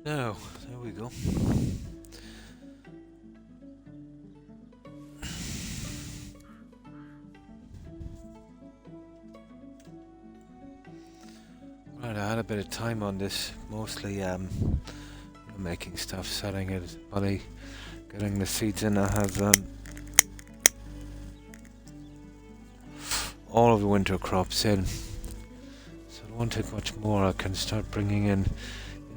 Now, there we go. Right, I had a bit of time on this, mostly making stuff, setting it, buddy, getting the seeds in. I have all of the winter crops in, so it won't take much more. I can start bringing in,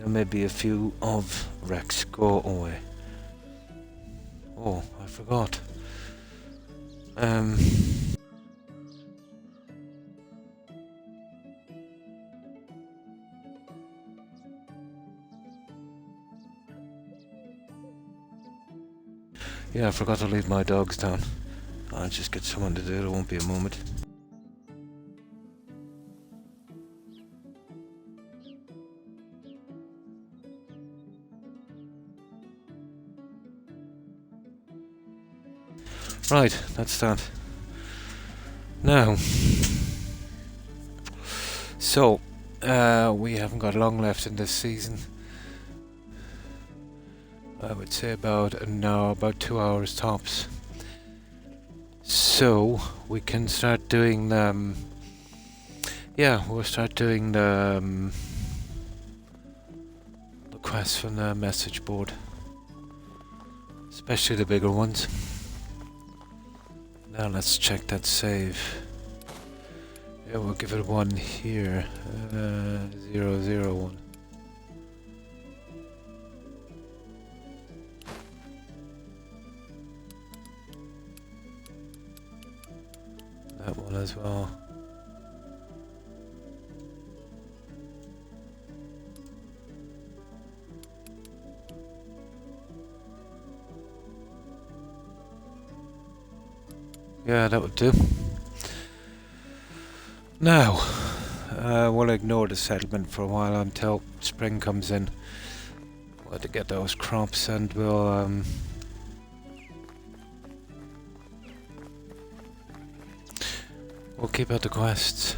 maybe a few of Rex. Go away. Oh, I forgot. Yeah, I forgot to leave my dogs down. I'll just get someone to do it. It won't be a moment. Right, that's that. Now, so we haven't got long left in this season. I would say about 2 hours tops. So we can start doing we'll start doing the quests from the message board, especially the bigger ones. Now let's check that save. Yeah, we'll give it 1 here. 001. That one as well. Yeah, that would do. Now, we'll ignore the settlement for a while until spring comes in. We'll have to get those crops, and we'll keep out the quests.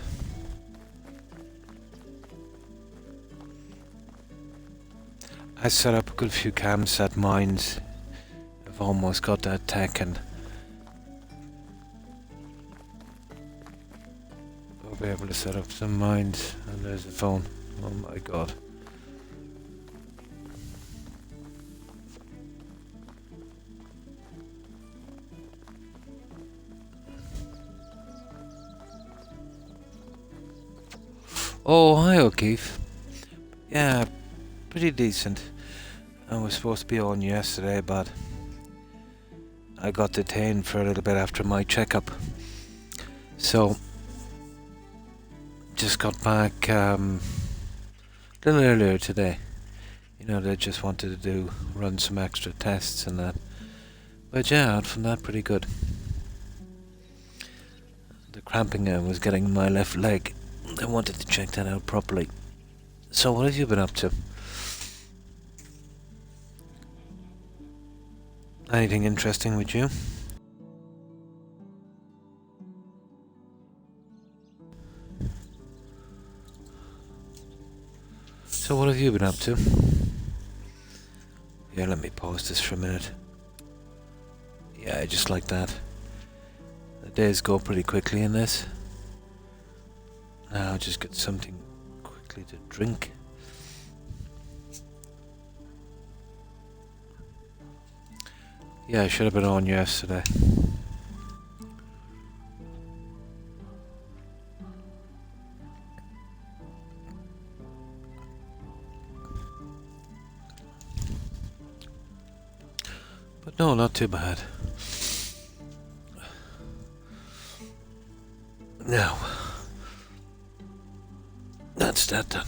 I set up a good few camps at mines. I've almost got that tech, and we'll be able to set up some mines. And there's the phone. Oh my god. Oh, hi O'Keefe. Yeah, pretty decent. I was supposed to be on yesterday, but I got detained for a little bit after my checkup. So, just got back a little earlier today. They just wanted to run some extra tests and that. But yeah, out from that, pretty good. The cramping I was getting in my left leg, I wanted to check that out properly. So what have you been up to? Anything interesting with you? So what have you been up to? Yeah, let me pause this for a minute. Yeah, just like that. The days go pretty quickly in this. Now I'll just get something quickly to drink. Yeah, I should have been on yesterday. But no, not too bad. Now, that's that done.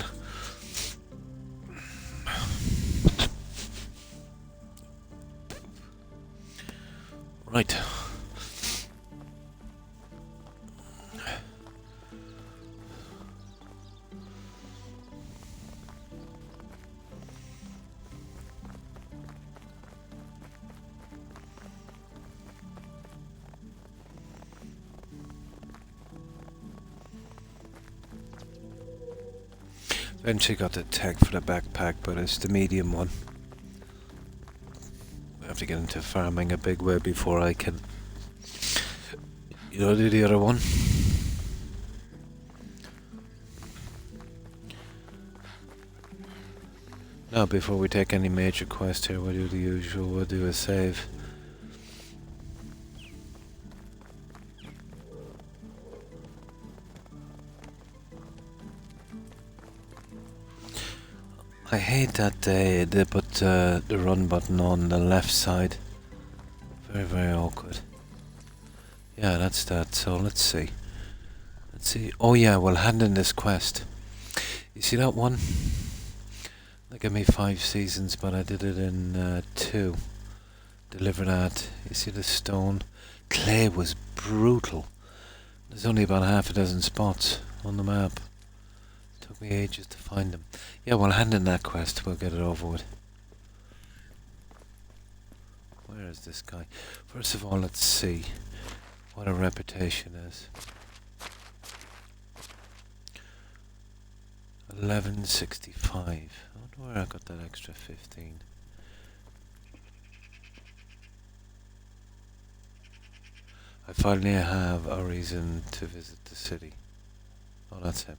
Right. Eventually got the tech for the backpack, but it's the medium one. I have to get into farming a big way before I can, do the other one. Now, before we take any major quest here, we'll do the usual, we'll do a save. I hate that they put the run button on the left side. Very, very awkward. Yeah, that's that. So let's see. Let's see. Oh yeah, we'll hand in this quest. You see that one? They gave me 5 seasons, but I did it in 2. Deliver that. You see the stone? Clay was brutal. There's only about half a dozen spots on the map. Took me ages to find them. Yeah, we'll hand in that quest. We'll get it over with. Where is this guy? First of all, let's see what a reputation is. 1165. I wonder where I got that extra 15. I finally have a reason to visit the city. Oh, that's him.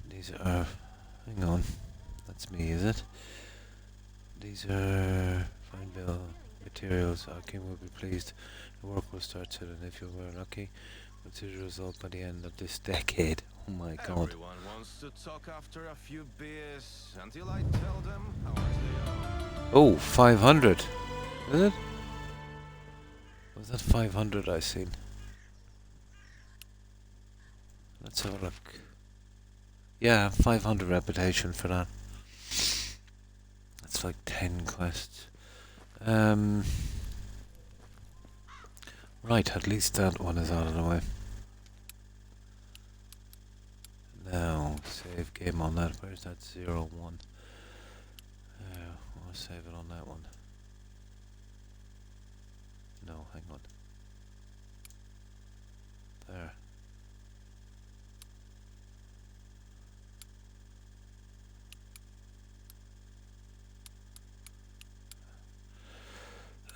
These are... hang on. That's me, is it? These are... fine bill materials. Our king will be pleased. The work will start soon, and if you were lucky, we'll see the result by the end of this decade. Oh my god. Everyone wants to talk after a few beers until I tell them how much they are. Oh, 500. Is it? Was that 500 I seen? Let's have a look. Yeah, 500 reputation for that. That's like 10 quests. Right, at least that one is out of the way. Now, save game on that. Where's that 01? I'll save it on that one. No, hang on. There.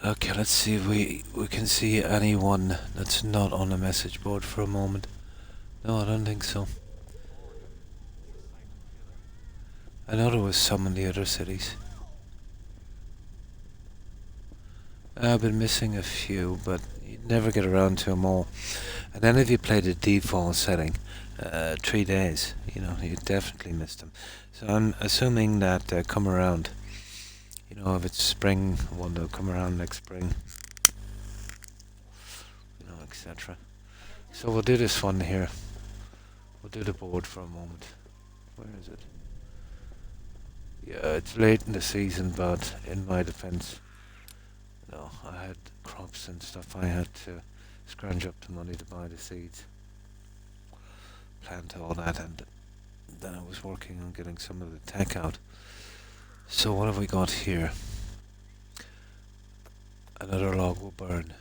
Okay, let's see if we can see anyone that's not on the message board for a moment. No, I don't think so. I know there was some in the other cities. I've been missing a few, but you'd never get around to them all. And then if you play the default setting, 3 days, you definitely miss them. So I'm assuming that come around. If it's spring, one they'll come around next spring. Etc. So we'll do this one here. We'll do the board for a moment. Where is it? Yeah, it's late in the season, but in my defense, I had crops and stuff. I had to scrounge up the money to buy the seeds, plant all that, and then I was working on getting some of the tech out. So what have we got here? Another log will burn.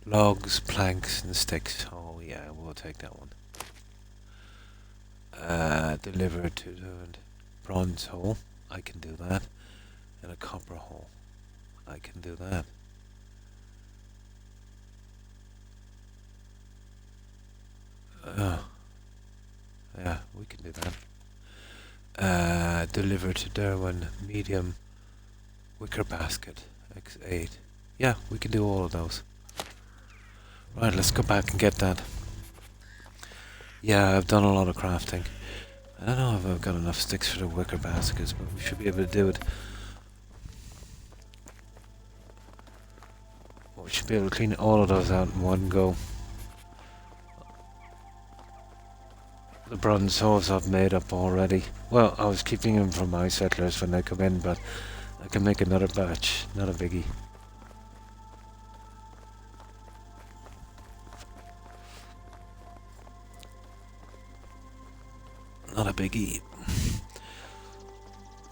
Logs, planks, and sticks. Oh yeah, we'll take that one. Deliver to the bronze hole. I can do that. And a copper hole. I can do that. Yeah, we can do that. Deliver to Derwin, medium, wicker basket, X8. Yeah, we can do all of those. Right, let's go back and get that. Yeah, I've done a lot of crafting. I don't know if I've got enough sticks for the wicker baskets, but we should be able to do it. We should be able to clean all of those out in one go. The bronze holes I've made up already. Well, I was keeping them for my settlers when they come in, but I can make another batch. Not a biggie. Not a biggie.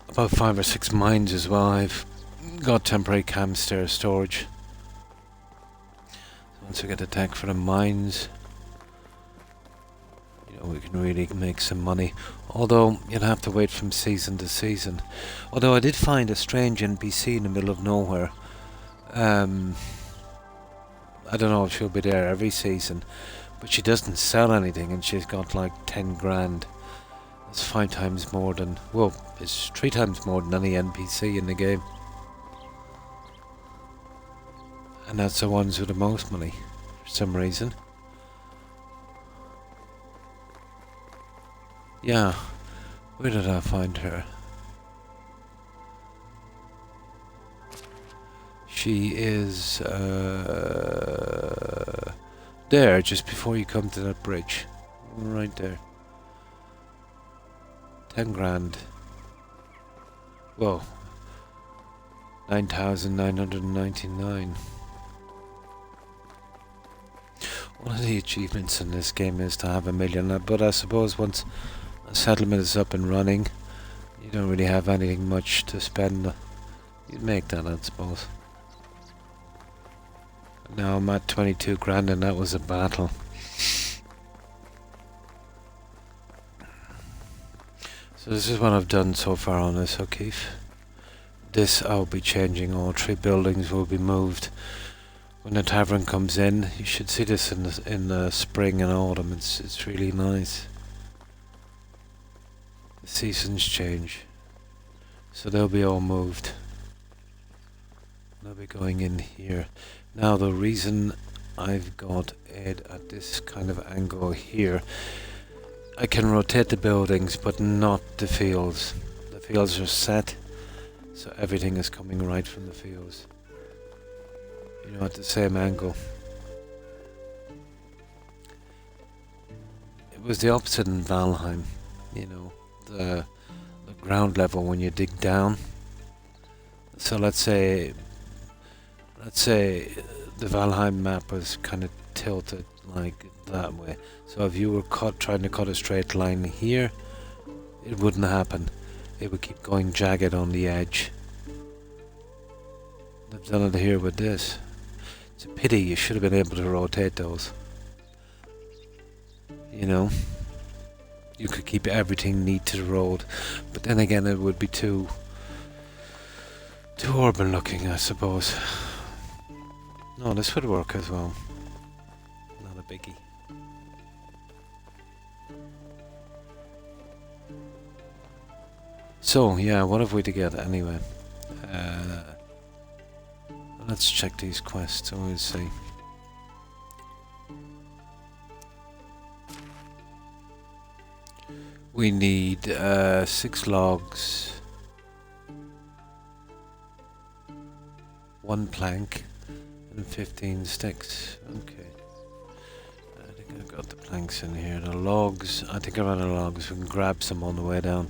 About 5 or 6 mines as well. I've got temporary cam stair storage. So once I get the tech for the mines, we can can really make some money. Although, you'll have to wait from season to season. Although I did find a strange NPC in the middle of nowhere. I don't know if she'll be there every season, but she doesn't sell anything and she's got like 10 grand. That's 5 times more than, well, it's 3 times more than any NPC in the game. And that's the ones with the most money, for some reason. Yeah, where did I find her? She is there, just before you come to that bridge. Right there. 10 grand. Whoa. 9,999. One of the achievements in this game is to have 1 million, but I suppose once a settlement is up and running, you don't really have anything much to spend. You'd make that, I suppose. Now I'm at 22 grand and that was a battle. So this is what I've done so far on this, O'Keefe. This I'll be changing. All 3 buildings will be moved. When the tavern comes in, you should see this in the spring and autumn. It's really nice. The seasons change, so they'll be all moved. They'll be going in here. Now the reason I've got it at this kind of angle here, I can rotate the buildings but not the fields. The fields are set, so everything is coming right from the fields. You know, at the same angle. It was the opposite in Valheim, you know, the ground level when you dig down. So let's say the Valheim map was kind of tilted like that way. So if you were trying to cut a straight line here, it wouldn't happen. It would keep going jagged on the edge. They've done it here with this. It's a pity. You should have been able to rotate those. You know, you could keep everything neat to the road, but then again it would be too urban looking, I suppose. No, this would work as well. Not a biggie. So yeah, what have we to get anyway? Let's check these quests and we'll see. We need 6 logs, 1 plank, and 15 sticks. Okay. I think I've got the planks in here. The logs, I think I've got the logs. We can grab some on the way down.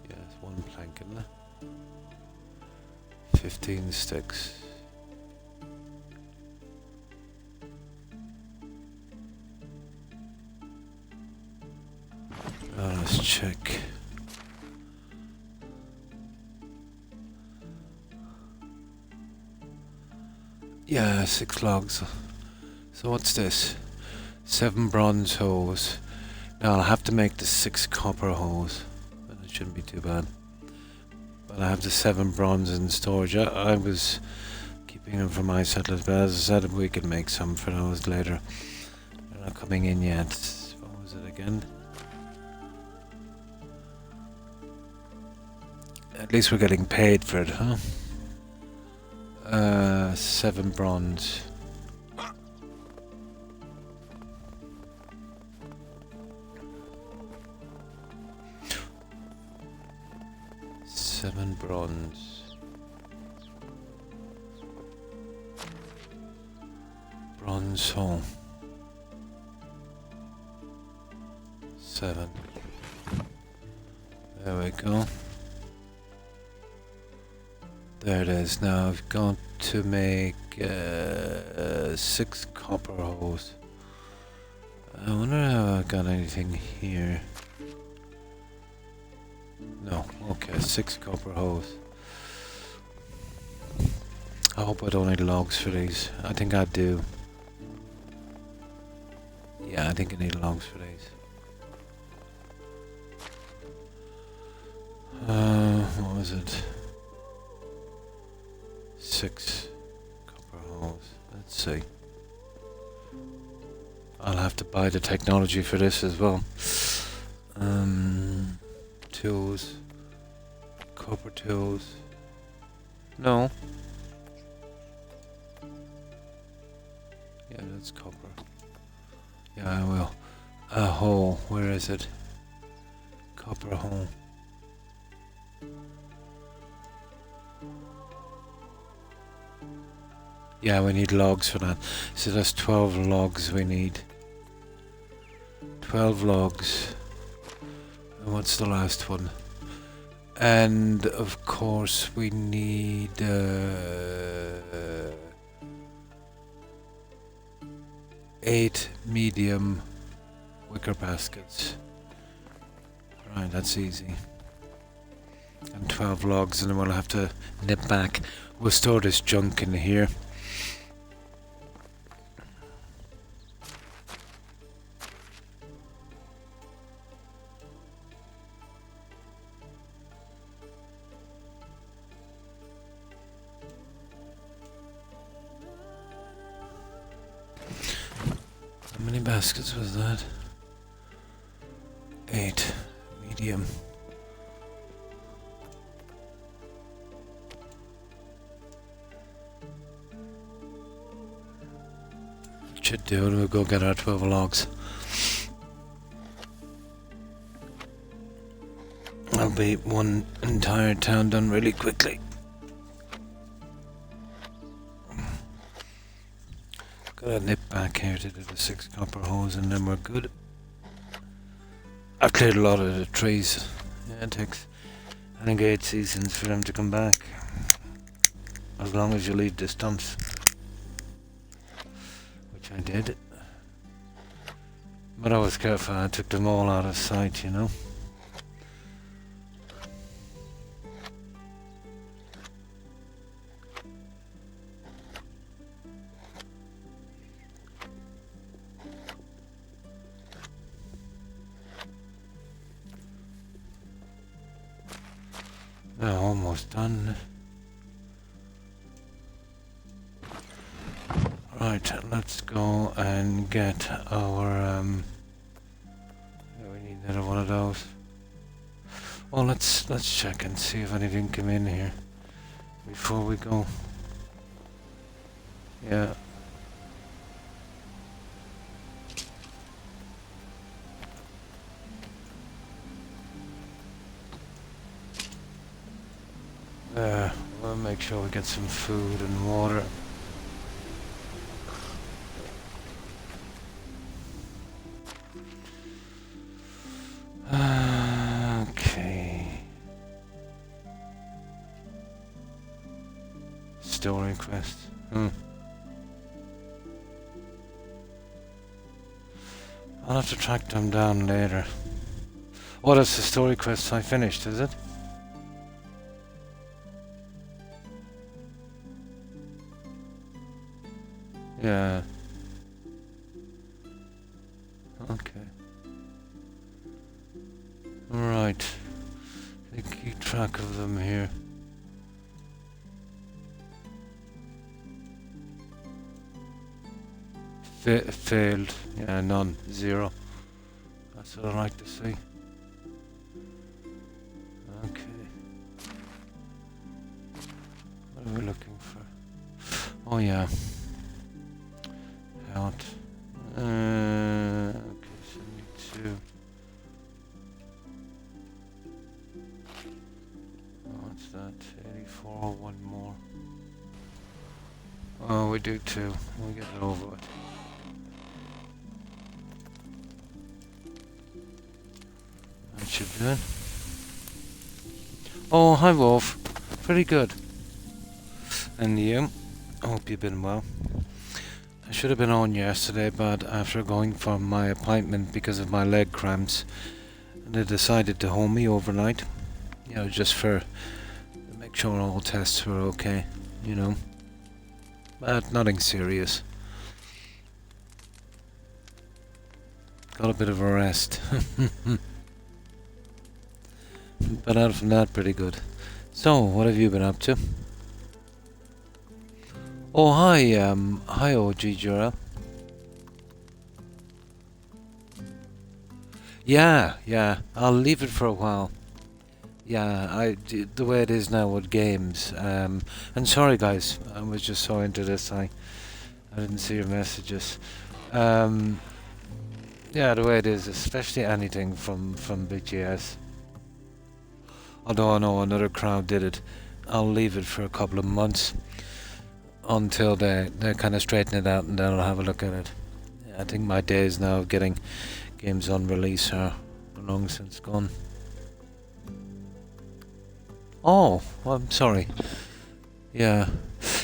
Yes, 1 plank in there. 15 sticks. Let's check. Yeah, 6 logs. So what's this? 7 bronze hose. Now I'll have to make the 6 copper hose, but it shouldn't be too bad. But I have the 7 bronze in storage. I was keeping them for my settlers, but as I said, we could make some for those later. They're not coming in yet. What was it again? At least we're getting paid for it, huh? 7 bronze. Seven bronze. Bronze hole. 7. There we go. There it is. Now I've got to make 6 copper holes. I wonder if I got anything here. No. Okay, 6 copper holes. I hope I don't need logs for these. I think I do. Yeah, I think I need logs for these. What was it? 6 copper holes. Let's see. I'll have to buy the technology for this as well. Tools. Copper tools. No. Yeah, that's copper. Yeah, I will. A hole. Where is it? Copper hole. Yeah, we need logs for that. So that's 12 logs we need. 12 logs. And what's the last one? And of course we need 8 medium wicker baskets. Right, that's easy. And 12 logs, and then we'll have to nip back. We'll store this junk in here. How many baskets was that? 8 medium. Should do it. We'll go get our 12 logs. I'll be one entire town done really quickly. Gotta nip back here to do the 6 copper holes and then we're good. I've cleared a lot of the trees. Yeah, it takes, I think, 8 seasons for them to come back. As long as you leave the stumps. Which I did. But I was careful, I took them all out of sight, you know. They're almost done. Right, let's go and get our yeah, we need another one of those. Oh, let's check and see if anything came in here before we go. Yeah. We'll make sure we get some food and water. Okay. Story quest. I'll have to track them down later. Oh, that's the story quest I finished, is it? Yeah. Okay. Right. Keep track of them here. Failed. Yeah, none. 0. That's what I like to see. Okay. What are we looking for? Oh yeah. Out. Okay, 72. What's that? 84, one more. Oh, we do 2. We'll get it over with. That should do it. Oh, hi Wolf. Pretty good. And you? I hope you've been well. I should have been on yesterday, but after going for my appointment because of my leg cramps, they decided to hold me overnight. You know, just for to make sure all tests were okay, you know. but nothing serious. Got a bit of a rest. But out from that, pretty good. So, what have you been up to? Oh, hi OG Jura. Yeah, I'll leave it for a while. Yeah, the way it is now with games. And sorry guys, I was just so into this, I didn't see your messages. Yeah, the way it is, especially anything from BGS. Although I know another crowd did it, I'll leave it for a couple of months until they kind of straighten it out, and then I'll have a look at it. I think my days now of getting games on release are long since gone. Oh, well, I'm sorry. Yeah,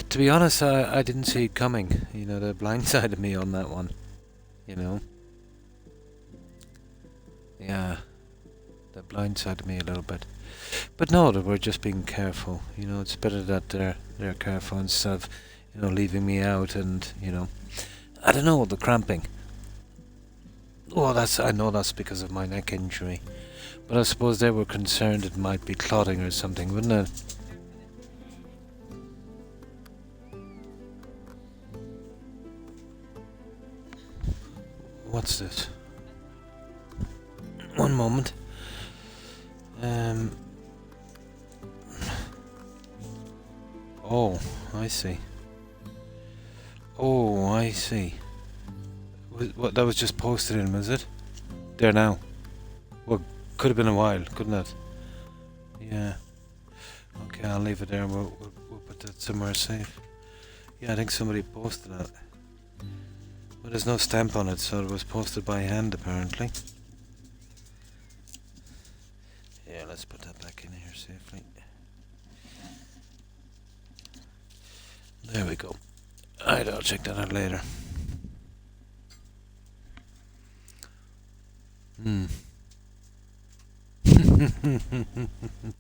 to be honest, I didn't see it coming. You know, they blindsided me on that one. You know. Yeah, they blindsided me a little bit. But no, they were just being careful. You know, it's better that they're careful instead of, you know, leaving me out and, you know, I don't know, the cramping. Well, I know that's because of my neck injury. But I suppose they were concerned it might be clotting or something, wouldn't it? What's this? One moment. Oh, I see. Oh, I see. What, that was just posted in, was it? There now. Well, could have been a while, couldn't it? Yeah. Okay, I'll leave it there. We'll put that somewhere safe. Yeah, I think somebody posted that. But there's no stamp on it, so it was posted by hand, apparently. Yeah, let's put that back in here safely. There we go. Alright, I'll check that out later.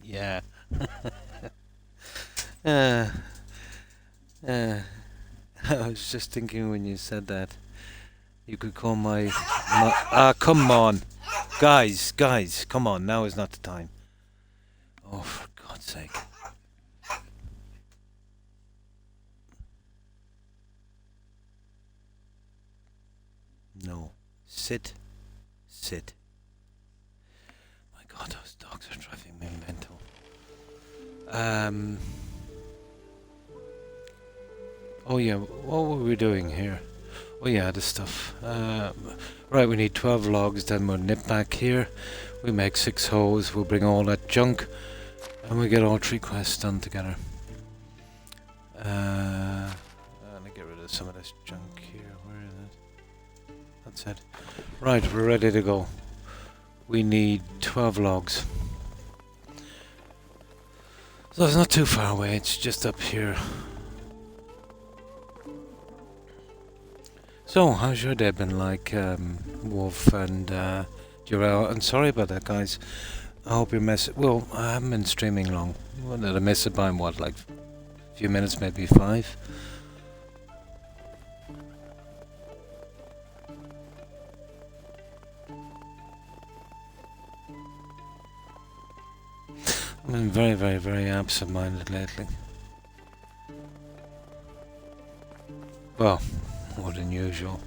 Yeah. I was just thinking when you said that, you could call my come on. Guys, come on, now is not the time. Oh, for God's sake. No. Sit. My God, those dogs are driving me mental. Oh yeah, what were we doing here? Oh yeah, this stuff. Right, we need 12 logs, then we'll nip back here. We make 6 hoes, we'll bring all that junk, and we get all 3 quests done together. Let me get rid of some of this junk here. Where is it? That's it. Right, we're ready to go. We need 12 logs. So it's not too far away, it's just up here. So, how's your day been like, Wolf and Jarrell? And sorry about that, guys. I hope you're well, I haven't been streaming long. Well, did I miss it by what, like a few minutes, maybe 5? I've been very absent-minded lately. Well, more than usual.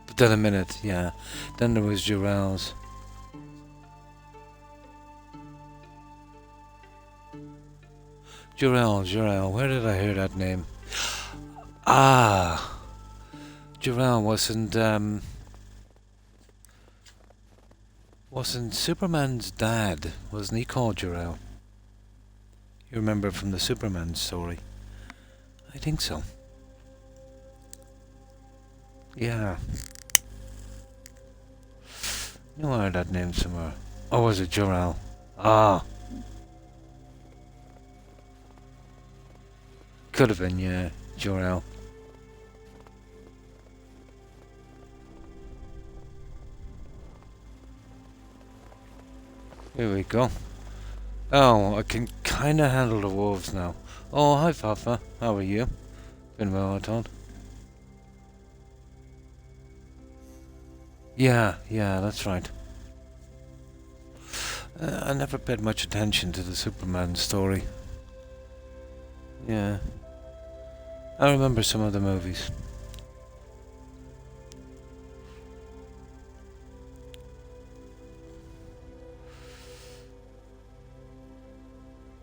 But then a minute, yeah. Then there was Jarrell's. Jarrell, where did I hear that name? Ah! Jarrell wasn't Superman's dad, wasn't he called Jarrell? You remember from the Superman story? I think so. Yeah. I knew I heard that name somewhere. Or was it Jor-El? Ah. Could have been, yeah. Jor-El. Here we go. Oh, I can kinda handle the wolves now. Oh, hi Fafa. How are you? Been well, I thought. Yeah, that's right. I never paid much attention to the Superman story. Yeah. I remember some of the movies.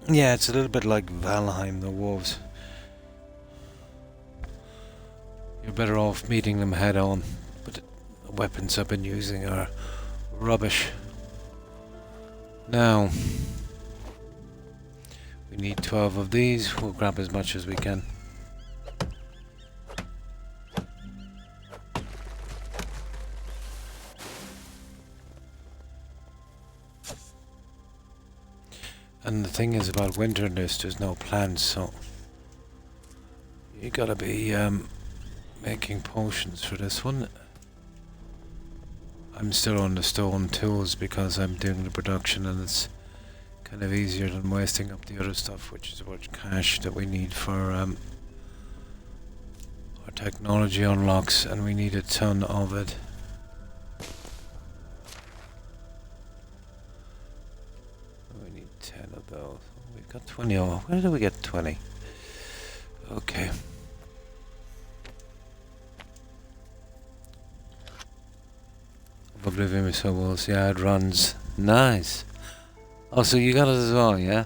Yeah, it's a little bit like Valheim, the wolves. You're better off meeting them head on, but the weapons I've been using are rubbish. Now, we need 12 of these. We'll grab as much as we can. And the thing is about winter in this, there's no plants, so you gotta be making potions for this one. I'm still on the stone tools because I'm doing the production and it's kind of easier than wasting up the other stuff, which is what cash that we need for our technology unlocks, and we need a ton of it. We need 10 of those. We've got 20. Oh, where did we get 20? Okay. Oblivion Missiles, yeah, it runs. Nice. Oh, so you got it as well, yeah?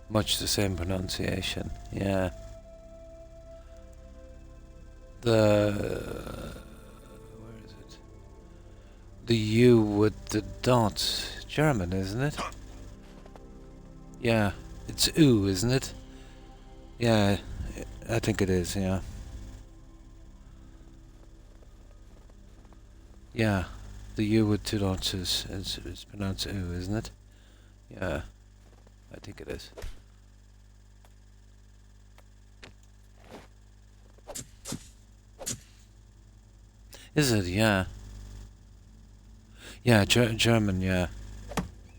Much the same pronunciation, yeah. Where is it? The U with the dots. German, isn't it? Yeah, it's U, isn't it? Yeah, I think it is, yeah. Yeah, the U with two dots is pronounced U, isn't it? Yeah, I think it is. Is it? Yeah. Yeah, German, yeah.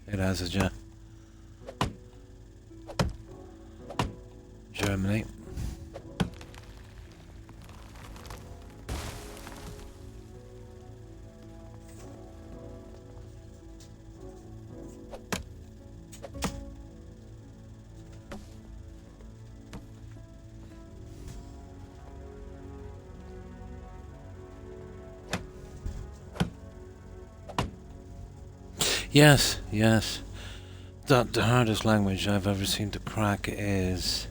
It has it, yeah. Germany. Yes, yes. The hardest language I've ever seen to crack is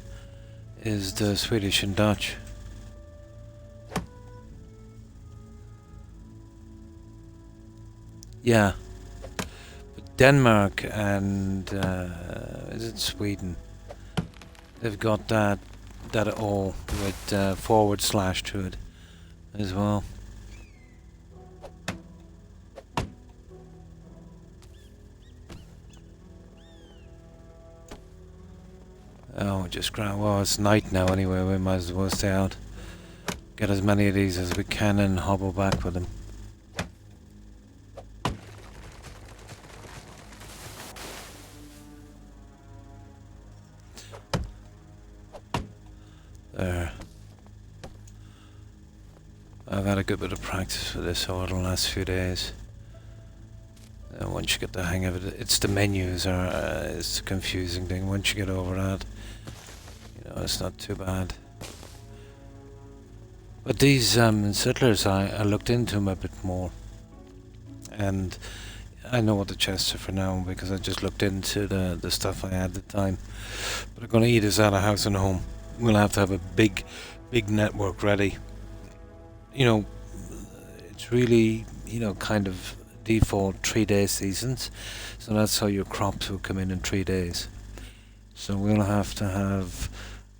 the Swedish and Dutch. Yeah. But Denmark and is it Sweden? They've got that O with forward slash to it as well. Oh, just grand. Well, it's night now anyway. We might as well stay out. Get as many of these as we can and hobble back with them. There. I've had a good bit of practice with this over the last few days. And once you get the hang of it, it's the menus it's a confusing thing. Once you get over that, you know, it's not too bad. But these settlers, I looked into them a bit more, and I know what the chests are for now because I just looked into the stuff I had at the time. But I'm going to eat us out of house and home. We'll have to have a big network ready. You know, it's really, you know, kind of default 3-day seasons, so that's how your crops will come in 3 days. So we'll have to have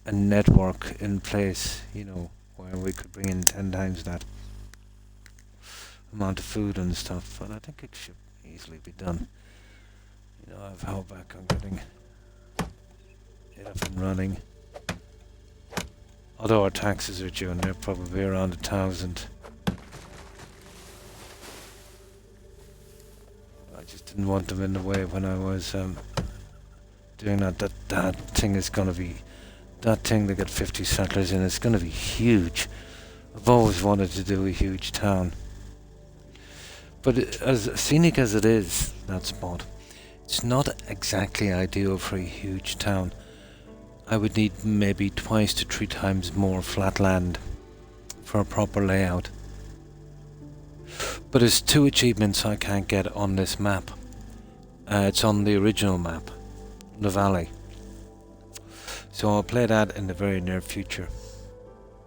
a network in place, you know, where we could bring in 10 times that amount of food and stuff, but I think it should easily be done. You know, I've held back on getting it up and running. Although our taxes are due and they're probably around 1,000. didn't want them in the way when I was doing that. That thing is gonna be, that thing that got 50 settlers in, it's gonna be huge. I've always wanted to do a huge town. But as scenic as it is, that spot, it's not exactly ideal for a huge town. I would need maybe 2 to 3 times more flat land for a proper layout. But there's 2 achievements I can't get on this map. It's on the original map, the valley. So I'll play that in the very near future.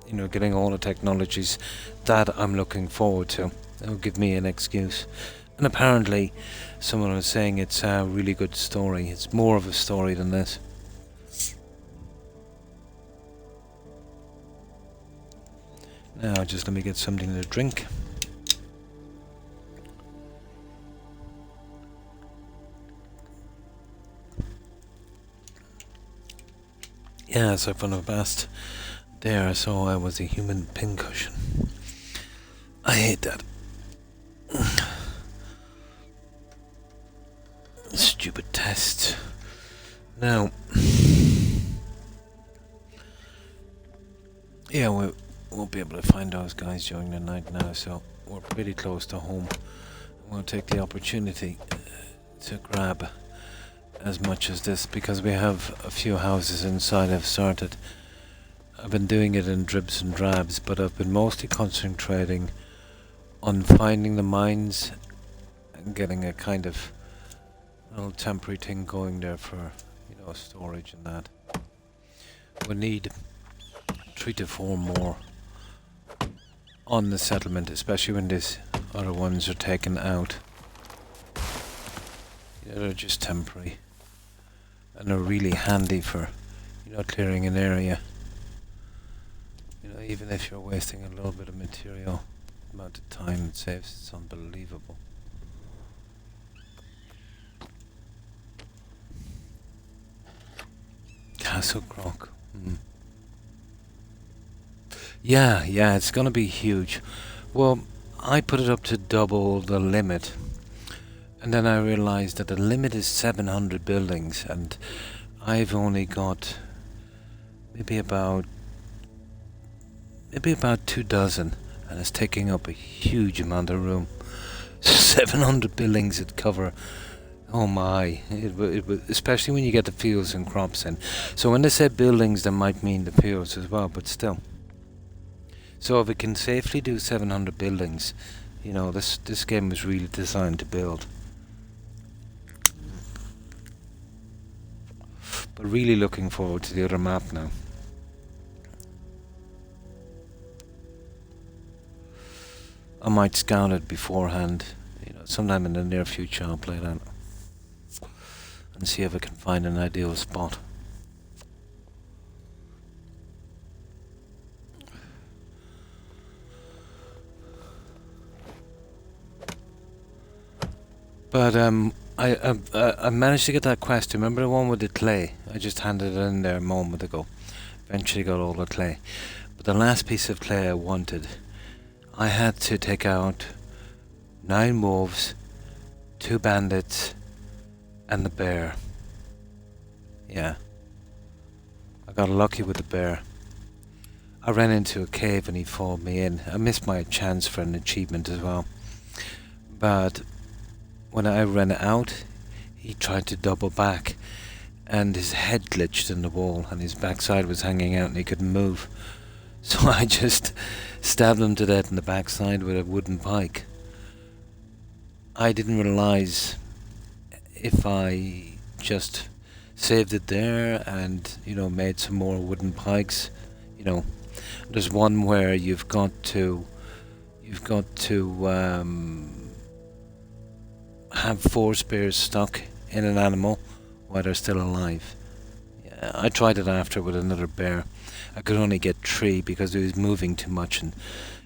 You know, getting all the technologies that I'm looking forward to. That'll give me an excuse. And apparently, someone was saying it's a really good story. It's more of a story than this. Now, just let me get something to drink. Yeah, so from the past there I saw I was a human pincushion. I hate that. Stupid test. Now, yeah, we won't be able to find those guys during the night now, so we're pretty close to home. We'll take the opportunity to grab as much as this, because we have a few houses inside I've started. I've been doing it in dribs and drabs, but I've been mostly concentrating on finding the mines and getting a kind of little temporary thing going there for, you know, storage and that. We need 3 to 4 more on the settlement, especially when these other ones are taken out. You know, they're just temporary. And they're really handy for, you know, clearing an area. You know, even if you're wasting a little bit of material, the amount of time it saves, it's unbelievable. Castle Croc. Yeah, it's gonna be huge. Well, I put it up to double the limit. And then I realized that the limit is 700 buildings, and I've only got maybe about 2 dozen, and it's taking up a huge amount of room. 700 buildings it cover. Oh my, it especially when you get the fields and crops in. So when they say buildings, they might mean the fields as well, but still. So if it can safely do 700 buildings, you know, this game was really designed to build. But really looking forward to the other map now. I might scout it beforehand. You know, sometime in the near future I'll play that and see if I can find an ideal spot. But I managed to get that quest. Remember the one with the clay? I just handed it in there a moment ago. Eventually got all the clay. But the last piece of clay I wanted, I had to take out 9 wolves, 2 bandits, and the bear. Yeah. I got lucky with the bear. I ran into a cave and he followed me in. I missed my chance for an achievement as well. But when I ran out, he tried to double back, and his head glitched in the wall, and his backside was hanging out, and he couldn't move. So I just stabbed him to death in the backside with a wooden pike. I didn't realize if I just saved it there and, you know, made some more wooden pikes. You know, there's one where you've got to have 4 spears stuck in an animal while they're still alive. Yeah, I tried it after with another bear. I could only get 3 because it was moving too much and,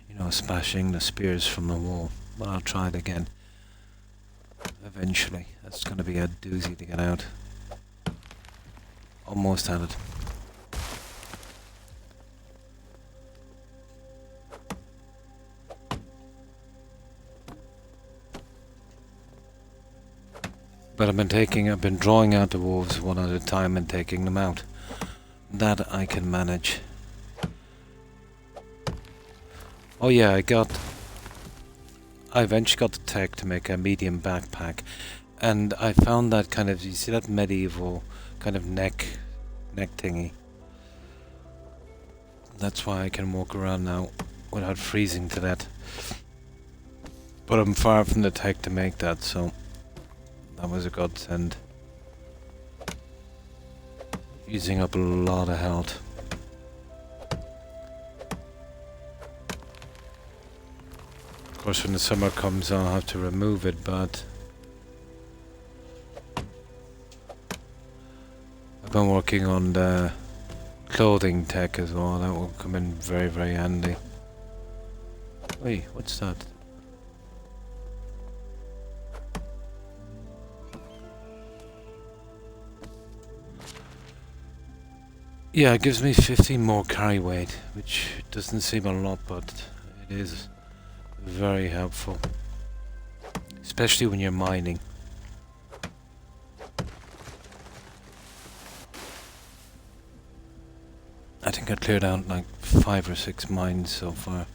you know, smashing the spears from the wall. But I'll try it again eventually. That's going to be a doozy to get out. Almost had it. But I've been drawing out the wolves one at a time and taking them out. That I can manage. Oh yeah, I eventually got the tech to make a medium backpack, and I found that kind of, you see that medieval kind of neck thingy. That's why I can walk around now without freezing to death. But I'm far from the tech to make that, so that was a godsend. Using up a lot of health. Of course, when the summer comes, I'll have to remove it, but I've been working on the clothing tech as well. That will come in very, very handy. Wait, what's that? Yeah, it gives me 15 more carry weight, which doesn't seem a lot, but it is very helpful. Especially when you're mining. I think I cleared out like 5 or 6 mines so far.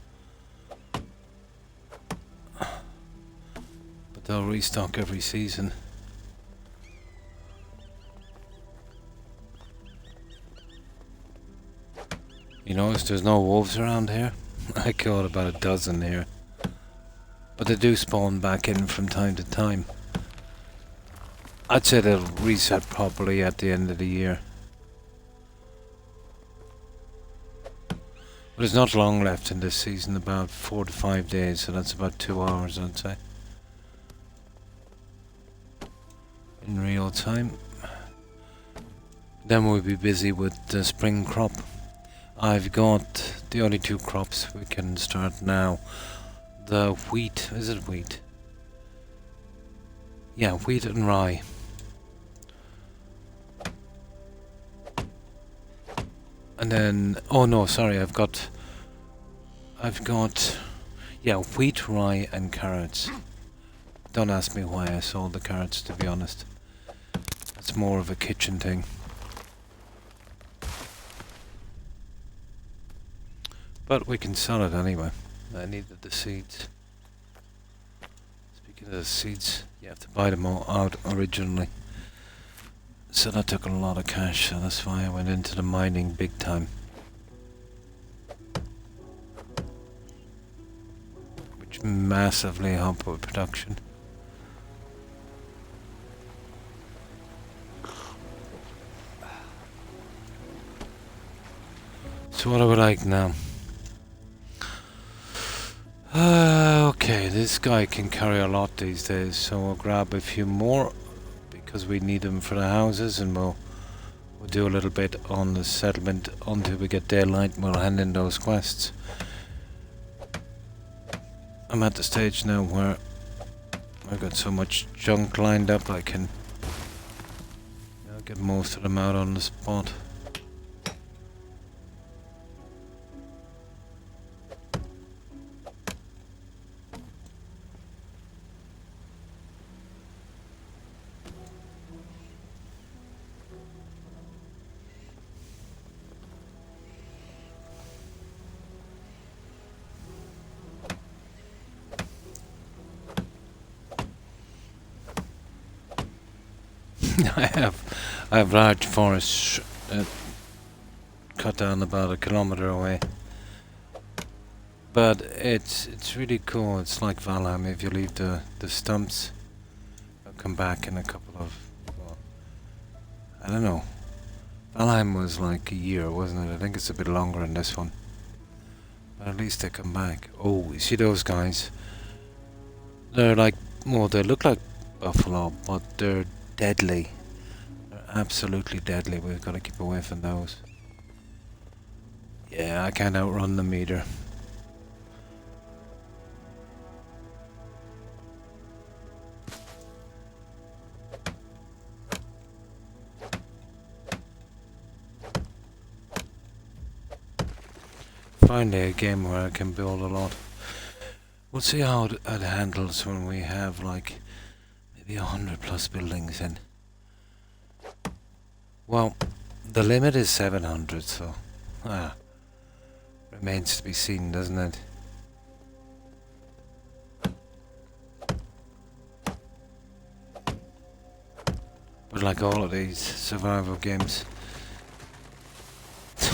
But they'll restock every season. You notice there's no wolves around here? I killed about a dozen here. But they do spawn back in from time to time. I'd say they'll reset properly at the end of the year. But there's not long left in this season, about 4 to 5 days, so that's about 2 hours, I'd say. In real time. Then we'll be busy with the spring crop. I've got the only 2 crops we can start now. The wheat, is it wheat? Yeah, wheat and rye. And then, oh no, sorry, I've got, yeah, wheat, rye and carrots. Don't ask me why I sold the carrots, to be honest. It's more of a kitchen thing. But we can sell it anyway. I needed the seeds. Speaking of the seeds, you have to buy them all out originally. So that took a lot of cash, so that's why I went into the mining big time. Which massively helped with production. So what do we like now? Okay, this guy can carry a lot these days, so we'll grab a few more because we need them for the houses, and we'll do a little bit on the settlement until we get daylight, and we'll hand in those quests. I'm at the stage now where I've got so much junk lined up I can get most of them out on the spot. I have large forests cut down about 1 kilometer away, but it's really cool. It's like Valheim. If you leave the stumps, they'll come back in a couple of, well, I don't know. Valheim was like a year, wasn't it? I think it's a bit longer in this one, but at least they come back. Oh, you see those guys? They're like, well, they look like buffalo, but they're deadly. Absolutely deadly. We've got to keep away from those. Yeah, I can't outrun them either. Finally a game where I can build a lot. We'll see how it handles when we have like maybe 100 plus buildings in. Well, the limit is 700, so remains to be seen, doesn't it? But like all of these survival games,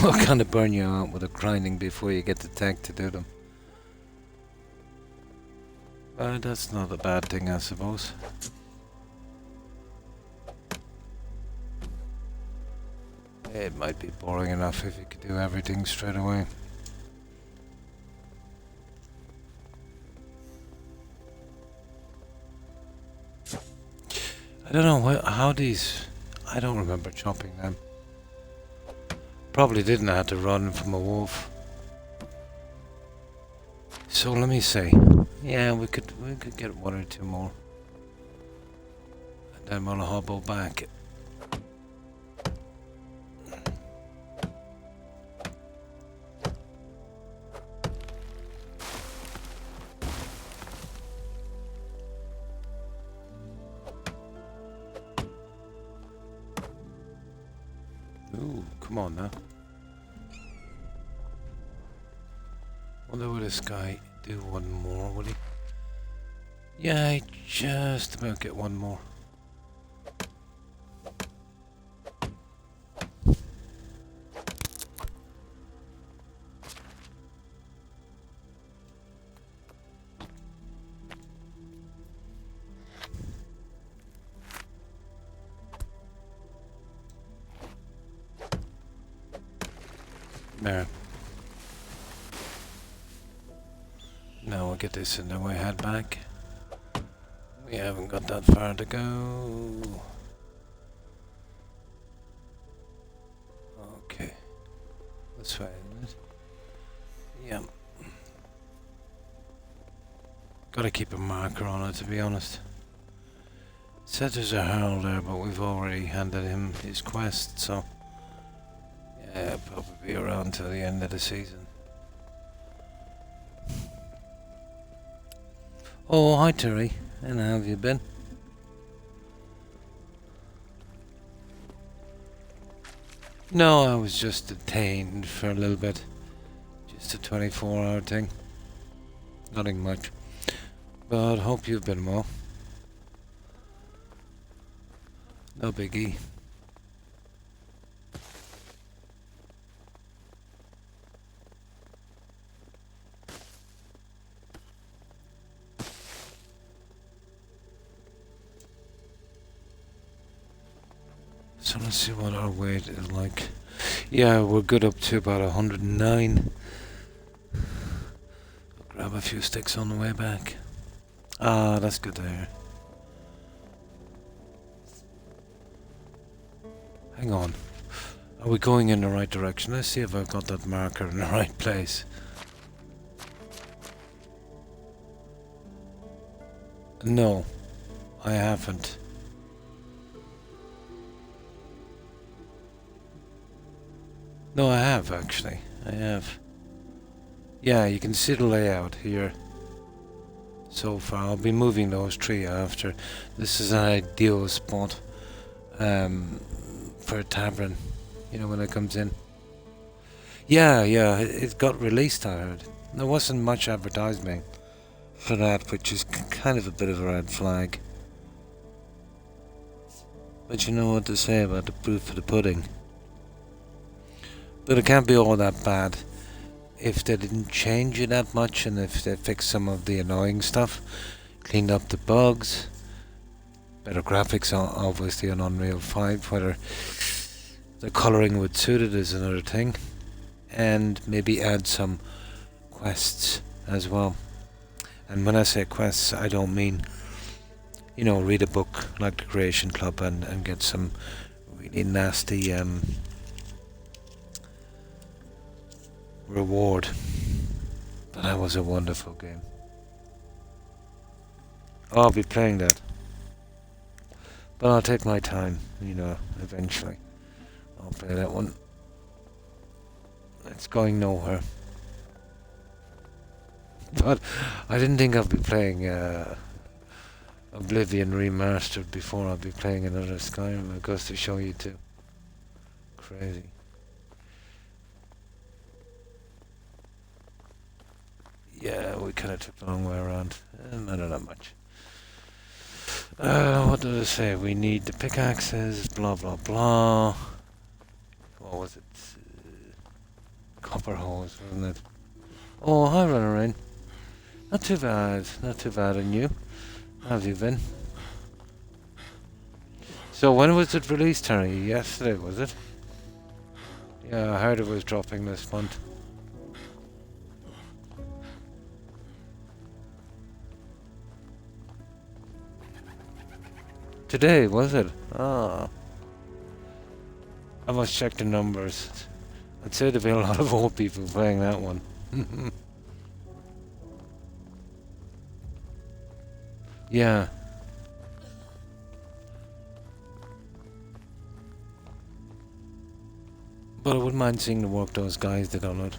they'll kind of burn you out with the grinding before you get the tech to do them. But that's not a bad thing, I suppose. It might be boring enough if you could do everything straight away. I don't know how these... I don't remember chopping them. Probably didn't have to run from a wolf. So let me see. Yeah, we could get one or two more. And then we'll hobble back. Ooh, come on now. Wonder will this guy do one more, will he? Yeah, he just about get one more. There. Now we'll get this and then we head back. We haven't got that far to go. Okay. This way, isn't it? Yeah. Gotta keep a marker on it, to be honest. It said there's a herald there, but we've already handed him his quest, so... yeah, it'll probably be around till the end of the season. Oh, hi Terry. And how have you been? No, I was just detained for a little bit. Just a 24-hour thing. Nothing much. But hope you've been well. No biggie. So let's see what our weight is like. Yeah, we're good up to about 109. I'll grab a few sticks on the way back. Ah, that's good to hear. Hang on. Are we going in the right direction? Let's see if I've got that marker in the right place. No, I haven't. No, I have actually. I have. Yeah, you can see the layout here. So far, I'll be moving those trees after. This is an ideal spot for a tavern. You know, when it comes in. Yeah, it got released, I heard. There wasn't much advertising for that, which is kind of a bit of a red flag. But you know what to say about the proof of the pudding. But it can't be all that bad if they didn't change it that much and if they fixed some of the annoying stuff, cleaned up the bugs, better graphics obviously on Unreal 5, whether the colouring would suit it is another thing, and maybe add some quests as well. And when I say quests, I don't mean, you know, read a book like the Creation Club and get some really nasty reward. But that was a wonderful game. I'll be playing that. But I'll take my time, you know, eventually. I'll play that one. It's going nowhere. But I didn't think I'd be playing a Oblivion remastered before I'll be playing another Skyrim. It goes to show you too. Crazy. Yeah, we kind of took the long way around. Matter that much. What did I say? We need the pickaxes, blah blah blah. What was it? Copper hose, wasn't it? Oh, hi, Runner. Not too bad. Not too bad on you. How have you been? So when was it released, Terry? Yesterday, was it? Yeah, I heard it was dropping this month. Today, was it? Ah. I must check the numbers. I'd say there'd be a lot of old people playing that one. Yeah. But I wouldn't mind seeing the work those guys did on it.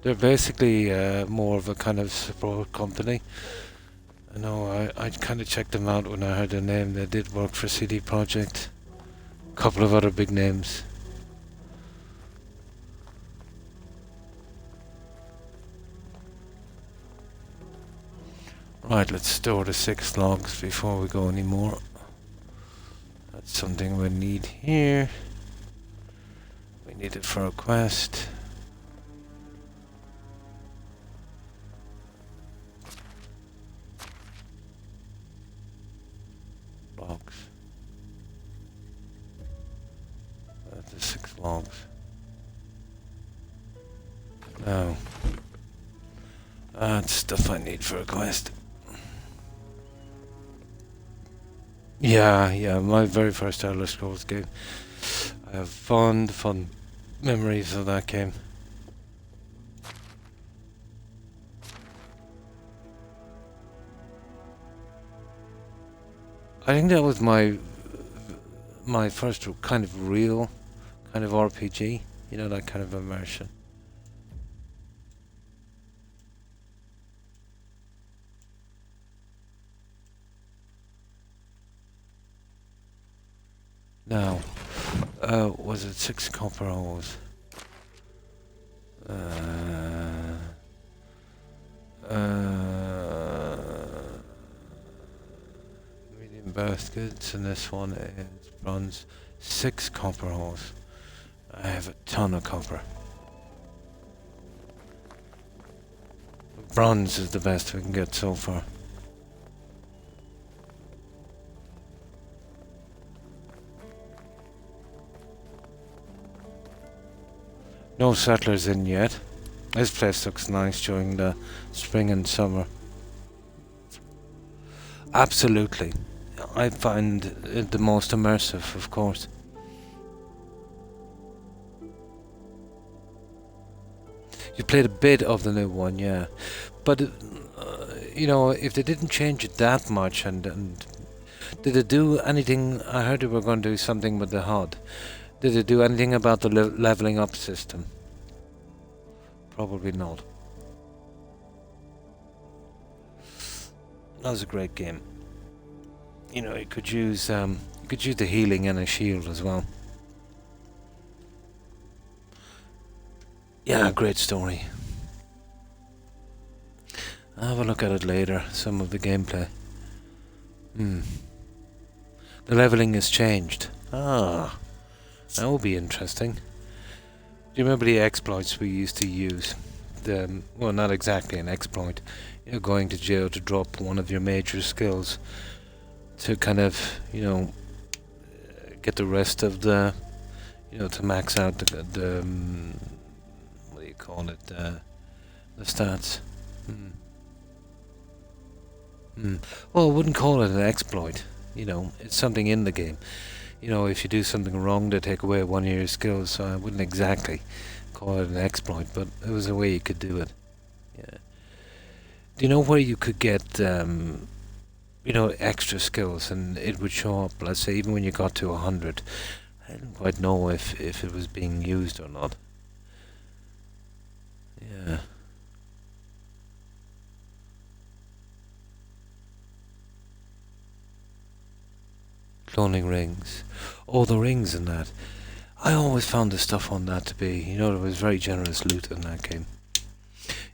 They're basically more of a kind of support company. I know I kind of checked them out when I heard their name. They did work for CD Projekt. A couple of other big names. Right, let's store the 6 logs before we go any more. That's something we need here. We need it for a quest. Logs. That's the 6 logs. Now, that's stuff I need for a quest. Yeah, my very first Elder Scrolls game. I have fond memories of that game. I think that was my first kind of real kind of RPG, you know, that kind of immersion. Now, was it 6 copper ores? Medium baskets, and this one is bronze. 6 copper ores. I have a ton of copper. Bronze is the best we can get so far. No settlers in yet. This place looks nice during the spring and summer. Absolutely. I find it the most immersive, of course. You played a bit of the new one, yeah. But, you know, if they didn't change it that much, and did it do anything? I heard they were going to do something with the HUD. Did it do anything about the leveling up system? Probably not. That was a great game. You know, you could use the healing and a shield as well. Yeah, great story. I'll have a look at it later. Some of the gameplay. The leveling has changed. Ah. That will be interesting. Do you remember the exploits we used to use? Well, not exactly an exploit. You're going to jail to drop one of your major skills to kind of, you know, get the rest of the, you know, to max out the what do you call it? The stats. Well, I wouldn't call it an exploit. You know, it's something in the game. You know, if you do something wrong, they take away one of your skills, so I wouldn't exactly call it an exploit, but it was a way you could do it. Yeah. Do you know where you could get, you know, extra skills, and it would show up, let's say, even when you got to 100? I didn't quite know if it was being used or not. Yeah. Cloning rings. Oh, the rings and that. I always found the stuff on that to be, there was very generous loot in that game.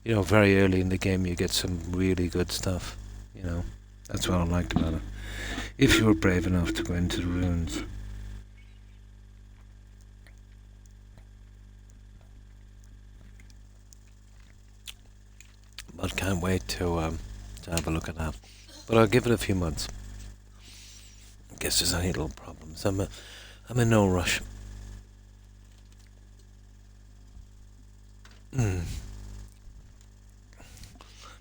Very early in the game you get some really good stuff, That's what I liked about it. If you were brave enough to go into the ruins. But can't wait to have a look at that. But I'll give it a few months. In case there's any little problems. I'm in no rush.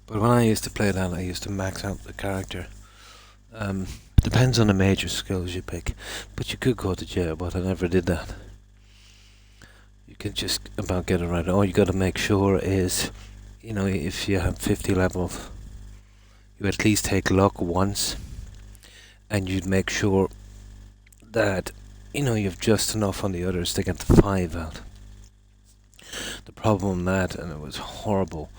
But when I used to play that, I used to max out the character. Depends on the major skills you pick. But you could go to jail, but I never did that. You can just about get it right. All you got to make sure is, if you have 50 levels, you at least take luck once. And you'd make sure that, you've just enough on the others to get the 5 out. The problem with that, and it was horrible,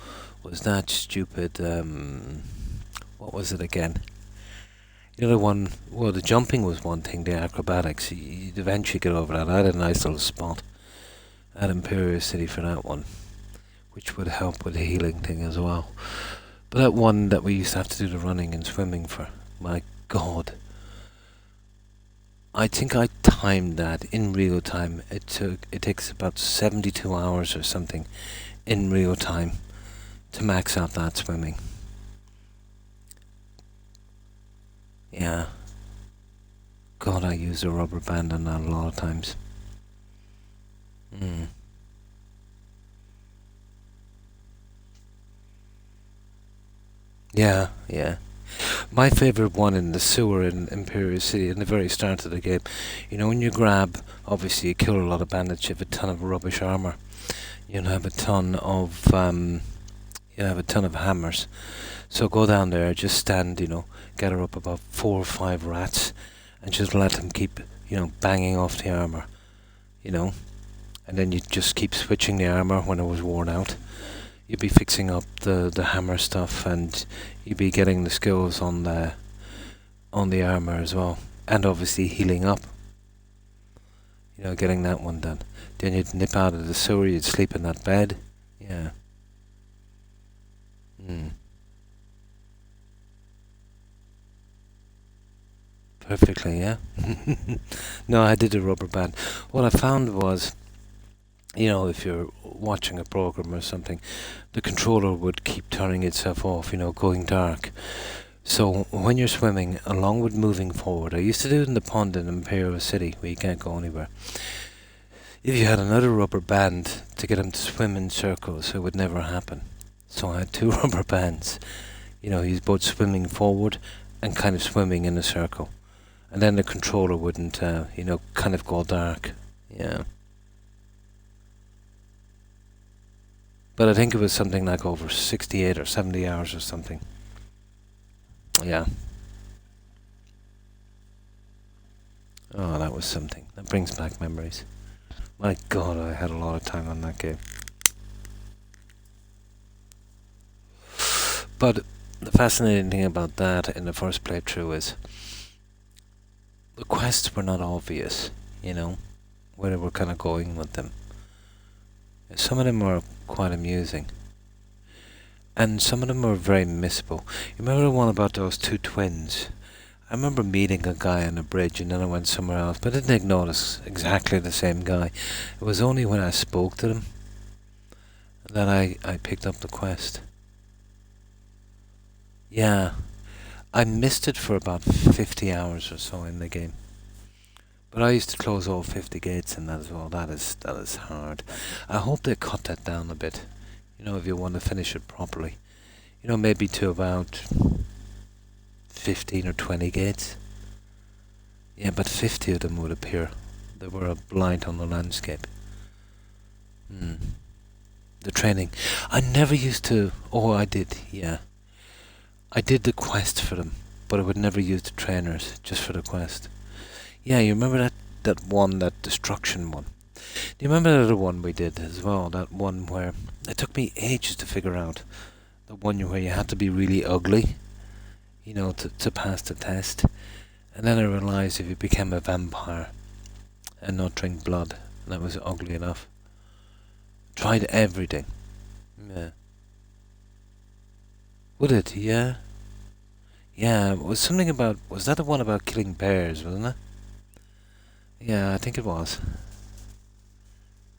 was that stupid, what was it again? The one, well, the jumping was one thing, the acrobatics, you'd eventually get over that. I had a nice little spot at Imperial City for that one, which would help with the healing thing as well. But that one that we used to have to do the running and swimming for, my God. I think I timed that in real time. It takes about 72 hours or something in real time to max out that swimming. Yeah. God, I used a rubber band on that a lot of times. Yeah. My favourite one in the sewer in Imperial City, in the very start of the game, when you grab, obviously you kill a lot of bandits, you have a ton of rubbish armour. You'll have a ton of hammers. So go down there, just stand, gather up about 4 or 5 rats, and just let them keep, banging off the armour, And then you just keep switching the armour when it was worn out. You'd be fixing up the hammer stuff, and you'd be getting the skills on the armour as well. And obviously healing up. Getting that one done. Then you'd nip out of the sewer, you'd sleep in that bed. Yeah. Perfectly, yeah. No, I did a rubber band. What I found was, if you're watching a program or something, the controller would keep turning itself off, going dark. So when you're swimming, along with moving forward, I used to do it in the pond in Imperial City, where you can't go anywhere. If you had another rubber band to get him to swim in circles, it would never happen. So I had 2 rubber bands. He's both swimming forward and kind of swimming in a circle. And then the controller wouldn't, kind of go dark. Yeah. But I think it was something like over 68 or 70 hours or something. Yeah. Oh, that was something. That brings back memories. My God, I had a lot of time on that game. But the fascinating thing about that in the first playthrough is the quests were not obvious, where they were kind of going with them. Some of them were quite amusing. And some of them were very missable. You remember the one about those 2 twins? I remember meeting a guy on a bridge and then I went somewhere else, but I didn't ignore this exactly the same guy. It was only when I spoke to them that I picked up the quest. Yeah. I missed it for about 50 hours or so in the game. But I used to close all 50 gates in that as well. That is hard. I hope they cut that down a bit. If you want to finish it properly. Maybe to about 15 or 20 gates. Yeah, but 50 of them would appear. They were a blight on the landscape. The training. I never used to... Oh, I did, yeah. I did the quest for them, but I would never use the trainers, just for the quest. Yeah, you remember that one, that destruction one? Do you remember the other one we did as well? That one where it took me ages to figure out. The one where you had to be really ugly, to pass the test. And then I realised if you became a vampire and not drink blood, that was ugly enough. Tried everything. Yeah. Would it? Yeah. Yeah, it was something about... Was that the one about killing bears, wasn't it? Yeah, I think it was.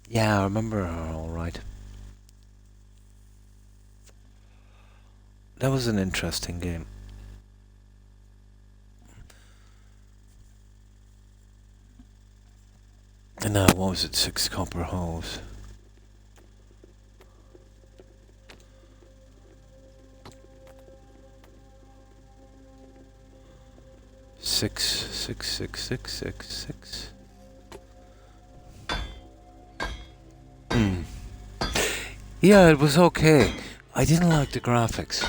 Yeah, I remember her alright. That was an interesting game. And now, what was it? 6 copper holes. Six. Yeah, it was okay. I didn't like the graphics.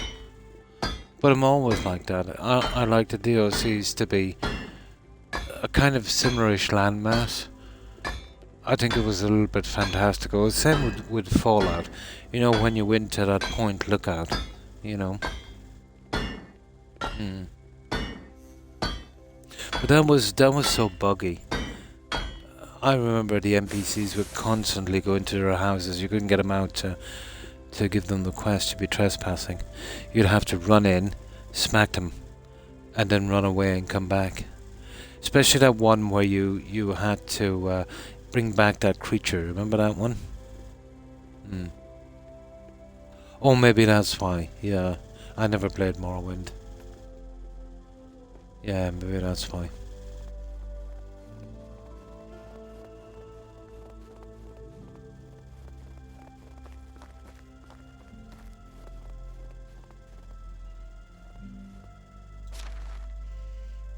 But I'm always like that. I like the DLCs to be a kind of similarish landmass. I think it was a little bit fantastical. Same with Fallout. You know, when you went to that point lookout, you know. But that was so buggy. I remember the NPCs would constantly go into their houses. You couldn't get them out to give them the quest to be trespassing. You'd have to run in, smack them, and then run away and come back. Especially that one where you had to bring back that creature. Remember that one? Oh, maybe that's why. Yeah, I never played Morrowind. Yeah, maybe that's why.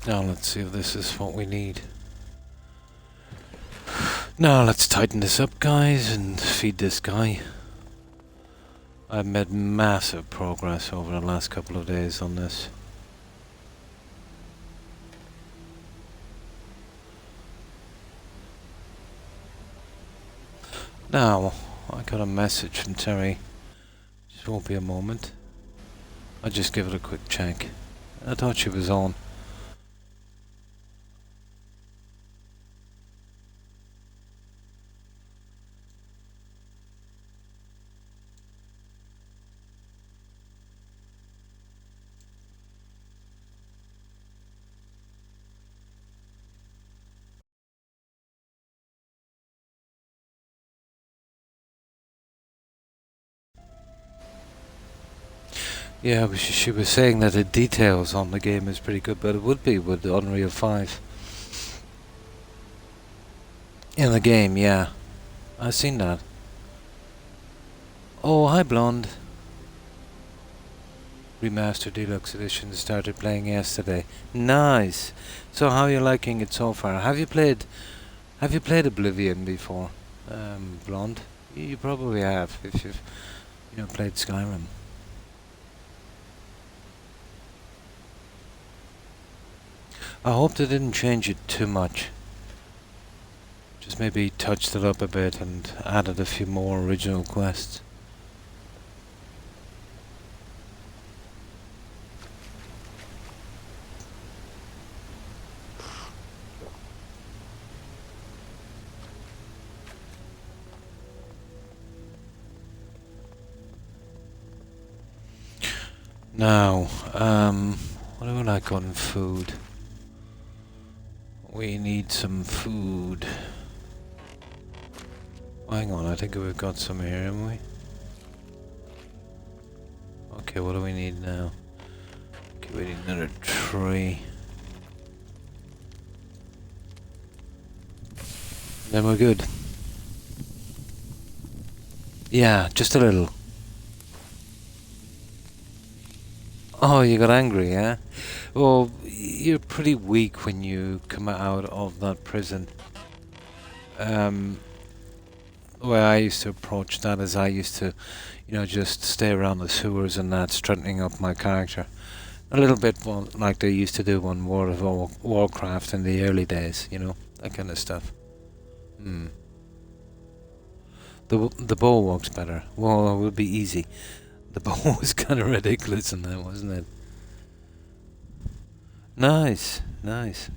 Now let's see if this is what we need. Now let's tighten this up, guys, and feed this guy. I've made massive progress over the last couple of days on this. Now, I got a message from Terry. Just won't be a moment. I'll just give it a quick check. I thought she was on. Yeah, but she was saying that the details on the game is pretty good, but it would be with Unreal 5. In the game, yeah. I've seen that. Oh, hi Blonde. Remastered Deluxe Edition started playing yesterday. Nice. So how are you liking it so far? Have you played Oblivion before? Blonde? You probably have if you've played Skyrim. I hope they didn't change it too much. Just maybe touched it up a bit and added a few more original quests. Now, what do we like on food? We need some food. Hang on, I think we've got some here, haven't we? Okay, what do we need now? Okay, we need another tree. Then we're good. Yeah, just a little. Oh, you got angry, yeah? Well, you're pretty weak when you come out of that prison. The way I used to approach that is I used to, just stay around the sewers and that, strengthening up my character. A little bit like they used to do on World of Warcraft in the early days, that kind of stuff. The bow works better. Well, it would be easy. The bow was kind of ridiculous in that, wasn't it? Nice, nice.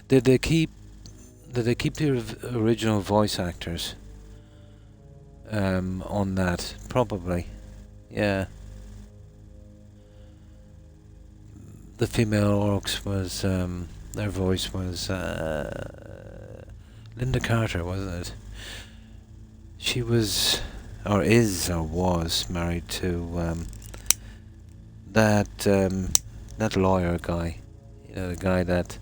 Did they keep the original voice actors on that? Probably. Yeah. The female orcs was their voice was Linda Carter, wasn't it? She was or is or was married to that lawyer guy. You know, the guy that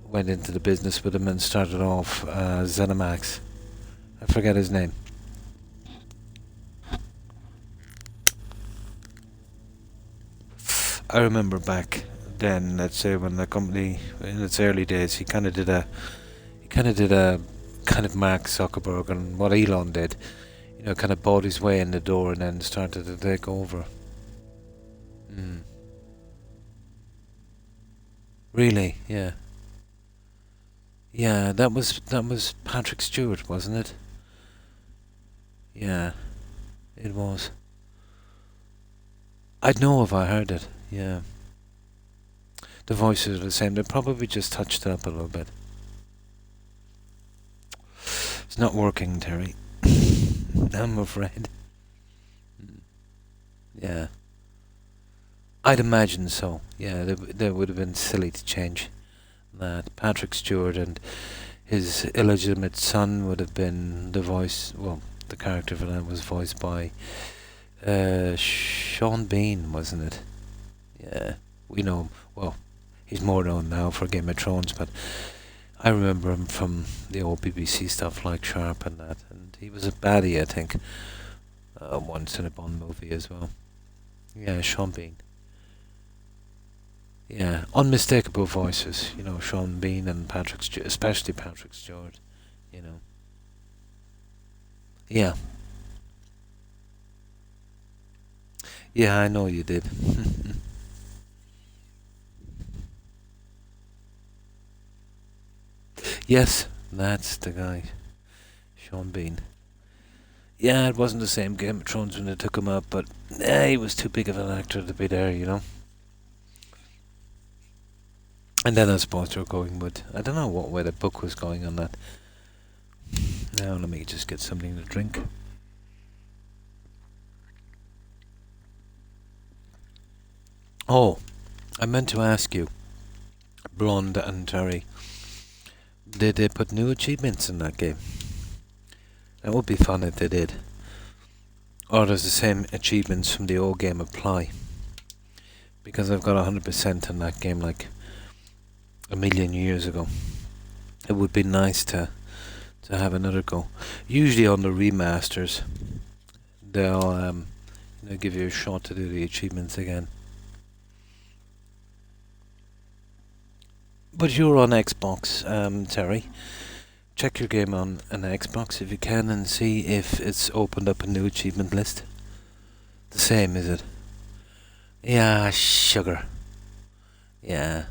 went into the business with him and started off ZeniMax. I forget his name. I remember back then, let's say when the company in its early days, he kind of did a kind of Mark Zuckerberg and what Elon did. You know, kind of bought his way in the door and then started to take over. Really? Yeah. Yeah, that was Patrick Stewart, wasn't it? Yeah, it was. I'd know if I heard it. Yeah. The voices are the same. They probably just touched it up a little bit. It's not working, Terry. I'm afraid. Yeah. I'd imagine so. Yeah, they would have been silly to change that. Patrick Stewart and his illegitimate son would have been the voice. Well, the character for that was voiced by Sean Bean, wasn't it? Yeah, we know him. Well, he's more known now for Game of Thrones, but I remember him from the old BBC stuff like Sharp and that. And he was a baddie, I think, once in a Bond movie as well. Yeah, Sean Bean. Yeah, unmistakable voices, you know, Sean Bean and Patrick Stewart, especially Patrick Stewart, you know. Yeah. Yeah, I know you did. Yes, that's the guy, Sean Bean. Yeah, it wasn't the same Game of Thrones when they took him up, but he was too big of an actor to be there, you know. And then I suppose they were going with, I don't know what way the book was going on that. Now let me just get something to drink. Oh, I meant to ask you, Blonde and Terry, did they put new achievements in that game? That would be fun if they did. Or does the same achievements from the old game apply? Because I've got 100% in that game like a million years ago. It would be nice to have another go. Usually on the remasters, they'll give you a shot to do the achievements again. But you're on Xbox, Terry. Check your game on an Xbox if you can and see if it's opened up a new achievement list. The same, is it? Yeah, sugar. Yeah.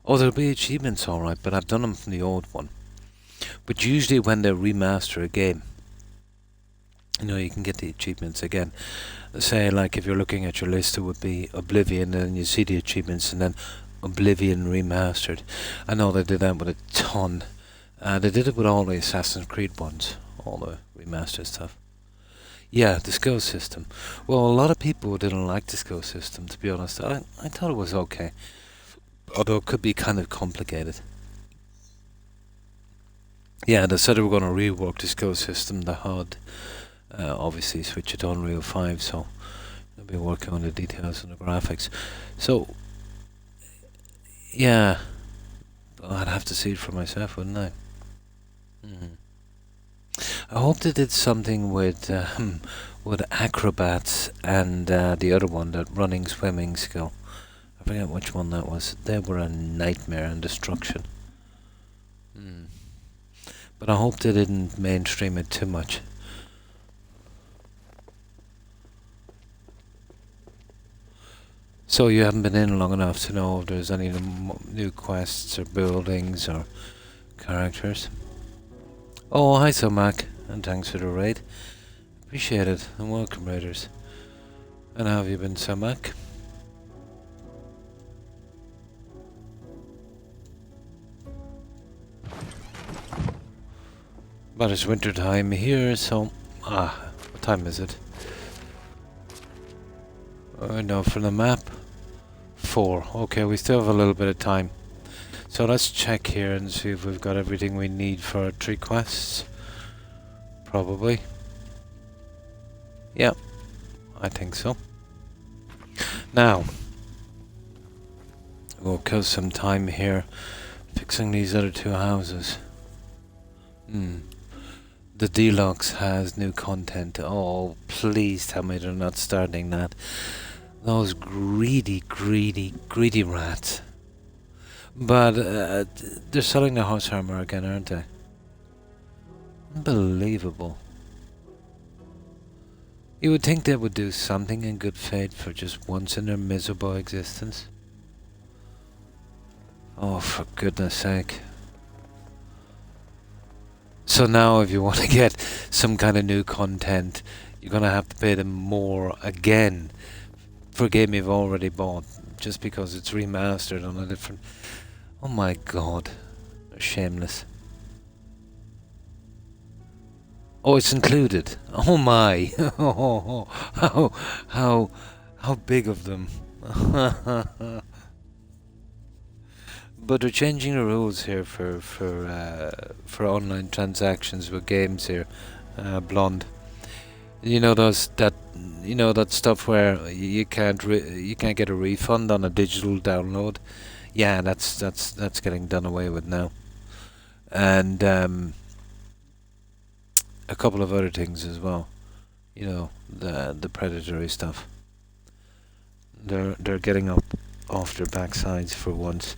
Oh, there'll be achievements, alright, but I've done them from the old one. But usually when they remaster a game, you know, you can get the achievements again. Say, like, if you're looking at your list, it would be Oblivion, and you see the achievements, and then Oblivion Remastered. I know they did that with a ton. They did it with all the Assassin's Creed ones, all the remastered stuff. Yeah, the skill system. Well, a lot of people didn't like the skill system, to be honest. I thought it was okay, although it could be kind of complicated. Yeah, they said they were going to rework the skill system, the HUD. Obviously switch it to Unreal 5, so they'll be working on the details and the graphics. So, yeah, I'd have to see it for myself, wouldn't I? I hope they did something with acrobats and the other one, that running, swimming skill. I forget which one that was. They were a nightmare and destruction. But I hope they didn't mainstream it too much. So you haven't been in long enough to know if there's any new quests or buildings or characters. Oh, hi, Mac, and thanks for the raid. Appreciate it, and welcome, raiders. And how have you been, Samak? But it's winter time here, so... what time is it? No, for the map. 4. Okay, we still have a little bit of time. So let's check here and see if we've got everything we need for our 3 quests. Probably. Yeah, I think so. Now, we'll kill some time here fixing these other 2 houses. The Deluxe has new content. Oh, please tell me they're not starting that. Those greedy rats. But they're selling the horse armor again, aren't they? Unbelievable. You would think they would do something in good faith for just once in their miserable existence. Oh, for goodness sake. So now if you want to get some kind of new content, you're going to have to pay them more again for a game you've already bought, just because it's remastered on a different... Oh my god. They're shameless. Oh, it's included. Oh my. How big of them. But they're changing the rules here for online transactions with games here, Blonde. You know that stuff where you can't get a refund on a digital download. Yeah, that's getting done away with now, and a couple of other things as well. You know, the predatory stuff. They're getting up off their backsides for once.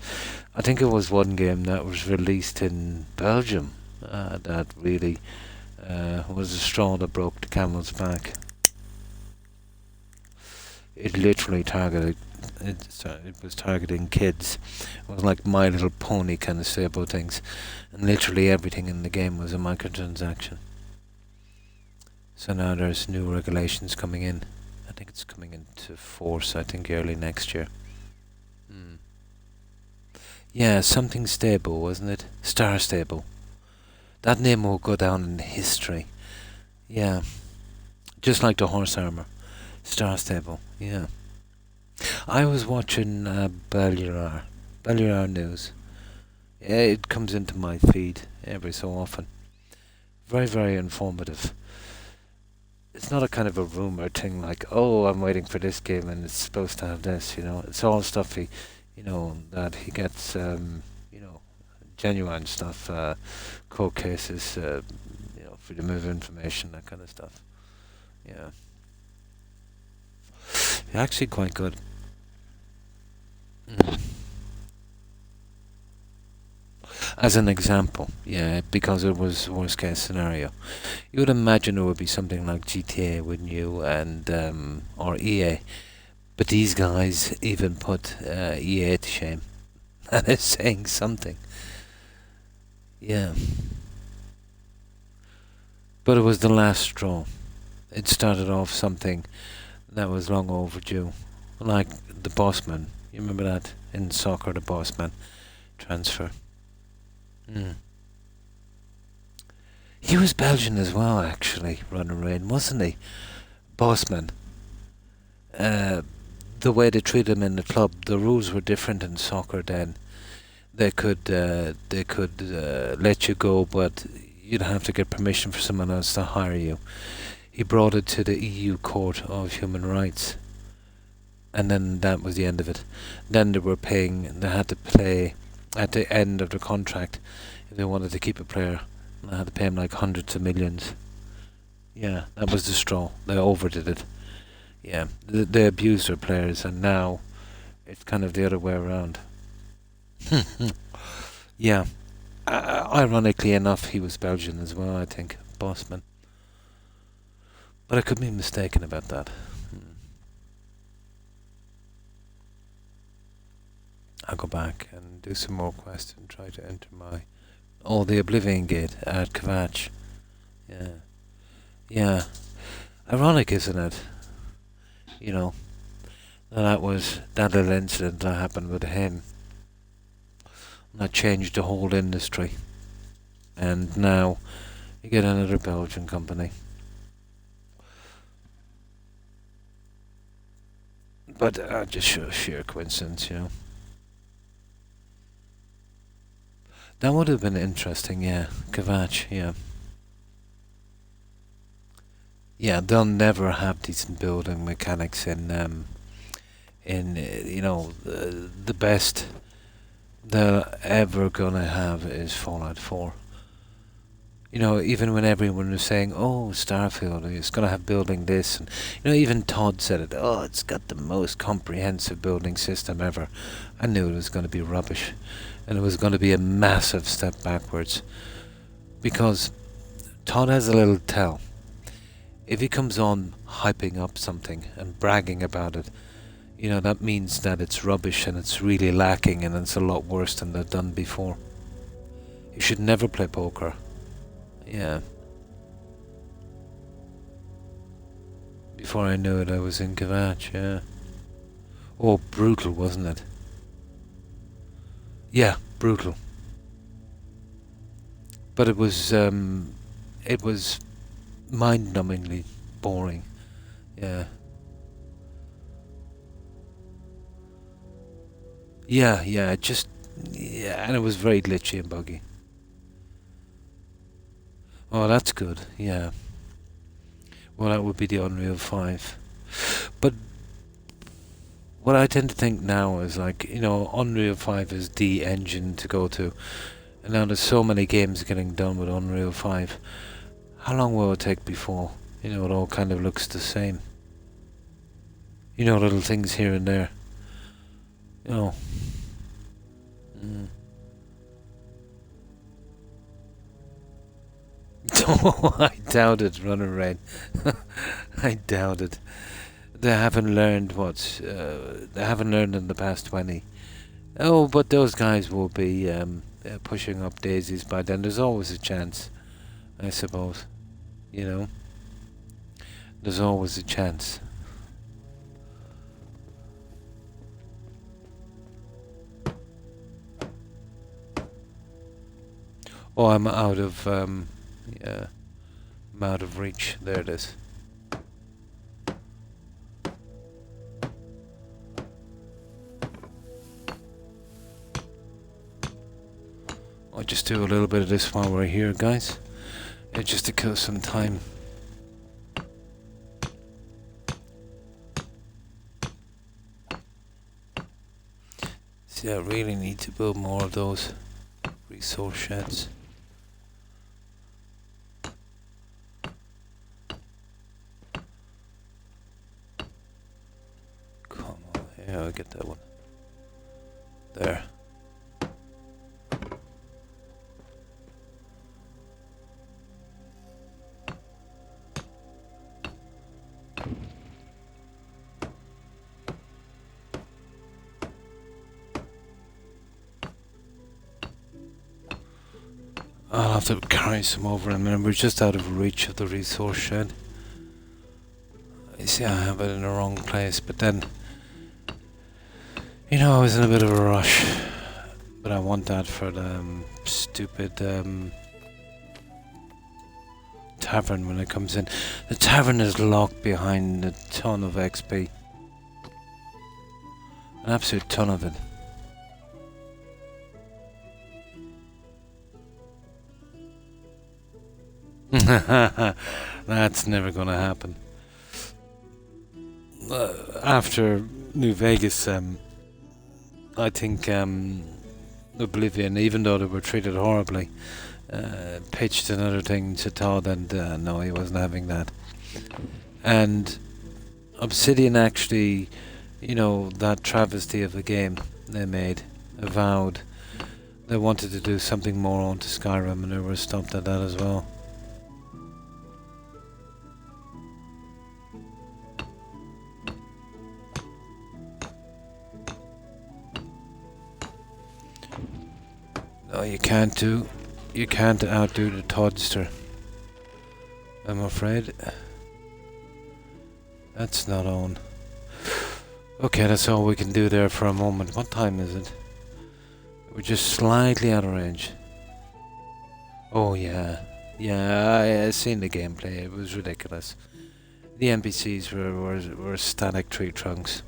I think it was one game that was released in Belgium that really was the straw that broke the camel's back. It literally targeted. It was targeting kids. It was like My Little Pony kind of stable things, and literally everything in the game was a microtransaction. So now there's new regulations coming in. I think it's coming into force, I think early next year. Yeah, something stable, wasn't it? Star Stable. That name will go down in history. Yeah. Just like the horse armor. Star Stable, yeah. I was watching Bellurar News. Yeah, it comes into my feed every so often. Very, very informative. It's not a kind of a rumor thing like, oh, I'm waiting for this game and it's supposed to have this, you know. It's all stuff that he gets, genuine stuff, court cases, freedom of information, that kind of stuff. Yeah. Actually quite good. As an example, yeah, because it was worst case scenario. You would imagine it would be something like GTA, wouldn't you, and or EA. But these guys even put EA to shame. That is saying something. Yeah. But it was the last straw. It started off something that was long overdue. Like the Bossman. You remember that in soccer, the Bossman transfer? He was Belgian as well, actually, running Rain, wasn't he? Bossman. The way they treated him in the club, the rules were different in soccer then. They could let you go, but you'd have to get permission for someone else to hire you. He brought it to the EU Court of Human Rights, and then that was the end of it. Then they had to play at the end of the contract if they wanted to keep a player. They had to pay him like hundreds of millions. Yeah, that was the straw. They overdid it. Yeah, they abused their players, and now it's kind of the other way around. Yeah. Ironically enough, he was Belgian as well, I think. Bossman. But I could be mistaken about that. I'll go back and do some more quests and try to enter my... Oh, the Oblivion Gate at Kvatch. Yeah. Yeah. Ironic, isn't it? you know, that was that little incident that happened with him. That changed the whole industry. And now you get another Belgian company. But just sheer coincidence, you know. That would have been interesting, yeah. Kvach, yeah. Yeah, they'll never have decent building mechanics in you know, the best they're ever gonna have is Fallout 4. You know, even when everyone was saying, "Oh, Starfield is gonna have building this," and you know, even Todd said it. Oh, it's got the most comprehensive building system ever. I knew it was going to be rubbish, and it was going to be a massive step backwards, because Todd has a little tell. If he comes on hyping up something and bragging about it, you know, that means that it's rubbish and it's really lacking and it's a lot worse than they've done before. You should never play poker. Yeah. Before I knew it, I was in Kvach, yeah. Oh, brutal, wasn't it? Yeah, brutal. But it was mind-numbingly boring. Yeah. Yeah, and it was very glitchy and buggy. Oh, that's good, yeah. Well, that would be the Unreal 5. But what I tend to think now is, like, you know, Unreal 5 is the engine to go to. And now there's so many games getting done with Unreal 5. How long will it take before, you know, it all kind of looks the same? You know, little things here and there. You know. Oh, I doubt it, Runner Rain. I doubt it. They haven't learned they haven't learned in the past 20. Oh, but those guys will be pushing up daisies by then. There's always a chance, I suppose. You know? There's always a chance. Oh, I'm out of, yeah, I'm out of reach. There it is. I'll just do a little bit of this while we're here, guys. Just to kill some time. See, I really need to build more of those resource sheds. Come on, yeah, I'll get that one. There. I'll have to carry some over in a minute. We're just out of reach of the resource shed. You see, I have it in the wrong place, but then, you know, I was in a bit of a rush. But I want that for the stupid tavern when it comes in. The tavern is locked behind a ton of XP. An absolute ton of it. That's never gonna happen. After New Vegas, I think Oblivion, even though they were treated horribly, pitched another thing to Todd, and no, he wasn't having that. And Obsidian actually, you know, that travesty of a game they made, avowed they wanted to do something more onto Skyrim, and they were stopped at that as well. No, you can't outdo the Toddster. I'm afraid. That's not on. Okay, that's all we can do there for a moment. What time is it? We're just slightly out of range. Oh yeah. Yeah, I seen the gameplay. It was ridiculous. The NPCs were static tree trunks.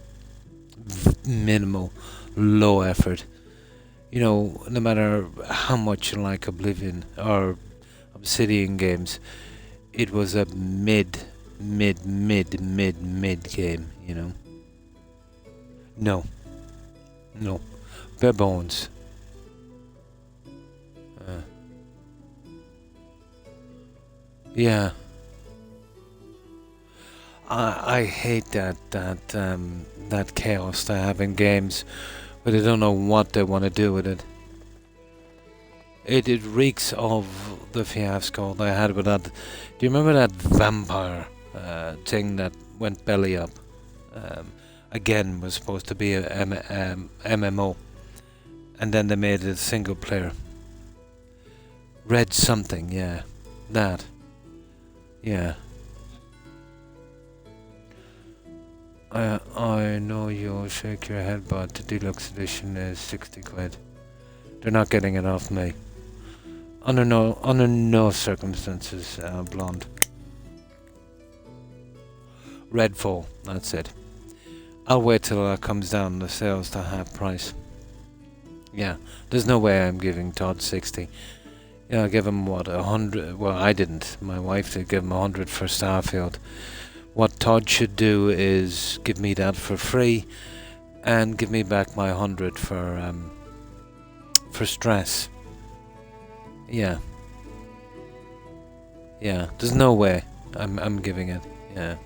Minimal, low effort. You know, no matter how much you like Oblivion or Obsidian games, it was a mid game, you know. No, no. Bare bones. Uh, yeah. I hate that chaos they have in games, but I don't know what they want to do with it. It reeks of the fiasco they had with that. Do you remember that vampire thing that went belly up? Again, was supposed to be a MMO, and then they made it a single player. Red something, yeah, that, yeah. I know you'll shake your head, but the deluxe edition is 60 quid. They're not getting it off me. Under no circumstances, blonde. Redfall, that's it. I'll wait till that comes down the sales to half price. Yeah, there's no way I'm giving Todd 60. Yeah, I'll give him what, 100. Well, I didn't. My wife did give him 100 for Starfield. What Todd should do is give me that for free, and give me back my 100 for stress. Yeah. Yeah. There's no way I'm giving it. Yeah.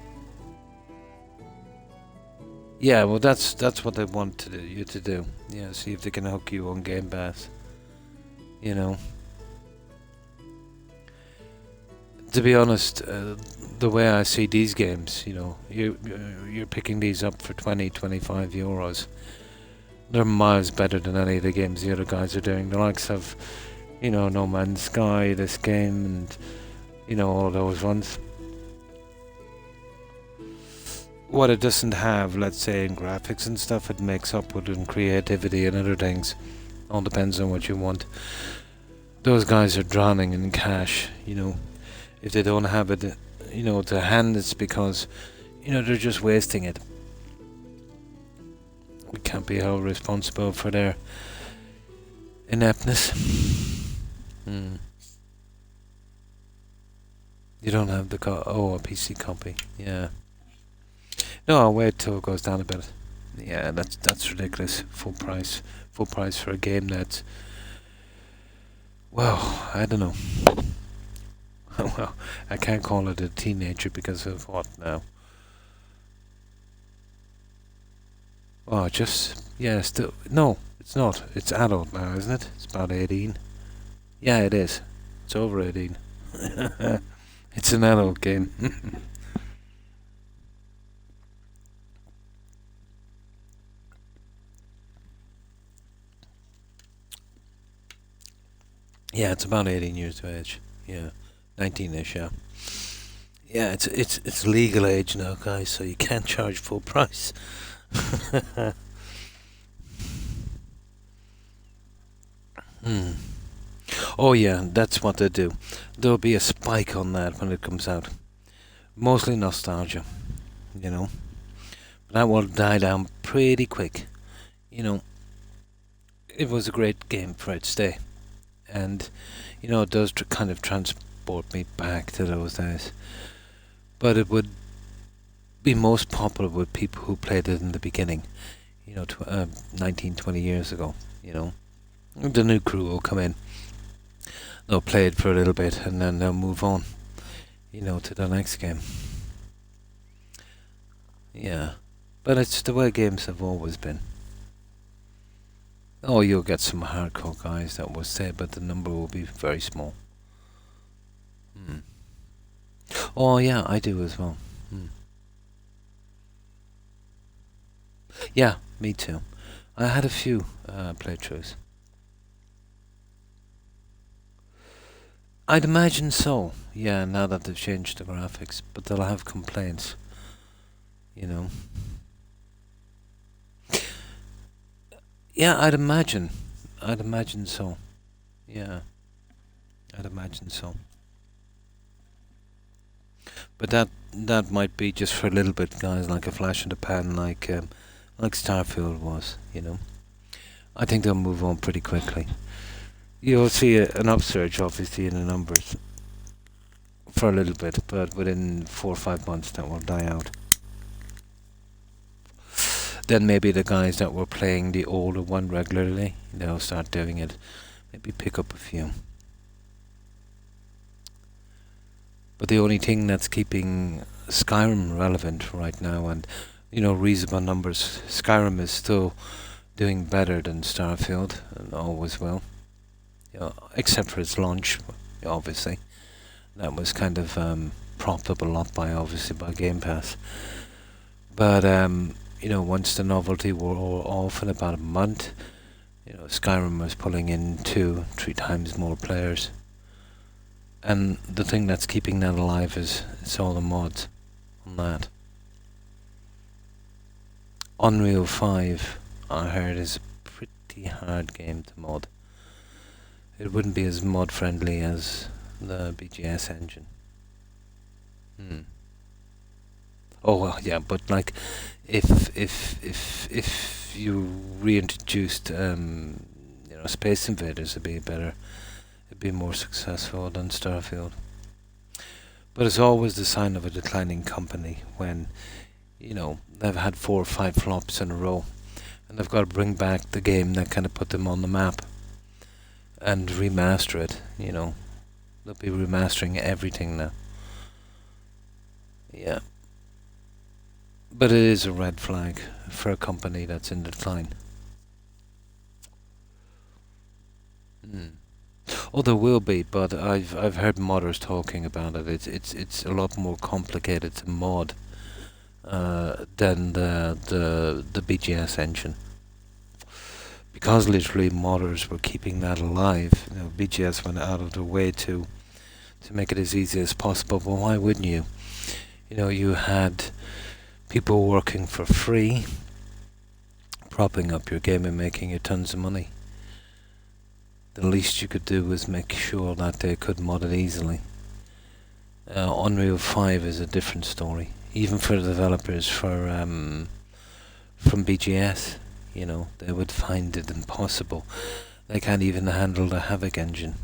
Yeah. Well, that's what they want you to do. Yeah. See if they can hook you on Game Pass. You know. To be honest, the way I see these games, you know, you're picking these up for 20, 25 euros. They're miles better than any of the games the other guys are doing. The likes of, you know, No Man's Sky, this game, and, you know, all those ones. What it doesn't have, let's say, in graphics and stuff, it makes up with in creativity and other things. All depends on what you want. Those guys are drowning in cash, you know. If they don't have it, you know, to hand, it's because, you know, they're just wasting it. We can't be held responsible for their ineptness. You don't have the a PC copy. Yeah. No, I'll wait till it goes down a bit. Yeah, that's ridiculous. Full price for a game that's, well, I don't know. Well, I can't call it a teenager because of what now? Oh, yeah, still, no, it's not. It's adult now, isn't it? It's about 18. Yeah, it is. It's over 18. It's an adult game. Yeah, it's about 18 years of age. Yeah, 19ish. Yeah. Yeah, it's legal age now, guys. So you can't charge full price. Oh yeah, that's what they do. There'll be a spike on that when it comes out. Mostly nostalgia, you know. But that will die down pretty quick. You know, it was a great game for its day. And, you know, it does kind of transport me back to those days. But it would be most popular with people who played it in the beginning. You know, 19, 20 years ago, you know. The new crew will come in. They'll play it for a little bit and then they'll move on, you know, to the next game. Yeah. But it's the way games have always been. Oh, you'll get some hardcore guys that will say, but the number will be very small. Oh, yeah, I do as well. Yeah, me too. I had a few playthroughs. I'd imagine so. Yeah, now that they've changed the graphics, but they'll have complaints. You know. Yeah, I'd imagine. I'd imagine so. Yeah, I'd imagine so. But that might be just for a little bit, guys, like a flash in the pan, like Starfield was. I think they'll move on pretty quickly. You'll see an upsurge, obviously, in the numbers for a little bit, but within 4 or 5 months, that will die out. Then maybe the guys that were playing the older one regularly, they'll start doing it. Maybe pick up a few. But the only thing that's keeping Skyrim relevant right now, and reasonable numbers, Skyrim is still doing better than Starfield, and always will. Except for its launch, obviously. That was kind of propped up a lot by Game Pass. But once the novelty wore off in about a month, Skyrim was pulling in 2-3 times more players. And the thing that's keeping that alive is it's all the mods on that. Unreal 5, I heard, is a pretty hard game to mod. It wouldn't be as mod friendly as the BGS engine. Oh well, yeah, but like, if you reintroduced Space Invaders, it'd be more successful than Starfield. But it's always the sign of a declining company when they've had 4 or 5 flops in a row, and they've got to bring back the game that kind of put them on the map and remaster it. They'll be remastering everything now. Yeah. But it is a red flag for a company that's in decline. Oh, there will be, but I've heard modders talking about it. It's a lot more complicated to mod than the BGS engine, because literally modders were keeping that alive. BGS went out of their way to make it as easy as possible. But why wouldn't you? You had people working for free, propping up your game and making you tons of money. The least you could do was make sure that they could mod it easily. Unreal 5 is a different story, even for the developers from BGS. They would find it impossible. They can't even handle the Havoc engine.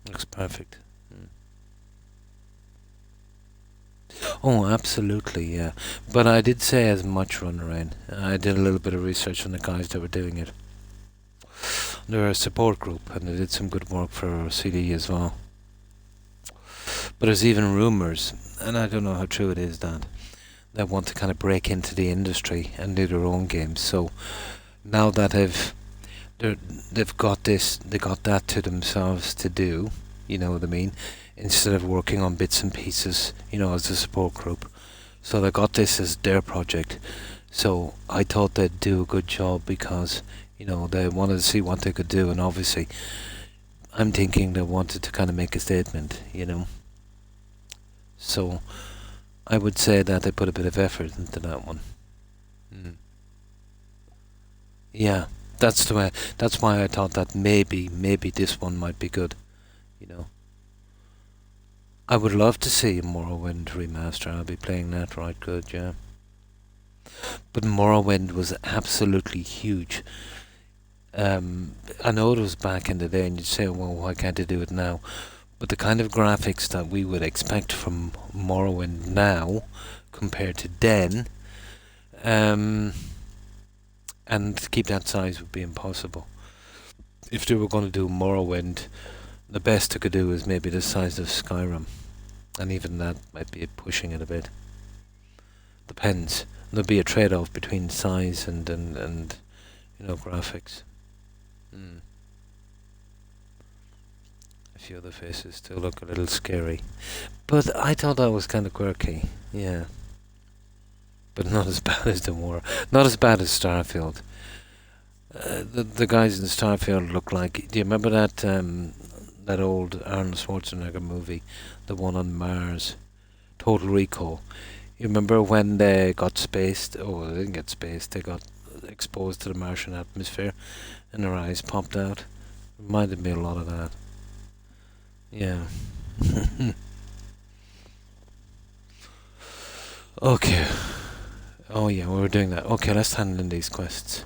Looks perfect. Oh, absolutely, yeah. But I did say as much, Runerain. I did a little bit of research on the guys that were doing it. They're a support group, and they did some good work for CD as well. But there's even rumours, and I don't know how true it is, that they want to kind of break into the industry and do their own games. So now that they've got this, they got that to themselves to do. You know what I mean? Instead of working on bits and pieces, as a support group. So they got this as their project. So I thought they'd do a good job because, they wanted to see what they could do, and obviously I'm thinking they wanted to kind of make a statement, So I would say that they put a bit of effort into that one. Yeah, that's why I thought that maybe this one might be good, I would love to see Morrowind remaster. I'll be playing that right good, yeah. But Morrowind was absolutely huge. I know it was back in the day, and you'd say, well, why can't they do it now? But the kind of graphics that we would expect from Morrowind now, compared to then, and to keep that size would be impossible. If they were going to do Morrowind, the best they could do is maybe the size of Skyrim. And even that might be pushing it a bit. Depends. There'll be a trade-off between size and graphics. A few other faces still look a little scary. But I thought that was kind of quirky. Yeah. But not as bad as not as bad as Starfield. The guys in Starfield look like... Do you remember that that old Arnold Schwarzenegger movie, the one on Mars, Total Recall? You remember when they got spaced? Oh, they didn't get spaced. They got exposed to the Martian atmosphere, and their eyes popped out. Reminded me a lot of that. Yeah. Okay. Oh yeah, we were doing that. Okay, let's handle in these quests.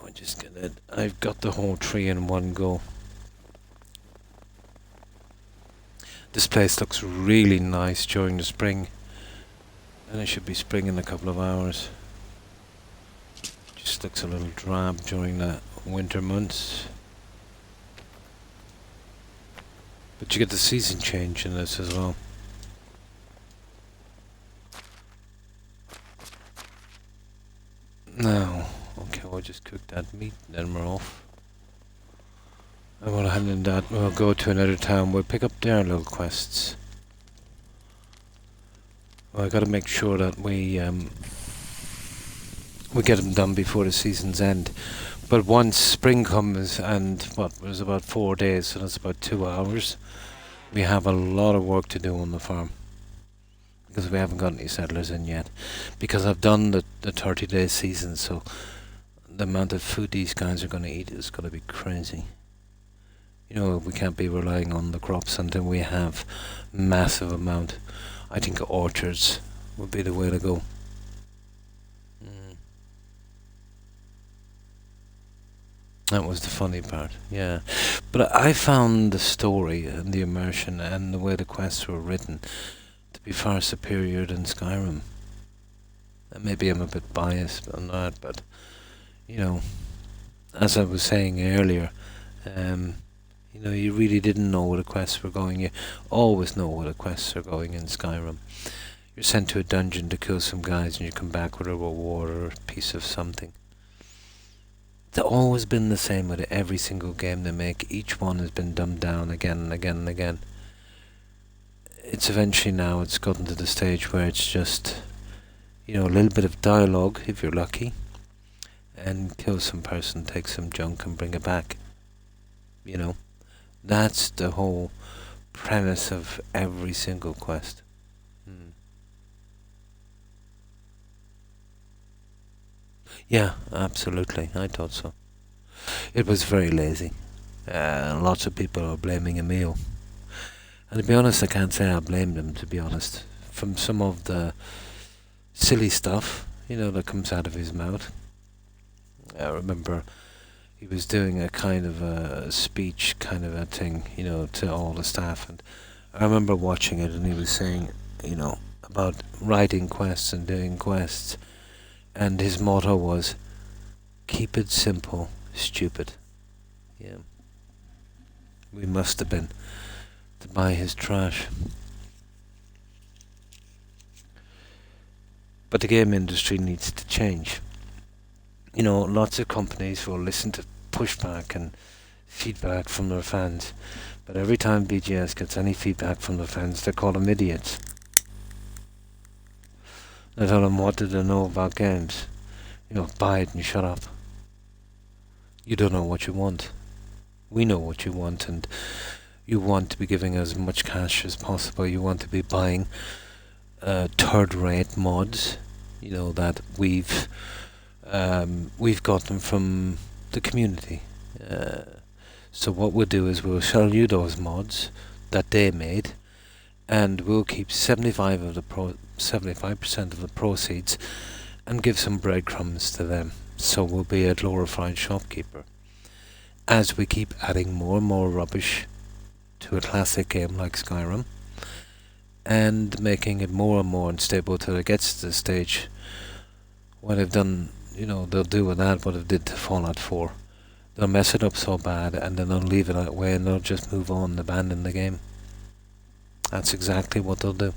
I just get it. I've got the whole tree in one go. This place looks really nice during the spring. And it should be spring in a couple of hours. Just looks a little drab during the winter months. But you get the season change in this as well. Now, okay, we'll just cook that meat and then we're off. And we'll hand in that, we'll go to another town, we'll pick up their little quests. Well, I gotta make sure that we get them done before the season's end. But once spring comes, and what, it was about 4 days, so that's about 2 hours, we have a lot of work to do on the farm. Because we haven't got any settlers in yet. Because I've done the 30-day season, so the amount of food these guys are going to eat is going to be crazy. You know, we can't be relying on the crops until we have massive amount. I think orchards would be the way to go. That was the funny part, yeah. But I found the story and the immersion and the way the quests were written to be far superior than Skyrim. And maybe I'm a bit biased on that, but, you know, as I was saying earlier, you know, you really didn't know where the quests were going. You always know where the quests are going in Skyrim. You're sent to a dungeon to kill some guys and you come back with a reward or a piece of something. It's always been the same with every single game they make. Each one has been dumbed down again and again and again. It's eventually now, it's gotten to the stage where it's just, you know, a little bit of dialogue, if you're lucky, and kill some person, take some junk and bring it back. You know, that's the whole premise of every single quest. Yeah, absolutely. I thought so. It was very lazy. Lots of people are blaming Emil. And to be honest, I can't say I blame them, to be honest. From some of the silly stuff, you know, that comes out of his mouth. I remember he was doing a kind of a speech kind of a thing, you know, to all the staff. And I remember watching it and he was saying, you know, about writing quests and doing quests. And his motto was, keep it simple, stupid. Yeah. We must have been to buy his trash. But the game industry needs to change. You know, lots of companies will listen to pushback and feedback from their fans. But every time BGS gets any feedback from the fans, they call them idiots. They tell them what do they know about games. You know, buy it and shut up. You don't know what you want. We know what you want, and you want to be giving as much cash as possible. You want to be buying third-rate mods. You know, that we've got them from the community. So what we'll do is we'll sell you those mods that they made, and we'll keep 75% of the proceeds and give some breadcrumbs to them. So we'll be a glorified shopkeeper. As we keep adding more and more rubbish to a classic game like Skyrim, and making it more and more unstable till it gets to the stage where they've done, you know, they'll do with that what they did to Fallout 4. They'll mess it up so bad and then they'll leave it that way and they'll just move on and abandon the game. That's exactly what they'll do.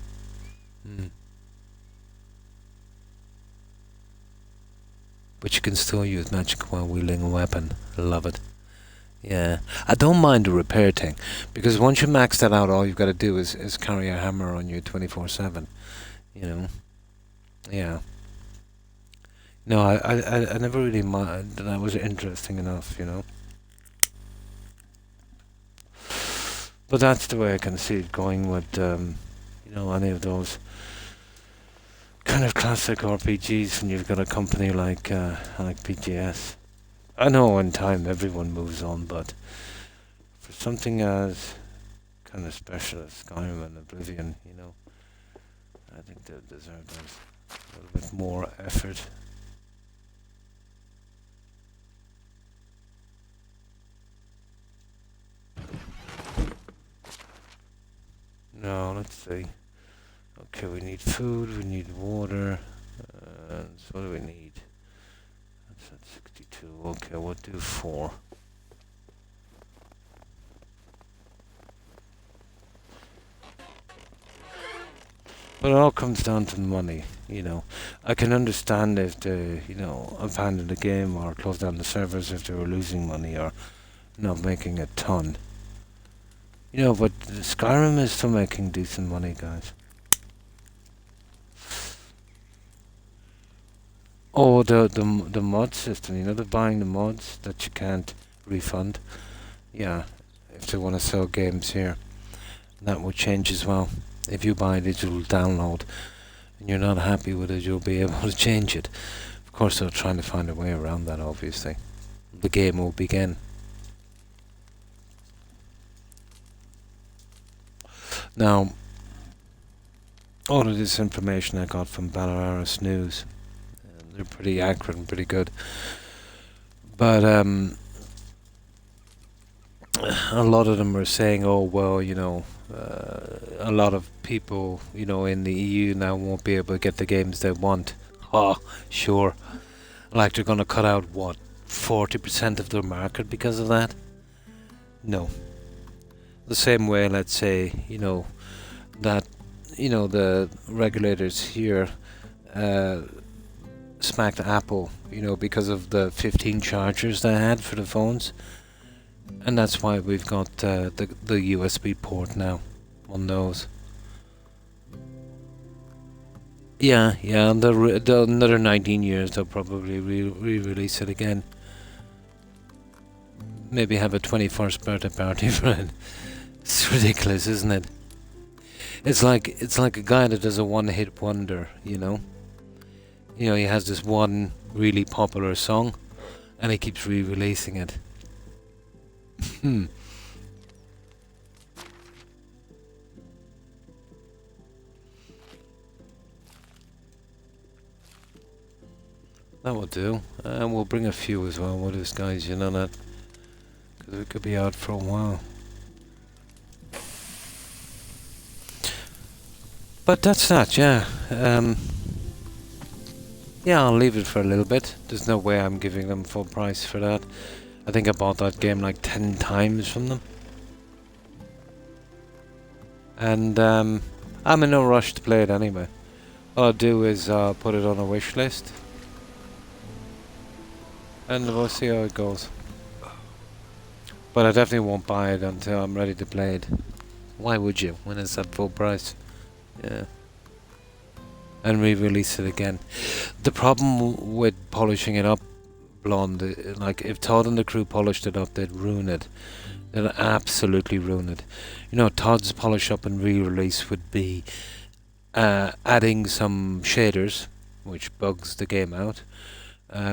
But you can still use magic while wielding a weapon. Love it. Yeah. I don't mind the repair thing, because once you max that out, all you've got to do is carry a hammer on you 24/7. You know? Yeah. No, I never really mind. That was interesting enough, you know? But that's the way I can see it going with, you know, any of those kind of classic RPGs when you've got a company like PGS. I know in time everyone moves on, but for something as kind of special as Skyrim and Oblivion, I think they deserve a little bit more effort. No, let's see. Okay, we need food, we need water, and so what do we need? That's at 62. Okay, we'll do 4. But it all comes down to money, I can understand if they, abandoned the game or closed down the servers if they were losing money or not making a ton. But Skyrim is still making decent money, guys. Oh, the mod system, they're buying the mods that you can't refund. Yeah, if they want to sell games here. That will change as well. If you buy a digital download and you're not happy with it, you'll be able to change it. Of course, they're trying to find a way around that, obviously. The game will begin. Now, all of this information I got from Belarus News. They're pretty accurate and pretty good. But a lot of them are saying, oh, well, a lot of people, in the EU now won't be able to get the games they want. Oh, sure. Like they're going to cut out, 40% of their market because of that? No. The same way, let's say, that, the regulators here smacked Apple, because of the 15 chargers they had for the phones. And that's why we've got the USB port now on those. Yeah, and another 19 years they'll probably re-release it again. Maybe have a 21st birthday party for it. It's ridiculous, isn't it? It's like a guy that does a one-hit wonder, he has this one really popular song and he keeps re-releasing it. That will do. And we'll bring a few as well with us, guys, that. Because we could be out for a while. But that's that, yeah. Yeah, I'll leave it for a little bit. There's no way I'm giving them full price for that. I think I bought that game like 10 times from them. And I'm in no rush to play it anyway. All I'll do is put it on a wish list. And we'll see how it goes. But I definitely won't buy it until I'm ready to play it. Why would you when it's at full price? Yeah. And re-release it again. The problem with polishing it up, Blonde, like if Todd and the crew polished it up, they'd ruin it. They'd absolutely ruin it. Todd's polish up and re-release would be adding some shaders, which bugs the game out.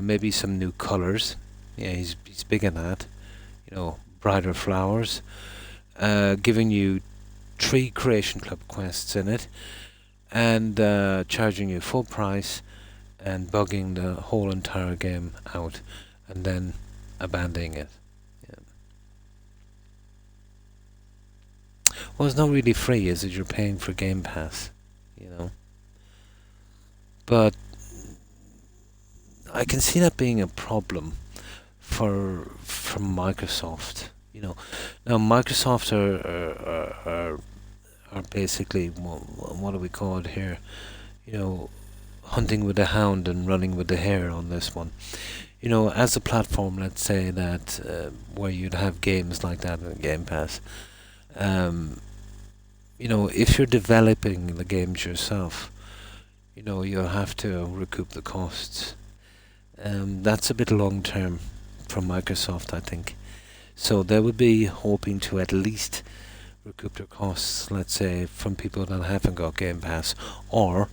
Maybe some new colours. Yeah, he's big on that. Brighter flowers. Giving you 3 Creation Club quests in it. And charging you full price and bugging the whole entire game out and then abandoning it. Yeah. Well, it's not really free, is it? You're paying for Game Pass, But I can see that being a problem for Microsoft. Now Microsoft are basically, what do we call it here? Hunting with the hound and running with the hare on this one. As a platform, let's say that where you'd have games like that in Game Pass. If you're developing the games yourself, you'll have to recoup the costs. That's a bit long term from Microsoft, I think. So they would be hoping to at least recoup their costs, let's say, from people that haven't got Game Pass, or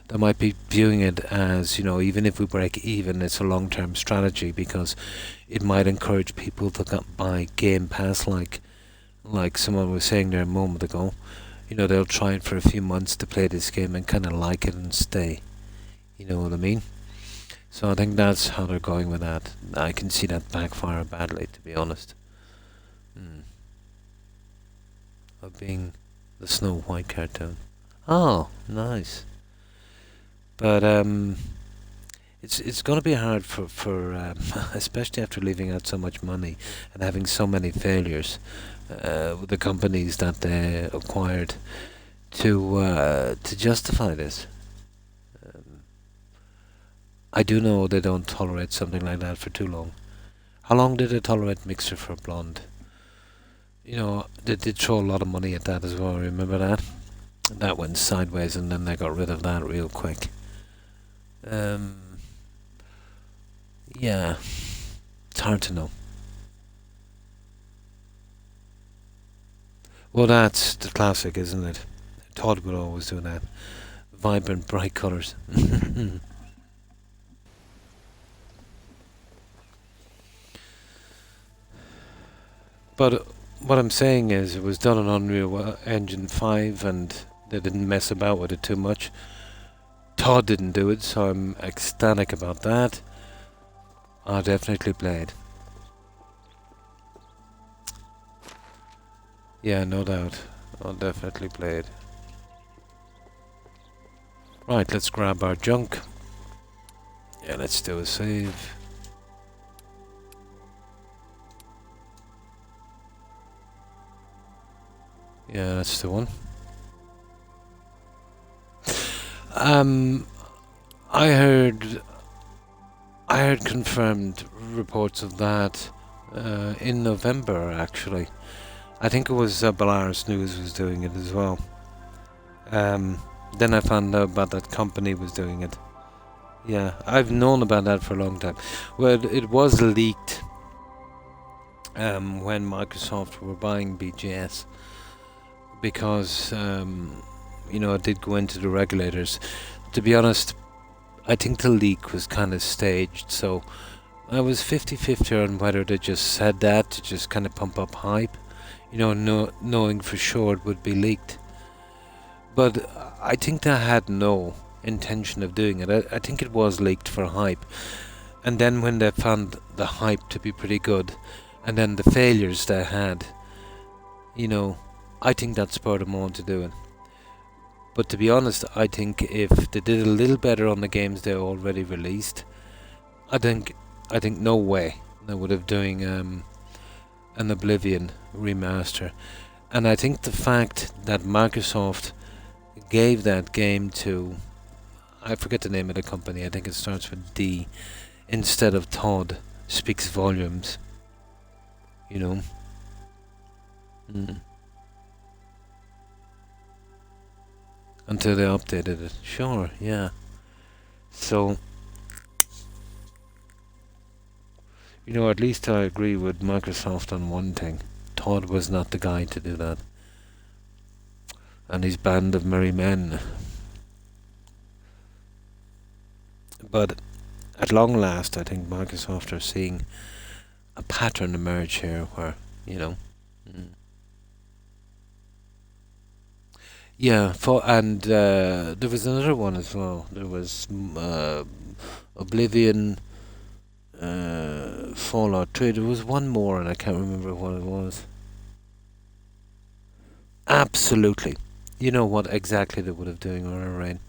They might be viewing it as, even if we break even, it's a long-term strategy because it might encourage people to buy Game Pass, like someone was saying there a moment ago. They'll try it for a few months to play this game and kind of like it and stay. You know what I mean? So I think that's how they're going with that. I can see that backfire badly, to be honest. Of being the Snow White cartoon. Oh, nice. But it's going to be hard for especially after leaving out so much money and having so many failures with the companies that they acquired to justify this. I do know they don't tolerate something like that for too long. How long did they tolerate Mixer for Blonde? They did throw a lot of money at that as well, remember that? That went sideways and then they got rid of that real quick. Yeah, it's hard to know. Well, that's the classic, isn't it? Todd would always do that. Vibrant, bright colours. But what I'm saying is it was done on Unreal Engine 5 and they didn't mess about with it too much. Todd didn't do it, so I'm ecstatic about that. I'll definitely play it. Yeah, no doubt. I'll definitely play it. Right, let's grab our junk. Yeah, let's do a save. Yeah, that's the one. I heard confirmed reports of that in November, actually. I think it was Belarus News was doing it as well. Then I found out about that company was doing it. Yeah, I've known about that for a long time. Well, it was leaked when Microsoft were buying BGS because, it did go into the regulators. To be honest, I think the leak was kind of staged, so I was 50-50 on whether they just said that to just kind of pump up hype, knowing for sure it would be leaked. But I think they had no intention of doing it. I think it was leaked for hype. And then when they found the hype to be pretty good, and then the failures they had, I think that spurred them on to do it. But to be honest, I think if they did a little better on the games they already released, I think no way they would have doing an Oblivion remaster. And I think the fact that Microsoft gave that game to, I forget the name of the company, I think it starts with D, instead of Todd, speaks volumes. Until they updated it. Sure, yeah. So, at least I agree with Microsoft on one thing. Todd was not the guy to do that. And his band of merry men. But at long last, I think Microsoft are seeing a pattern emerge here where, Yeah, there was another one as well. There was Oblivion, Fallout 3. There was one more, and I can't remember what it was. Absolutely. You know what exactly they would have doing, Rain?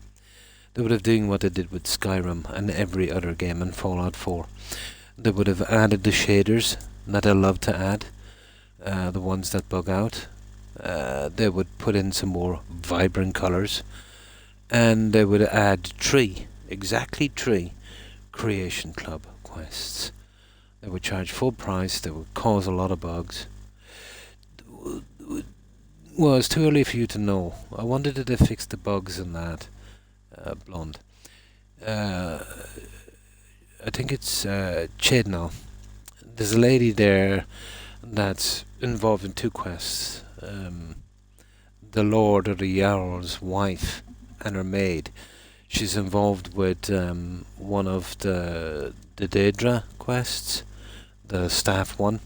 They would have doing what they did with Skyrim and every other game in Fallout 4. They would have added the shaders that I love to add, the ones that bug out. They would put in some more vibrant colours, and they would add exactly three Creation Club quests. They would charge full price, they would cause a lot of bugs. Well, it's too early for you to know. I wondered if they fixed the bugs in that, Blonde. I think it's Chednall. There's a lady there that's involved in two quests. The Lord or the Jarl's wife and her maid. She's involved with one of the Daedra quests, the staff one,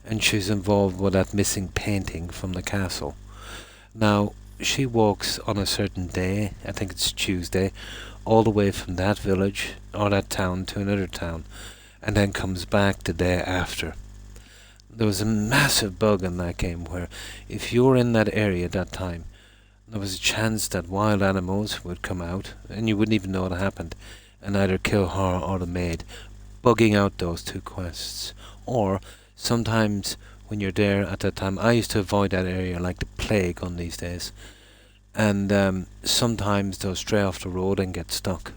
and she's involved with that missing painting from the castle. Now, she walks on a certain day, I think it's Tuesday, all the way from that village or that town to another town, and then comes back the day after. There was a massive bug in that game where if you were in that area at that time, there was a chance that wild animals would come out, and you wouldn't even know what happened, and either kill her or the maid, bugging out those two quests. Or sometimes when you're there at that time, I used to avoid that area like the plague on these days, and sometimes they'll stray off the road and get stuck.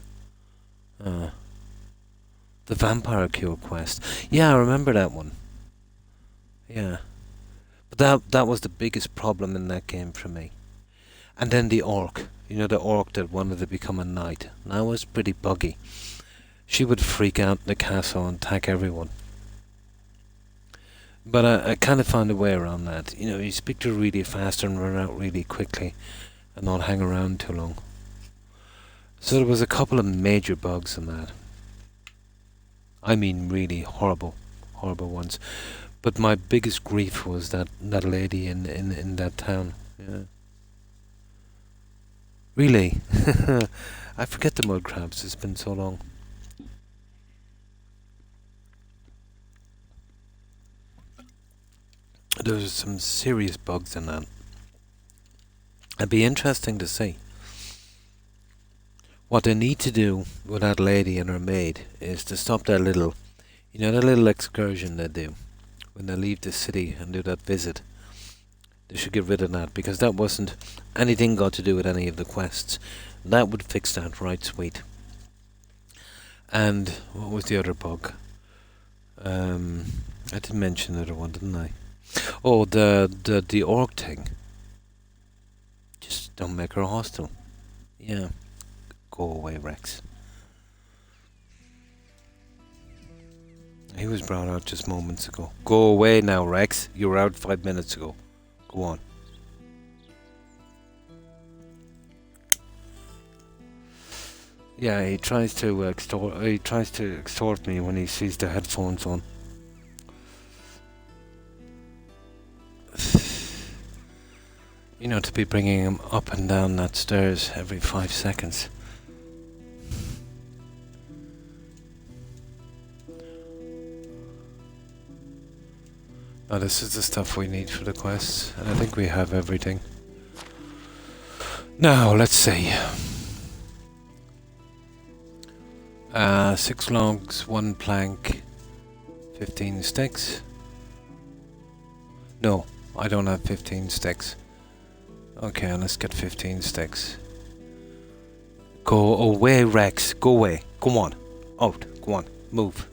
The vampire cure quest. Yeah, I remember that one. Yeah. But that was the biggest problem in that game for me. And then the orc. You know, the orc that wanted to become a knight. That was pretty buggy. She would freak out in the castle and attack everyone. But I kind of found a way around that. You know, you speak to her really fast and run out really quickly and not hang around too long. So there was a couple of major bugs in that. I mean really horrible ones. But my biggest grief was that lady in that town. Yeah. Really? I forget the mud crabs, it's been so long. There's some serious bugs in that. It'd be interesting to see. What they need to do with that lady and her maid is to stop that little, you know, that little excursion they do when they leave the city and do that visit. They should get rid of that, because that wasn't anything got to do with any of the quests. That would fix that right sweet. And what was the other bug? I did mention the other one, didn't I? Oh, the orc thing. Just don't make her hostile. Yeah. Go away, Rex. He was brought out just moments ago. Go away now, Rex. You were out 5 minutes ago. Go on. Yeah, he tries to extort me when he sees the headphones on. You know, to be bringing him up and down that stairs every 5 seconds. Now this is the stuff we need for the quests, and I think we have everything. Now, let's see. 6 logs, 1 plank, 15 sticks. No, I don't have 15 sticks. Okay, let's get 15 sticks. Go away, Rex. Go away. Come on. Out. Go on. Move.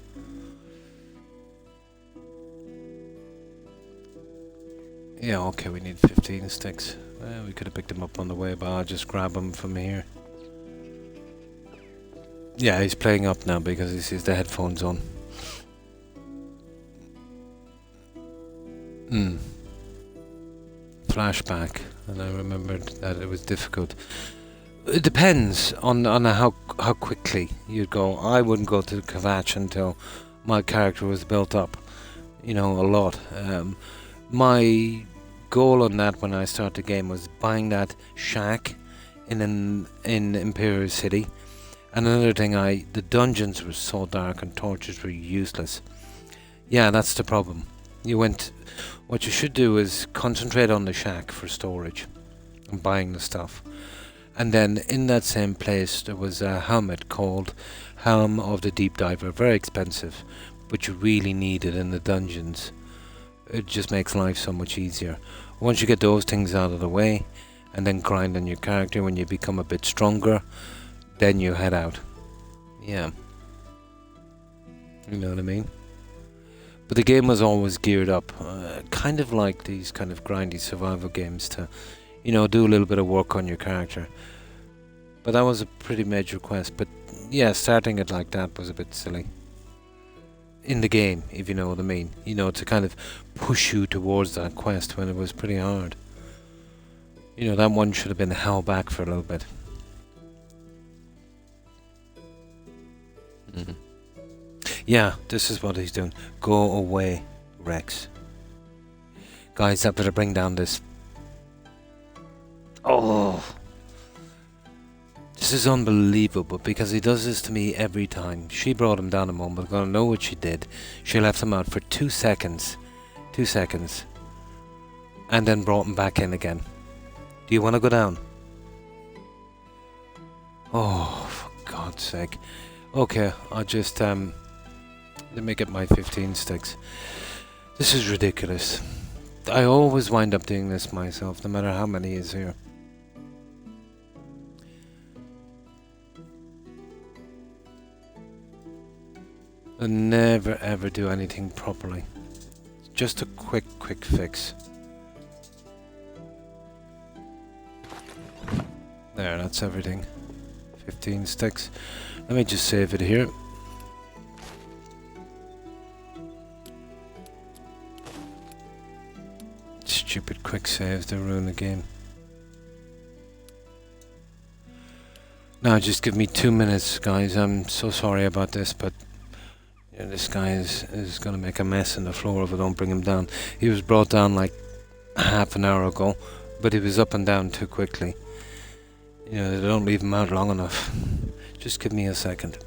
Yeah, okay, we need 15 sticks. We could have picked them up on the way, but I'll just grab them from here. Yeah, he's playing up now because he sees the headphones on. Flashback, and I remembered that it was difficult. It depends on how quickly you'd go. I wouldn't go to the Kvatch until my character was built up, you know, a lot. My goal on that when I started the game was buying that shack in Imperial City. And another thing, the dungeons were so dark and torches were useless. Yeah, that's the problem. What you should do is concentrate on the shack for storage and buying the stuff. And then in that same place there was a helmet called Helm of the Deep Diver, very expensive, but you really need it in the dungeons. It just makes life so much easier. Once you get those things out of the way, and then grind on your character when you become a bit stronger, then you head out. Yeah. You know what I mean? But the game was always geared up, kind of like these kind of grindy survival games, to, you know, do a little bit of work on your character. But that was a pretty major quest. But yeah, starting it like that was a bit silly. In the game, if you know what I mean. You know, to kind of push you towards that quest when it was pretty hard. You know, that one should have been held back for a little bit. Yeah, this is what he's doing. Go away, Rex. Guys, I better bring down this. Oh, this is unbelievable because he does this to me every time. She brought him down a moment ago. I know what she did. She left him out for 2 seconds. 2 seconds. And then brought him back in again. Do you want to go down? Oh, for God's sake. Okay, I'll just, let me get my 15 sticks. This is ridiculous. I always wind up doing this myself, no matter how many is here. I never ever do anything properly. Just a quick fix. There, that's everything. 15 sticks. Let me just save it here. Stupid quick saves, they ruin the game. Now just give me 2 minutes, guys. I'm so sorry about this, but yeah, this guy is gonna make a mess on the floor if I don't bring him down. He was brought down like half an hour ago, but he was up and down too quickly. You know, they don't leave him out long enough. Just give me a second.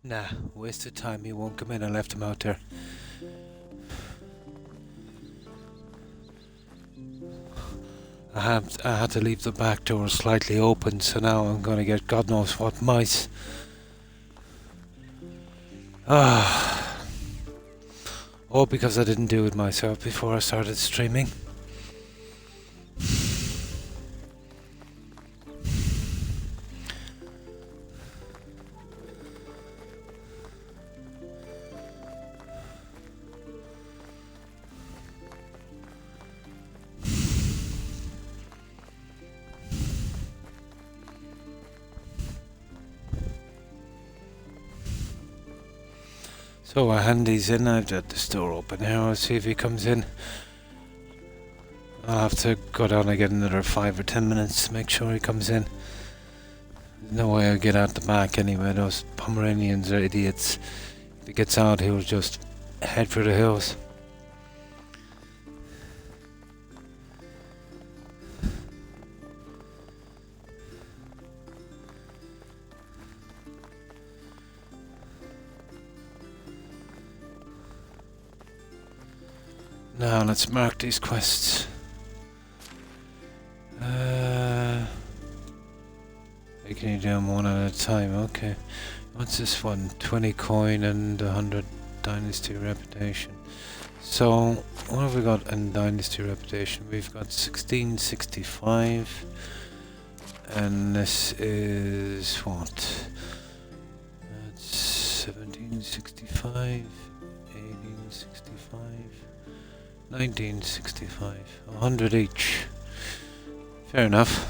Nah, waste of time. He won't come in. I left him out there. I had to leave the back door slightly open, so now I'm gonna get God knows what mice. Ah, all because I didn't do it myself before I started streaming. So Handy's in. I've got this door open here. I'll see if he comes in. I'll have to go down and get another 5 or 10 minutes to make sure he comes in. There's no way I'll get out the back anyway. Those Pomeranians are idiots. If he gets out, he'll just head for the hills. Now let's mark these quests. Can you do them one at a time? Okay. What's this one? 20 coin and 100 Dynasty reputation. So, what have we got in Dynasty reputation? We've got 1665. And this is what? That's 1765, 1865, 1965. 100 each. Fair enough.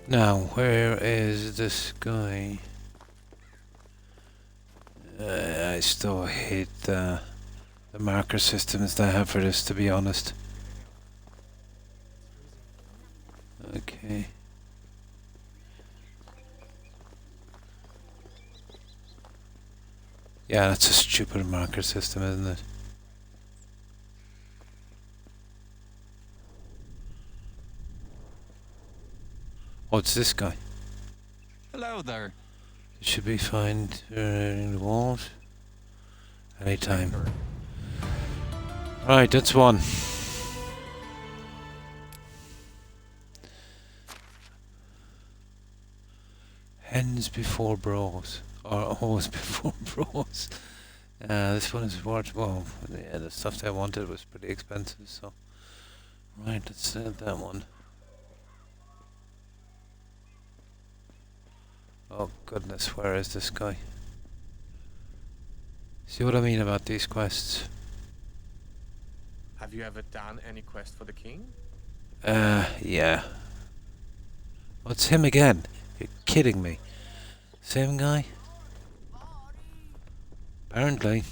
Now, where is this guy? I still hate the marker systems they have for this, to be honest. Okay. Yeah, that's a stupid marker system, isn't it? Oh, it's this guy. Hello there. It should be fine in the walls. Anytime. Right, that's one. Hens before bros. Or hoes before bros. This one is worth, well, yeah, the stuff they wanted was pretty expensive, so. Right, let's sell that one. Oh goodness, where is this guy? See what I mean about these quests? Have you ever done any quest for the king? Yeah. What's him again? You're kidding me. Same guy? Apparently.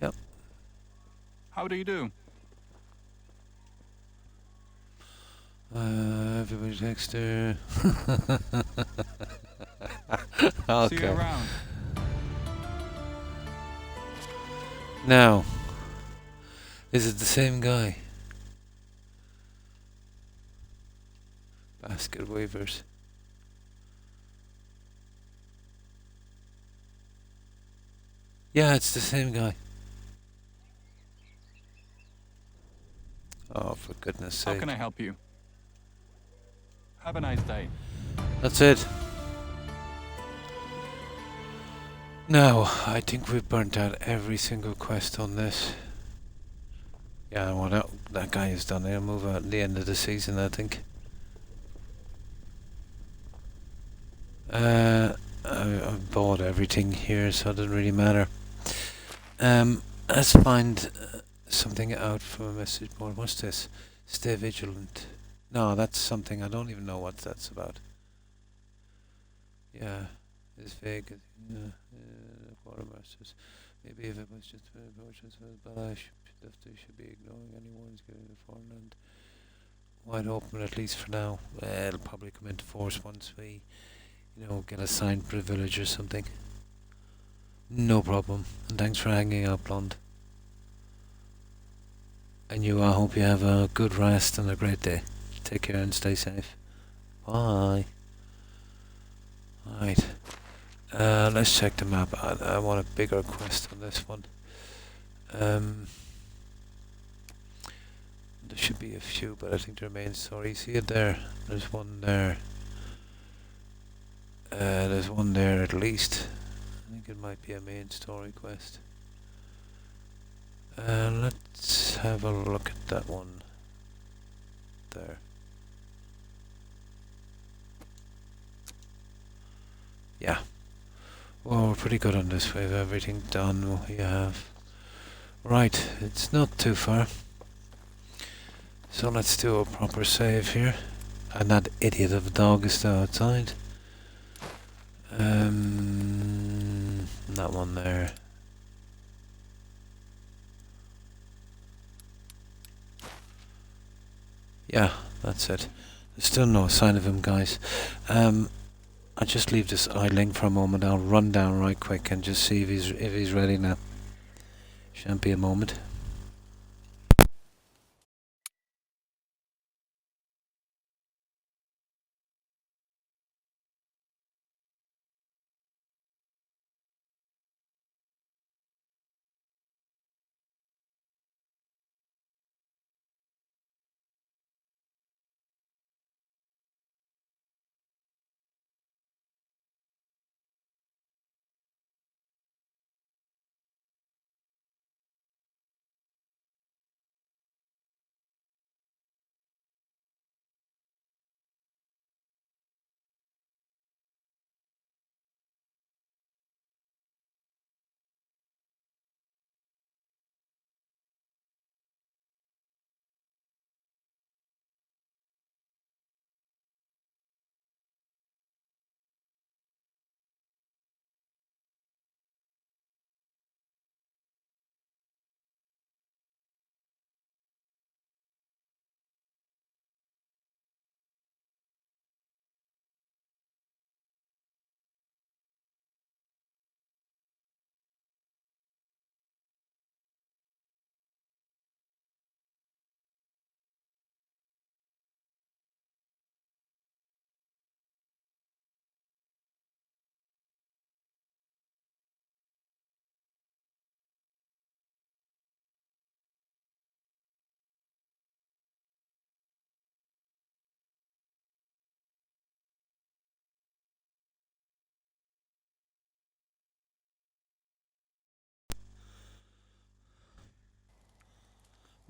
Yep. How do you do? Everybody text her. See you around. Now, is it the same guy? Basket weavers. Yeah, it's the same guy. Oh, for goodness sake. How can I help you? Have a nice day. That's it. Now, I think we've burnt out every single quest on this. Yeah, well, that guy is done. He'll move out at the end of the season, I think. I've bought everything here, so it doesn't really matter. Let's find something out from a message board. What's this? Stay vigilant. No, that's something I don't even know what that's about. Yeah, it's vague. Quartermasters. Maybe if it was just approaches, but I should be ignoring anyone's getting the foreign land wide open at least for now. It'll probably come into force once we, get a signed privilege or something. No problem. And thanks for hanging out, Blonde. And I hope you have a good rest and a great day. Take care and stay safe. Bye. Right. Let's check the map. I want a bigger quest on this one. There should be a few, but I think the main story. See it there? There's one there. There's one there at least. I think it might be a main story quest. Let's have a look at that one. There. Yeah. Well, we're pretty good on this. We have everything done we have. Right, it's not too far. So let's do a proper save here. And that idiot of a dog is still outside. That one there. Yeah, that's it. There's still no sign of him, guys. I'll just leave this idling for a moment. I'll run down right quick and just see if he's ready now. Shan't be a moment.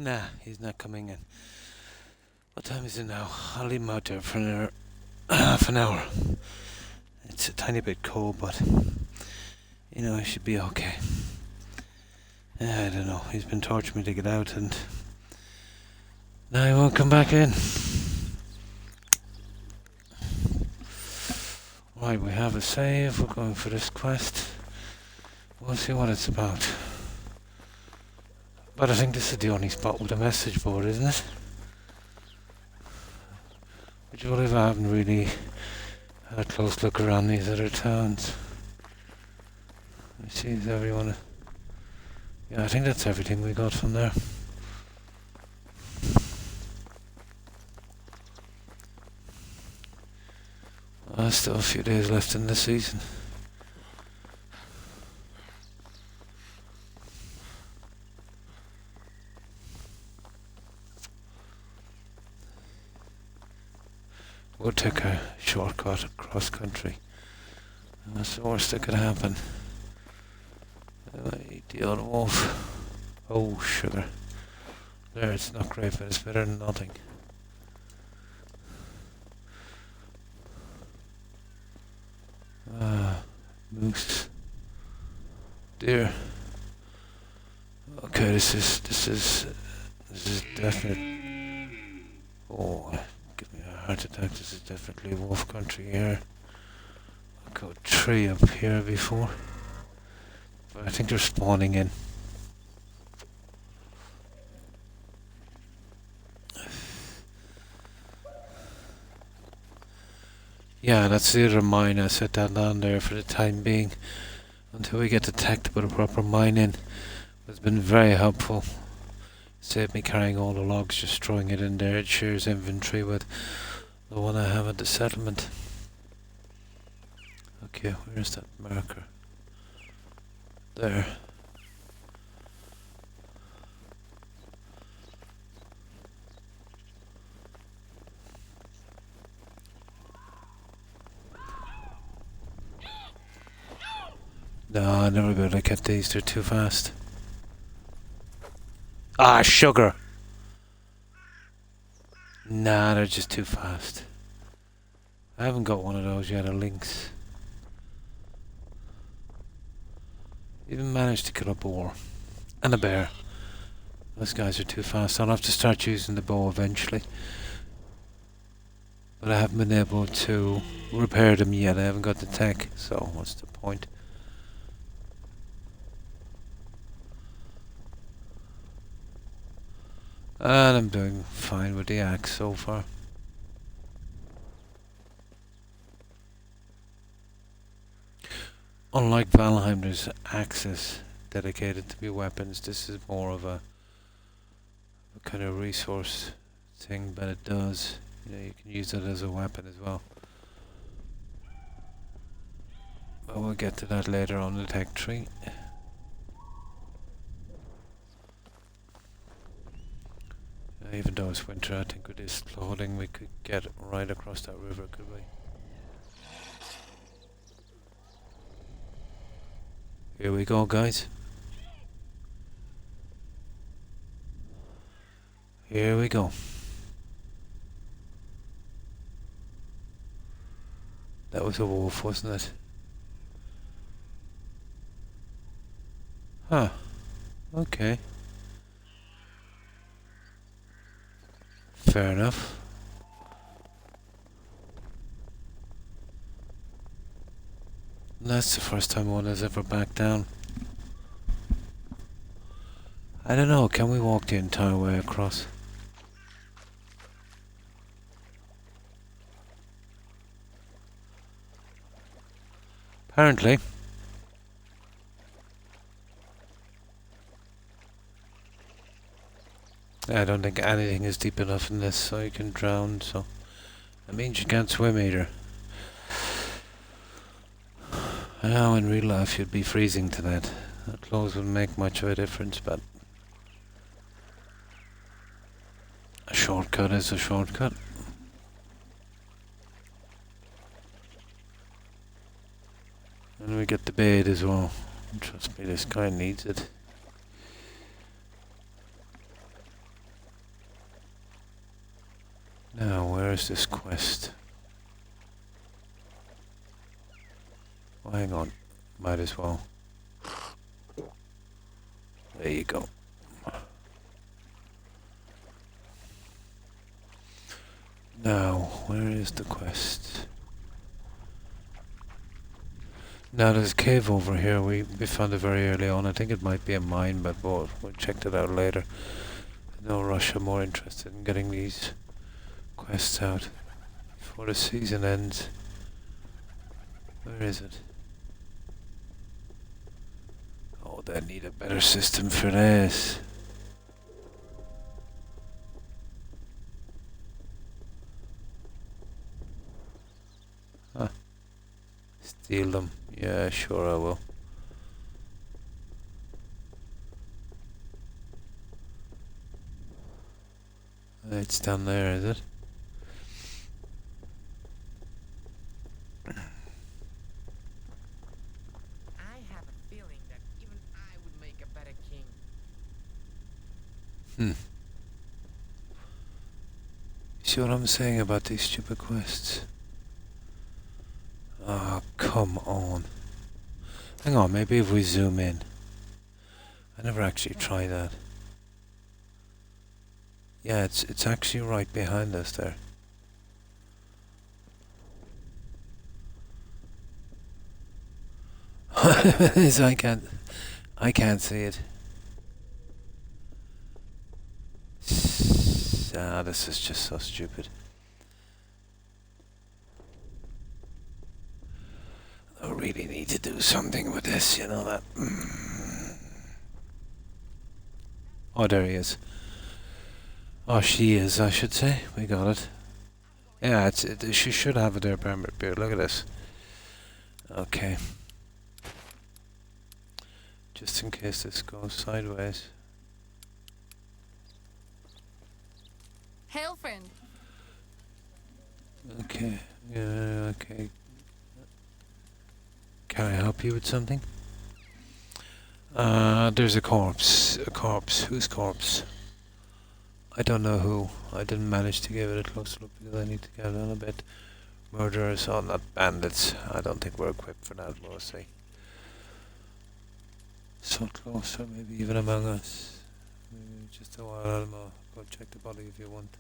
Nah, he's not coming in. What time is it now? I'll leave him out there for another half an hour. It's a tiny bit cold, but it should be okay. I don't know. He's been torturing me to get out, and now he won't come back in. Right, we have a save. We're going for this quest. We'll see what it's about. But I think this is the only spot with a message board, isn't it? Would you believe I haven't really had a close look around these other towns? Let's see, is everyone... Yeah, I think that's everything we got from there. There's still a few days left in the season. We'll take a shortcut across country. That's the worst that could happen. Eat the old wolf. Oh, sugar. There, it's not great, but it's better than nothing. Moose. Deer. Okay, this is definite. Oh, Heart attack, this is definitely wolf country here. I've got a tree up here before. But I think they're spawning in. Yeah, that's the other mine. I set that down there for the time being. Until we get the tech to put a proper mine in. It's been very helpful. Saved me carrying all the logs, just throwing it in there. It shares inventory with the one I have at the settlement. Okay, where's that marker? There. No, I never be able to get these, they're too fast. Ah, sugar! Nah, they're just too fast. I haven't got one of those yet, a lynx. Even managed to kill a boar. And a bear. Those guys are too fast. I'll have to start using the bow eventually. But I haven't been able to repair them yet. I haven't got the tech, so what's the point? And I'm doing fine with the axe so far. Unlike Valheim, there's axes dedicated to be weapons. This is more of a kind of resource thing, but it does. You know, you can use it as a weapon as well. But we'll get to that later on the tech tree. Even though it's winter, I think with this clothing we could get right across that river, could we? Here we go, guys. Here we go. That was a wolf, wasn't it? Huh. Okay. Fair enough. That's the first time one has ever backed down. I don't know, can we walk the entire way across? Apparently. I don't think anything is deep enough in this so you can drown, so that means you can't swim either. I know in real life you'd be freezing to that. Clothes wouldn't make much of a difference, but a shortcut is a shortcut. And we get the bait as well. Trust me, this guy needs it. Now, where is this quest? Oh, hang on. Might as well. There you go. Now, where is the quest? Now, there's a cave over here. We found it very early on. I think it might be a mine, but we'll check it out later. No rush. I'm more interested in getting these quests out before the season ends. Where is it? Oh, they need a better system for this. Huh. Steal them. Yeah, sure I will. It's down there, is it? See what I'm saying about these stupid quests? Oh, come on. Hang on, maybe if we zoom in. I never actually tried that. Yeah, it's actually right behind us there. So I can't see it. Ah, this is just so stupid. I really need to do something with this, you know that. Oh, there he is. Oh, she is, I should say. We got it. Yeah, she should have it there, permanent beard. Look at this. Okay. Just in case this goes sideways. Hail, friend. Okay. Yeah, okay. Can I help you with something? There's a corpse. A corpse. Whose corpse? I don't know who. I didn't manage to give it a close look because I need to get on a bit. Murderers, oh, not bandits. I don't think we're equipped for that, we'll see. So close, or maybe even among us. Maybe just a wild animal. Go check the body if you want.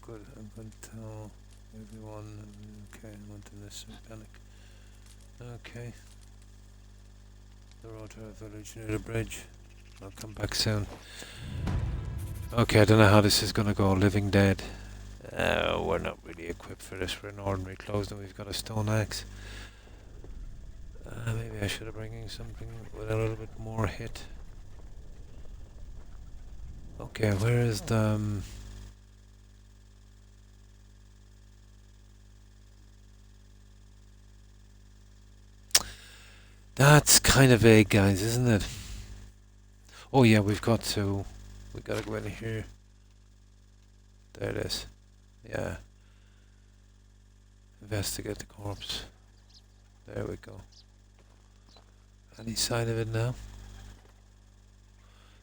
Good, I'm going to tell everyone. Okay, I'm on to this panic. Okay. The road to our village near the bridge. I'll come back soon. Okay, I don't know how this is gonna go. Living dead. We're not really equipped for this. We're in ordinary clothes and we've got a stone axe. Maybe I should have bringing something with a little bit more hit. Okay, where is the... That's kind of vague, guys, isn't it? Oh yeah, we gotta go in here. There it is. Yeah. Investigate the corpse. There we go. Any sign of it now?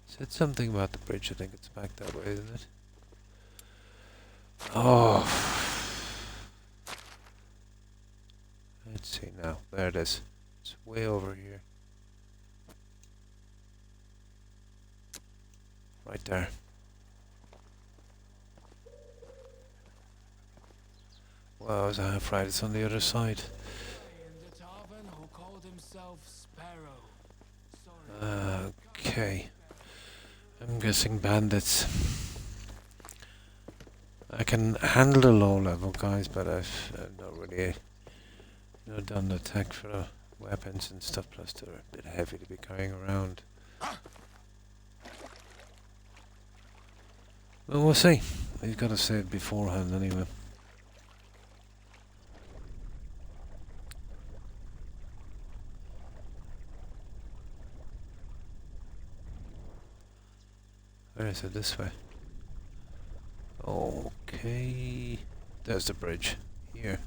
Said something about the bridge. I think it's back that way, isn't it? Oh. Let's see now. There it is. It's way over here. Right there. Well, I was half right. It's on the other side. Okay. I'm guessing bandits. I can handle the low level guys, but I've not really done the tech for the weapons and stuff, plus they're a bit heavy to be carrying around. Well, we'll see. We've got to save beforehand anyway. Where is it? This way. Okay. There's the bridge. Here.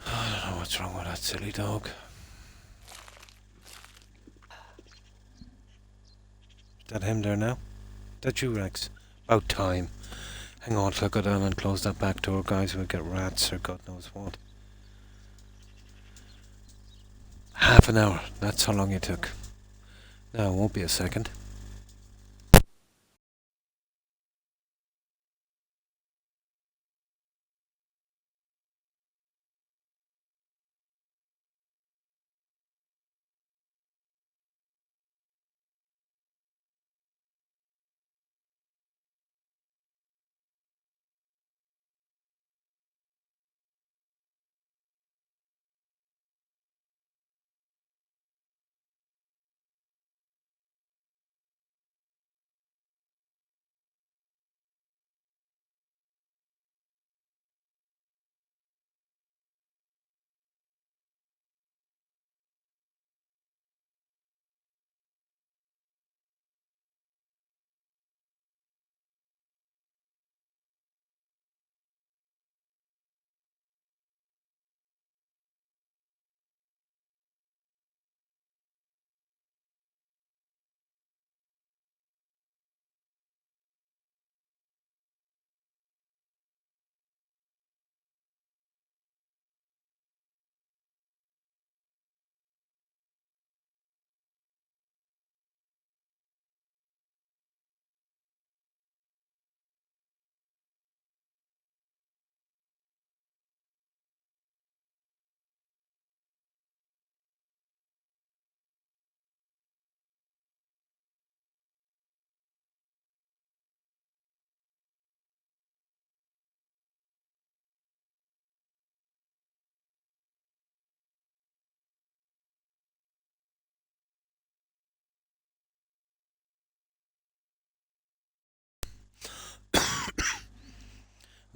I don't know what's wrong with that silly dog. Is that him there now? That you, Rex? About time. Hang on till I go down and close that back door, guys. We'll get rats or God knows what. Half an hour. That's how long it took. No, it won't be a second.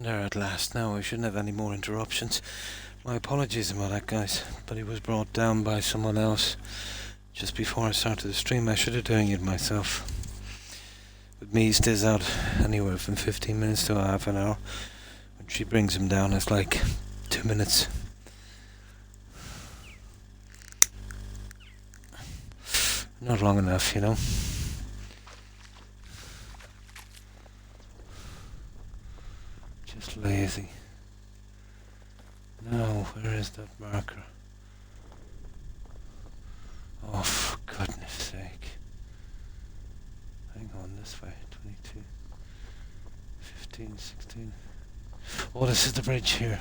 There at last. Now I shouldn't have any more interruptions. My apologies about that, guys, but he was brought down by someone else just before I started the stream. I should have doing it myself. With me, he stays out anywhere from 15 minutes to a half an hour. When she brings him down, it's like 2 minutes. Not long enough, you know. Just lazy. Now, where is that marker? Oh, for goodness sake. Hang on, this way. 22, 15, 16. Oh, this is the bridge here.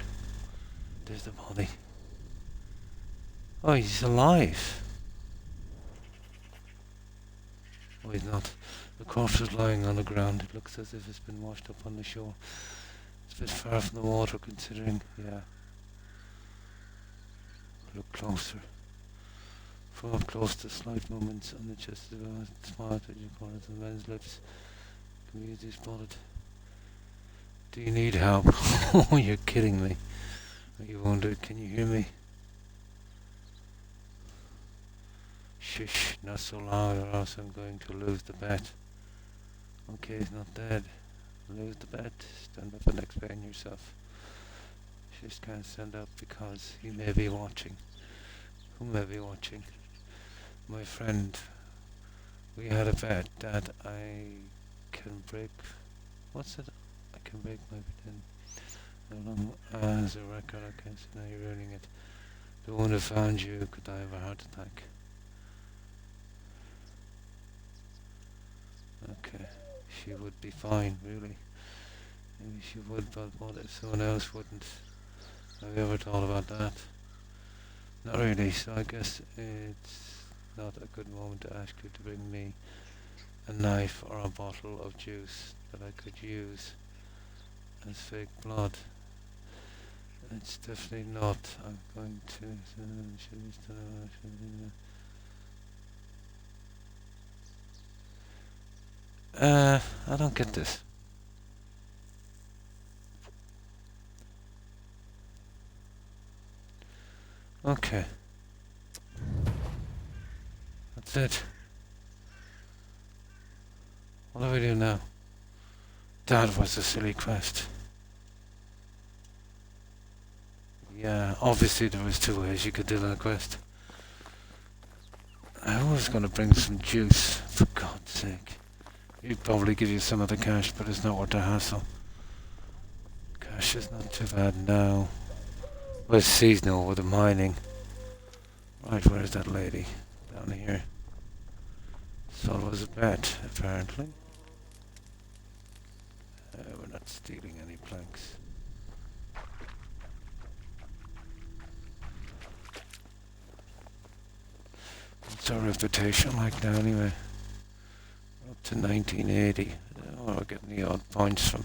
There's the body. Oh, he's alive. Oh, he's not. The corpse is lying on the ground. It looks as if it's been washed up on the shore. It's a bit far from the water, considering, yeah. Look closer. From up close to slight movements on the chest of the smile to the corners of the man's lips can be easily spotted. Do you need help? Oh, you're kidding me. Are you wounded? Can you hear me? Shush, not so loud or else I'm going to lose the bet. Okay, he's not dead. Lose the bet. Stand up and explain yourself. Just can't stand up because he may be watching. Who may be watching? My friend. We had a bet that I can break... What's it? I can break my pretend. No long as a record, okay, so now you're ruining it. The one who found you could die of a heart attack. Okay, she would be fine, really. Maybe she would, but what if someone else wouldn't? Have you ever thought about that? Not really, so I guess it's not a good moment to ask you to bring me a knife or a bottle of juice that I could use as fake blood. It's definitely not. I'm going to... I don't get this. Okay. That's it. What do we do now? That was a silly quest. Yeah, obviously there was 2 ways you could do that quest. I was going to bring some juice, for God's sake. He'd probably give you some of the cash, but it's not worth the hassle. Cash is not too bad now. Well, it's seasonal with the mining. Right, where's that lady? Down here. So it was a bet, apparently. We're not stealing any planks. What's our reputation like now, anyway? Up to 1980. Oh, we're getting the odd points from.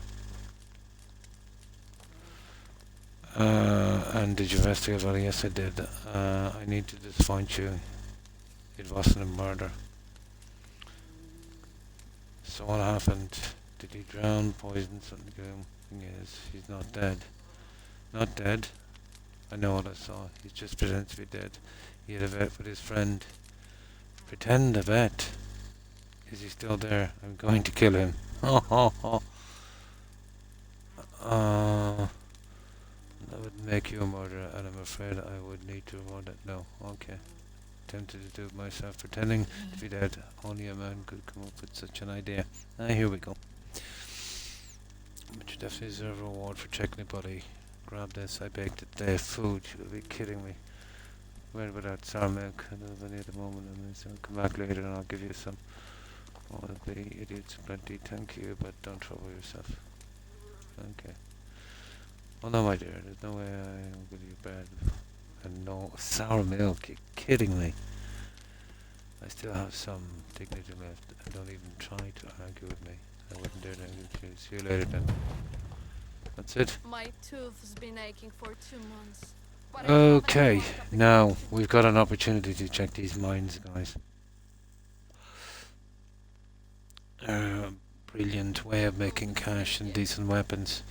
And did you investigate? Well, yes, I did. I need to disappoint you. It wasn't a murder. So what happened? Did he drown, poison, something? The thing is, he's not dead. Not dead. I know what I saw. He just pretends to be dead. He had a bet with his friend. Pretend a bet. Is he still there? I'm going to kill him. That would make you a murderer, and I'm afraid I would need to avoid that. No, okay. Tempted to do it myself, pretending to be dead. Only a man could come up with such an idea. Here we go. But you definitely deserve a reward for checking the body. Grab this, I baked it there. Food, you'll be kidding me. Where about sour milk? I don't have any at the moment, so I'll come back later and I'll give you some. Oh, it'll be idiots plenty, thank you, but don't trouble yourself. Okay. Oh no, my dear, there's no way I'll give you bread. And no sour milk, you're kidding me. I still have some dignity left. And don't even try to argue with me. I wouldn't dare to argue with you. See you later then. That's it. My tooth's been aching for 2 months. But I don't have Okay, any more of the now we've got an opportunity to check these mines, guys. Brilliant way of making cash and decent weapons.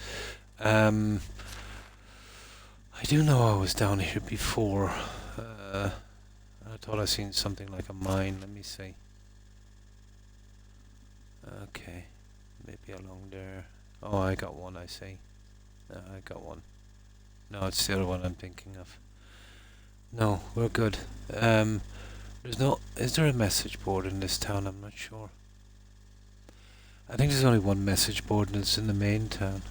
I do know I was down here before. I thought I seen something like a mine. Let me see. Okay, maybe along there. Oh, I got one, I see. I got one. No, it's the other one I'm thinking of. No, we're good. There's no... Is there a message board in this town? I'm not sure. I think there's only one message board and it's in the main town.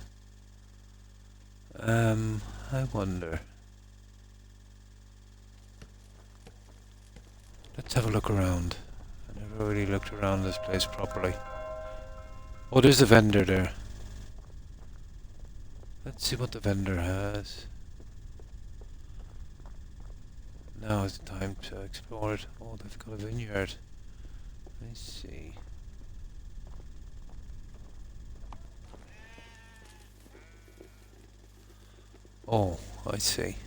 I wonder. Let's have a look around. I never really looked around this place properly. Oh, there's a vendor there. Let's see what the vendor has. Now is the time to explore it. Oh, they've got a vineyard. I see. Oh, I see.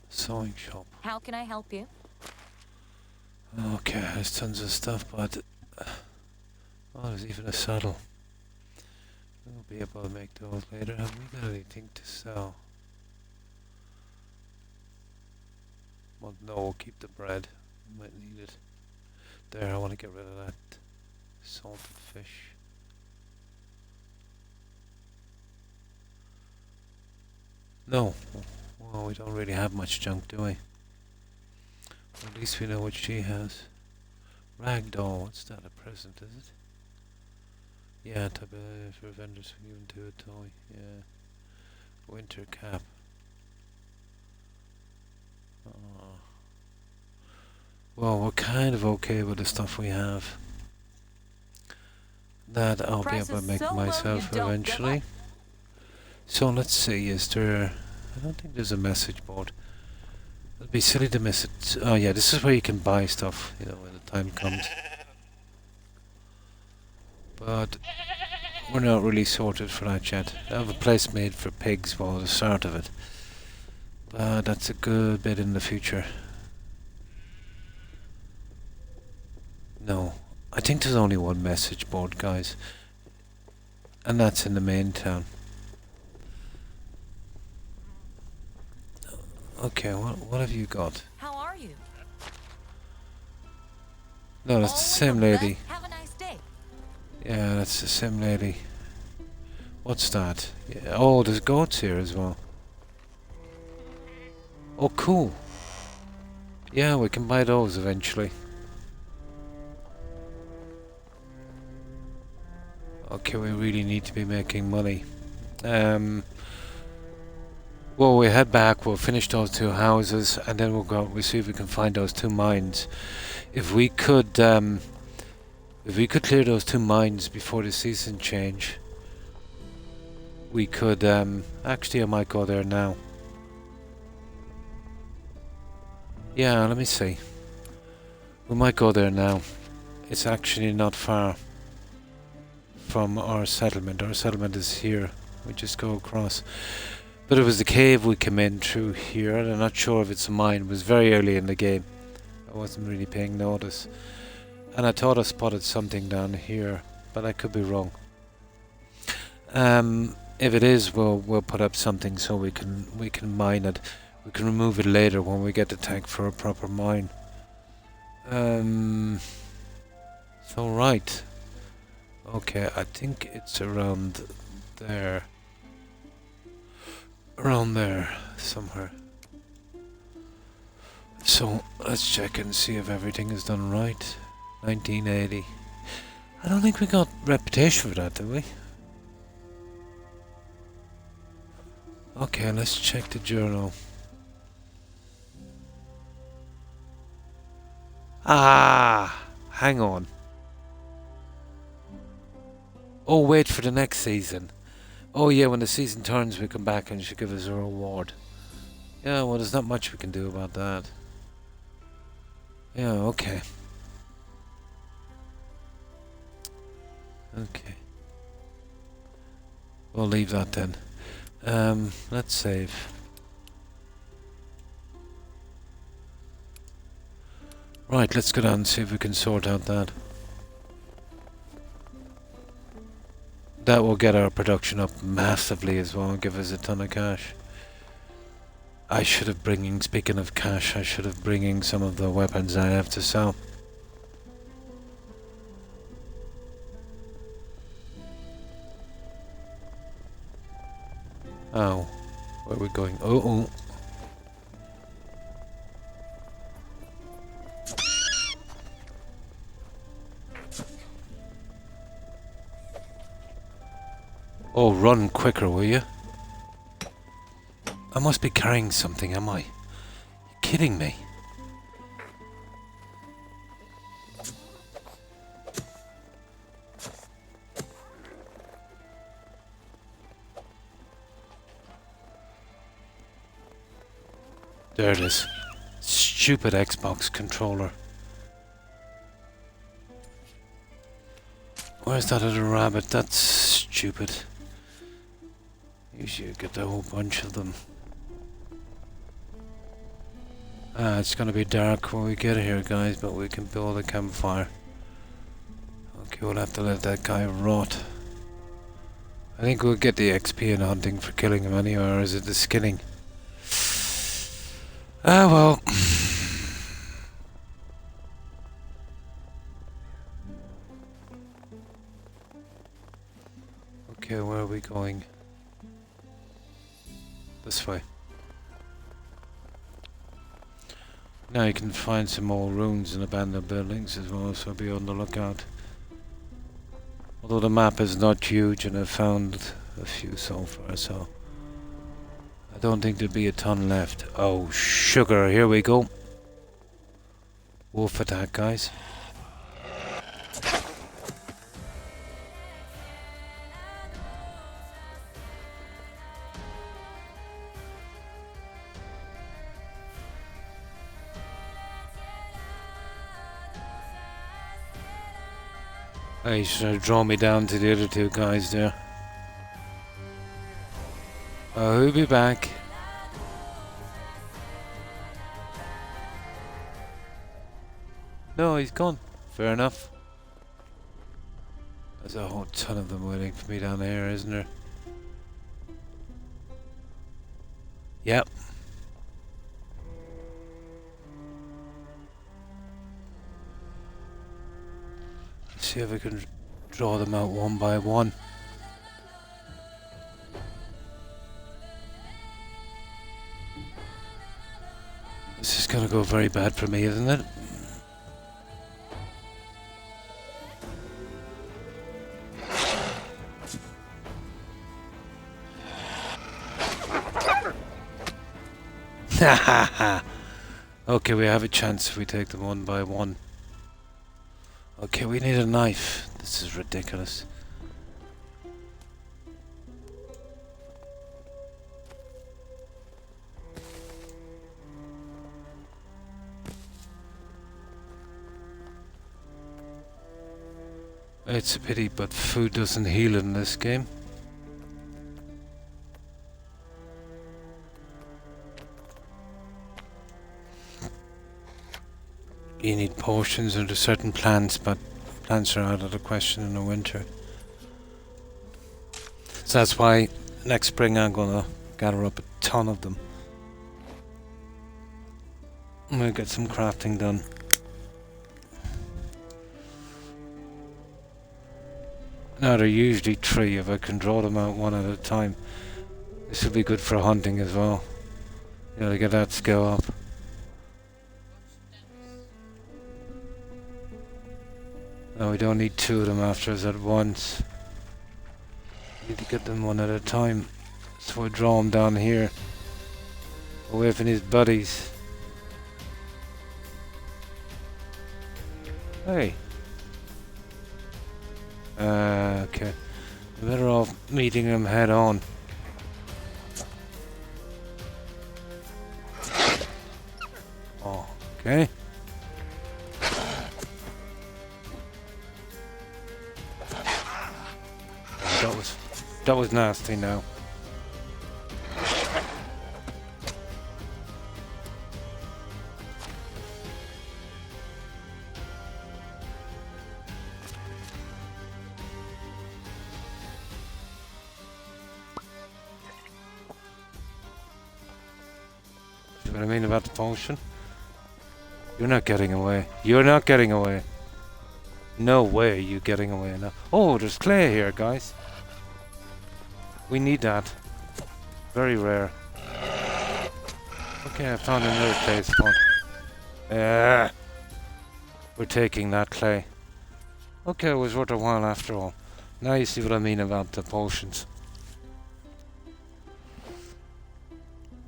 Sewing shop. How can I help you? Okay, there's tons of stuff, but... oh, there's even a saddle. We'll be able to make those later. Have we got anything to sell? Well, no, we'll keep the bread. We might need it. There, I want to get rid of that salted fish. No. Well, we don't really have much junk, do we? At least we know what she has. Ragdoll, what's that? A present, is it? Yeah, type of for vendors who given to a toy. Yeah. Winter cap. Well, we're kind of okay with the stuff we have. That I'll be able to make myself eventually. So let's see, is there... I don't think there's a message board. It'd be silly to miss it. Oh yeah, this is where you can buy stuff, you know, when the time comes. But we're not really sorted for that yet. I have a place made for pigs while the start of it. But that's a good bit in the future. No, I think there's only one message board, guys. And that's in the main town. Okay, what have you got? How are you? No, that's the same lady. Have a nice day. Yeah, that's the same lady. What's that? Yeah. Oh, there's goats here as well. Oh, cool. Yeah, we can buy those eventually. Okay, we really need to be making money. Well, we head back, we'll finish those two houses, and then we'll go, we'll see if we can find those two mines. If we could clear those two mines before the season change, we could, actually I might go there now. Yeah, let me see. We might go there now. It's actually not far from our settlement. Our settlement is here. We just go across. But it was the cave we came in through here, and I'm not sure if it's a mine. It was very early in the game. I wasn't really paying notice. And I thought I spotted something down here, but I could be wrong. If it is, we'll put up something so we can mine it. We can remove it later when we get the tank for a proper mine. So right. Okay, I think it's around there. Around there, somewhere. So, let's check and see if everything is done right. 1980. I don't think we got reputation for that, did we? Okay, let's check the journal. Ah! Hang on. Oh, wait for the next season. Oh yeah, when the season turns we come back and she'll give us a reward. Yeah, well there's not much we can do about that. Yeah, okay. Okay. We'll leave that then. Let's save. Right, let's go down and see if we can sort out that. That will get our production up massively as well and give us a ton of cash. I should have speaking of cash, I should have bringing some of the weapons I have to sell. Oh, where are we going? Oh. Oh, run quicker, will you? I must be carrying something, am I? You're kidding me. There it is. Stupid Xbox controller. Where's that other rabbit? That's stupid. Usually you get a whole bunch of them. It's gonna be dark when we get here, guys, but we can build a campfire. Okay, we'll have to let that guy rot. I think we'll get the XP in hunting for killing him anyway, or is it the skinning? Ah, well. Okay, where are we going? This way. Now you can find some more ruins and abandoned buildings as well, so be on the lookout. Although the map is not huge and I've found a few so far, so I don't think there'll be a ton left. Oh, sugar, here we go. Wolf attack, guys. Oh, you should have drawn me down to the other two guys there. Oh, he'll be back. No, he's gone. Fair enough. There's a whole ton of them waiting for me down here, isn't there? Yep. See if I can draw them out one by one. This is gonna go very bad for me, isn't it? Ha ha ha! Okay, we have a chance if we take them one by one. Okay, we need a knife. This is ridiculous. It's a pity, but food doesn't heal in this game. You need potions under certain plants, but plants are out of the question in the winter. So that's why next spring I'm gonna gather up a ton of them. I'm gonna get some crafting done. Now they're usually 3 if I can draw them out one at a time. This will be good for hunting as well. You know, to get that skill up. No, we don't need 2 of them after us at once. We need to get them one at a time. So we draw them down here. Away from his buddies. Hey. Okay. We're better off meeting them head on. Oh, okay. That was nasty now. See what I mean about the potion? You're not getting away. You're not getting away. No way you getting away now. Oh, there's clay here, guys. We need that. Very rare. Okay, I found another clay spawn. We're taking that clay. Okay, it was worth a while after all. Now you see what I mean about the potions.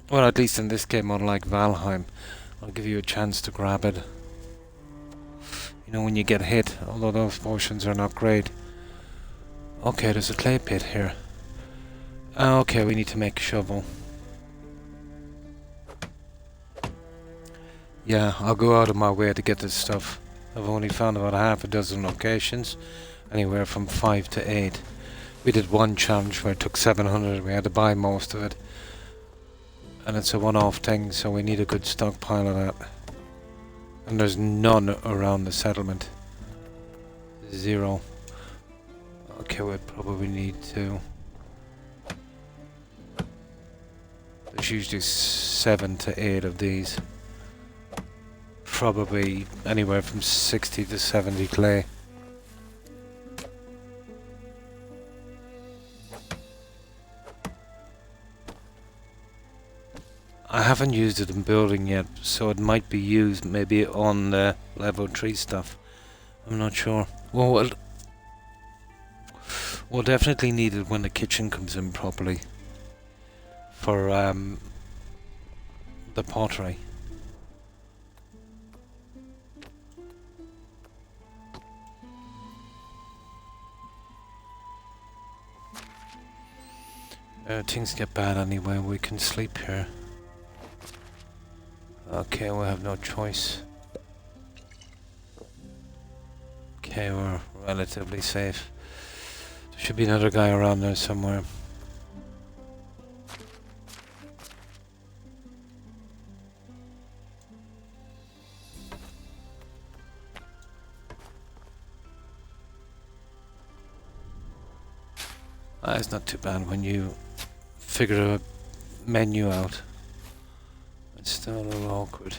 Well, at least in this game, unlike Valheim, I'll give you a chance to grab it. You know, when you get hit, although those potions are not great. Okay, there's a clay pit here. Okay, we need to make a shovel. Yeah, I'll go out of my way to get this stuff. I've only found about half a dozen locations, anywhere from 5 to 8. We did one challenge where it took 700, we had to buy most of it. And it's a one-off thing, so we need a good stockpile of that. And there's none around the settlement. 0. Okay, we probably need to... There's usually 7 to 8 of these. Probably anywhere from 60 to 70 clay. I haven't used it in building yet, so it might be used maybe on the level 3 stuff. I'm not sure. Well, we'll definitely need it when the kitchen comes in properly. For the pottery. Things get bad anyway, we can sleep here. Okay, we have no choice. Okay, we're relatively safe. There should be another guy around there somewhere. It's not too bad when you figure a menu out. It's still a little awkward.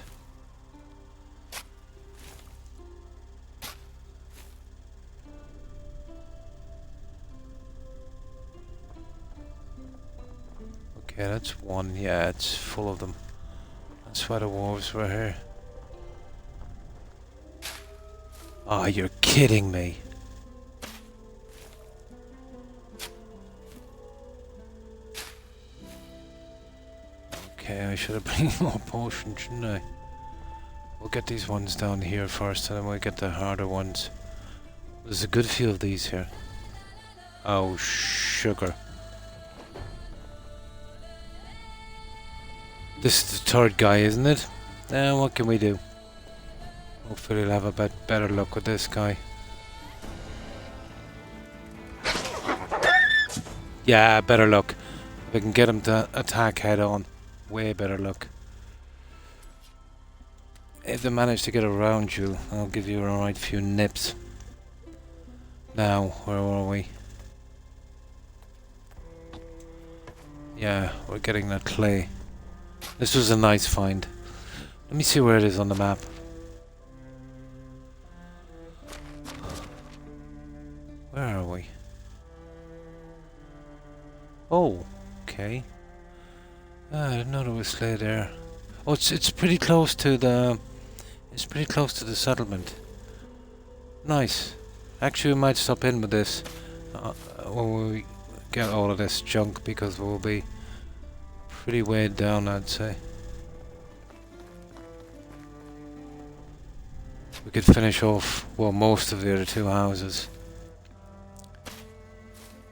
Okay, that's one. Yeah, it's full of them. That's why the wolves were here. Oh, you're kidding me. Okay, I should have brought more potions, shouldn't I? We'll get these ones down here first, and then we'll get the harder ones. There's a good few of these here. Oh, sugar. This is the third guy, isn't it? What can we do? Hopefully we'll have a bit better luck with this guy. Yeah, better luck. We can get him to attack head on. Way better luck. If they manage to get around you, I'll give you a right few nips. Now, where are we? Yeah, we're getting that clay. This was a nice find. Let me see where it is on the map. Where are we? Oh, okay. I didn't know there was clay there. Oh, it's pretty close to the... It's pretty close to the settlement. Nice. Actually, we might stop in with this when we get all of this junk, because we'll be pretty weighed down, I'd say. We could finish off, well, most of the other two houses.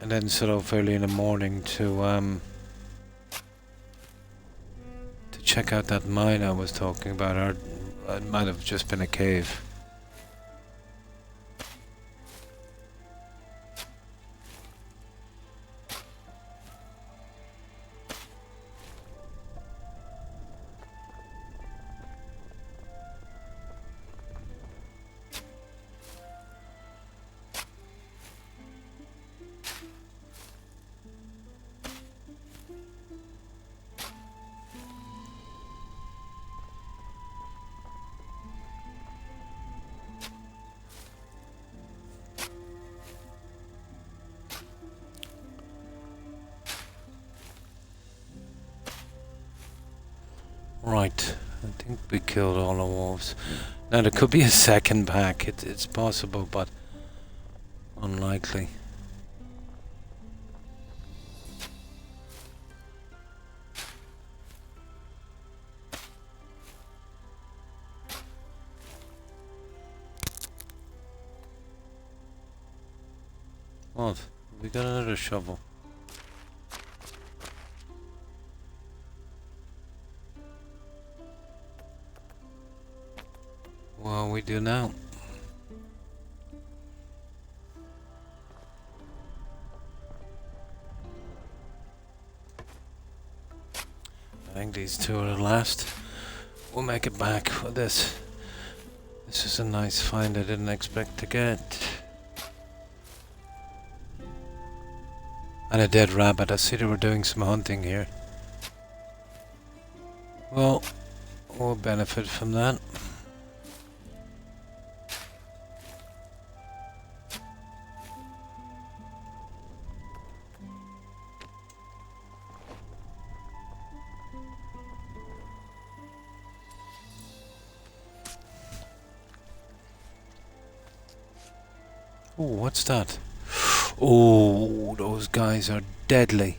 And then set off early in the morning to check out that mine I was talking about, or it might have just been a cave. Right, I think we killed all the wolves. Now there could be a second pack, it's possible, but unlikely. What? We got another shovel. Well, we do now. I think these two are the last. We'll make it back with this. This is a nice find I didn't expect to get. And a dead rabbit. I see they were doing some hunting here. Well, we'll benefit from that. Oh, what's that? Oh, those guys are deadly.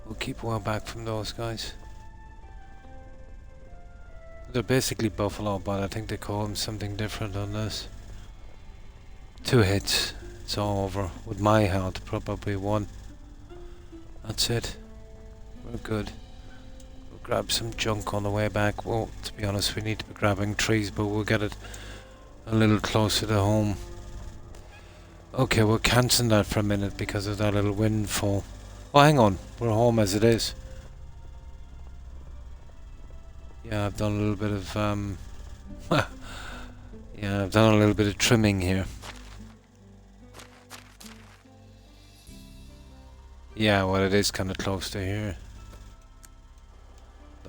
We'll keep well back from those guys. They're basically buffalo, but I think they call them something different on this. 2 hits. It's all over. With my health, probably 1. That's it. We're good. We'll grab some junk on the way back. Well, to be honest, we need to be grabbing trees, but we'll get it a little closer to home. Okay, we'll cancel that for a minute because of that little windfall. Oh, hang on. We're home as it is. Yeah, I've done a little bit of, yeah, I've done a little bit of trimming here. Yeah, well, it is kind of close to here.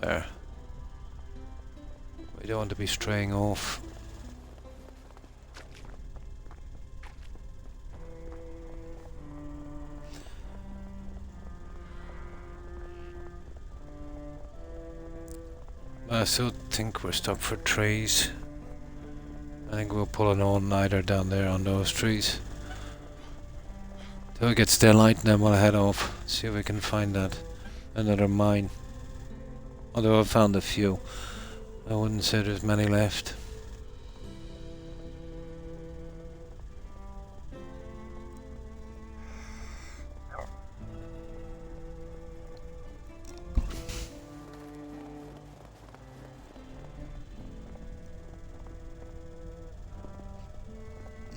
There. We don't want to be straying off. I still think we're stuck for trees. I think we'll pull an all-nighter down there on those trees. Till it gets daylight and then we'll head off. See if we can find that. Another mine. Although I've found a few. I wouldn't say there's many left.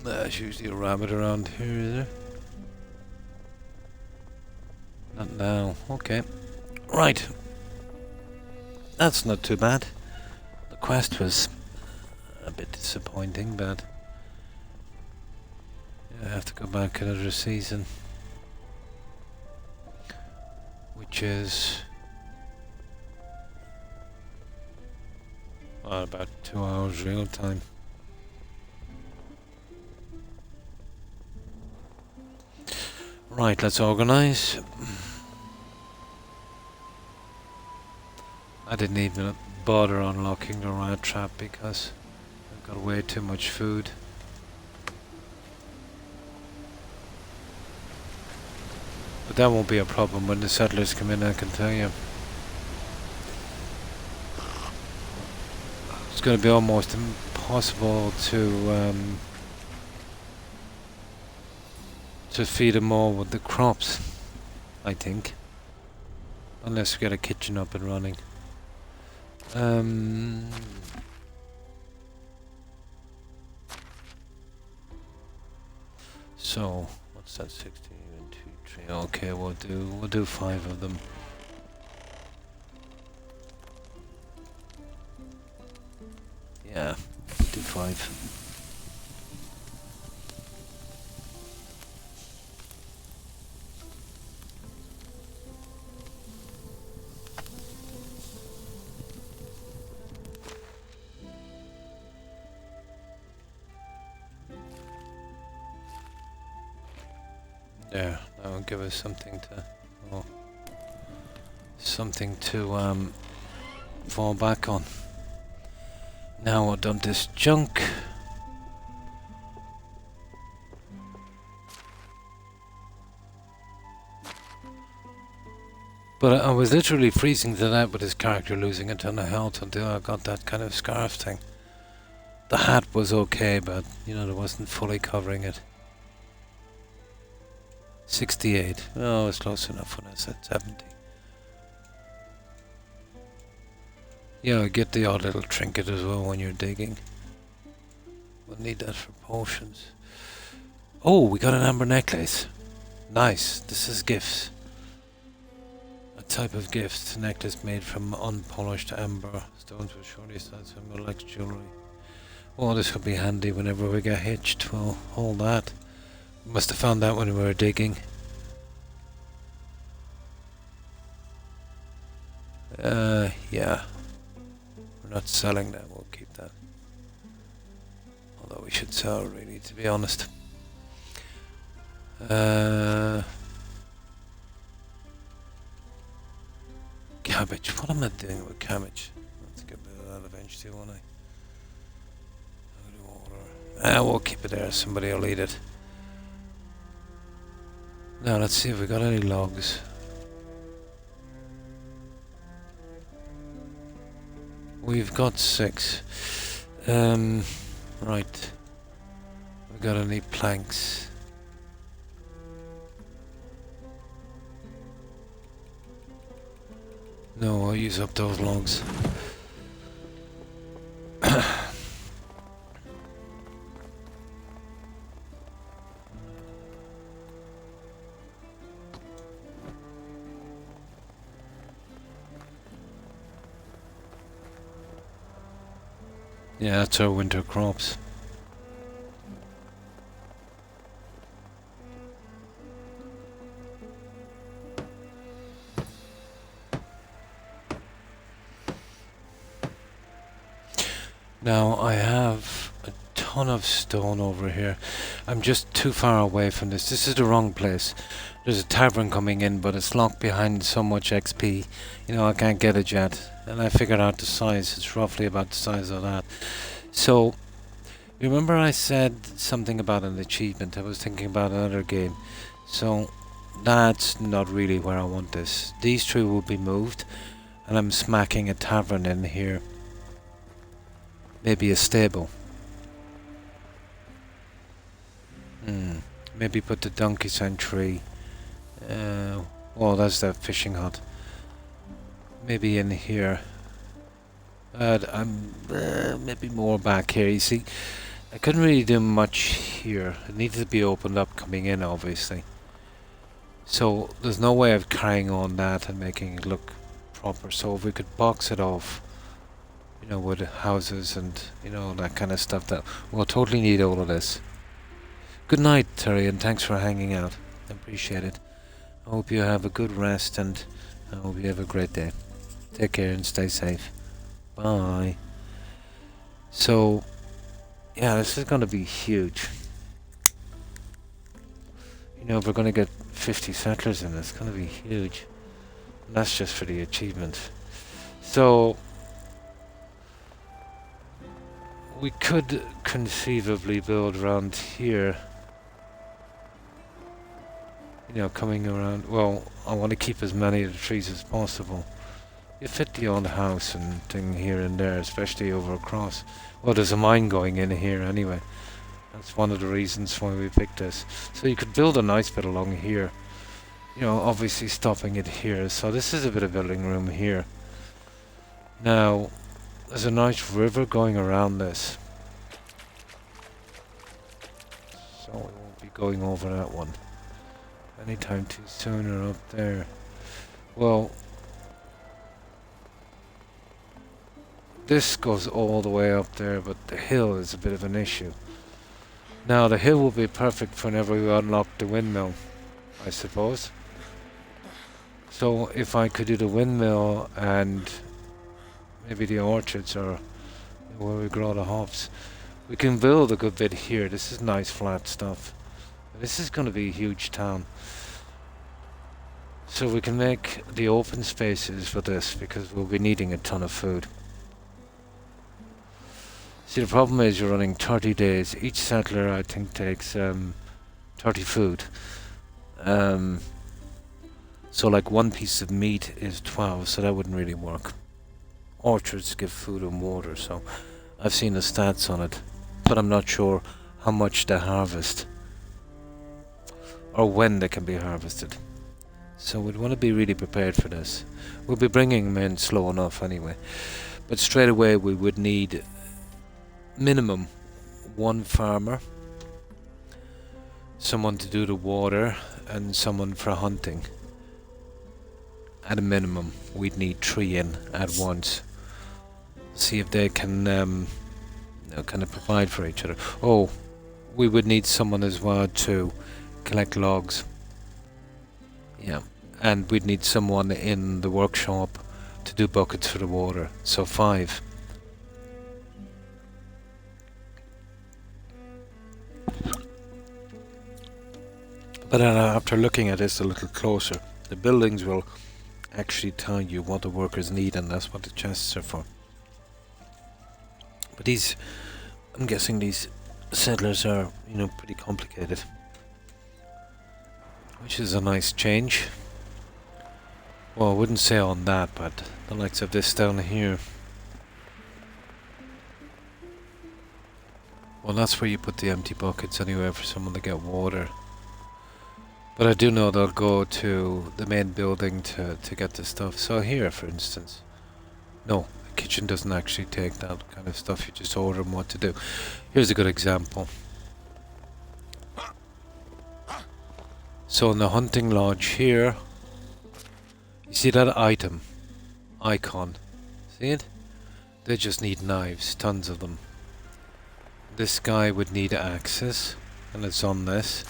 There's usually a rabbit around here, is there? Not now. Okay. Right. That's not too bad. The quest was a bit disappointing, but yeah, I have to go back another season. Which is about 2 hours real time. Right, let's organize. I didn't even bother unlocking the rat trap because I've got way too much food. But that won't be a problem when the settlers come in, I can tell you. It's going to be almost impossible to feed them all with the crops, I think. Unless we get a kitchen up and running. So, what's that? 16 and 2, 3. Okay, we'll do 5 of them. Yeah, do 5. There, that will give us something to fall back on. Now we'll dump this junk. But I was literally freezing to death with his character losing a ton of health until I got that kind of scarf thing. The hat was okay, but you know, it wasn't fully covering it. 68. Oh, it's close enough when I said 70. Yeah, get the odd little trinket as well when you're digging. We'll need that for potions. Oh, we got an amber necklace. Nice. This is gifts. A type of gift. Necklace made from unpolished amber stones with surely sounds similar like jewelry. Oh, this will be handy whenever we get hitched. We'll hold that. We must have found that when we were digging. Yeah. We're not selling that, we'll keep that. Although we should sell, really, to be honest. Cabbage. What am I doing with cabbage? Let's get rid of that eventually, won't I? We'll keep it there. Somebody will eat it. Now let's see if we got any logs. We've got 6. Right. We got any planks? No, I'll use up those logs. Yeah, that's our winter crops. Now I have a ton of stone over here. I'm just too far away from this. This is the wrong place. There's a tavern coming in, but it's locked behind so much XP. You know, I can't get it yet. And I figured out the size. It's roughly about the size of that. So, remember I said something about an achievement. I was thinking about another game. So, that's not really where I want this. These 3 will be moved. And I'm smacking a tavern in here. Maybe a stable. Maybe put the donkey sanctuary. Well, that's the fishing hut. Maybe in here. I'm maybe more back here. You see, I couldn't really do much here. It needed to be opened up coming in, obviously. So there's no way of carrying on that and making it look proper. So if we could box it off, you know, with houses and, you know, that kind of stuff, that we'll totally need all of this. Good night, Terry, and thanks for hanging out. I appreciate it. I hope you have a good rest, and I hope you have a great day. Take care and stay safe. Bye. So, yeah, this is going to be huge. You know, if we're going to get 50 settlers in, it's going to be huge. And that's just for the achievement. So, we could conceivably build around here. You know, coming around. Well, I want to keep as many of the trees as possible. You fit the old house and thing here and there, especially over across. Well, there's a mine going in here anyway. That's one of the reasons why we picked this. So you could build a nice bit along here. You know, obviously stopping it here. So this is a bit of building room here. Now, there's a nice river going around this. So we won't be going over that one anytime too soon or up there. Well, this goes all the way up there, but the hill is a bit of an issue. Now the hill will be perfect for whenever we unlock the windmill, I suppose. So if I could do the windmill and maybe the orchards or where we grow the hops, we can build a good bit here. This is nice flat stuff. This is going to be a huge town. So we can make the open spaces for this because we'll be needing a ton of food. See, the problem is you're running 30 days. Each settler, I think, takes 30 food. So like one piece of meat is 12, so that wouldn't really work. Orchards give food and water, so I've seen the stats on it, but I'm not sure how much they harvest or when they can be harvested. So we'd want to be really prepared for this. We'll be bringing them in slow enough anyway, but straight away we would need minimum one farmer, someone to do the water, and someone for hunting. At a minimum, we'd need 3 in at once. See if they can kind of provide for each other. Oh, we would need someone as well to collect logs. Yeah, and we'd need someone in the workshop to do buckets for the water. So 5. But after looking at this a little closer, the buildings will actually tell you what the workers need, and that's what the chests are for. But these, I'm guessing these settlers are, pretty complicated. Which is a nice change. Well, I wouldn't say on that, but the likes of this down here. Well, that's where you put the empty buckets anyway for someone to get water. But I do know they'll go to the main building to get the stuff. So here, for instance. No, the kitchen doesn't actually take that kind of stuff. You just order them what to do. Here's a good example. So in the hunting lodge here, you see that icon. See it? They just need knives, tons of them. This guy would need axes, and it's on this.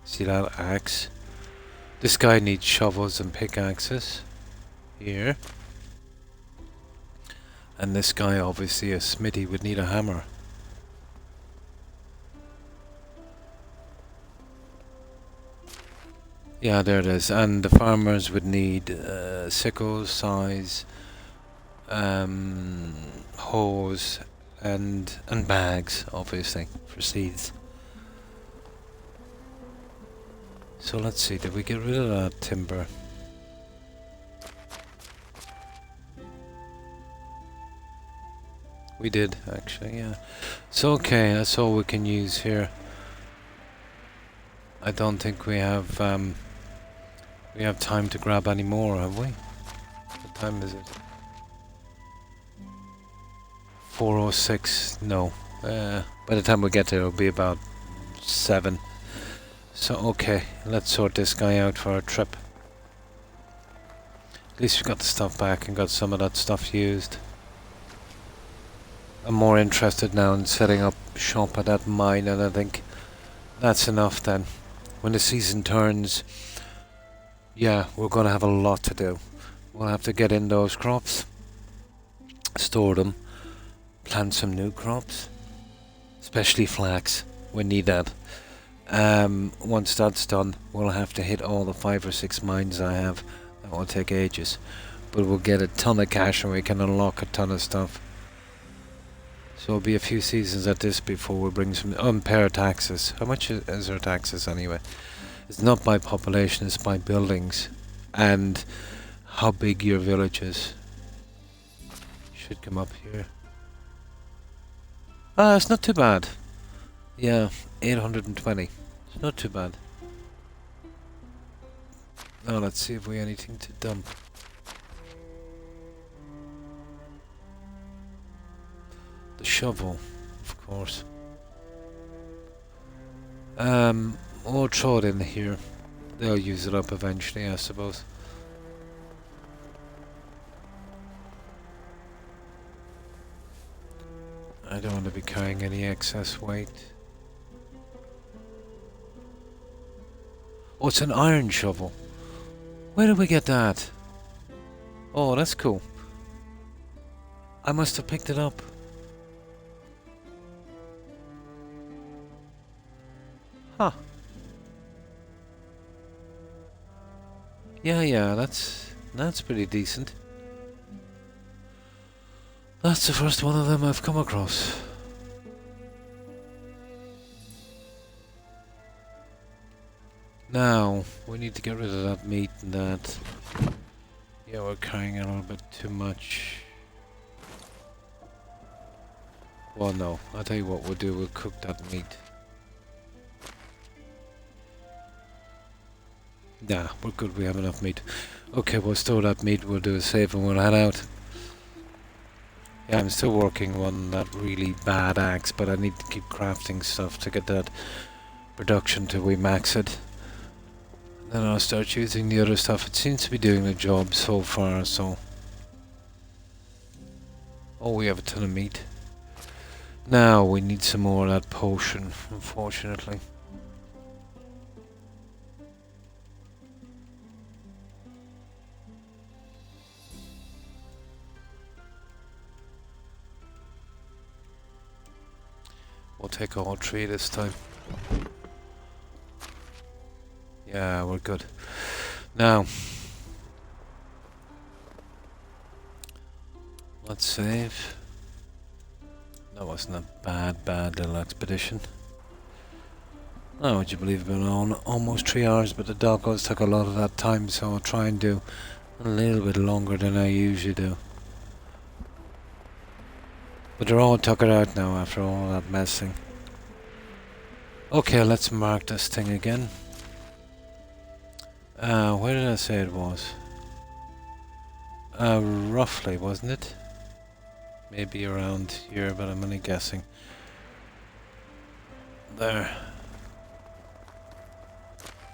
See that axe? This guy needs shovels and pickaxes. Here. And this guy, obviously a smithy, would need a hammer. Yeah, there it is. And the farmers would need sickles, scythes, hoes, and bags, obviously, for seeds. So let's see, did we get rid of that timber? We did, actually, yeah. So okay, that's all we can use here. I don't think we have time to grab any more, have we? What time is it? 4:06. No. By the time we get there, it'll be about 7. So okay, let's sort this guy out for our trip. At least we got the stuff back and got some of that stuff used. I'm more interested now in setting up shop at that mine, and I think that's enough then. When the season turns, yeah, we're going to have a lot to do. We'll have to get in those crops, store them, plant some new crops, especially flax. We need that. Once that's done, we'll have to hit all the 5 or 6 mines I have. That will take ages, but we'll get a ton of cash and we can unlock a ton of stuff. So it'll be a few seasons at this before we bring some unpair taxes. How much is our taxes anyway? It's not by population, it's by buildings and how big your village is. Should come up here. Ah, it's not too bad. Yeah, 820. It's not too bad. Now let's see if we have anything to dump. The shovel, of course. We'll throw it in here. They'll use it up eventually, I suppose. I don't want to be carrying any excess weight. Oh, it's an iron shovel. Where did we get that? Oh, that's cool. I must have picked it up. Huh. Yeah, that's pretty decent. That's the first one of them I've come across. Now, we need to get rid of that meat and that. Yeah, we're carrying a little bit too much. Well, no, I'll tell you what we'll do, we'll cook that meat. Nah, we're good, we have enough meat. Okay, we'll store that meat, we'll do a save and we'll head out. Yeah, I'm still working on that really bad axe, but I need to keep crafting stuff to get that production till we max it. Then I'll start using the other stuff. It seems to be doing the job so far, so... Oh, we have a ton of meat. Now, we need some more of that potion, unfortunately. We'll take all three this time. Yeah, we're good. Now, let's save. That wasn't a bad little expedition. Oh, would you believe it's been on almost 3 hours, but the doggos took a lot of that time, so I'll try and do a little bit longer than I usually do. But they're all tuckered out now after all that messing. Okay, let's mark this thing again. Where did I say it was? Roughly, wasn't it? Maybe around here, but I'm only guessing. There.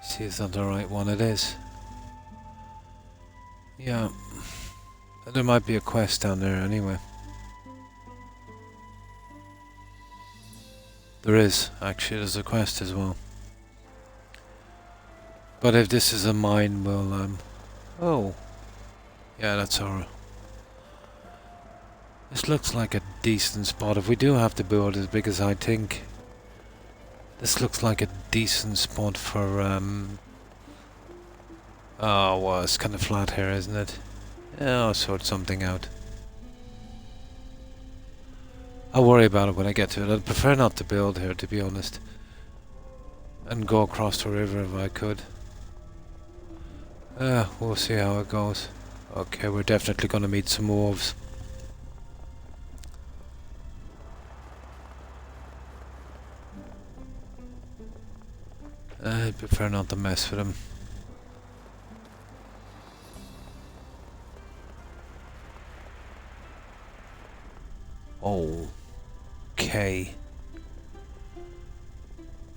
See, it's not the right one, it is. Yeah. There might be a quest down there anyway. There is, actually, there's a quest as well. But if this is a mine, well, oh. Yeah, that's alright. This looks like a decent spot. If we do have to build as big as I think, this looks like a decent spot for, oh, well, it's kind of flat here, isn't it? Yeah, I'll sort something out. I'll worry about it when I get to it. I'd prefer not to build here, to be honest. And go across the river if I could. We'll see how it goes. Okay, we're definitely gonna meet some wolves. I'd prefer not to mess with them. Okay.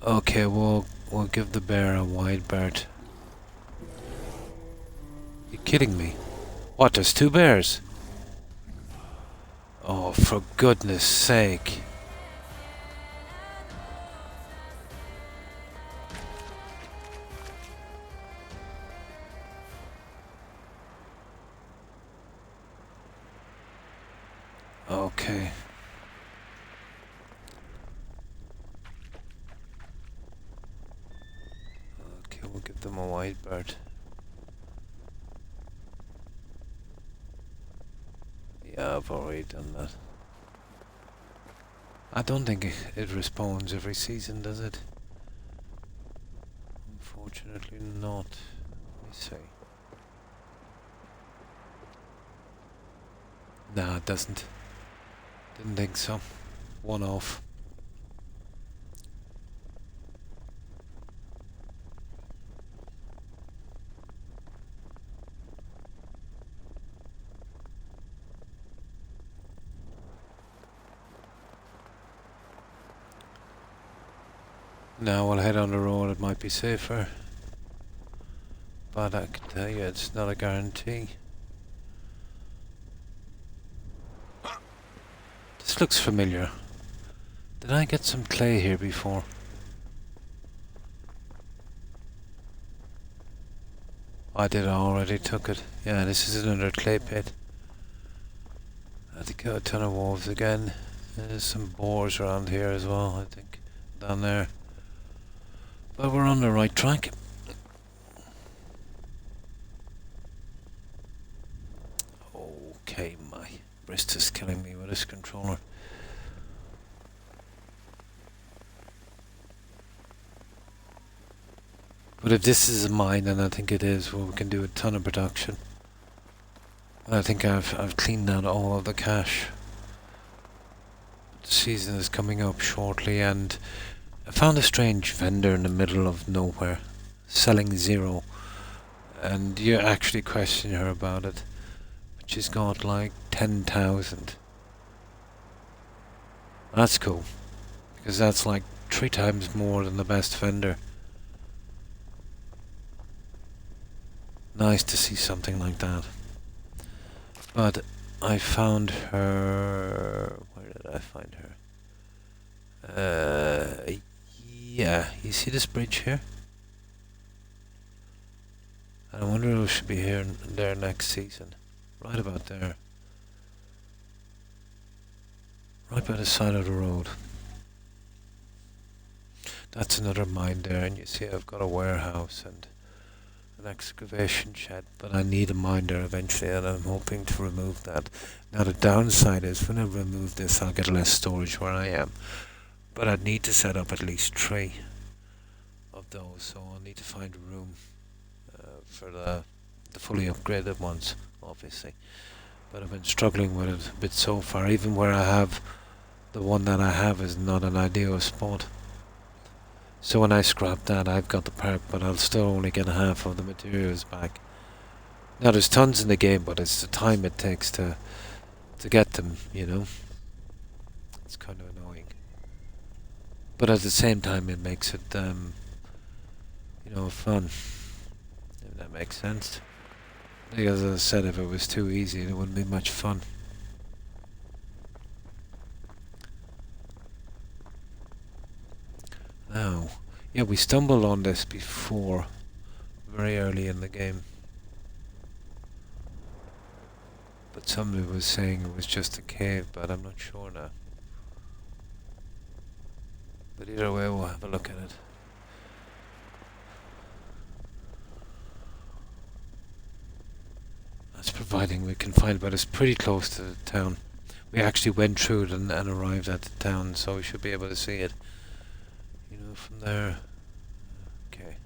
Okay, we'll give the bear a wide berth. You kidding me? What, there's 2 bears? Oh, for goodness sake. Okay. Okay, we'll give them a wide berth. Yeah, I've already done that. I don't think it respawns every season, does it? Unfortunately not. Let me see. Nah, it doesn't. Didn't think so. One off. Now we'll head on the road, it might be safer. But I can tell you it's not a guarantee. This looks familiar. Did I get some clay here before? I did, I already took it. Yeah, this is another clay pit. I had to kill a ton of wolves again. There's some boars around here as well, I think. Down there. But we're on the right track. Brist is killing me with his controller. But if this is a mine, and I think it is, well, we can do a ton of production. I think I've cleaned out all of the cache. The season is coming up shortly, and I found a strange vendor in the middle of nowhere, selling 0. And you actually question her about it. But she's got like 10,000. That's cool, because that's like 3 times more than the best vendor. Nice to see something like that. But I found her... Where did I find her? Yeah, you see this bridge here? I wonder who should be here there next season. Right about there. Right by the side of the road. That's another mine there, and you see I've got a warehouse and an excavation shed, but I need a mine there eventually, and I'm hoping to remove that. Now the downside is when I remove this I'll get less storage where I am, but I'd need to set up at least 3 of those, so I'll need to find a room for the fully upgraded ones, obviously. But I've been struggling with it a bit so far. Even where I have the one that I have is not an ideal spot. So when I scrap that, I've got the part, but I'll still only get half of the materials back. Now there's tons in the game, but it's the time it takes to get them, you know. It's kind of annoying. But at the same time, it makes it, you know, fun. If that makes sense. Because as I said, if it was too easy, it wouldn't be much fun. Now, yeah, we stumbled on this before, very early in the game. But somebody was saying it was just a cave, but I'm not sure now. But either way, we'll have a look at it. That's providing we can find, but it's pretty close to the town. We actually went through it and arrived at the town, so we should be able to see it. You know, from there. Okay.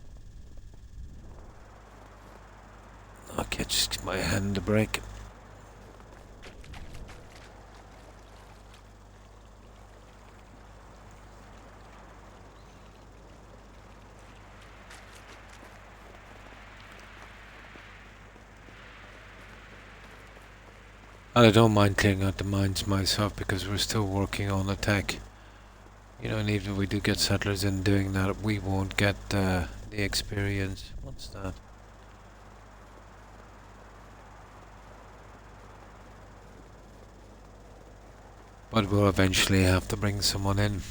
Okay, just give my hand a break. I don't mind clearing out the mines myself because we're still working on the tech. You know, and even if we do get settlers in doing that, we won't get the experience. What's that? But we'll eventually have to bring someone in.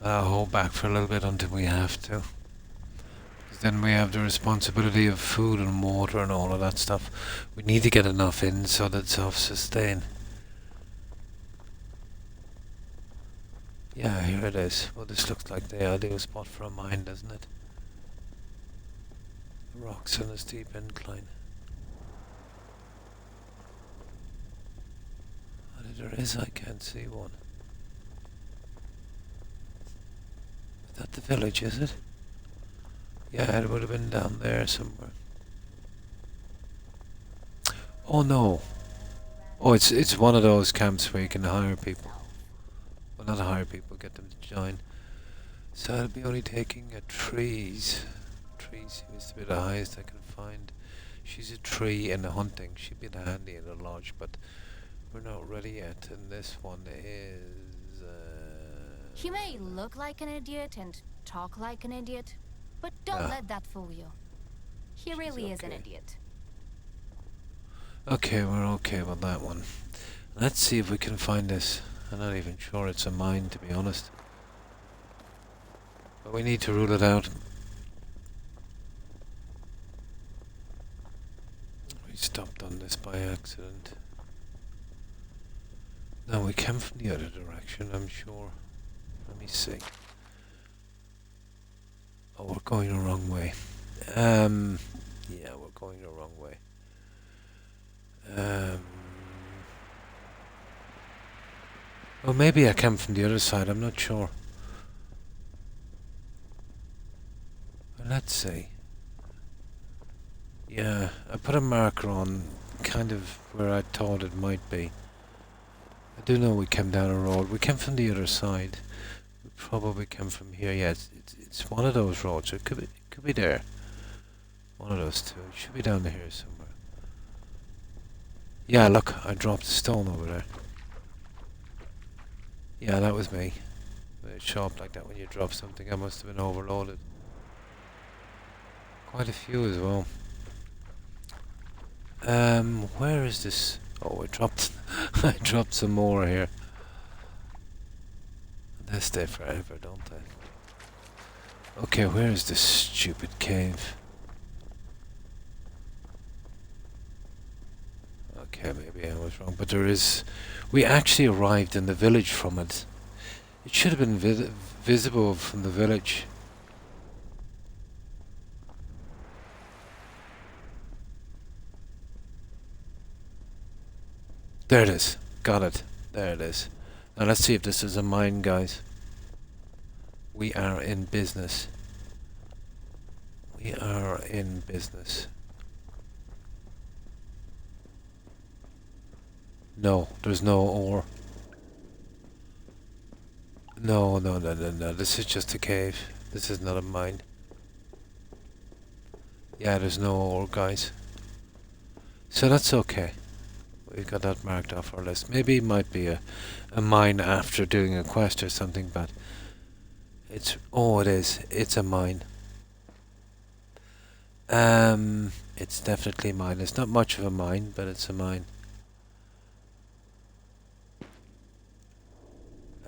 I'll hold back for a little bit until we have to. Then we have the responsibility of food and water and all of that stuff. We need to get enough in so that self-sustain. Yeah, here it is. Well, this looks like the ideal spot for a mine, doesn't it? The rocks on a steep incline. What if there is? I can't see one. Is that the village, is it? Yeah, it would have been down there somewhere. Oh no. Oh, it's one of those camps where you can hire people. Well, not hire people, get them to join. So I'll be only taking a trees. Trees seems to be the highest I can find. She's a tree in the hunting. She'd be the handy in the lodge, but we're not ready yet. And this one is... He may look like an idiot and talk like an idiot. But don't let that fool you. He really is an idiot. Okay, we're okay with that one. Let's see if we can find this. I'm not even sure it's a mine, to be honest. But we need to rule it out. We stopped on this by accident. No, we came from the other direction, I'm sure. Let me see. Oh, we're going the wrong way. going the wrong way. Um, well, maybe I came from the other side. I'm not sure. Well, let's see. Yeah, I put a marker on kind of where I thought it might be. I do know we came down a road. We came from the other side. We probably came from here. Yeah, it's one of those roads. It could be there. One of those two. It should be down here somewhere. Yeah, look, I dropped a stone over there. Yeah, that was me. It show up like that when you drop something. I must have been overloaded. Quite a few as well. Where is this? Oh, I dropped I dropped some more here. They stay forever, don't they? Okay, where is this stupid cave? Okay, maybe I was wrong, but there is... We actually arrived in the village from it. It should have been visible from the village. There it is. Got it. There it is. Now let's see if this is a mine, guys. We are in business. We are in business. No, there's no ore. No. This is just a cave. This is not a mine. Yeah, there's no ore, guys. So that's okay. We've got that marked off our list. Maybe it might be a mine after doing a quest or something, but it's... Oh, it is. It's a mine. It's definitely a mine. It's not much of a mine, but it's a mine.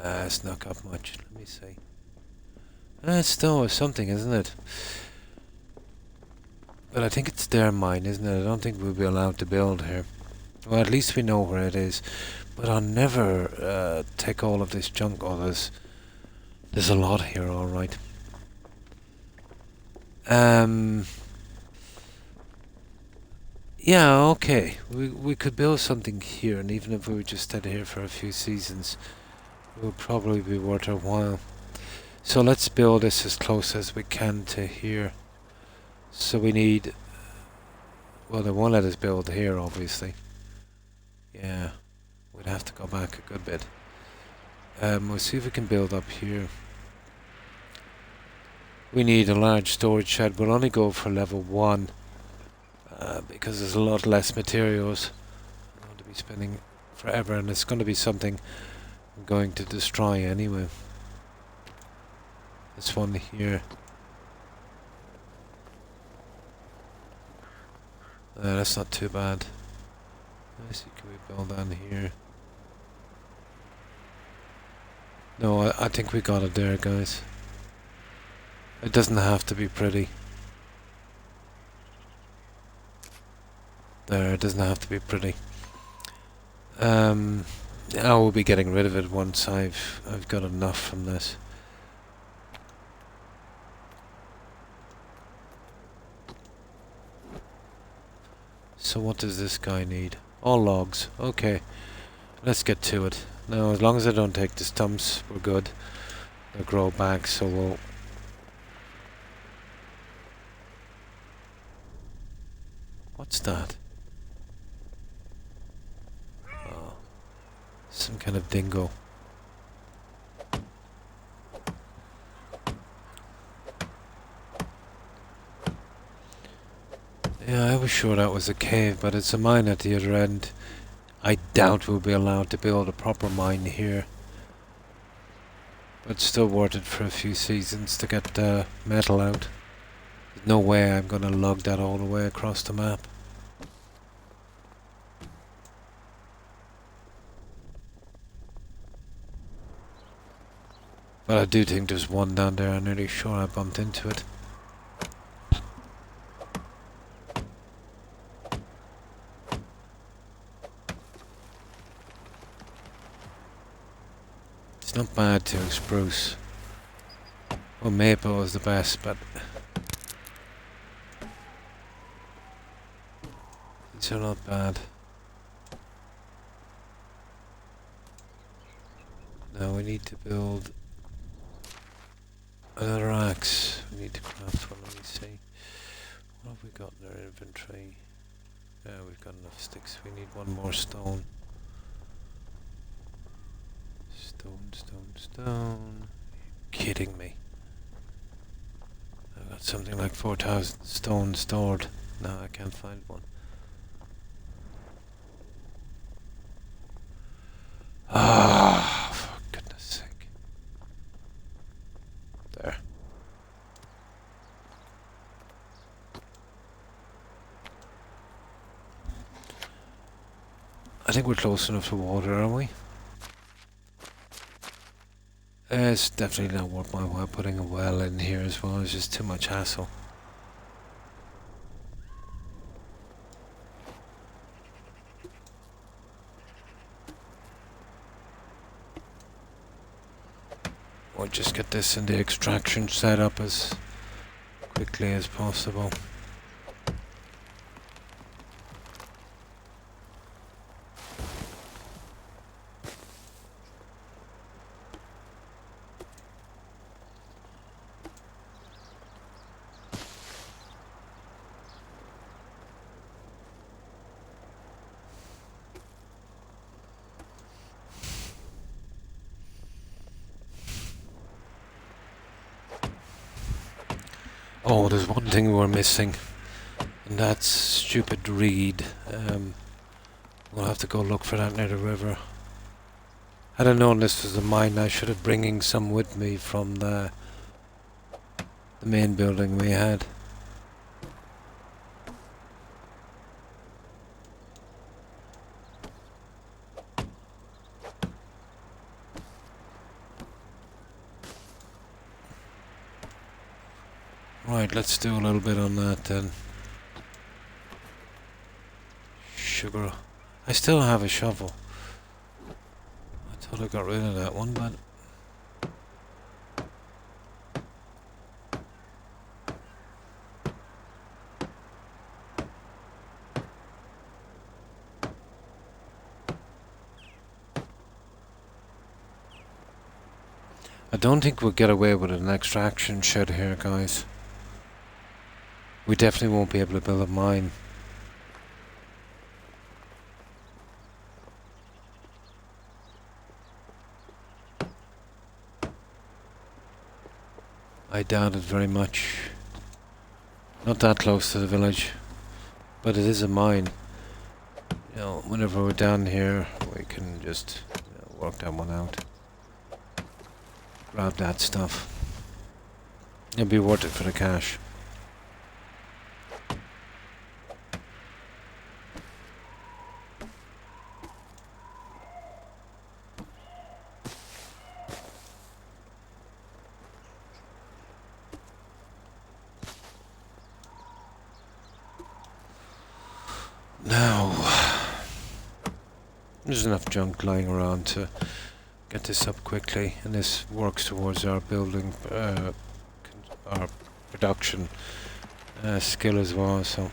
It's not got much. Let me see. It's still something, isn't it? But I think it's their mine, isn't it? I don't think we'll be allowed to build here. Well, at least we know where it is. But I'll never take all of this junk. Oh, there's a lot here, alright. Yeah, okay. We could build something here, and even if we just stayed here for a few seasons, it would probably be worth our while. So let's build this as close as we can to here. So we need... Well, they won't let us build here, obviously. Yeah, we'd have to go back a good bit. We'll see if we can build up here. We need a large storage shed. We'll only go for level 1 because there's a lot less materials. I'm going to be spending forever, and it's going to be something I'm going to destroy anyway. This one here. That's not too bad. Let's see, can we build on here? No, I think we got it there, guys. It doesn't have to be pretty. There, it doesn't have to be pretty. I will be getting rid of it once I've got enough from this. So what does this guy need? All logs. Okay. Let's get to it. Now, as long as I don't take the stumps, we're good. They'll grow back, so we'll... What's that? Oh. Some kind of dingo. Yeah, I was sure that was a cave, but it's a mine at the other end. I doubt we'll be allowed to build a proper mine here. But still worth it for a few seasons to get the metal out. There's no way I'm gonna lug that all the way across the map. But I do think there's one down there. I'm nearly sure I bumped into it. It's not bad to spruce. Well, maple is the best, but... These are not bad. Now we need to build another axe. We need to craft one. Let me see. What have we got in our inventory? Yeah, we've got enough sticks. We need one more stone. Stone. Kidding me. I've got something like 4,000 stone stored. No, I can't find one. Ah, for goodness sake. There. I think we're close enough to water, aren't we? It's definitely not worth my while putting a well in here as well. It's just too much hassle. We'll just get this in the extraction set up as quickly as possible. Oh, there's one thing we're missing, and that's stupid reed. We'll have to go look for that near the river. Had I known this was a mine, I should have bringing some with me from the main building we had. Right, let's do a little bit on that then. Sugar. I still have a shovel. I thought I got rid of that one, but... I don't think we'll get away with an extraction shed here, guys. We definitely won't be able to build a mine. I doubt it very much. Not that close to the village, but it is a mine. You know, whenever we're down here, we can just work that one out. Grab that stuff. It'll be worth it for the cash. There's enough junk lying around to get this up quickly, and this works towards our building, our production skill as well. So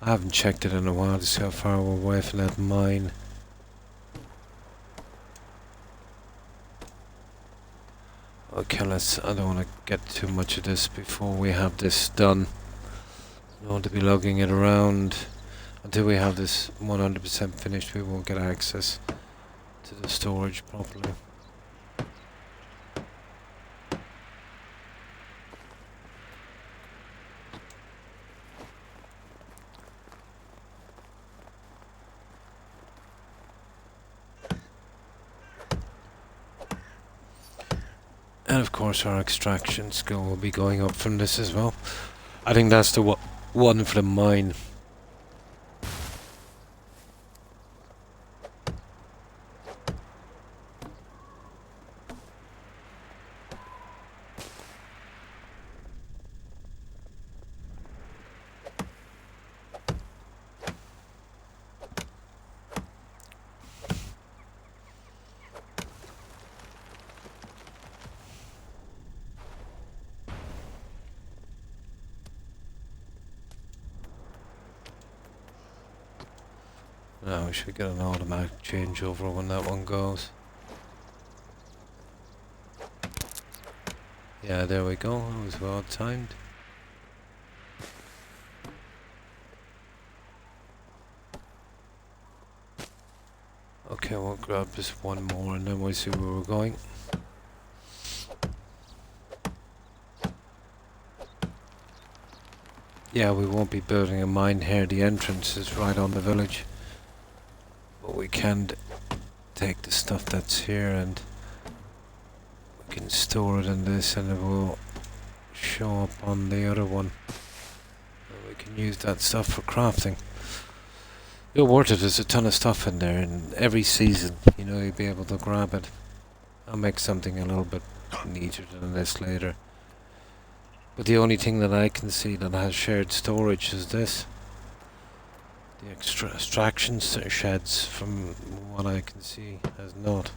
I haven't checked it in a while to see how far we're away from that mine. Okay, I don't want to get too much of this before we have this done. I don't want to be lugging it around. Until we have this 100% finished, we won't get access to the storage properly. And of course our extraction skill will be going up from this as well. I think that's the one for the mine. No, we should get an automatic changeover when that one goes. Yeah, there we go. That was well timed. Okay, we'll grab just one more and then we'll see where we're going. Yeah, we won't be building a mine here. The entrance is right on the village. But we can take the stuff that's here and we can store it in this and it will show up on the other one. And we can use that stuff for crafting. You're worth it. There's a ton of stuff in there and every season, you know, you'll be able to grab it. I'll make something a little bit neater than this later. But the only thing that I can see that has shared storage is this. The extraction sheds, from what I can see, has not.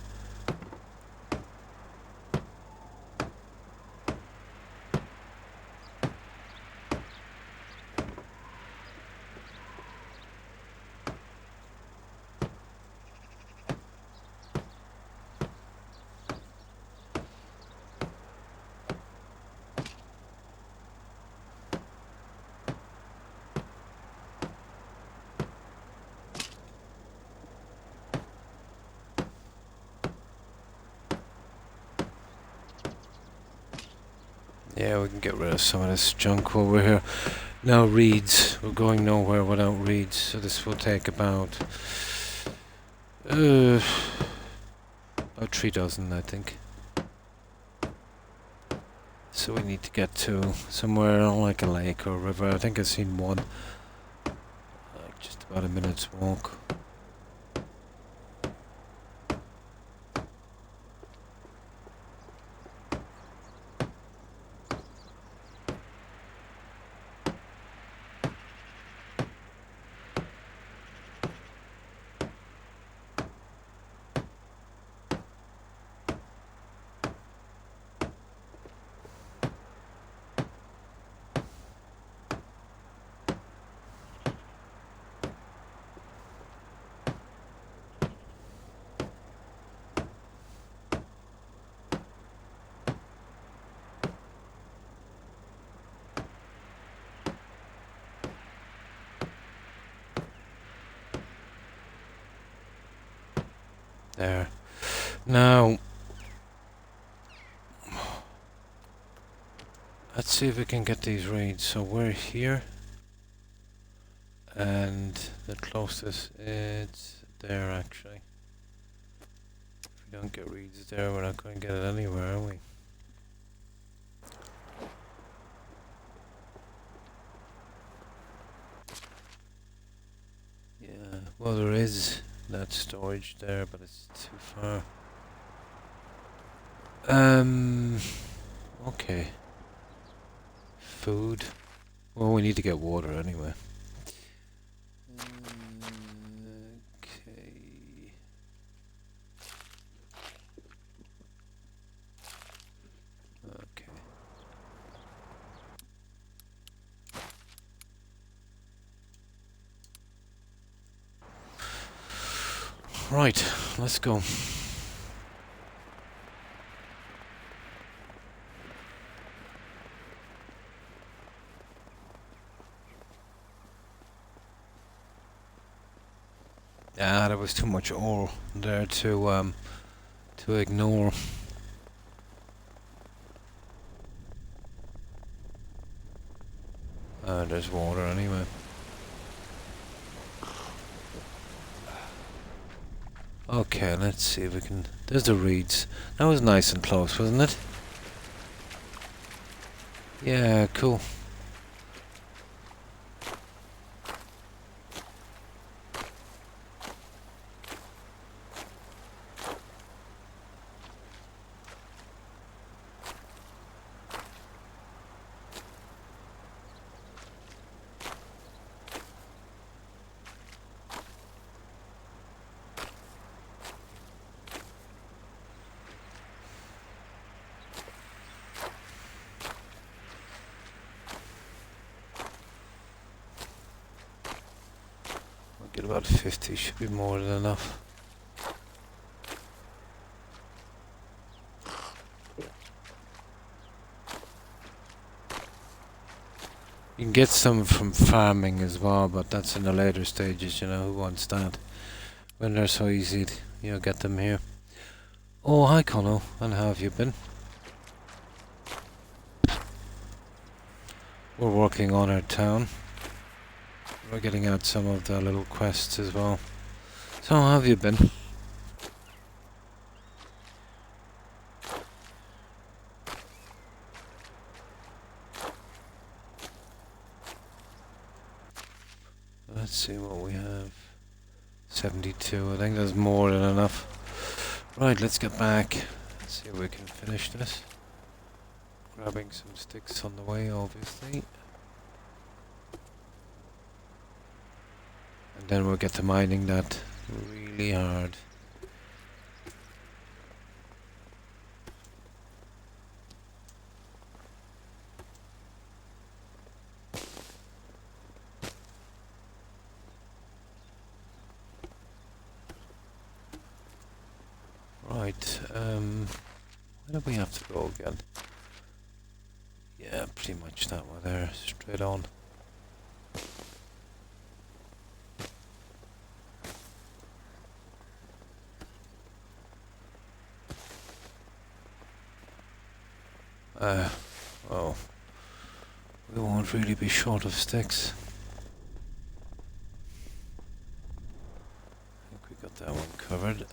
Yeah, we can get rid of some of this junk over here. Now reeds. We're going nowhere without reeds, so this will take about 3 dozen, I think. So we need to get to somewhere like a lake or a river. I think I've seen one. Just about a minute's walk. There. Now, let's see if we can get these reeds. So we're here, and the closest it's there actually. If we don't get reeds there, we're not going to get it anywhere, are we? Yeah, well there is that storage there, but it's too far. Okay. Food. Well, we need to get water anyway. Okay. Okay. Right, let's go. Ah, there was too much ore there to ignore. There's water anyway. Okay, let's see if we can... There's the reeds. That was nice and close, wasn't it? Yeah, cool. get about 50, should be more than enough. You can get some from farming as well, but that's in the later stages, you know, who wants that? When they're so easy, you know, get them here. Oh, hi Connell, and how have you been? We're working on our town. We're getting out some of the little quests as well. So how have you been? Let's see what we have. 72, I think there's more than enough. Right, let's get back. Let's see if we can finish this. Grabbing some sticks on the way, obviously. And then we'll get to mining that really hard. Right, where do we have to go again? Yeah, pretty much that one there, straight on. Well, we won't really be short of sticks. I think we got that one covered.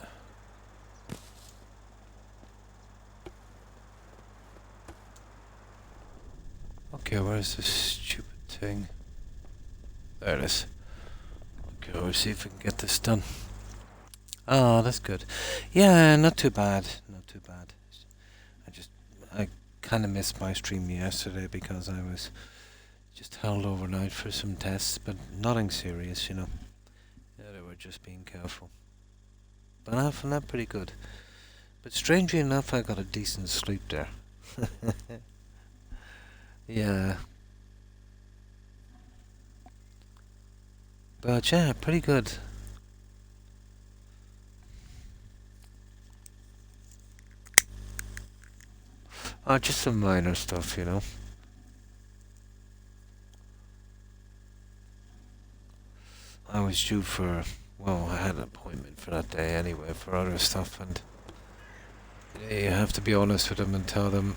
Okay, where's this stupid thing? There it is. Okay, we'll see if we can get this done. Oh, that's good. Yeah, not too bad. Not too bad. I kind of missed my stream yesterday because I was just held overnight for some tests, but nothing serious, you know. Yeah, they were just being careful. But I found that pretty good. But strangely enough, I got a decent sleep there. Yeah. But yeah, pretty good. Just some minor stuff, you know. I was due for, well, I had an appointment for that day anyway, for other stuff, and you have to be honest with them and tell them,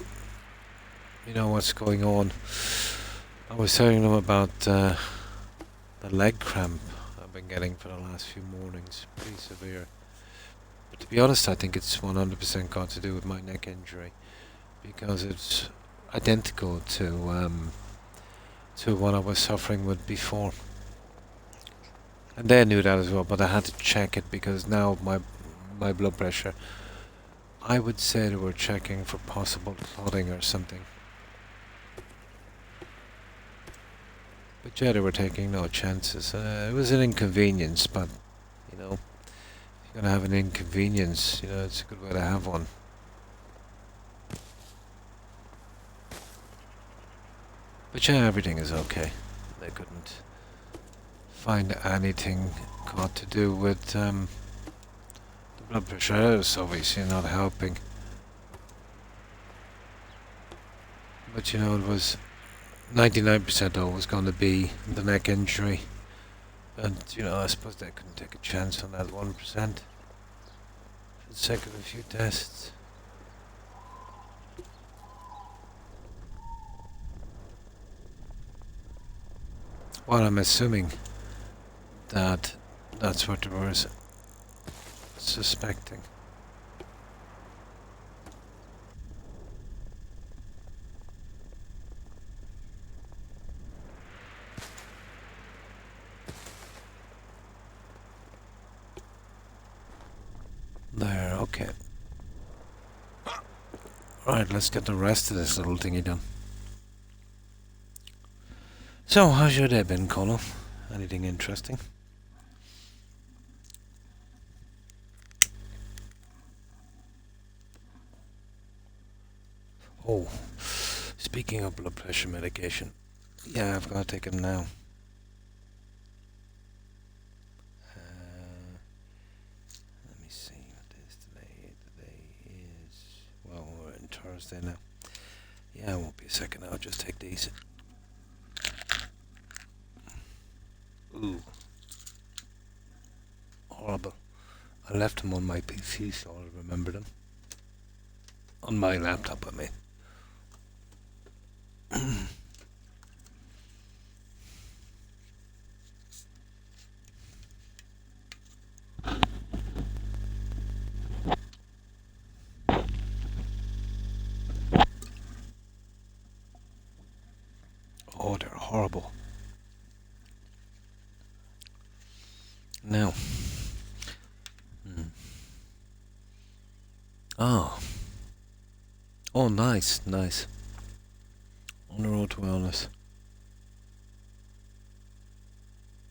you know, what's going on. I was telling them about the leg cramp I've been getting for the last few mornings, pretty severe. But to be honest, I think it's 100% got to do with my neck injury, because it's identical to what I was suffering with before. And they knew that as well, but I had to check it because now my blood pressure, I would say they were checking for possible clotting or something. But yeah, they were taking no chances. It was an inconvenience, but, you know, if you're gonna have an inconvenience, you know, it's a good way to have one. But yeah, everything is okay. They couldn't find anything got to do with the blood pressure. It's obviously not helping. But you know, it was 99% always going to be the neck injury. And you know, I suppose they couldn't take a chance on that 1% for the sake of a few tests. Well, I'm assuming that that's what they were suspecting. There, okay. Right, let's get the rest of this little thingy done. So, how's your day been, Connell? Anything interesting? Oh, speaking of blood pressure medication, yeah, I've got to take it now. Thursday now. Yeah, it won't be a second. I'll just take these. Ooh. Horrible. I left them on my PC, so I'll remember them. On my laptop, I mean. Oh, they're horrible. Now. Oh. Oh, nice, nice. On the road to wellness.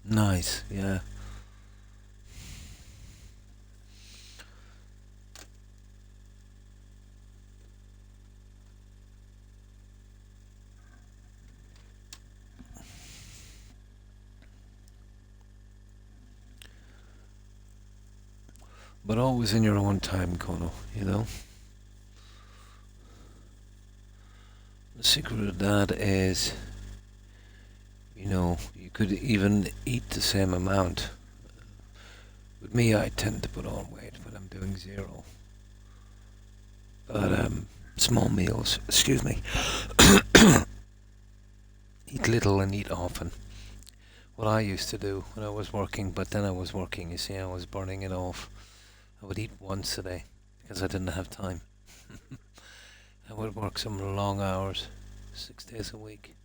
Nice, yeah. But always in your own time, Kono, you know? The secret of that is, you know, you could even eat the same amount. With me, I tend to put on weight when I'm doing zero. But, small meals, excuse me. Eat little and eat often. What I used to do when I was working, but then I was working, you see, I was burning it off. I would eat once a day because I didn't have time. I would work some long hours, 6 days a week.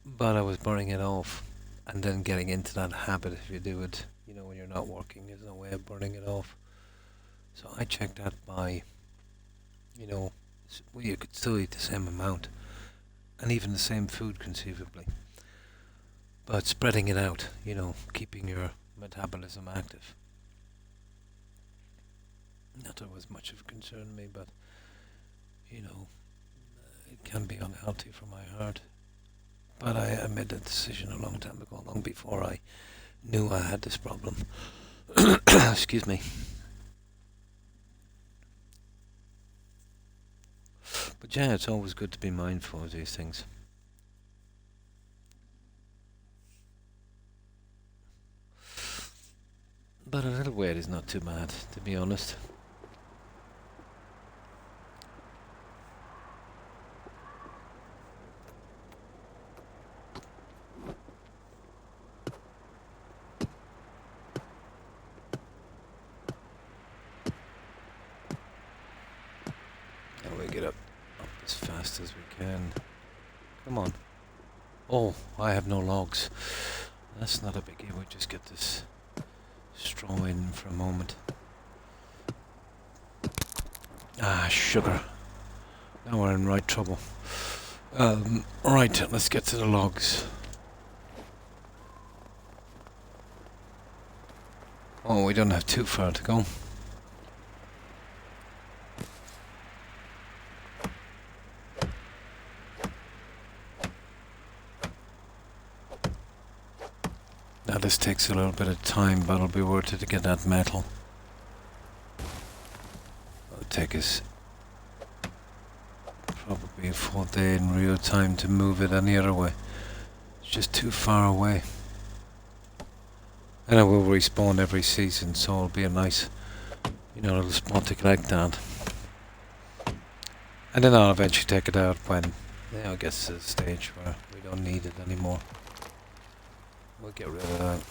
But I was burning it off and then getting into that habit. If you do it, you know, when you're not working, there's no way of burning it off. So I checked that by, you know, well, you could still eat the same amount and even the same food conceivably. But spreading it out, you know, keeping your metabolism active. Not that it was much of a concern to me, but, you know, it can be unhealthy for my heart. But I made that decision a long time ago, long before I knew I had this problem. Excuse me. But yeah, it's always good to be mindful of these things. But a little weight is not too bad, to be honest. Now we get up as fast as we can. Come on. Oh, I have no logs. That's not a biggie, we'll just get this straw in for a moment. Ah, sugar. Now we're in right trouble. Right, let's get to the logs. Oh, we don't have too far to go. Now this takes a little bit of time, but it'll be worth it to get that metal. It'll take us probably a full day in real time to move it any other way. It's just too far away. And I will respawn every season, so it'll be a nice, you know, little spot to collect that. And then I'll eventually take it out when, you know, it gets to the stage where we don't need it anymore. We'll get rid of that.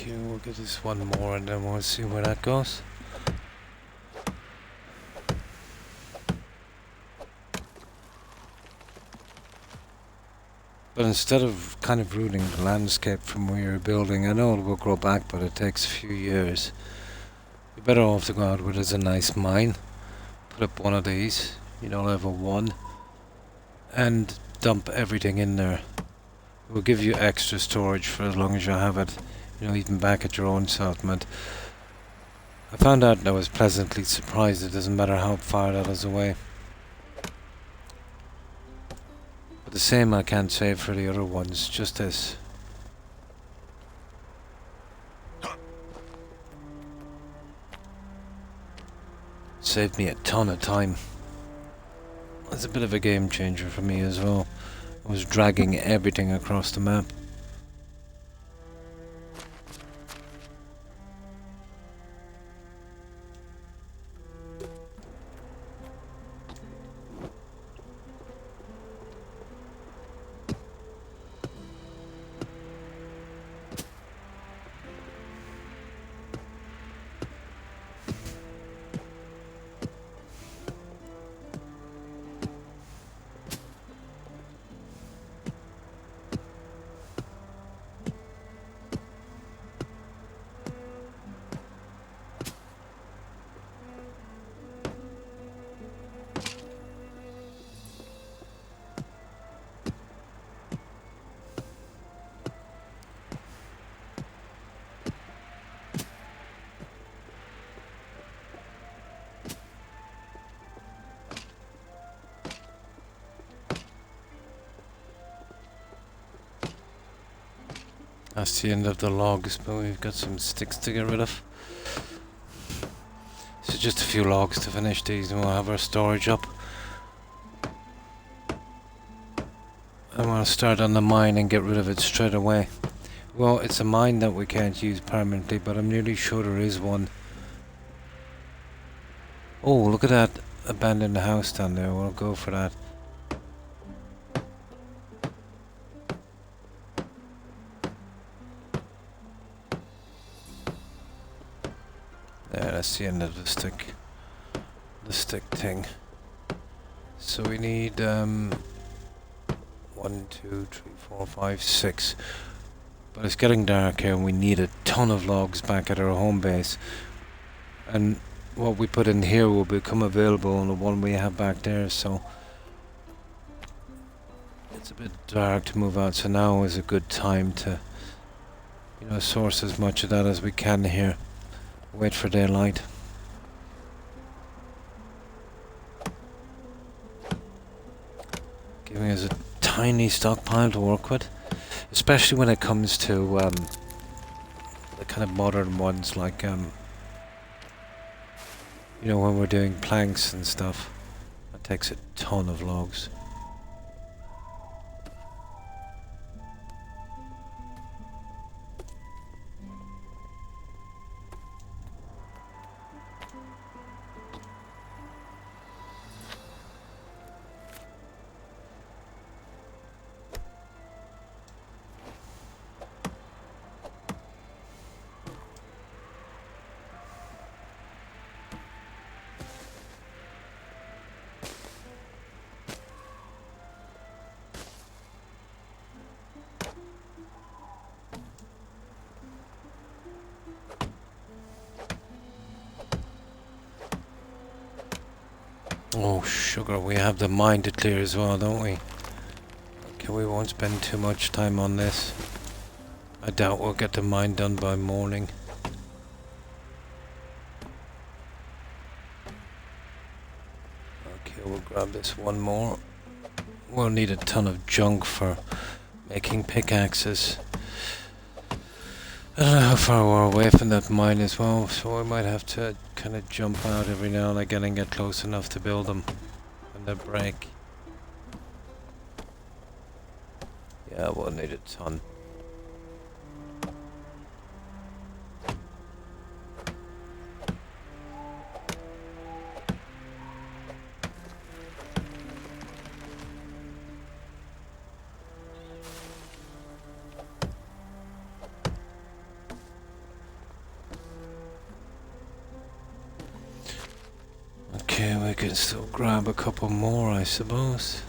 Okay, we'll get this one more and then we'll see where that goes. But instead of kind of ruining the landscape from where you're building, I know it will grow back, but it takes a few years. You're better off to go out with as a nice mine. Put up one of these, you know, level 1, and dump everything in there. It will give you extra storage for as long as you have it, you know, even back at your own settlement. I found out and I was pleasantly surprised. It doesn't matter how far that is away. But the same I can't say for the other ones, just this. Saved me a ton of time. That's a bit of a game changer for me as well. I was dragging everything across the map. That's the end of the logs, but we've got some sticks to get rid of. So just a few logs to finish these and we'll have our storage up. I want to start on the mine and get rid of it straight away. Well, it's a mine that we can't use permanently, but I'm nearly sure there is one. Oh, look at that abandoned house down there. We'll go for that. There, that's the end of the stick thing. So we need 1, 2, 3, 4, 5, 6. But it's getting dark here and we need a ton of logs back at our home base. And what we put in here will become available on the one we have back there, so it's a bit dark to move out, so now is a good time to, you know, source as much of that as we can here. Wait for daylight. Giving us a tiny stockpile to work with, especially when it comes to the kind of modern ones like you know, when we're doing planks and stuff. That takes a ton of logs. Oh, sugar, we have the mine to clear as well, don't we? Okay, we won't spend too much time on this. I doubt we'll get the mine done by morning. Okay, we'll grab this one more. We'll need a ton of junk for making pickaxes. I don't know how far we're away from that mine as well, so we might have to kind of jump out every now and again and get close enough to build them when they break. Yeah, we'll need a ton. Okay, we can still grab a couple more, I suppose.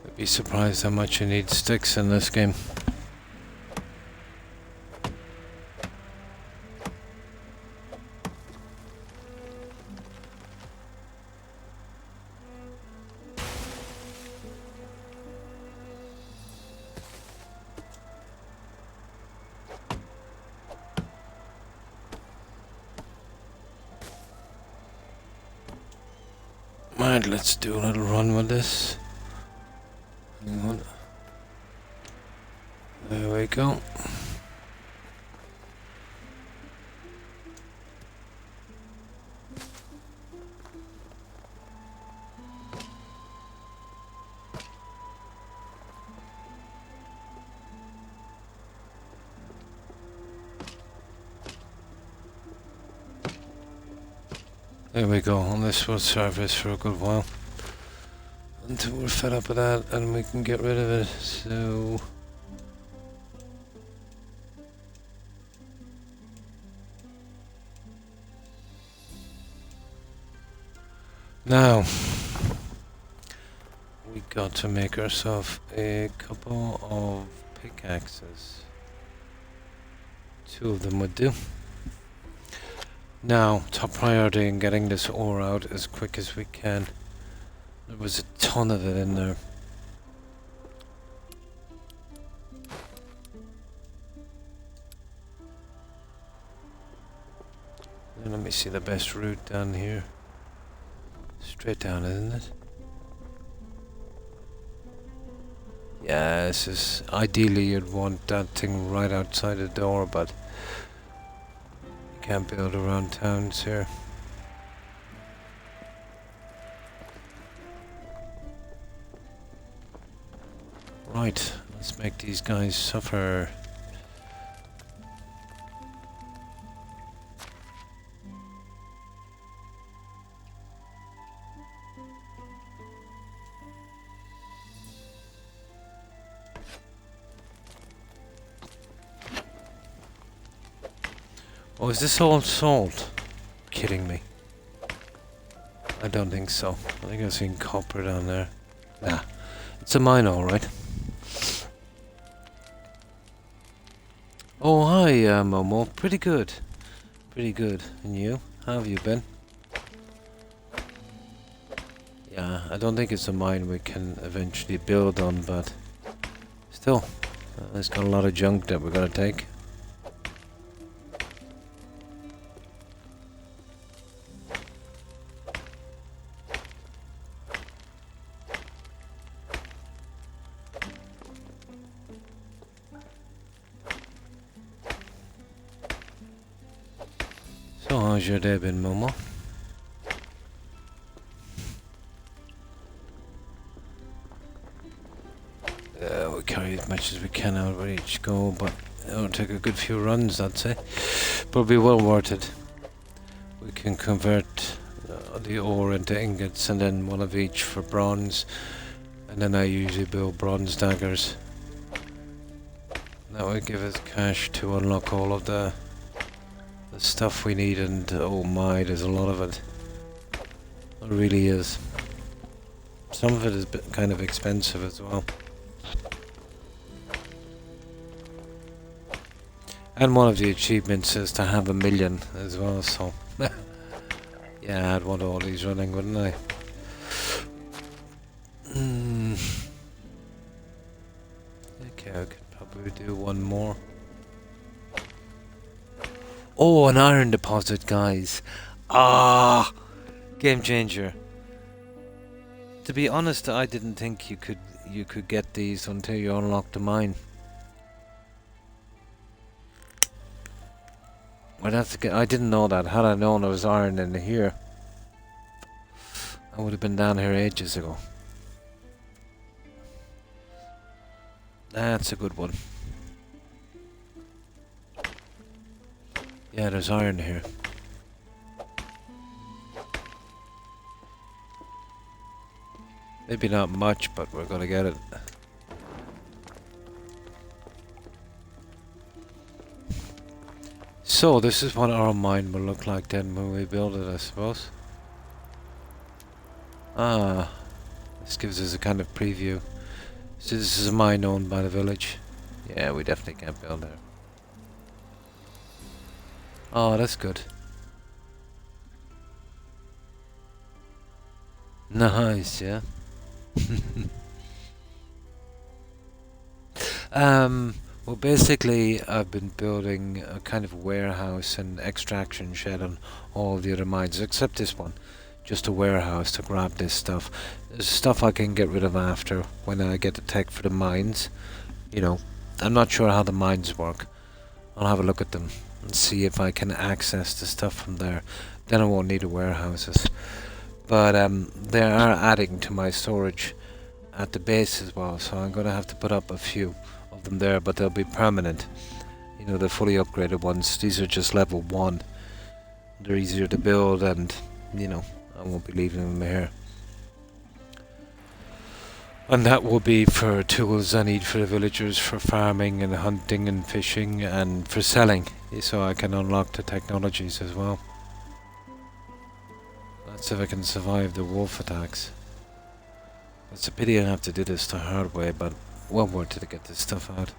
I'd be surprised how much you need sticks in this game. Right, let's do a little run with this. Hang on. There we go. There we go, and this will serve us for a good while. Until we're fed up with that and we can get rid of it, so... Now, we got to make ourselves a couple of pickaxes. 2 of them would do. Now, top priority in getting this ore out as quick as we can. There was a ton of it in there. And let me see the best route down here. Straight down, isn't it? Yeah, this is... Ideally you'd want that thing right outside the door, but... Can't build around towns here. Right, let's make these guys suffer. Oh, is this all salt? Kidding me. I don't think so. I think I've seen copper down there. Nah, it's a mine, alright. Oh, hi, Momo. Pretty good. Pretty good. And you? How have you been? Yeah, I don't think it's a mine we can eventually build on, but still, it's got a lot of junk that we're gonna take. So how's your day been, Momo? We'll carry as much as we can out with each go, but it'll take a good few runs, I'd say. But it'll be well worth it. We can convert the ore into ingots and then one of each for bronze. And then I usually build bronze daggers. That would give us cash to unlock all of the stuff we need, and oh my, there's a lot of it. It really is. Some of it is kind of expensive as well. And one of the achievements is to have 1 million as well, so... yeah, I'd want all these running, wouldn't I? Okay, I could probably do one more. Oh, an iron deposit, guys. Ah, game changer. To be honest, I didn't think you could get these until you unlocked the mine. I'd have to get. I didn't know that. Had I known there was iron in here, I would have been down here ages ago. That's a good one. Yeah, there's iron here. Maybe not much, but we're gonna get it. So this is what our mine will look like then when we build it, I suppose. Ah, this gives us a kind of preview. So this is a mine owned by the village. Yeah, we definitely can't build there. Oh, that's good. Nice, yeah. Well, basically, I've been building a kind of warehouse and extraction shed on all the other mines, except this one. Just a warehouse to grab this stuff. There's stuff I can get rid of after when I get the tech for the mines. You know, I'm not sure how the mines work. I'll have a look at them and see if I can access the stuff from there. Then I won't need the warehouses. But they are adding to my storage at the base as well, so I'm going to have to put up a few of them there, but they'll be permanent. You know, the fully upgraded ones. These are just level 1. They're easier to build and, you know, I won't be leaving them here. And that will be for tools I need for the villagers, for farming and hunting and fishing and for selling, so I can unlock the technologies as well. Let's see if I can survive the wolf attacks. It's a pity I have to do this the hard way, but well worth it to get this stuff out.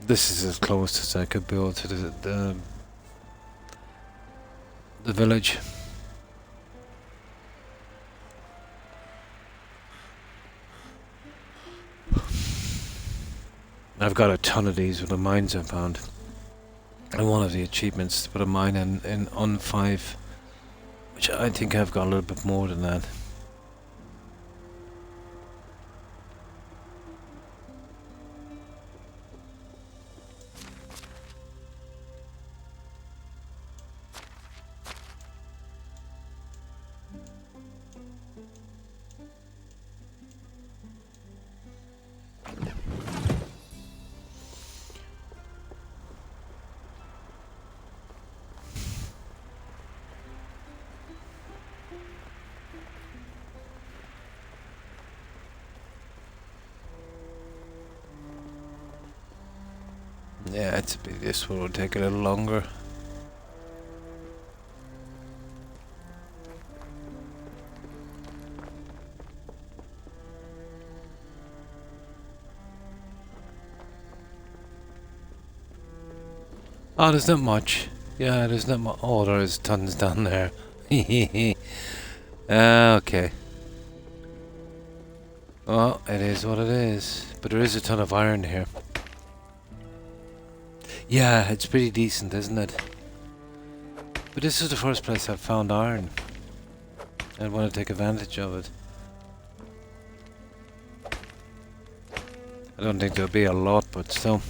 This is as close as I could build to the village. I've got a ton of these with the mines I found. And one of the achievements to put a mine in on 5, which I think I've got a little bit more than that. Yeah, it's a bit, this one will take a little longer. Oh, there's not much. Yeah, there's not much. Oh, there is tons down there. Okay. Well, it is what it is. But there is a ton of iron here. Yeah, it's pretty decent, isn't it? But this is the first place I've found iron. I want to take advantage of it. I don't think there'll be a lot, but still.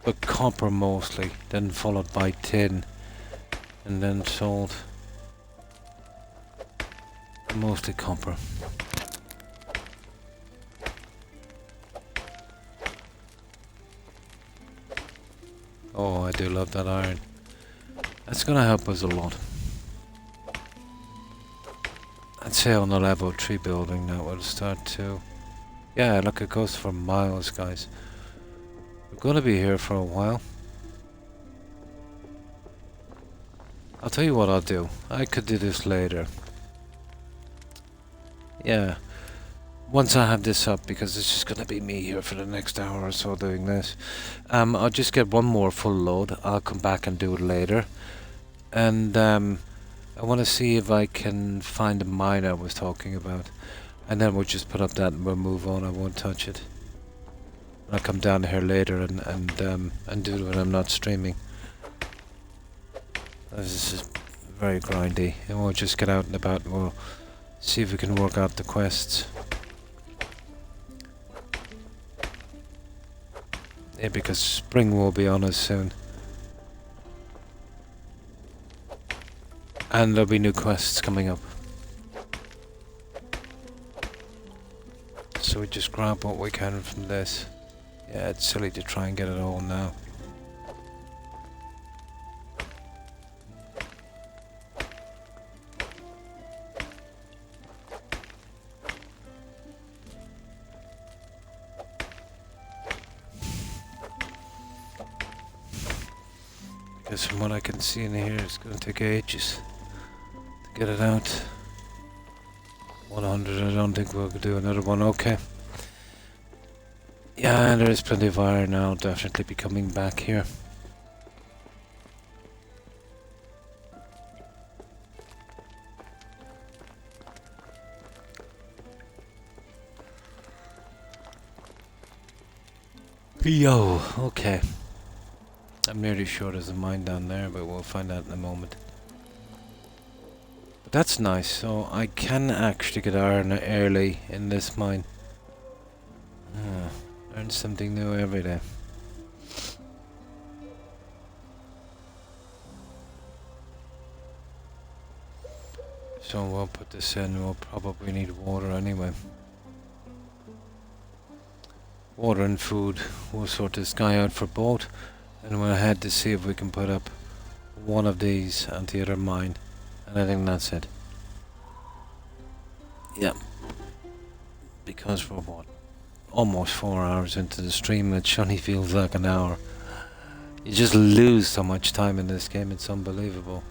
But copper mostly, then followed by tin, and then salt. Mostly copper. Oh, I do love that iron. That's gonna help us a lot. I'd say on the level 3 building that will start to... Yeah, look, it goes for miles, guys. We're gonna be here for a while. I'll tell you what I'll do. I could do this later. Yeah, once I have this up, because it's just going to be me here for the next hour or so doing this. I'll just get one more full load. I'll come back and do it later. And I want to see if I can find the mine I was talking about. And then we'll just put up that and we'll move on. I won't touch it. I'll come down here later and do it when I'm not streaming. This is very grindy. And we'll just get out and about and we'll see if we can work out the quests. Yeah, because spring will be on us soon. And there'll be new quests coming up. So we just grab what we can from this. Yeah, it's silly to try and get it all now. Because from what I can see in here, it's going to take ages to get it out. 100, I don't think we'll do another one. Okay. Yeah, there is plenty of iron now. Definitely be coming back here. Yo, okay. I'm nearly sure there's a mine down there, but we'll find out in a moment. But that's nice, so I can actually get iron early in this mine. Learn something new every day. So we'll put this in, we'll probably need water anyway. Water and food. We'll sort this guy out for both, and we'll head to see if we can put up one of these and the other mine. And I think that's it. Yep. Because we're what? Almost 4 hours into the stream, it only feels like an hour. You just lose so much time in this game, it's unbelievable.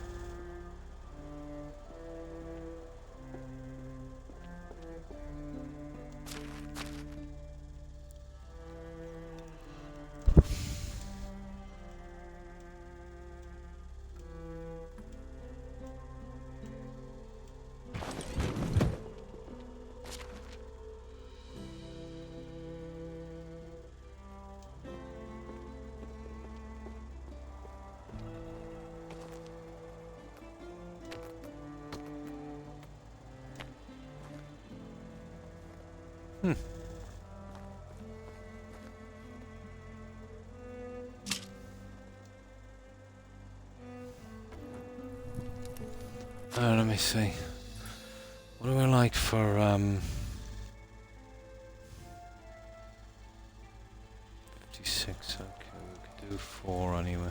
Let me see. What do I like for 56? Okay, we could do 4 anyway.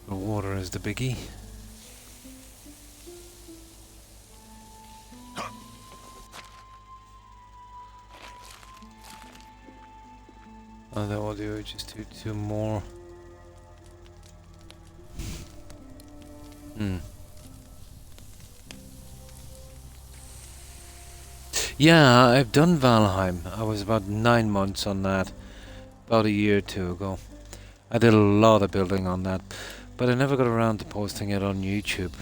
The water is the biggie. And then we'll do just two more. Yeah, I've done Valheim. I was about 9 months on that, about a year or two ago. I did a lot of building on that, but I never got around to posting it on YouTube.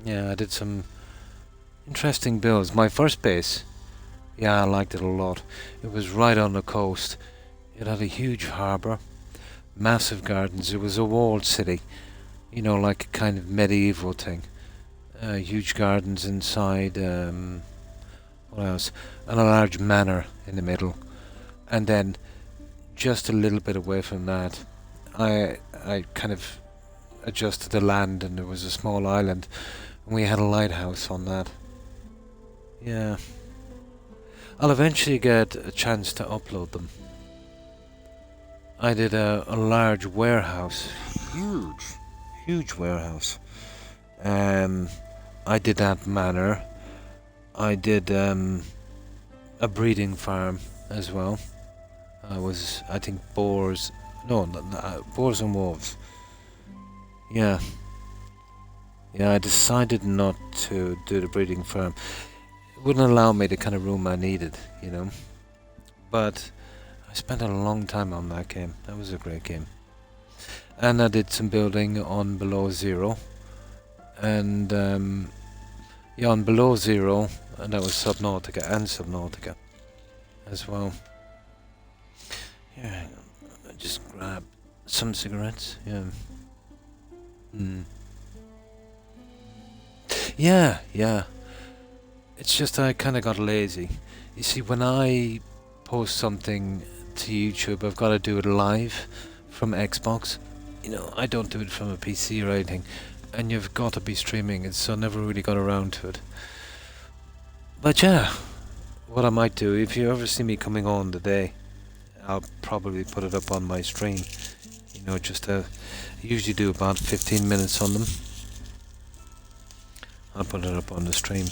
Yeah, I did some interesting builds. My first base, yeah, I liked it a lot. It was right on the coast. It had a huge harbour, massive gardens. It was a walled city, you know, like a kind of medieval thing. Huge gardens inside, what else? And a large manor in the middle. And then, just a little bit away from that, I kind of adjusted the land, and there was a small island, and we had a lighthouse on that. Yeah. I'll eventually get a chance to upload them. I did a large warehouse. Huge warehouse. I did that manor. I did a breeding farm as well. I think boars. No, boars and wolves. Yeah. Yeah, I decided not to do the breeding farm. It wouldn't allow me the kind of room I needed, you know. But I spent a long time on that game. That was a great game. And I did some building on Below Zero. And yeah, on Below Zero, and that was Subnautica and Subnautica as well. Yeah, hang on. I just grab some cigarettes. Yeah. Yeah. It's just I kind of got lazy. You see, when I post something to YouTube, I've got to do it live from Xbox. You know, I don't do it from a PC or anything. And you've got to be streaming it, so I never really got around to it. But yeah, what I might do, if you ever see me coming on today, I'll probably put it up on my stream. You know, I usually do about 15 minutes on them. I'll put it up on the stream.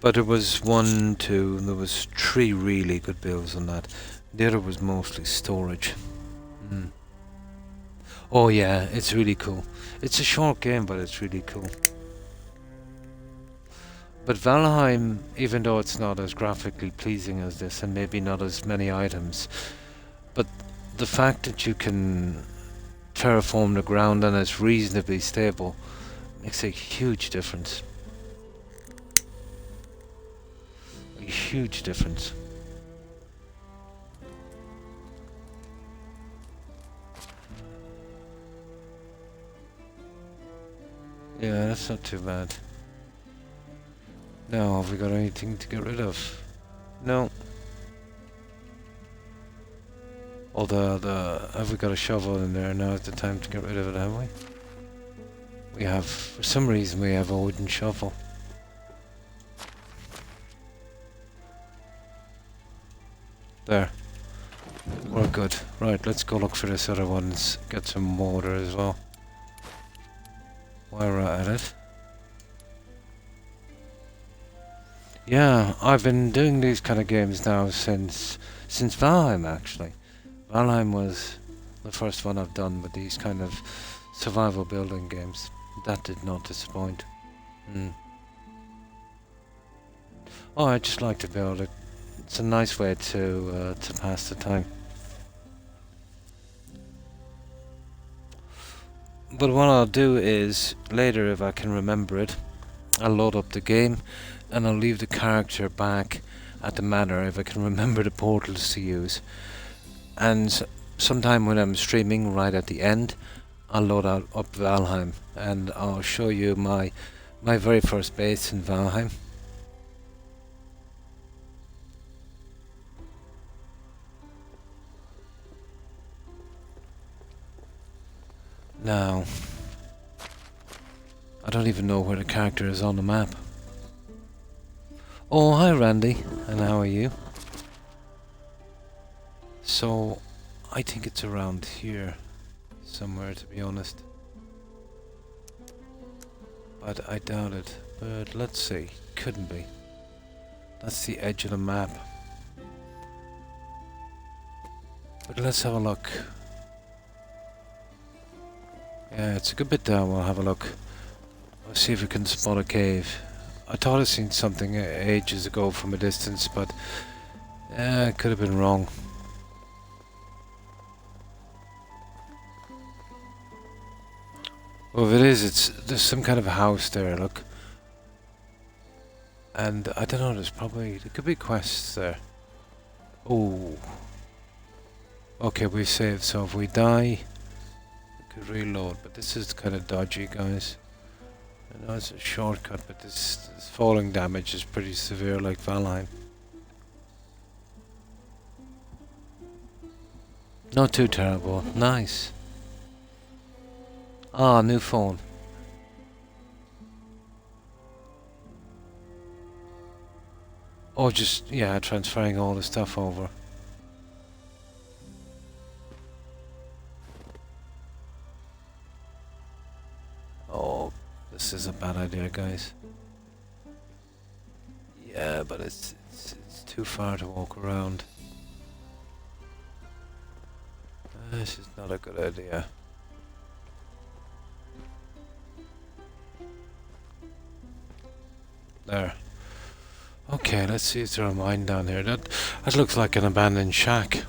But there was 1, 2, and there was 3 really good builds on that. The other was mostly storage. Oh yeah, it's really cool. It's a short game, but it's really cool. But Valheim, even though it's not as graphically pleasing as this, and maybe not as many items, but the fact that you can terraform the ground and it's reasonably stable makes a huge difference. A huge difference. Yeah, that's not too bad. Now, have we got anything to get rid of? No. Although, have we got a shovel in there? Now is the time to get rid of it, have we? We have, for some reason, we have a wooden shovel. There. We're good. Right, let's go look for this other one and get some water as well. While we're at it. Yeah, I've been doing these kind of games now since Valheim, actually. Valheim was the first one I've done with these kind of survival building games. That did not disappoint. Oh, I just like to build it. It's a nice way to pass the time. But what I'll do is, later if I can remember it, I'll load up the game and I'll leave the character back at the manor if I can remember the portals to use. And sometime when I'm streaming right at the end, I'll load up Valheim and I'll show you my very first base in Valheim. Now, I don't even know where the character is on the map. Oh, hi Randy, and how are you? So, I think it's around here somewhere, to be honest. But I doubt it. But let's see. Couldn't be. That's the edge of the map. But let's have a look. Yeah, it's a good bit down. We'll have a look. Let's see if we can spot a cave. I thought I'd seen something ages ago from a distance, but it could have been wrong. Well, if it is, there's some kind of a house there, look. And I don't know, there could be quests there. Oh. Okay, we saved, so if we die, we could reload, but this is kind of dodgy, guys. I know it's a shortcut, but this falling damage is pretty severe, like Valheim. Not too terrible. Nice. Ah, new phone. Oh, just, yeah, transferring all the stuff over. Oh, this is a bad idea, guys. Yeah, but it's too far to walk around. This is not a good idea. There. Okay, let's see, is there a mine down here? That looks like an abandoned shack.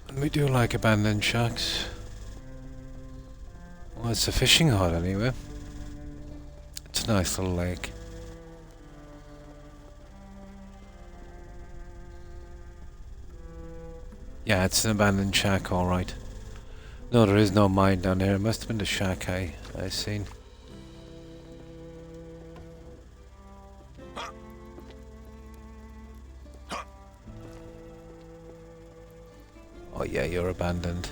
And we do like abandoned shacks. Well, it's a fishing hut anyway. It's a nice little lake. Yeah, it's an abandoned shack, alright. No, there is no mine down there. It must have been the shack I seen. Oh yeah, you're abandoned.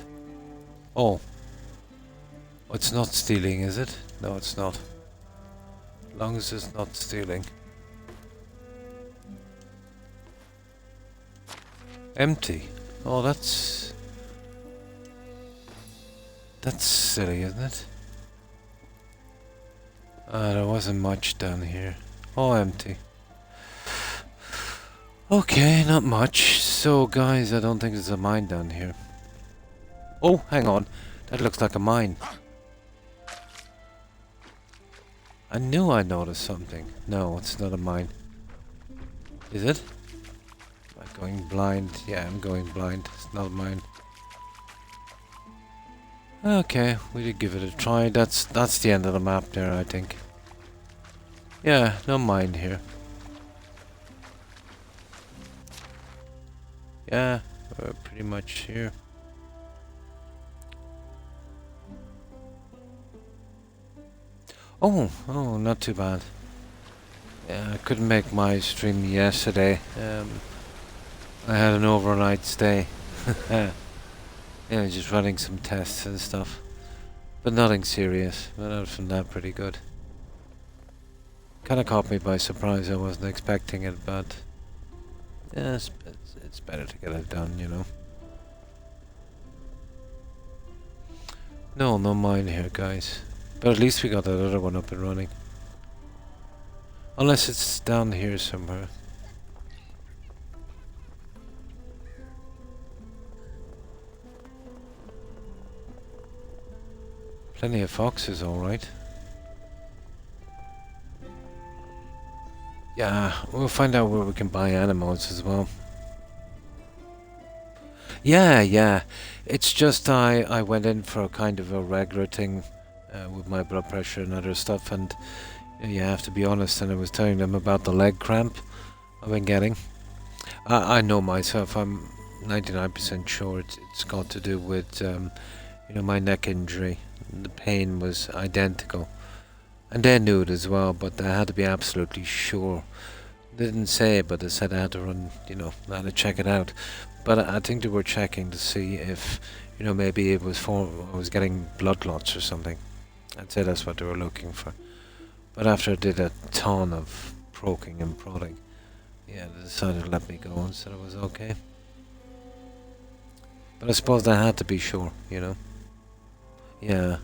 Oh. It's not stealing, is it? No, it's not. As long as it's not stealing. Empty. Oh, that's That's silly, isn't it? There wasn't much down here. All empty. Okay, not much. So, guys, I don't think there's a mine down here. Oh, hang on. That looks like a mine. I knew I noticed something. No, it's not a mine. Is it? Am I going blind? Yeah, I'm going blind. It's not a mine. Okay, we did give it a try. That's the end of the map there, I think. Yeah, no mine here. Yeah, we're pretty much here. Oh, not too bad. Yeah, I couldn't make my stream yesterday. I had an overnight stay. Yeah, just running some tests and stuff. But nothing serious. But other than that, pretty good. Kinda caught me by surprise. I wasn't expecting it, but... yeah, it's better to get it done, you know. No mine here, guys. But at least we got that other one up and running. Unless it's down here somewhere. Plenty of foxes, alright. Yeah, we'll find out where we can buy animals as well. Yeah. It's just I went in for a kind of a regular thing with my blood pressure and other stuff, and you have to be honest, and I was telling them about the leg cramp I've been getting. I know myself, I'm 99% sure it's got to do with you know, my neck injury. The pain was identical. And they knew it as well, but I had to be absolutely sure. They didn't say it, but they said I had to run, you know, I had to check it out. But I think they were checking to see if, you know, maybe it was I was getting blood clots or something. I'd say that's what they were looking for. But after I did a ton of poking and prodding, yeah, they decided to let me go and said it was okay. But I suppose they had to be sure, you know. Yeah.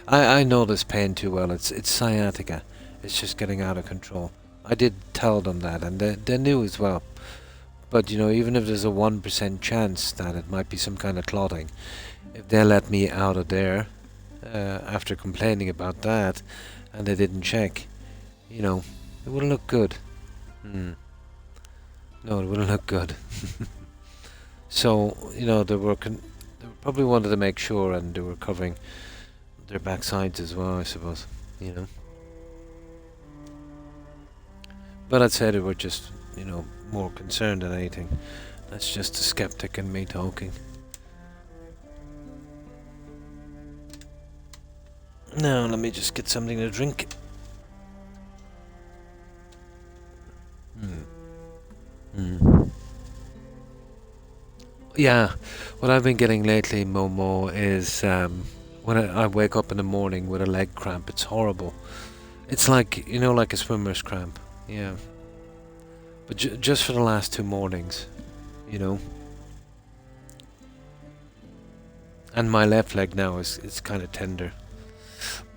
I know this pain too well. It's sciatica. It's just getting out of control. I did tell them that, and they knew as well. But, you know, even if there's a 1% chance that it might be some kind of clotting, if they let me out of there after complaining about that, and they didn't check, you know, it wouldn't look good. No, it wouldn't look good. So, you know, they probably wanted to make sure, and they were covering their backsides as well, I suppose, you know. But I'd say they were just, you know, more concerned than anything. That's just a skeptic in me talking. Now, let me just get something to drink. Yeah, what I've been getting lately, Momo, is when I wake up in the morning with a leg cramp. It's horrible. It's like, you know, like a swimmer's cramp. Yeah. But just for the last 2 mornings, you know. And my left leg now is kind of tender.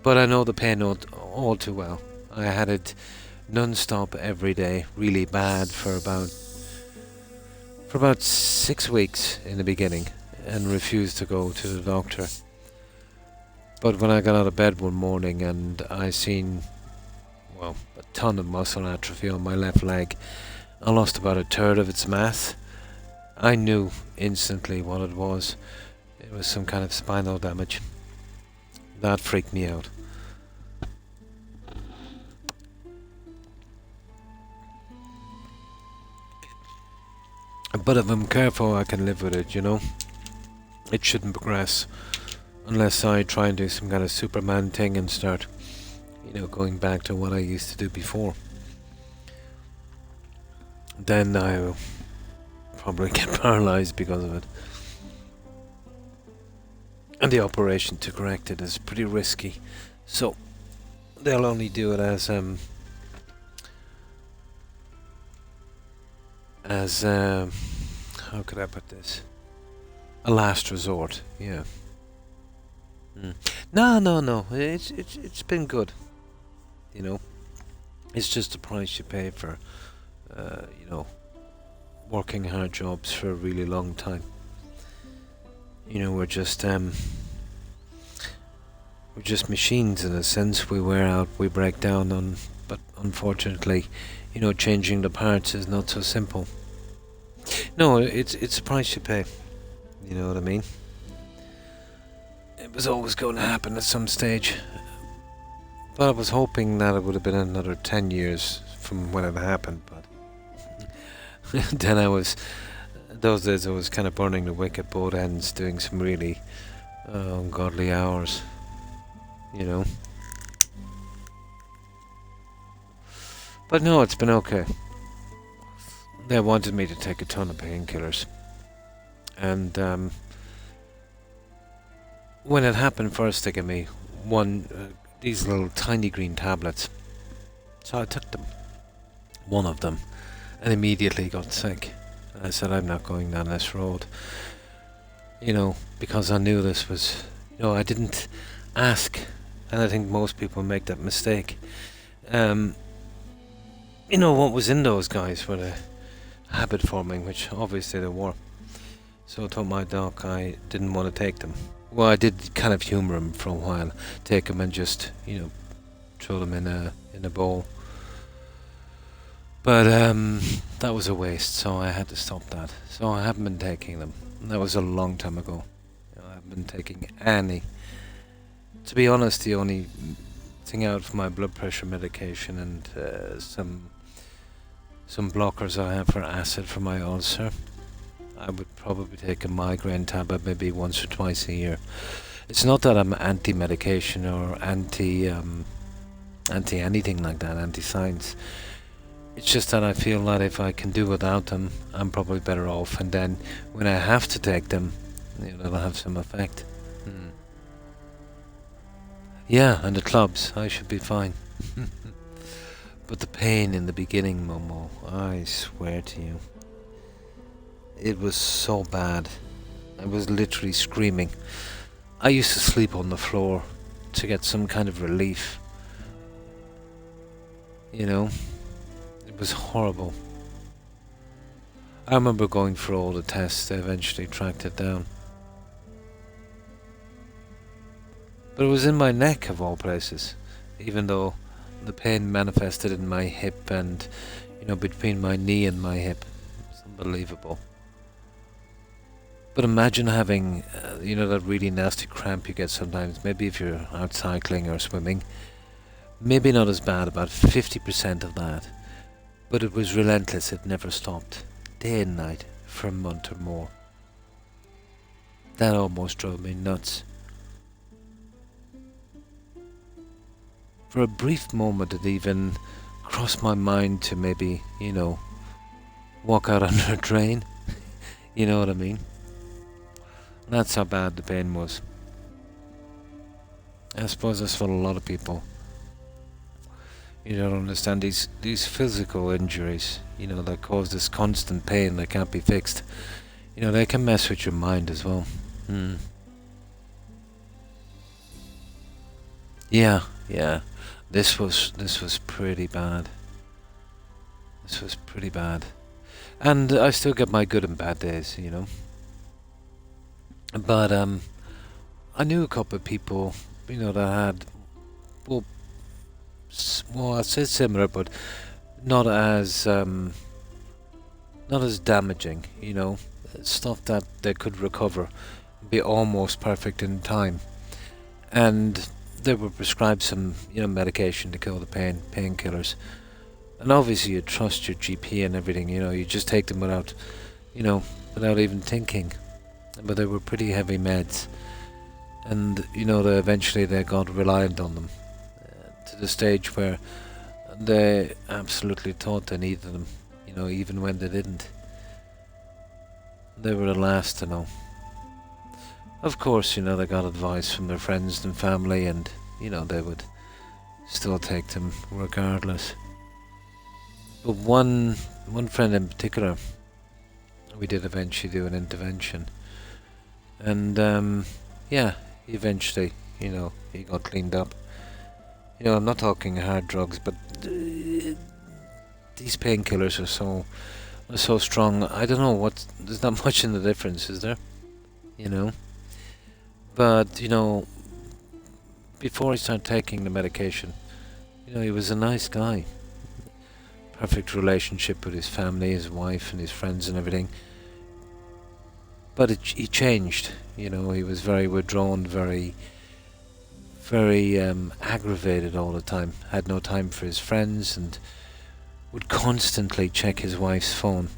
But I know the pain all too well. I had it non-stop every day, really bad for about 6 weeks in the beginning, and refused to go to the doctor. But when I got out of bed one morning and I seen, well, a ton of muscle atrophy on my left leg, I lost about 1/3 of its mass, I knew instantly what it was. It was some kind of spinal damage. That freaked me out. But if I'm careful, I can live with it, you know. It shouldn't progress unless I try and do some kind of Superman thing and start, you know, going back to what I used to do before. Then I'll probably get paralyzed because of it. And the operation to correct it is pretty risky, so they'll only do it as how could I put this? A last resort, yeah. No. It's been good. You know, it's just the price you pay for, you know, working hard jobs for a really long time. You know, we're just machines in a sense. We wear out, we break down on, but unfortunately, you know, changing the parts is not so simple. No, it's the price you pay. You know what I mean? It was always going to happen at some stage. But I was hoping that it would have been another 10 years from when it happened, but then those days I was kind of burning the wick at both ends, doing some really ungodly hours, you know. But no, it's been okay. They wanted me to take a ton of painkillers. And when it happened first, they gave me these little tiny green tablets. So I took them, one of them, and immediately got sick. And I said, I'm not going down this road. You know, because I knew this was, you know, I didn't ask. And I think most people make that mistake. You know, what was in those guys were the habit forming, which obviously they were. So I told my doc I didn't want to take them. Well, I did kind of humour him for a while, take them and just, you know, throw them in a bowl. But that was a waste, so I had to stop that. So I haven't been taking them. That was a long time ago. You know, I haven't been taking any. To be honest, the only thing out for my blood pressure medication and some blockers I have for acid for my ulcer. I would probably take a migraine tablet maybe once or twice a year. It's not that I'm anti-medication or anti anything like that, anti-science. It's just that I feel that if I can do without them, I'm probably better off. And then when I have to take them, you know, they'll have some effect. Yeah, and the clubs, I should be fine. But the pain in the beginning, Momo, I swear to you. It was so bad. I was literally screaming. I used to sleep on the floor to get some kind of relief. You know? It was horrible. I remember going for all the tests. They eventually tracked it down. But it was in my neck, of all places. Even though the pain manifested in my hip and, you know, between my knee and my hip. It's unbelievable. But imagine having, you know, that really nasty cramp you get sometimes. Maybe if you're out cycling or swimming. Maybe not as bad, about 50% of that. But it was relentless. It never stopped. Day and night for a month or more. That almost drove me nuts. For a brief moment it even crossed my mind to maybe, you know, walk out under a drain. You know what I mean? That's how bad the pain was. I suppose that's what a lot of people, you don't understand, these physical injuries, you know, that cause this constant pain that can't be fixed. You know, they can mess with your mind as well. Yeah. This was pretty bad. This was pretty bad. And I still get my good and bad days, you know. But I knew a couple of people, you know, that had, well, I'd say similar, but not as damaging, you know, stuff that they could recover, be almost perfect in time, and they were prescribed some, you know, medication to kill the pain, painkillers, and obviously you trust your GP and everything, you know, you just take them without, you know, without even thinking. But they were pretty heavy meds, and you know, eventually they got reliant on them to the stage where they absolutely thought they needed them, you know, even when they didn't. They were the last to know. Of course, you know, they got advice from their friends and family, and you know, they would still take them regardless. But one friend in particular, we did eventually do an intervention. And yeah, eventually you know, he got cleaned up. You know, I'm not talking hard drugs, but these painkillers are so strong. I don't know what. There's not much in the difference, is there? You know, but you know, before he started taking the medication, you know, he was a nice guy. Perfect relationship with his family, his wife, and his friends, and everything. But he changed. You know, he was very withdrawn, very aggravated all the time. Had no time for his friends, and would constantly check his wife's phone.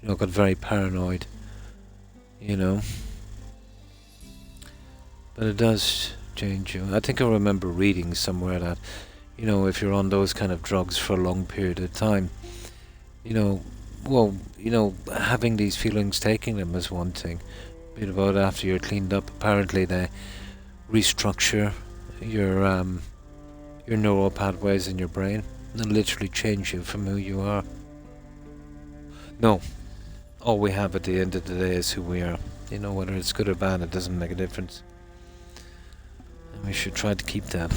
You know, got very paranoid. You know, but it does change you. I think I remember reading somewhere that, you know, if you're on those kind of drugs for a long period of time, you know, well, you know, having these feelings, taking them is one thing. But about after you're cleaned up, apparently they restructure your neural pathways in your brain and literally change you from who you are. No, all we have at the end of the day is who we are. You know, whether it's good or bad, it doesn't make a difference. And we should try to keep that.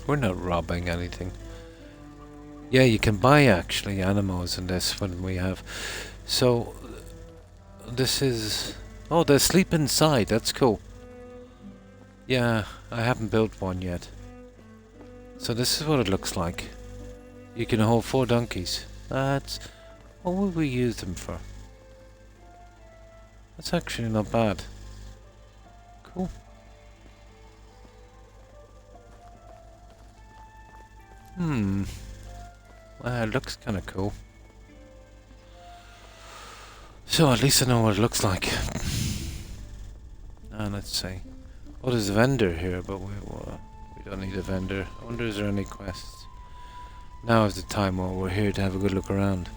We're not robbing anything. Yeah, you can buy actually animals in this when we have. So this is. Oh, they sleep inside. That's cool. Yeah, I haven't built one yet. So this is what it looks like. You can hold 4 donkeys. That's. What would we use them for? That's actually not bad. Cool. Well, it looks kind of cool. So at least I know what it looks like. Let's see. Oh, there's a vendor here, but we don't need a vendor. I wonder is there any quests? Now is the time while we're here to have a good look around.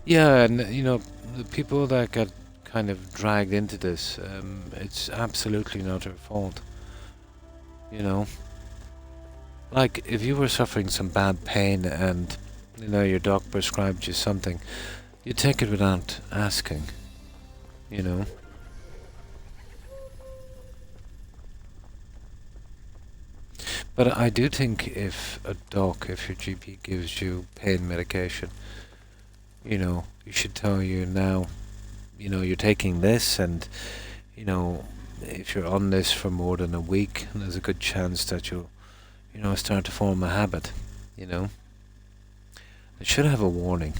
Yeah, and you know, the people that got kind of dragged into this, it's absolutely not their fault. You know, like if you were suffering some bad pain and you know your doc prescribed you something, you take it without asking. You know. But I do think if your GP gives you pain medication, you know, you should tell you now, you know, you're taking this and, you know, if you're on this for more than a week, there's a good chance that you'll, you know, start to form a habit, you know. It should have a warning.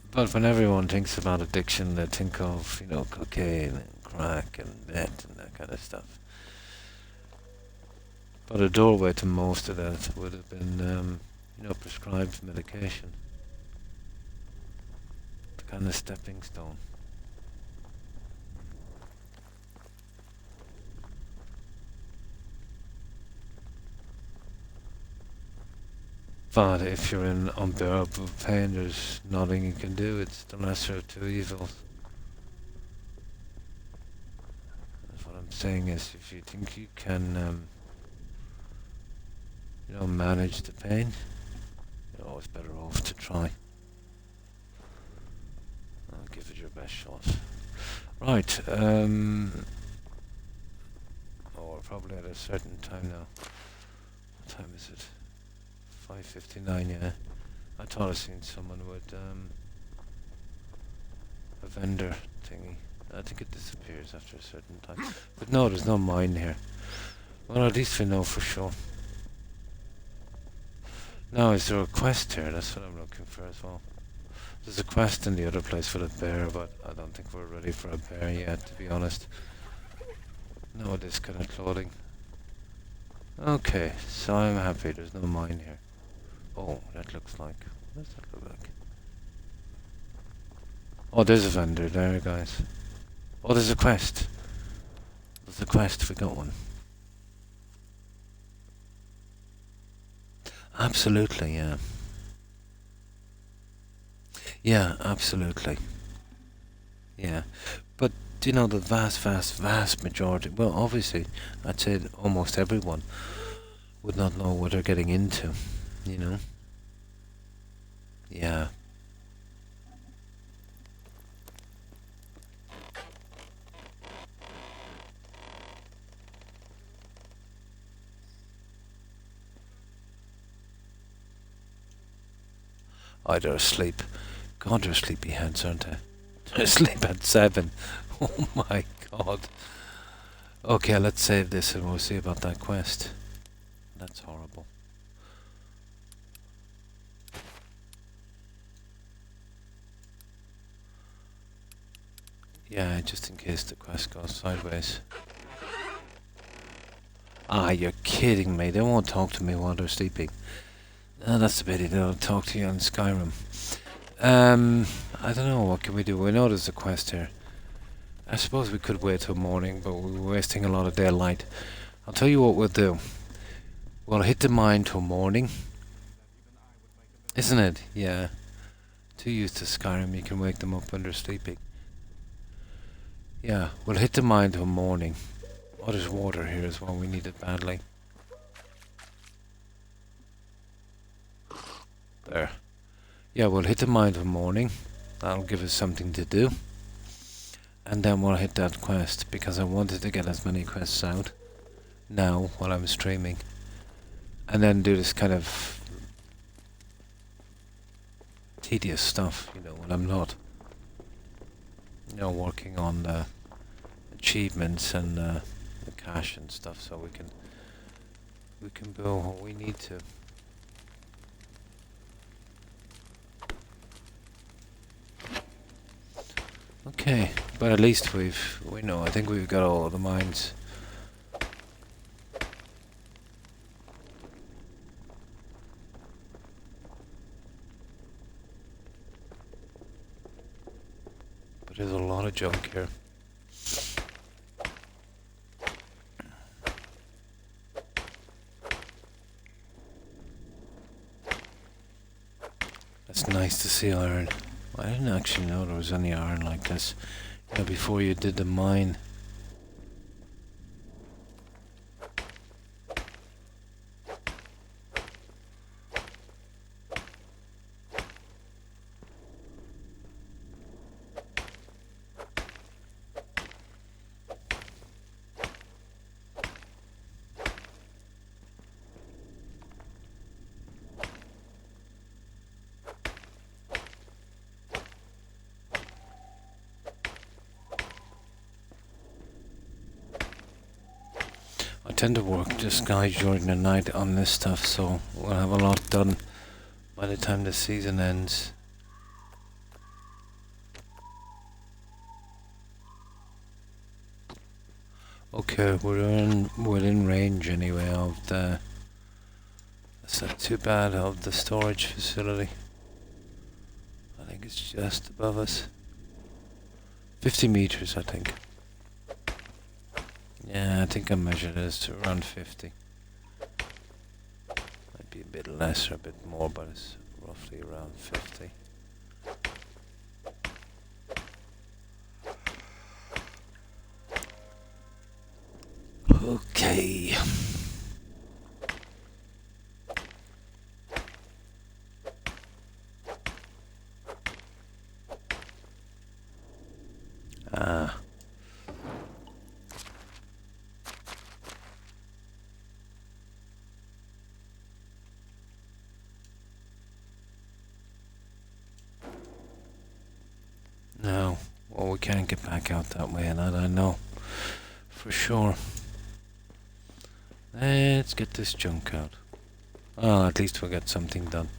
But when everyone thinks about addiction, they think of, you know, cocaine and crack and meth and that kind of stuff. But a doorway to most of that would have been, you know, prescribed medication. The kind of stepping stone. But if you're in unbearable pain, there's nothing you can do. It's the lesser of two evils. That's what I'm saying is, if you think you can, you know, manage the pain, you're always better off to try. I'll give it your best shot. Right, oh, we're probably at a certain time now. What time is it? 5:59, yeah. I thought I'd seen someone with, a vendor thingy. I think it disappears after a certain time. But no, there's no mine here. Well, at least we know for sure. Now, is there a quest here? That's what I'm looking for as well. There's a quest in the other place for the bear, but I don't think we're ready for a bear yet, to be honest. No, this kind of clothing. Okay, so I'm happy there's no mine here. Oh, that looks like... What does that look like? Oh, there's a vendor there, guys. Oh, there's a quest. There's a quest, we got one. Absolutely, yeah. Yeah, absolutely. Yeah. But, you know, the vast majority, well, obviously, I'd say almost everyone would not know what they're getting into, you know? Yeah. Oh, they're asleep. God, they're sleepy heads, aren't they? They're asleep at 7. Oh my God. Okay, let's save this and we'll see about that quest. That's horrible. Yeah, just in case the quest goes sideways. Ah, you're kidding me. They won't talk to me while they're sleeping. Oh, that's the pity. They'll talk to you on Skyrim. I don't know. What can we do? We know there's a quest here. I suppose we could wait till morning, but we're wasting a lot of daylight. I'll tell you what we'll do. We'll hit the mine till morning. Isn't it? Yeah. Too used to Skyrim, you can wake them up when they're sleeping. Yeah, we'll hit the mine till morning. Oh, there's water here as well. We need it badly. There. Yeah, we'll hit the mine till morning. That'll give us something to do. And then we'll hit that quest, because I wanted to get as many quests out now while I'm streaming. And then do this kind of tedious stuff, you know, when I'm not, you know, working on the achievements and the cash and stuff, so we can build what we need to. Okay, but at least we know. I think we've got all the mines. But there's a lot of junk here. It's nice to see iron. I didn't actually know there was any iron like this, you know, before you did the mine. I tend to work just guys during the night on this stuff, so we'll have a lot done by the time the season ends. Okay, we're within range anyway of the. It's not too bad of the storage facility. I think it's just above us. 50 meters, I think. Yeah, I think I measured it to around 50. Might be a bit less or a bit more, but it's roughly around 50. Okay. Ah. No. Well, we can't get back out that way, and that I know for sure. Let's get this junk out. Well, at least we'll get something done.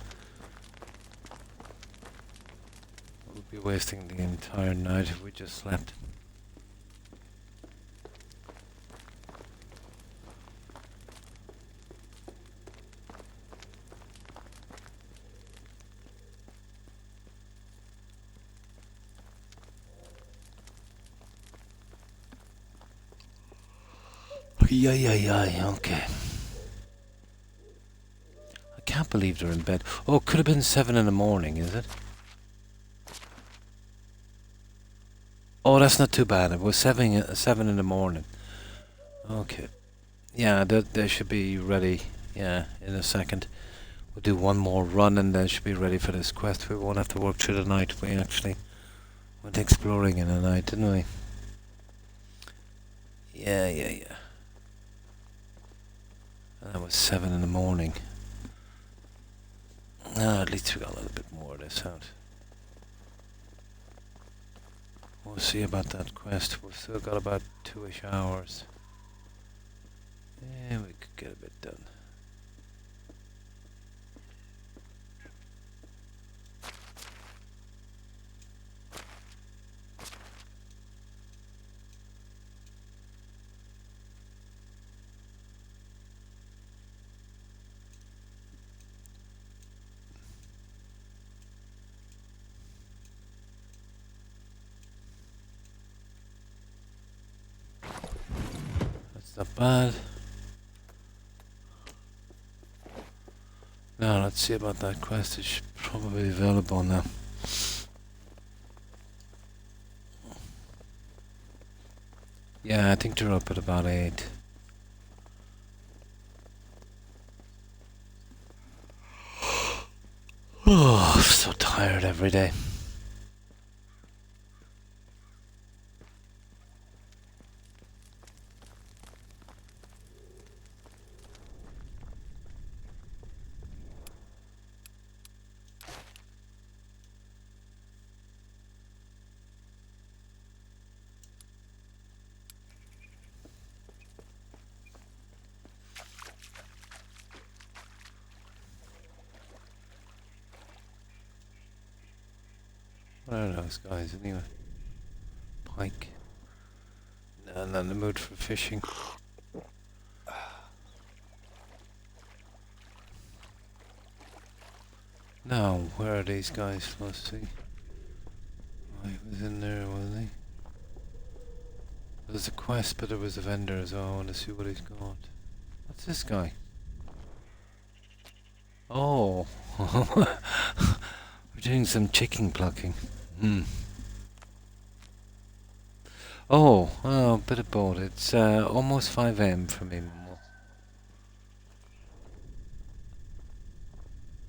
We'll be wasting the entire night if we just slept. Yeah, okay. I can't believe they're in bed. Oh, it could have been 7 in the morning, is it? Oh, that's not too bad. It was 7 in the morning. Okay. Yeah, they should be ready. Yeah, in a second. We'll do one more run and then should be ready for this quest. We won't have to work through the night. We actually went exploring in the night, didn't we? Yeah. And that was 7 in the morning. At least we got a little bit more of this out. We'll see about that quest. We've still got about 2-ish hours. Yeah, we could get a bit done. That's not bad. Now let's see about that quest. It's probably available now. Yeah, I think they're up at about 8. Oh, I'm so tired every day. What are those guys anyway? Pike. No, not in the mood for fishing. Now, where are these guys? Let's see. Oh, he was in there, wasn't he? There's a quest, but there was a vendor as well. I want to see what he's got. What's this guy? Oh. We're doing some chicken plucking. Oh, a bit of both. It's almost 5 AM for me.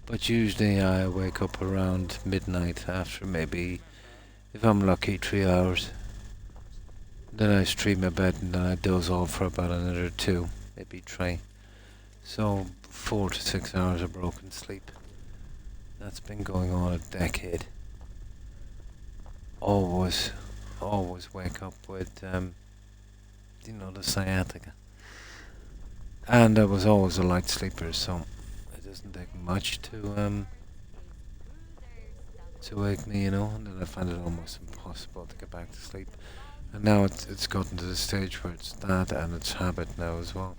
But usually I wake up around midnight after maybe, if I'm lucky, 3 hours. Then I stream a bit and then I doze off for about another 2, maybe 3. So 4 to 6 hours of broken sleep. That's been going on a decade. Always wake up with, you know, the sciatica. And I was always a light sleeper, so it doesn't take much to wake me, you know. And then I find it almost impossible to get back to sleep. And now it's gotten to the stage where it's that and it's habit now as well.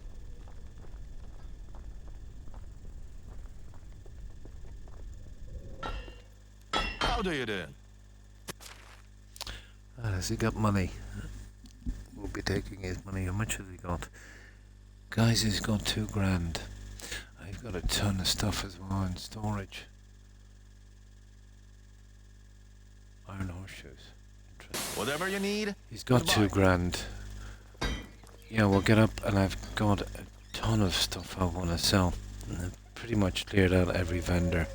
How do you do? Has he got money? We'll be taking his money. How much has he got? Guys, he's got 2 grand. I've got a ton of stuff as well in storage. Iron horseshoes. Whatever you need. He's got 2 grand. Yeah, we'll get up and I've got a ton of stuff I want to sell. And I've pretty much cleared out every vendor.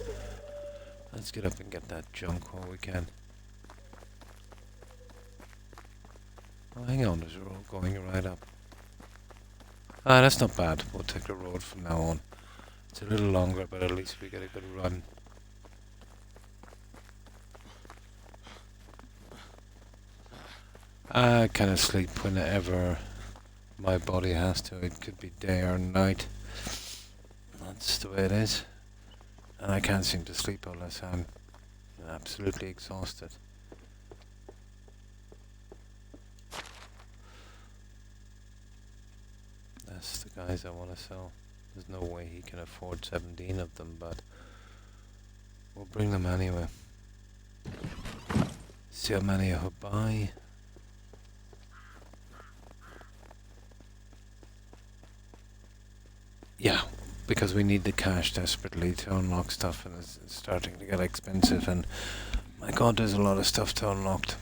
Let's get up and get that junk while we can. Oh, hang on, there's a road going right up. Ah, that's not bad. We'll take the road from now on. It's a little longer, but at least we get a good run. I kind of sleep whenever my body has to. It could be day or night. That's the way it is. And I can't seem to sleep unless I'm absolutely exhausted. That's the guys I want to sell. There's no way he can afford 17 of them, but we'll bring them anyway. See how many I would buy. Yeah, because we need the cash desperately to unlock stuff, and it's starting to get expensive. And my God, there's a lot of stuff to unlock.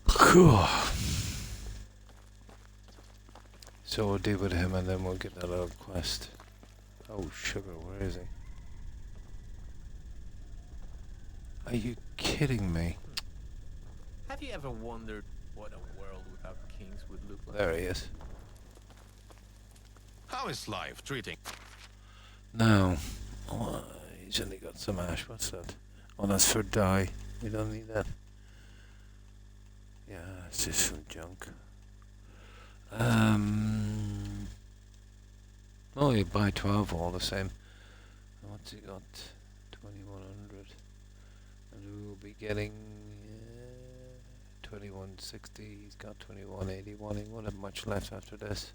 Cool. So we'll deal with him, and then we'll get that little quest. Oh, sugar, where is he? Are you kidding me? Have you ever wondered what a world without kings would look like? There he is. How is life treating? No. Oh, he's only got some ash. What's that? Oh, that's for dye. We don't need that. Yeah, it's just some junk. Oh, you buy 12 all the same. What's he got? 2100. And we will be getting 2160. He's got 2181. He won't have much left after this.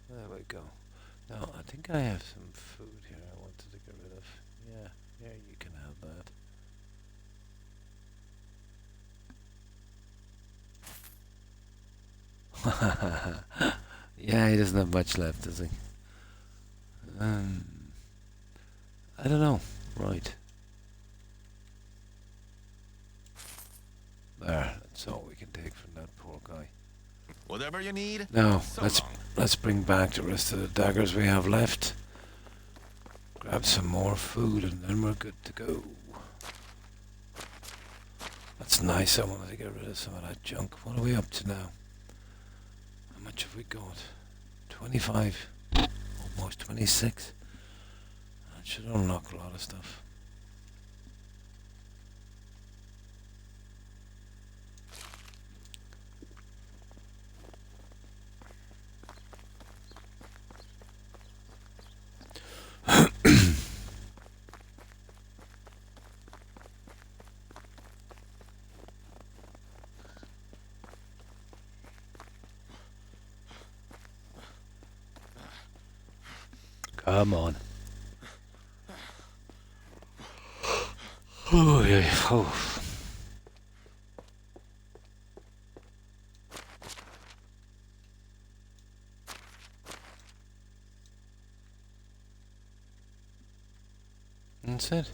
There we go. Now, I think I have some food here I wanted to get rid of. Yeah, you can have that. Yeah, he doesn't have much left, does he? I don't know. Right. There, that's all we can take from that poor guy. Whatever you need. Now, So long. let's bring back the rest of the daggers we have left. Grab some more food, and then we're good to go. That's nice. I wanted to get rid of some of that junk. What are we up to now? How much have we got? 25. Almost 26. That should unlock a lot of stuff. Come on. Oh, yeah. Oh. That's it.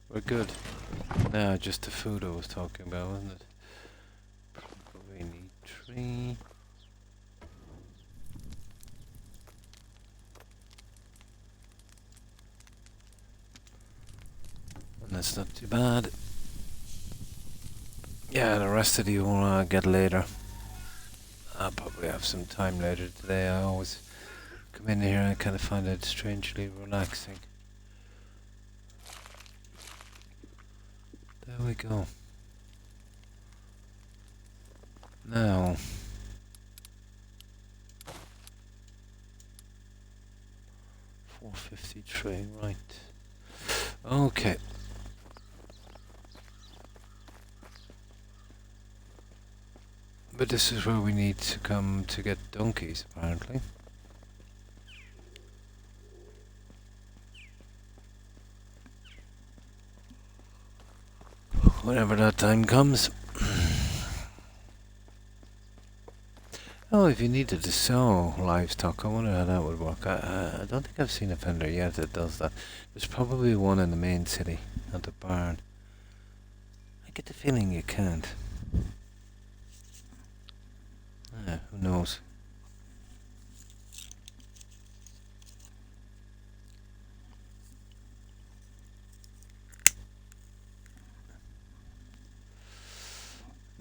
We're good. Now, just the food I was talking about, wasn't it? Probably need 3. That's not too bad. Yeah, the rest of you will get later. I'll probably have some time later today. I always come in here and I kind of find it strangely relaxing. There we go. Now. $450 tray, right. Okay. But this is where we need to come to get donkeys, apparently. Whenever that time comes. Oh, if you needed to sell livestock, I wonder how that would work. I don't think I've seen a vendor yet that does that. There's probably one in the main city, at the barn. I get the feeling you can't. Who knows?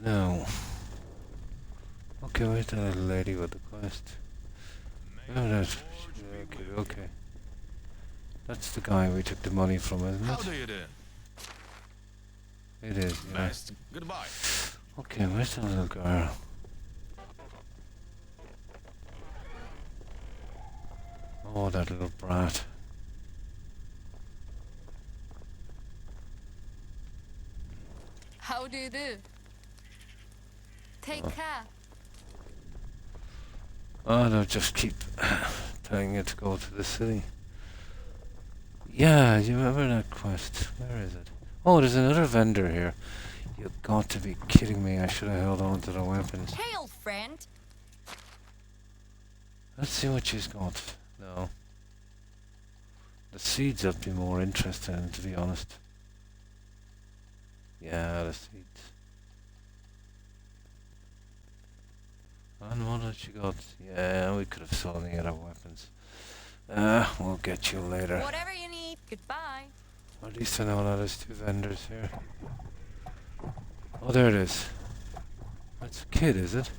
No. Okay, where's that little lady with the quest? Oh, that's... Okay. That's the guy we took the money from, isn't How it? do you do? It is, yeah. Best. Goodbye. Okay, where's that little girl? Oh, that little brat. How do you do? Take care. Oh, they'll just keep telling you to go to the city. Yeah, you remember that quest? Where is it? Oh, there's another vendor here. You've got to be kidding me. I should have held on to the weapons. Hail, friend. Let's see what she's got. No. The seeds I'd be more interested in, to be honest. Yeah, the seeds. And what has she got? Yeah, we could have sold the other weapons. We'll get you later. Whatever you need. Goodbye. At least I know that there's two vendors here. Oh, there it is. That's a kid, is it?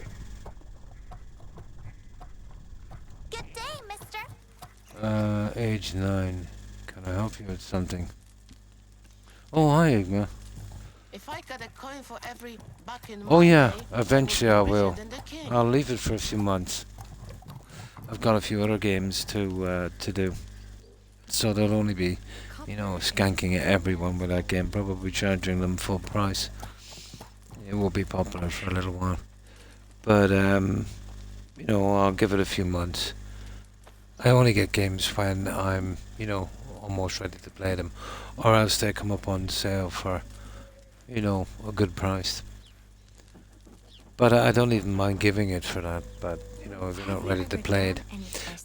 Good day, mister. Age 9. Can I help you with something? Oh, hi, Igma. If I got a coin for every buck in Oh, my yeah, day, eventually I would be richer will. than the king. I'll leave it for a few months. I've got a few other games to do. So there'll only be, you know, skanking at everyone with that game, probably charging them full price. It will be popular for a little while. But, you know, I'll give it a few months. I only get games when I'm, you know, almost ready to play them. Or else they come up on sale for, you know, a good price. But I don't even mind giving it for that, but, you know, if you're not ready to play it.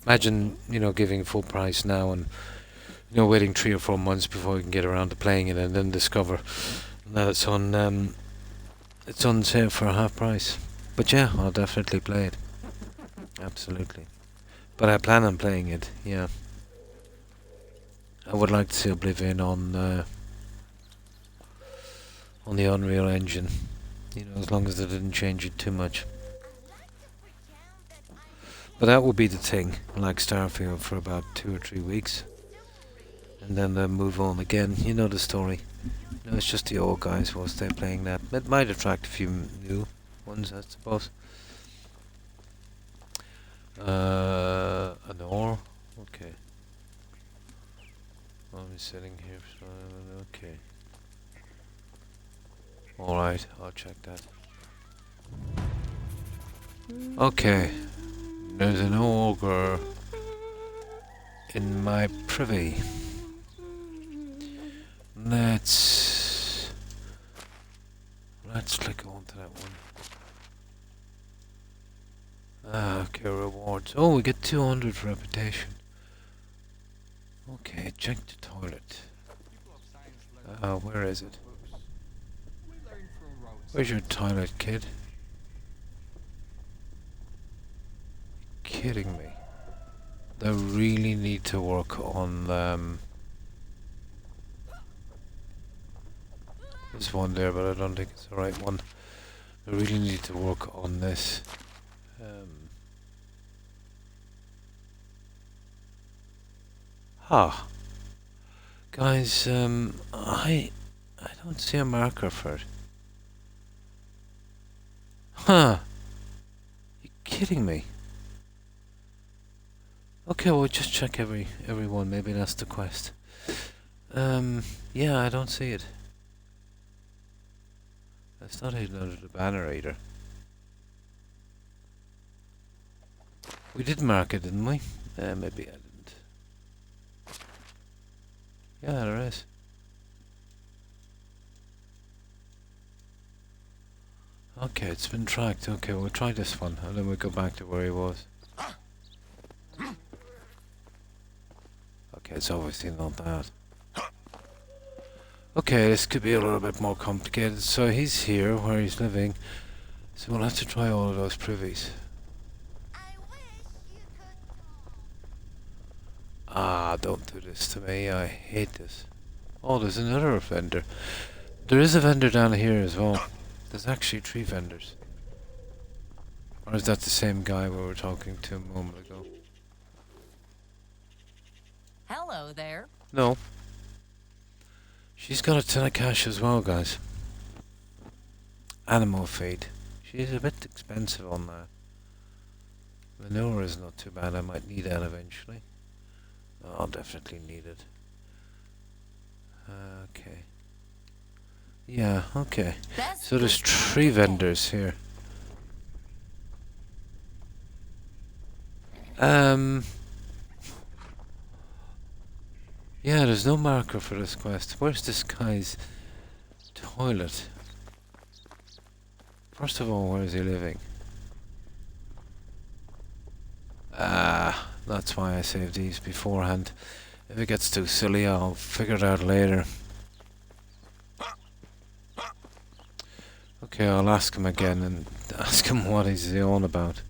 Imagine, you know, giving full price now and, you know, waiting 3 or 4 months before you can get around to playing it and then discover that it's on sale for half price. But yeah, I'll definitely play it. Absolutely. But I plan on playing it, yeah. I would like to see Oblivion on the Unreal Engine. You know, as long as they didn't change it too much. But that would be the thing, like Starfield for about 2 or 3 weeks. And then they'll move on again. You know the story. You know, it's just the old guys will stay playing that. It might attract a few new ones, I suppose. An ore? Okay. I'm sitting here, so okay. Alright, I'll check that. Okay. There's an ogre in my privy. Let's click on to that one. Okay, rewards. Oh, we get 200 for reputation. Okay, check the toilet. Where is it? Where's your toilet, kid? Kidding me. They really need to work on there's one there, but I don't think it's the right one. They really need to work on this. Guys, I don't see a marker for it. Huh. You kidding me? Okay, we'll just check everyone. Maybe that's the quest. Yeah, I don't see it. It's not hidden under the banner either. We did mark it, didn't we? Maybe I didn't. Yeah, there is. Okay, it's been tracked. Okay, we'll try this one, and then we'll go back to where he was. Okay, it's obviously not that. Okay, this could be a little bit more complicated. So he's here, where he's living. So we'll have to try all of those privies. Ah, don't do this to me. I hate this. Oh, there's another vendor. There is a vendor down here as well. There's actually 3 vendors. Or is that the same guy we were talking to a moment ago? Hello there. No. She's got a ton of cash as well, guys. Animal feed. She's a bit expensive on that. Manure is not too bad. I might need that eventually. I'll definitely need it. Okay. Yeah, okay. So there's 3 vendors here. Yeah, there's no marker for this quest. Where's this guy's toilet? First of all, where is he living? Ah, that's why I saved these beforehand. If it gets too silly, I'll figure it out later. Okay, I'll ask him again and ask him what he's on about.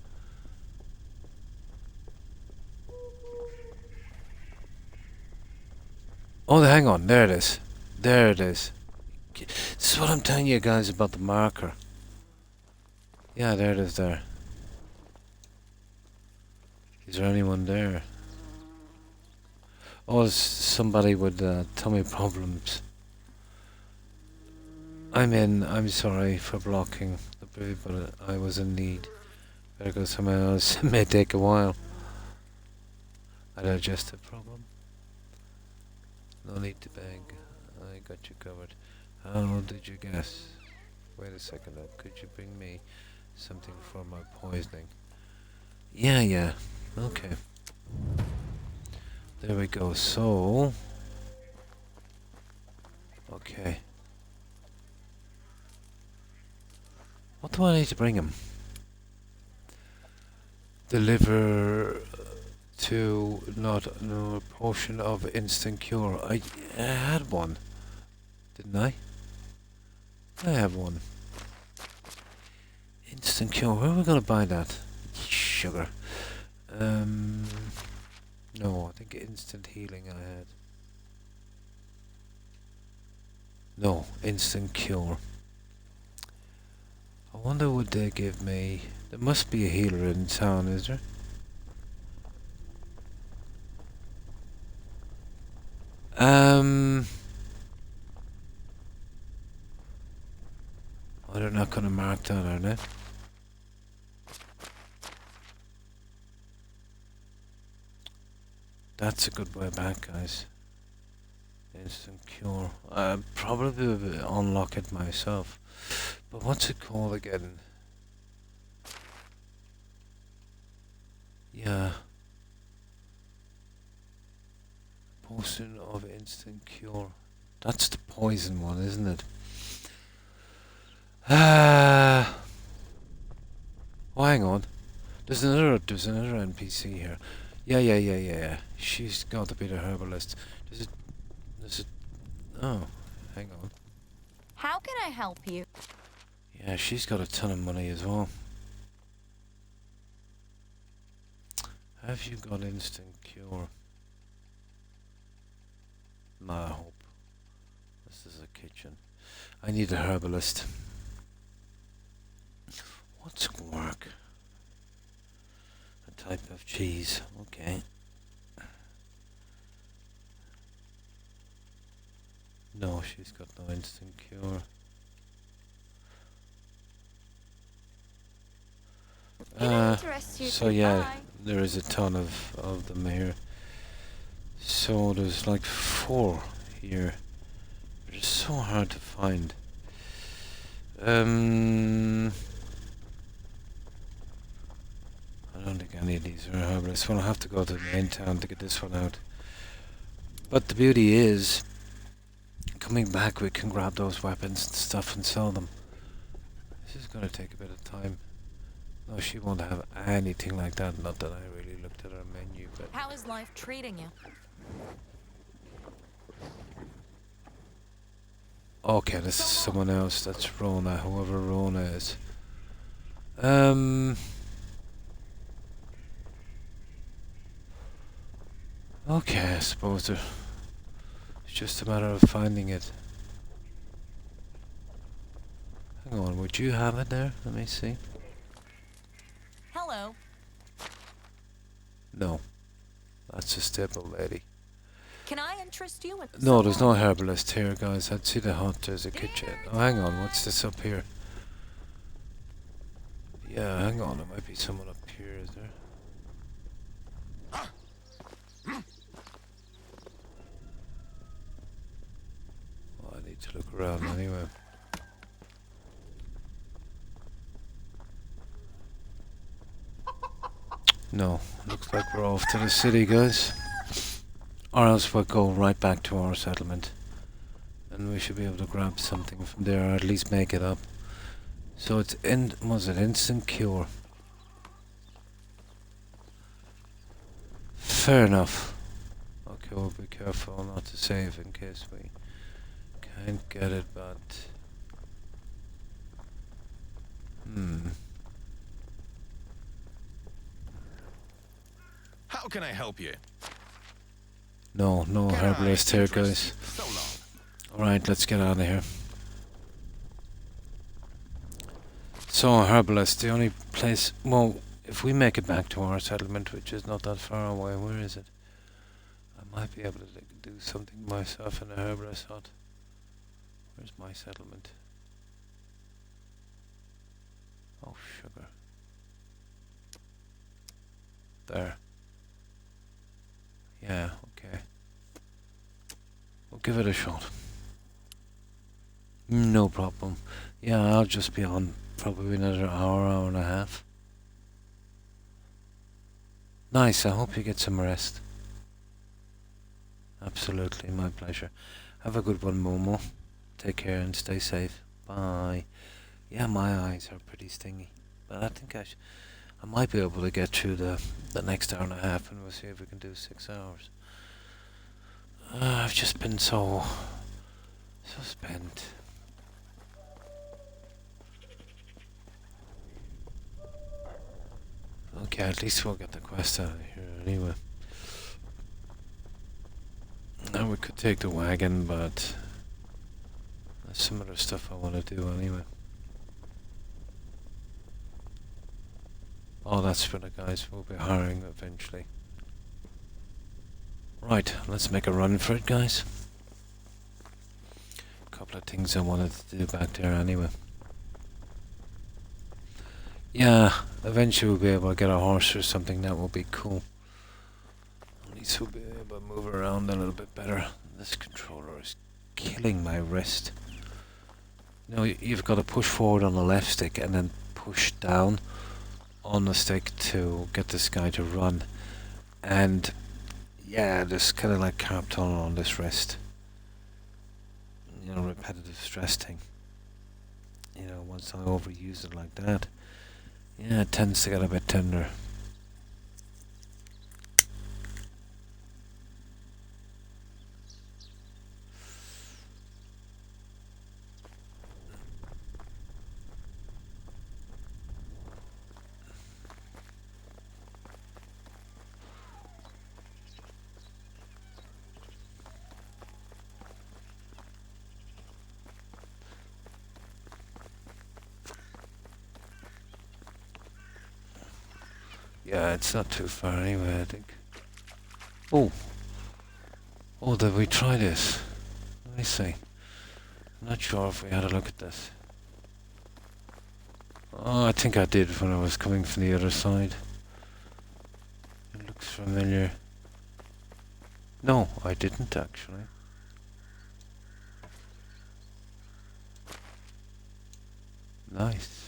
Oh, hang on. There it is. There it is. This is what I'm telling you guys about the marker. Yeah, there it is there. Is there anyone there? Oh, it's somebody with tummy problems. I'm sorry for blocking the brew, but I was in need. Better go somewhere else. It may take a while. A digestive problem. No need to beg. I got you covered. How did you guess? Wait a second now. Could you bring me something for my poisoning? Yeah. Okay. There we go. So... Okay. What do I need to bring him? Deliver to not no potion of instant cure. I had one, didn't I? I have one. Instant cure. Where are we gonna buy that? Sugar. No, I think instant healing I had. No, instant cure. I wonder would they give me... There must be a healer in town, is there? Oh, they're not gonna mark that, are they? That's a good way back, guys. Instant cure. I'll probably will unlock it myself. But what's it called again? Yeah. Potion of instant cure. That's the poison one, isn't it? Oh, hang on. There's another NPC here. Yeah. She's got to be the herbalist. Oh, hang on. How can I help you? Yeah, she's got a ton of money as well. Have you got instant cure? No, I hope. This is a kitchen. I need a herbalist. What's quark? A type of cheese. Okay. No, she's got no instant cure. So yeah, there is a ton of them here. So there's like 4 here. They're just so hard to find. I don't think any of these are herbalists. Well, I'll have to go to the main town to get this one out. But the beauty is, coming back we can grab those weapons and stuff and sell them. This is going to take a bit of time. No, she won't have anything like that. Not that I really looked at her menu, but... How is life treating you? Okay, this is someone else. That's Rona, whoever Rona is. Okay, I suppose it's just a matter of finding it. Hang on, would you have it there? Let me see. Hello. No. That's a stable lady. Can I interest you in No, there's no herbalist here, guys. I'd see the hut. There's a kitchen. Oh, hang on. What's this up here? Yeah, hang on. There might be someone up here, is there? Well, I need to look around anyway. No, looks like we're off to the city, guys. Or else we'll go right back to our settlement. And we should be able to grab something from there, or at least make it up. So it's was it instant cure? Fair enough. Okay, we'll be careful not to save in case we can't get it, but... How can I help you? No Can I herbalist here, interest guys. you? So long. Alright, let's get out of here. So, herbalist, the only place... Well, if we make it back to our settlement, which is not that far away, where is it? I might be able to do something myself in a herbalist hut. Where's my settlement? Oh, sugar. There. Yeah, okay. We'll give it a shot. No problem. Yeah, I'll just be on probably another hour and a half. Nice, I hope you get some rest. Absolutely, my pleasure. Have a good one, Momo. Take care and stay safe. Bye. Yeah, my eyes are pretty stingy. But I think I might be able to get through the next hour and a half, and we'll see if we can do 6 hours. I've just been so spent. Okay, at least we'll get the quest out of here anyway. Now we could take the wagon, but there's some other stuff I want to do anyway. Oh, that's for the guys we'll be hiring eventually. Right, let's make a run for it, guys. Couple of things I wanted to do back there anyway. Yeah, eventually we'll be able to get a horse or something. That will be cool. At least we'll be able to move around a little bit better. This controller is killing my wrist. You know, you've got to push forward on the left stick and then push down on the stick to get this guy to run. And yeah, there's kind of like carpal tunnel on this wrist. You know, repetitive stress thing. You know, once I overuse it like that, yeah, it tends to get a bit tender. Yeah, it's not too far anyway, I think. Oh, did we try this? Let me see. I'm not sure if we had a look at this. Oh, I think I did when I was coming from the other side. It looks familiar. No, I didn't actually. Nice.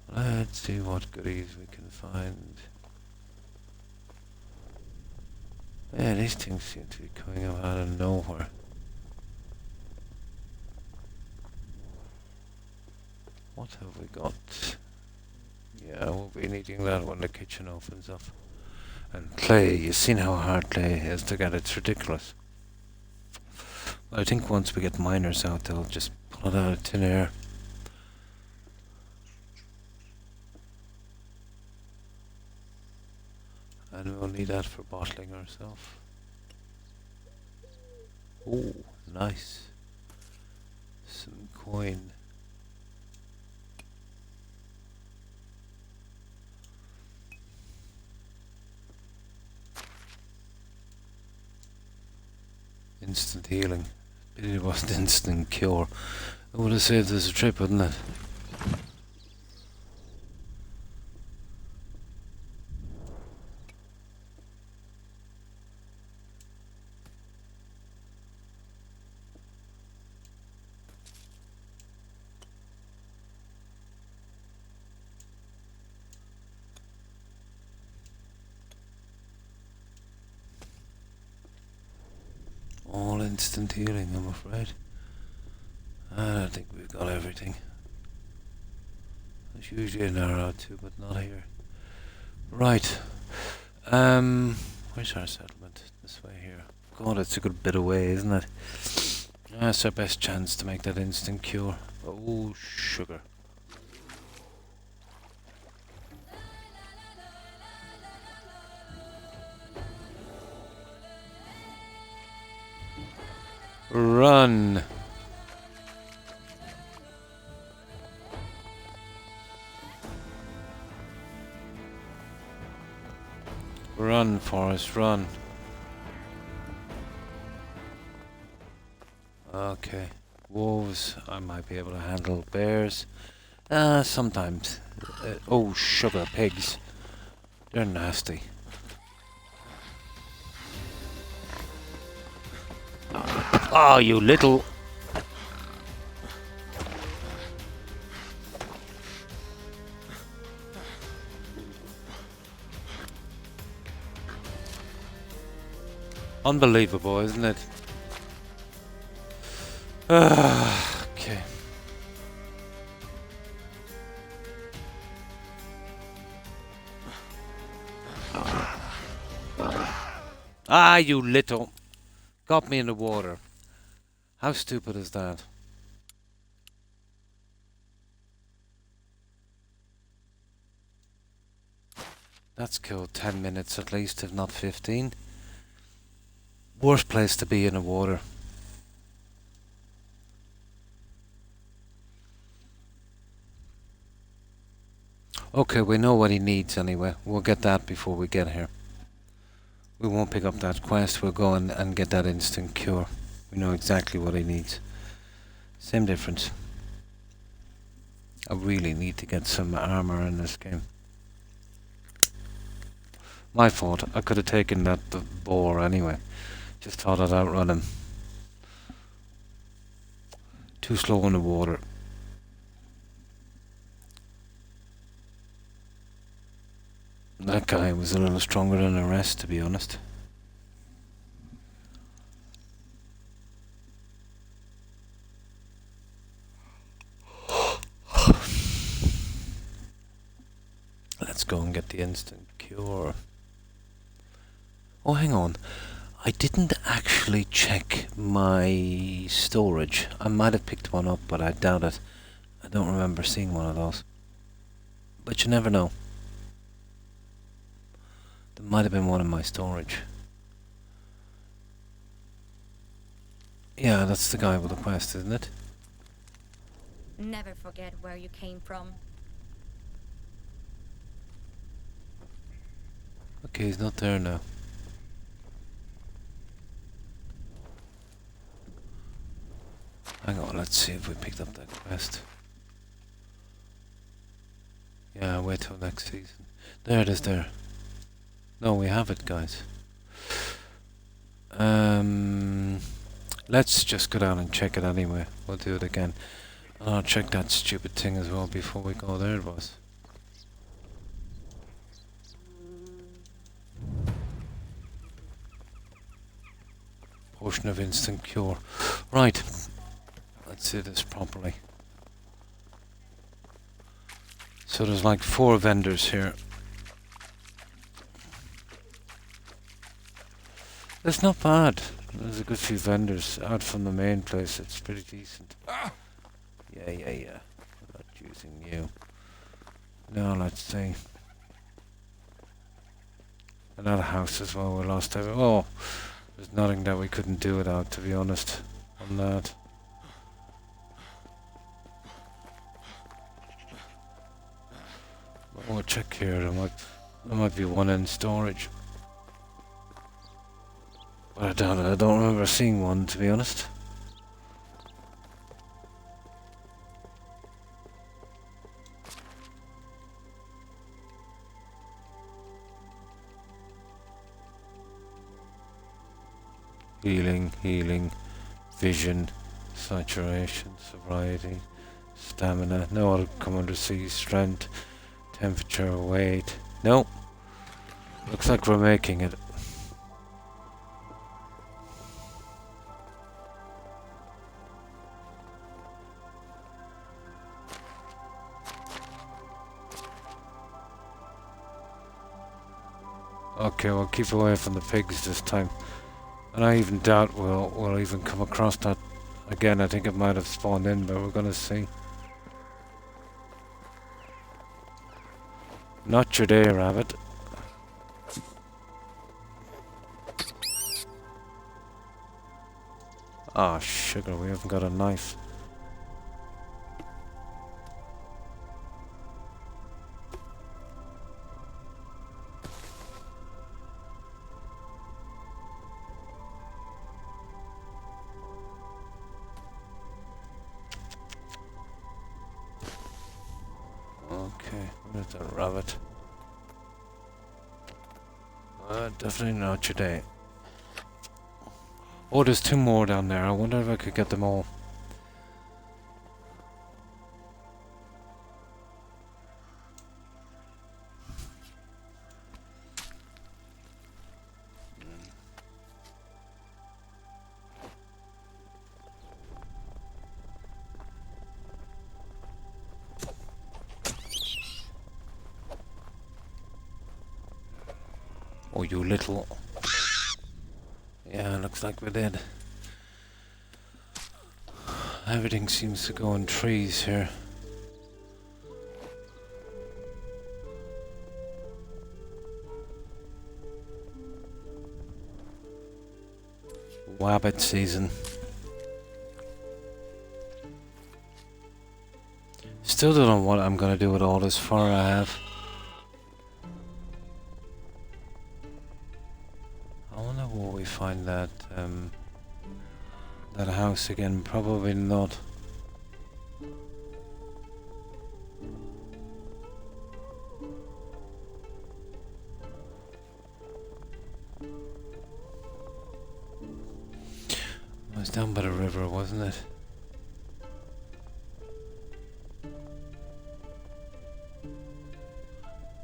Let's see what goodies we can find. Yeah, these things seem to be coming up out of nowhere. What have we got? Yeah, we'll be needing that when the kitchen opens up. And clay, you've seen how hard clay is to get, it's ridiculous. But I think once we get miners out, they'll just pull it out of thin air. And we'll need that for bottling ourselves. Oh, nice. Some coin. Instant healing. Pity it wasn't instant cure. It would have saved us a trip, wouldn't it? instant healing, I'm afraid. I don't think we've got everything. There's usually an arrow too, but not here. Right. Where's our settlement? This way here. God, it's a good bit away, isn't it? That's our best chance to make that instant cure. Oh, sugar. Run! Run, Forrest, run. Okay. Wolves, I might be able to handle. Bears, sometimes. Oh, sugar, pigs. They're nasty. Oh, you little... Unbelievable, isn't it? Okay. Ah, you little... Got me in the water. How stupid is that? That's killed 10 minutes at least, if not 15. Worst place to be in the water. Okay, we know what he needs anyway. We'll get that before we get here. We won't pick up that quest. We'll go and get that instant cure. We know exactly what he needs. Same difference. I really need to get some armor in this game. My fault. I could have taken that boar anyway. Just thought I'd outrun him. Too slow in the water. That guy was a little stronger than the rest, to be honest. Let's go and get the instant cure. Oh, hang on. I didn't actually check my storage. I might have picked one up, but I doubt it. I don't remember seeing one of those. But you never know. There might have been one in my storage. Yeah, that's the guy with the quest, isn't it? Never forget where you came from. Okay, he's not there now. Hang on, let's see if we picked up that quest. Yeah, wait till next season. There it is there. No, we have it, guys. Let's just go down and check it anyway. We'll do it again. And I'll check that stupid thing as well before we go. There it was. Potion of instant cure. Right. Let's do this properly. So there's like 4 vendors here. It's not bad. There's a good few vendors out from the main place. It's pretty decent. Yeah. I'm not using you. Now let's see. Another house as well. We lost every... Oh, there's nothing that we couldn't do without, to be honest, on that. We'll check here. There might be one in storage. But I doubt it. I don't remember seeing one, to be honest. Healing, vision, saturation, sobriety, stamina. No, I'll come under sea, strength, temperature, weight. No. Looks like we're making it. okay, we'll keep away from the pigs this time. And I even doubt we'll even come across that again. I think it might have spawned in, but we're gonna see. Not your day, rabbit. Ah, sugar, we haven't got a knife. Okay, where's that rabbit? Definitely not your day. Oh, there's 2 more down there. I wonder if I could get them all. Oh, you little... Yeah, looks like we did. Everything seems to go in trees here. Wabbit season. Still don't know what I'm gonna do with all this fur I have. I wonder where we find that that house again. Probably not. It was down by the river, wasn't it?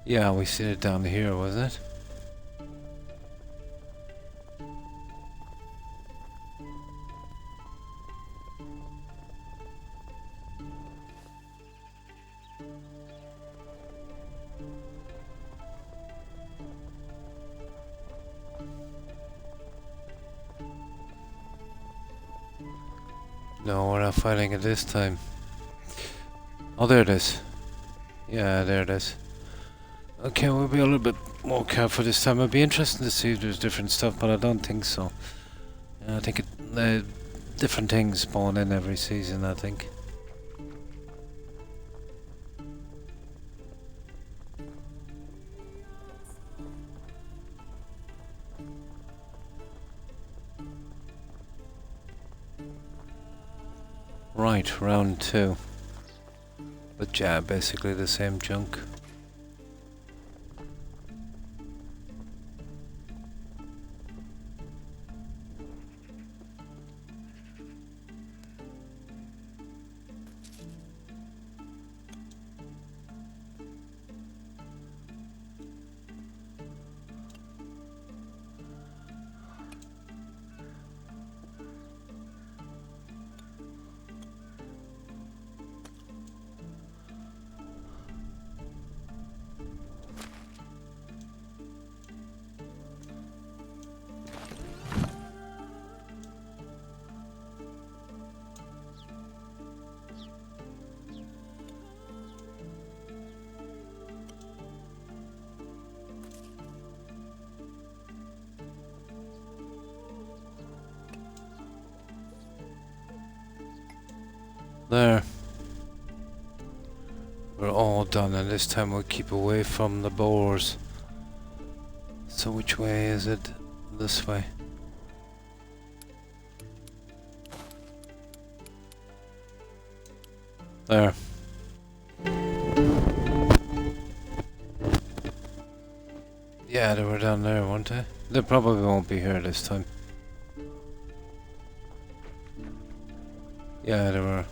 Yeah, we seen it down here, wasn't it? No, we're not finding it this time. Oh, there it is. Yeah, there it is. Okay, we'll be a little bit more careful this time. It'd be interesting to see if there's different stuff, but I don't think so. I think different things spawn in every season, I think. Right, round 2. But yeah, basically the same junk. There. We're all done, and this time we'll keep away from the boars. So which way is it? This way. There. Yeah, they were down there, weren't they? They probably won't be here this time. Yeah, they were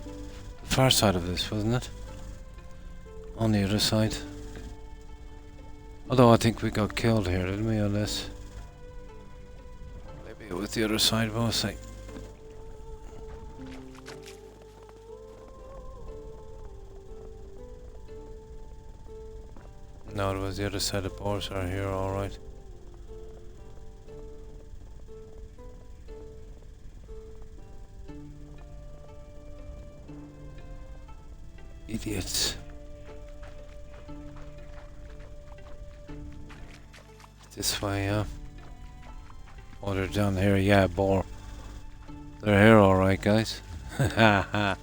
the far side of this, wasn't it? On the other side. Although I think we got killed here, didn't we, on this? Maybe it was the other side, we'll see. No, it was the other side. The boars are here, alright. Idiots. This way, yeah. Oh, they're down here. Yeah, bore. They're here, alright, guys. Ha ha.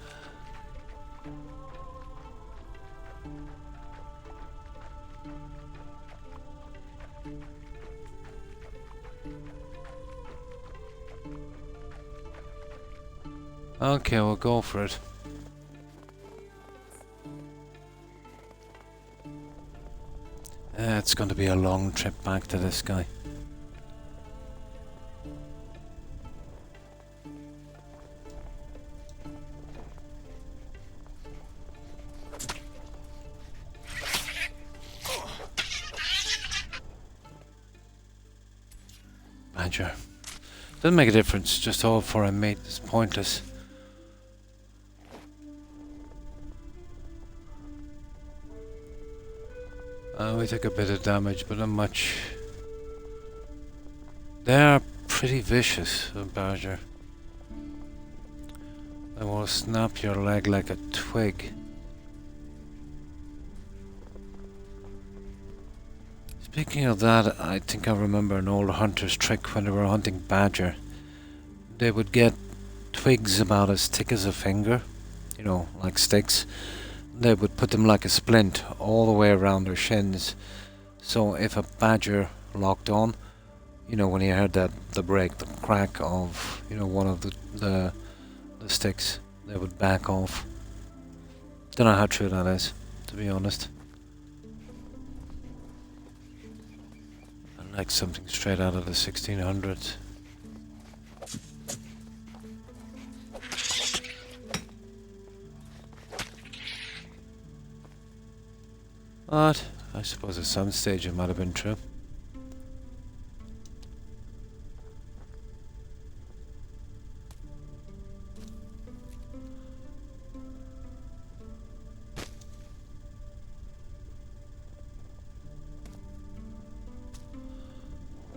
Okay, we'll go for it. It's going to be a long trip back to this guy. Badger. Doesn't make a difference, just all for a mate is pointless. We take a bit of damage, but not much. They are pretty vicious, a badger. They will snap your leg like a twig. Speaking of that, I think I remember an old hunter's trick when they were hunting badger. They would get twigs about as thick as a finger, you know, like sticks. They would put them like a splint all the way around their shins. So if a badger locked on, you know, when he heard that the break, the crack of, you know, one of the sticks, they would back off. Don't know how true that is, to be honest. Like something straight out of the 1600s. But I suppose at some stage it might have been true.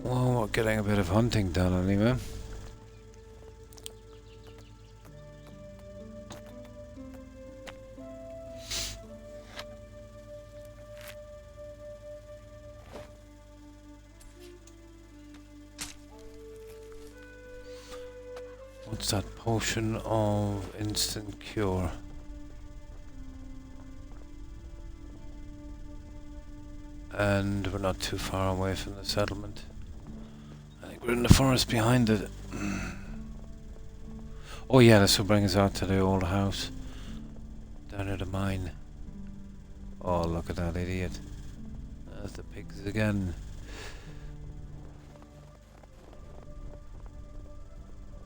Well, we're getting a bit of hunting done anyway. What's that? Potion of instant cure. And we're not too far away from the settlement. I think we're in the forest behind it. Oh yeah, this will bring us out to the old house. Down at the mine. Oh, look at that idiot. There's the pigs again.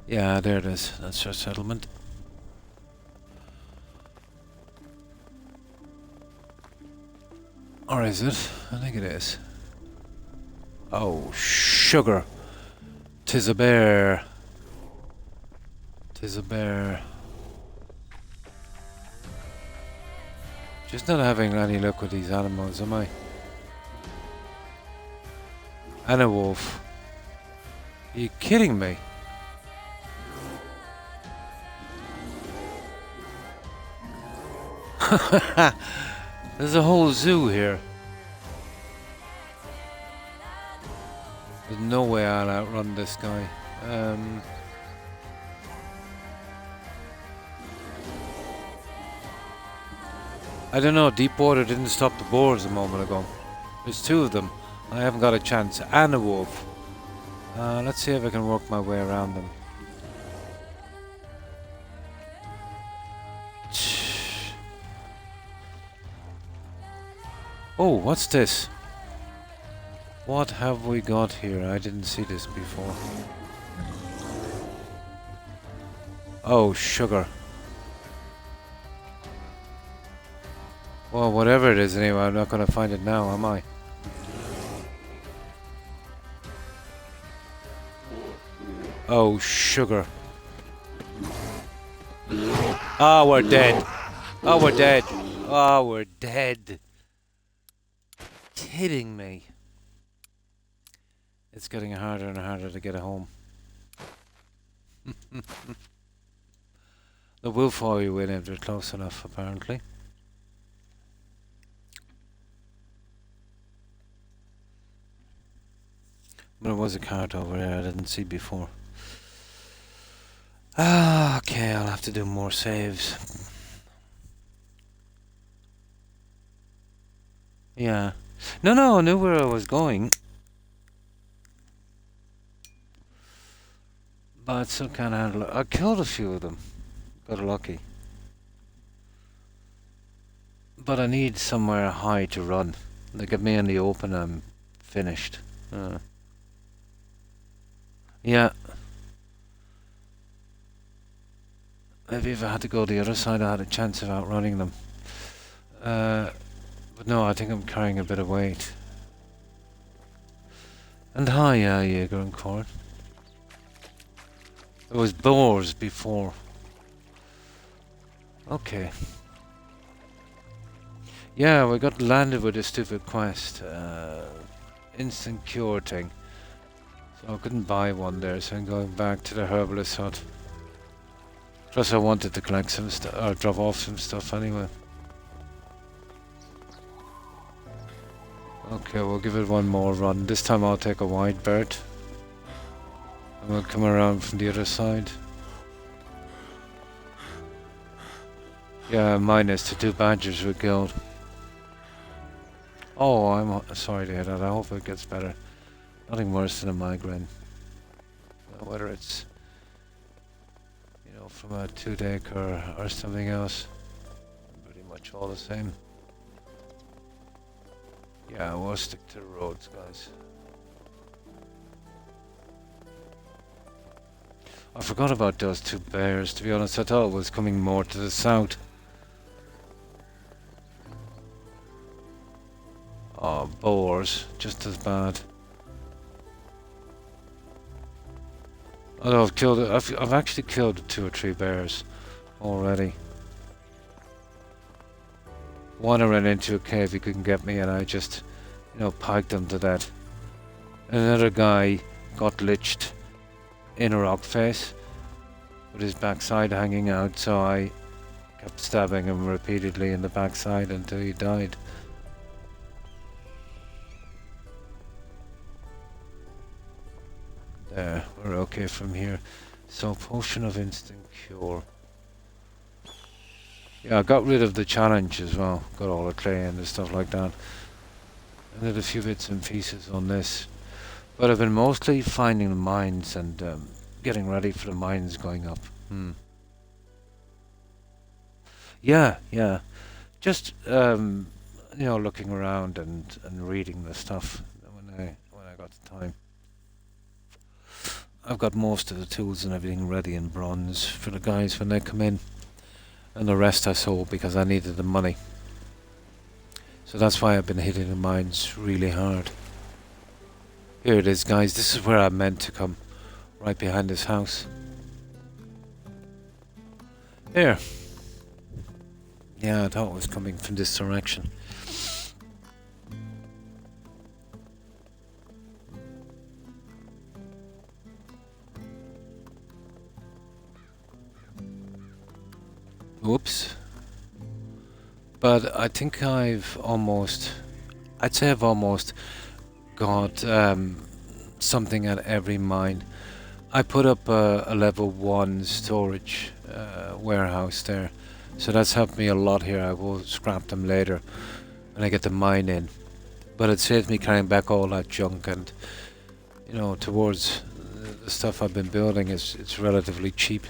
Yeah, there it is. That's our settlement. Or is it? I think it is. Oh, sugar. 'Tis a bear. 'Tis a bear. Just not having any luck with these animals, am I? And a wolf. Are you kidding me? There's a whole zoo here. There's no way I'll outrun this guy. I don't know, Deepwater didn't stop the boars a moment ago. There's two of them. I haven't got a chance. And a wolf. Let's see if I can work my way around them. Oh, what's this? What have we got here? I didn't see this before. Oh, sugar. Well, whatever it is anyway, I'm not going to find it now, am I? Oh, sugar. Oh, we're dead. Oh, we're dead. Oh, we're dead. Kidding me. It's getting harder and harder to get home. The wolf will you in if they're close enough, apparently. There was a cart over there I didn't see before. Ah, okay, I'll have to do more saves. Yeah. No, I knew where I was going. But I still can't handle it. I killed a few of them. Got lucky. But I need somewhere high to run. Like at me in the open, I'm finished. Yeah. Maybe if I had to go the other side, I had a chance of outrunning them. But no, I think I'm carrying a bit of weight. And hi, Jaeger and Cord. It was boars before. Okay. Yeah, we got landed with a stupid quest. Instant cure thing. So I couldn't buy one there, so I'm going back to the herbalist hut. Plus I wanted to collect some stuff, or drop off some stuff anyway. Okay, we'll give it one more run. This time I'll take a wide berth. And we'll come around from the other side. Yeah, minus the 2 badgers we killed. Oh, I'm sorry to hear that. I hope it gets better. Nothing worse than a migraine. Whether it's, you know, from a toothache or something else. Pretty much all the same. Yeah, we'll stick to the roads, guys. I forgot about those 2 bears, to be honest. I thought it was coming more to the south. Oh, boars, just as bad. Although I've actually killed 2 or 3 bears already. One I ran into a cave, he couldn't get me, and I just, you know, piked him to death. Another guy got liched in a rock face with his backside hanging out, so I kept stabbing him repeatedly in the backside until he died. There, we're okay from here. So, potion of instant cure. Yeah, I got rid of the challenge as well. Got all the clay and stuff like that. I did a few bits and pieces on this. But I've been mostly finding the mines and getting ready for the mines going up. Yeah. Just, you know, looking around and reading the stuff when I got the time. I've got most of the tools and everything ready in bronze for the guys when they come in. And the rest I sold because I needed the money. So that's why I've been hitting the mines really hard. Here it is, guys. This is where I meant to come. Right behind this house. Here. Yeah, I thought it was coming from this direction. Whoops. But I think I'd say I've almost got something at every mine. I put up a level 1 storage warehouse there. So that's helped me a lot here. I will scrap them later when I get the mine in. But it saves me carrying back all that junk, and, you know, towards the stuff I've been building, it's relatively cheap.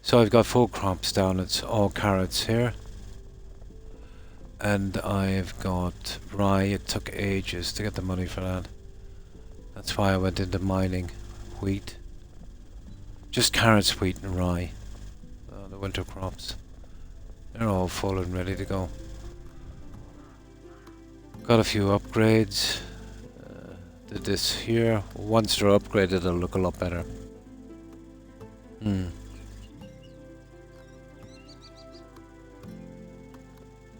So I've got full crops down, it's all carrots here. And I've got rye. It took ages to get the money for that. That's why I went into mining. Wheat. Just carrots, wheat and rye. The winter crops. They're all full and ready to go. Got a few upgrades. Did this here. Once they're upgraded, it'll look a lot better.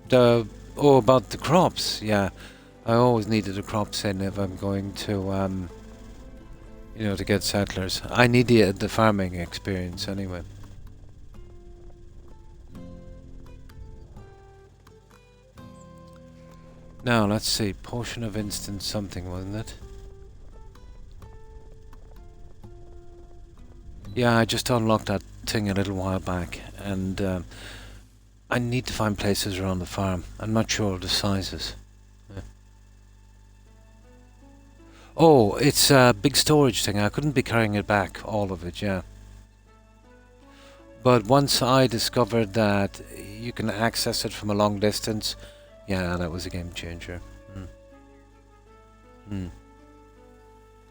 About the crops, yeah. I always needed the crops in if I'm going to, you know, to get settlers. I need the farming experience anyway. Now, let's see. Potion of instant something, wasn't it? Yeah, I just unlocked that thing a little while back, and I need to find places around the farm. I'm not sure of the sizes. Yeah. Oh, it's a big storage thing. I couldn't be carrying it back, all of it, yeah. But once I discovered that you can access it from a long distance, yeah, that was a game changer.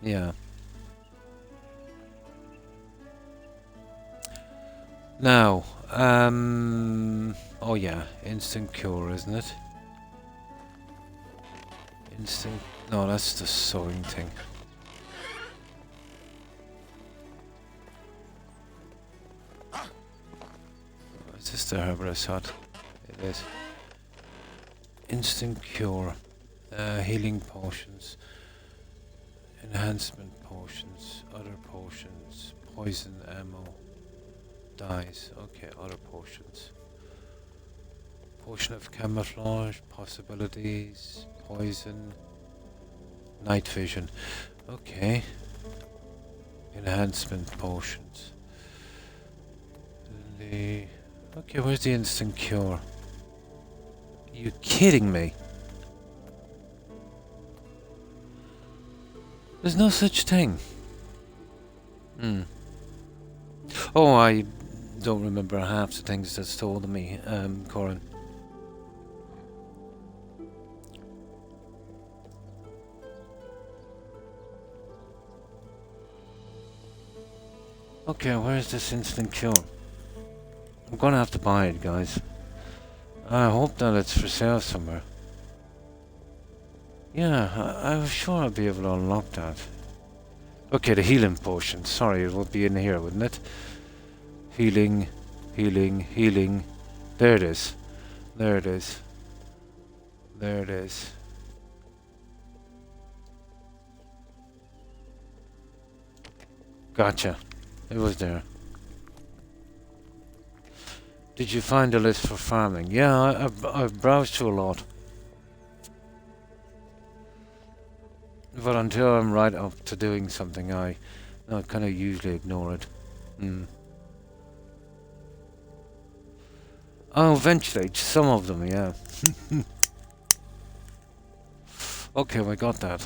Yeah. Now, oh yeah, instant cure, isn't it? Instant, no, that's the sewing thing. Is this the herbalist hut? It is. Instant cure, healing potions, enhancement potions, other potions, poison ammo, dyes. Okay, other potions. Potion of camouflage, possibilities, poison, night vision. Okay. Enhancement potions. Okay, where's the instant cure? Are you kidding me? There's no such thing. Oh, I don't remember half the things that's told me, Corin. Okay, where's this instant cure? I'm gonna have to buy it, guys. I hope that it's for sale somewhere. Yeah, I was sure I'd be able to unlock that. Okay, the healing potion. Sorry, it would be in here, wouldn't it? Healing, healing, healing. There it is. There it is. There it is. Gotcha. It was there. Did you find a list for farming? Yeah, I've browsed through a lot. But until I'm right up to doing something, I kind of usually ignore it. Oh, eventually, some of them, yeah. Okay, we got that.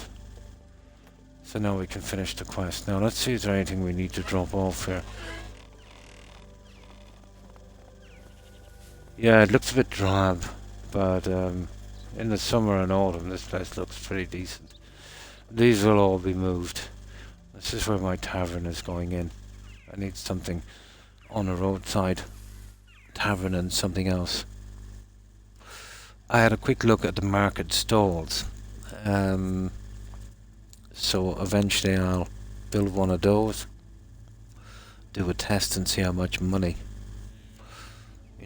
So now we can finish the quest. Now let's see if there's anything we need to drop off here. Yeah, it looks a bit drab, but in the summer and autumn this place looks pretty decent. These will all be moved. This is where my tavern is going in. I need something on a roadside tavern and something else. I had a quick look at the market stalls. So eventually I'll build one of those. Do a test and see how much money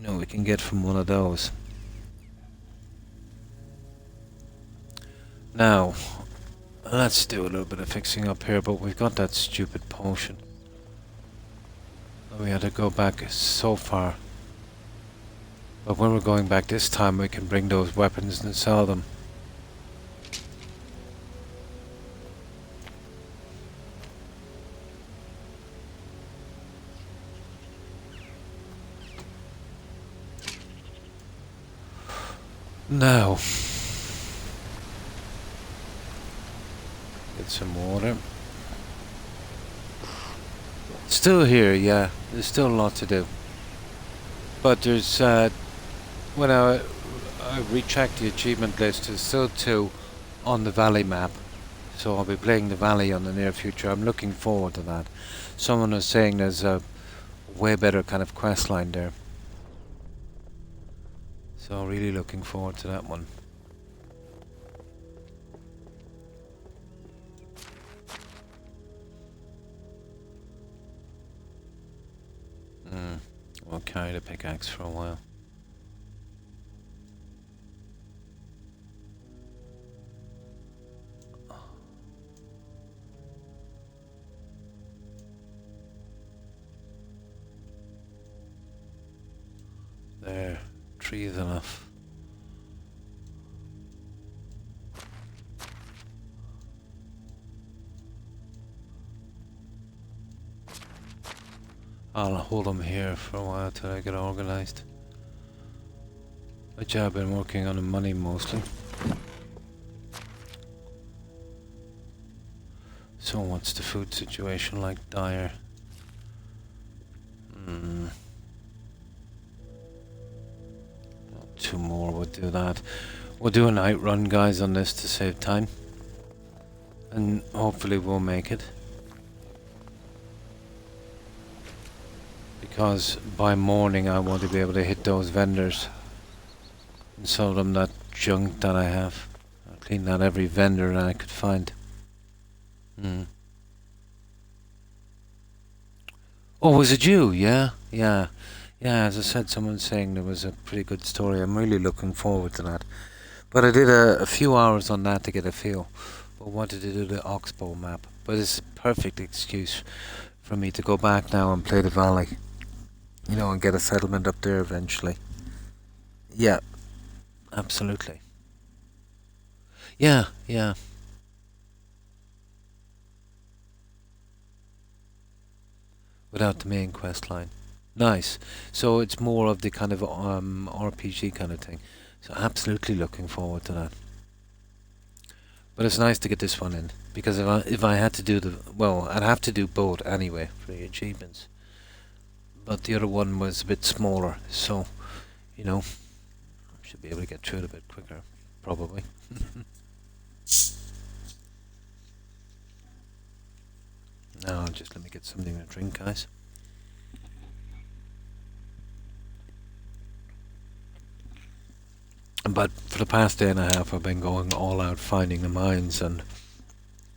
we can get from one of those. Now, let's do a little bit of fixing up here, but we've got that stupid potion. We had to go back so far. But when we're going back this time, we can bring those weapons and sell them. Now, get some water. Still here, yeah. There's still a lot to do. But there's, when I rechecked the achievement list, there's still 2 on the valley map. So I'll be playing the valley on the near future. I'm looking forward to that. Someone was saying there's a way better kind of quest line there. So really looking forward to that one. We'll carry the pickaxe for a while. There. 3 is enough. I'll hold them here for a while till I get organised. Which I've been working on the money mostly. So what's the food situation like? Dire. Well, 2 more would do that. We'll do a night run, guys, on this to save time. And hopefully we'll make it. Because by morning I want to be able to hit those vendors and sell them that junk that I have. I'll clean out every vendor that I could find. Oh, was it you? Yeah, yeah. Yeah, as I said, someone's saying there was a pretty good story. I'm really looking forward to that. But I did a few hours on that to get a feel. But wanted to do the Oxbow map. But it's a perfect excuse for me to go back now and play the Valley. You know, and get a settlement up there eventually. Yeah, absolutely. Yeah, yeah. Without the main quest line. Nice. So it's more of the kind of RPG kind of thing. So absolutely looking forward to that. But it's nice to get this one in. Because if I had to do the... Well, I'd have to do both anyway for the achievements. But the other one was a bit smaller. So, you know, should be able to get through it a bit quicker. Probably. Now, just let me get something to drink, guys. But for the past day and a half, I've been going all out finding the mines and,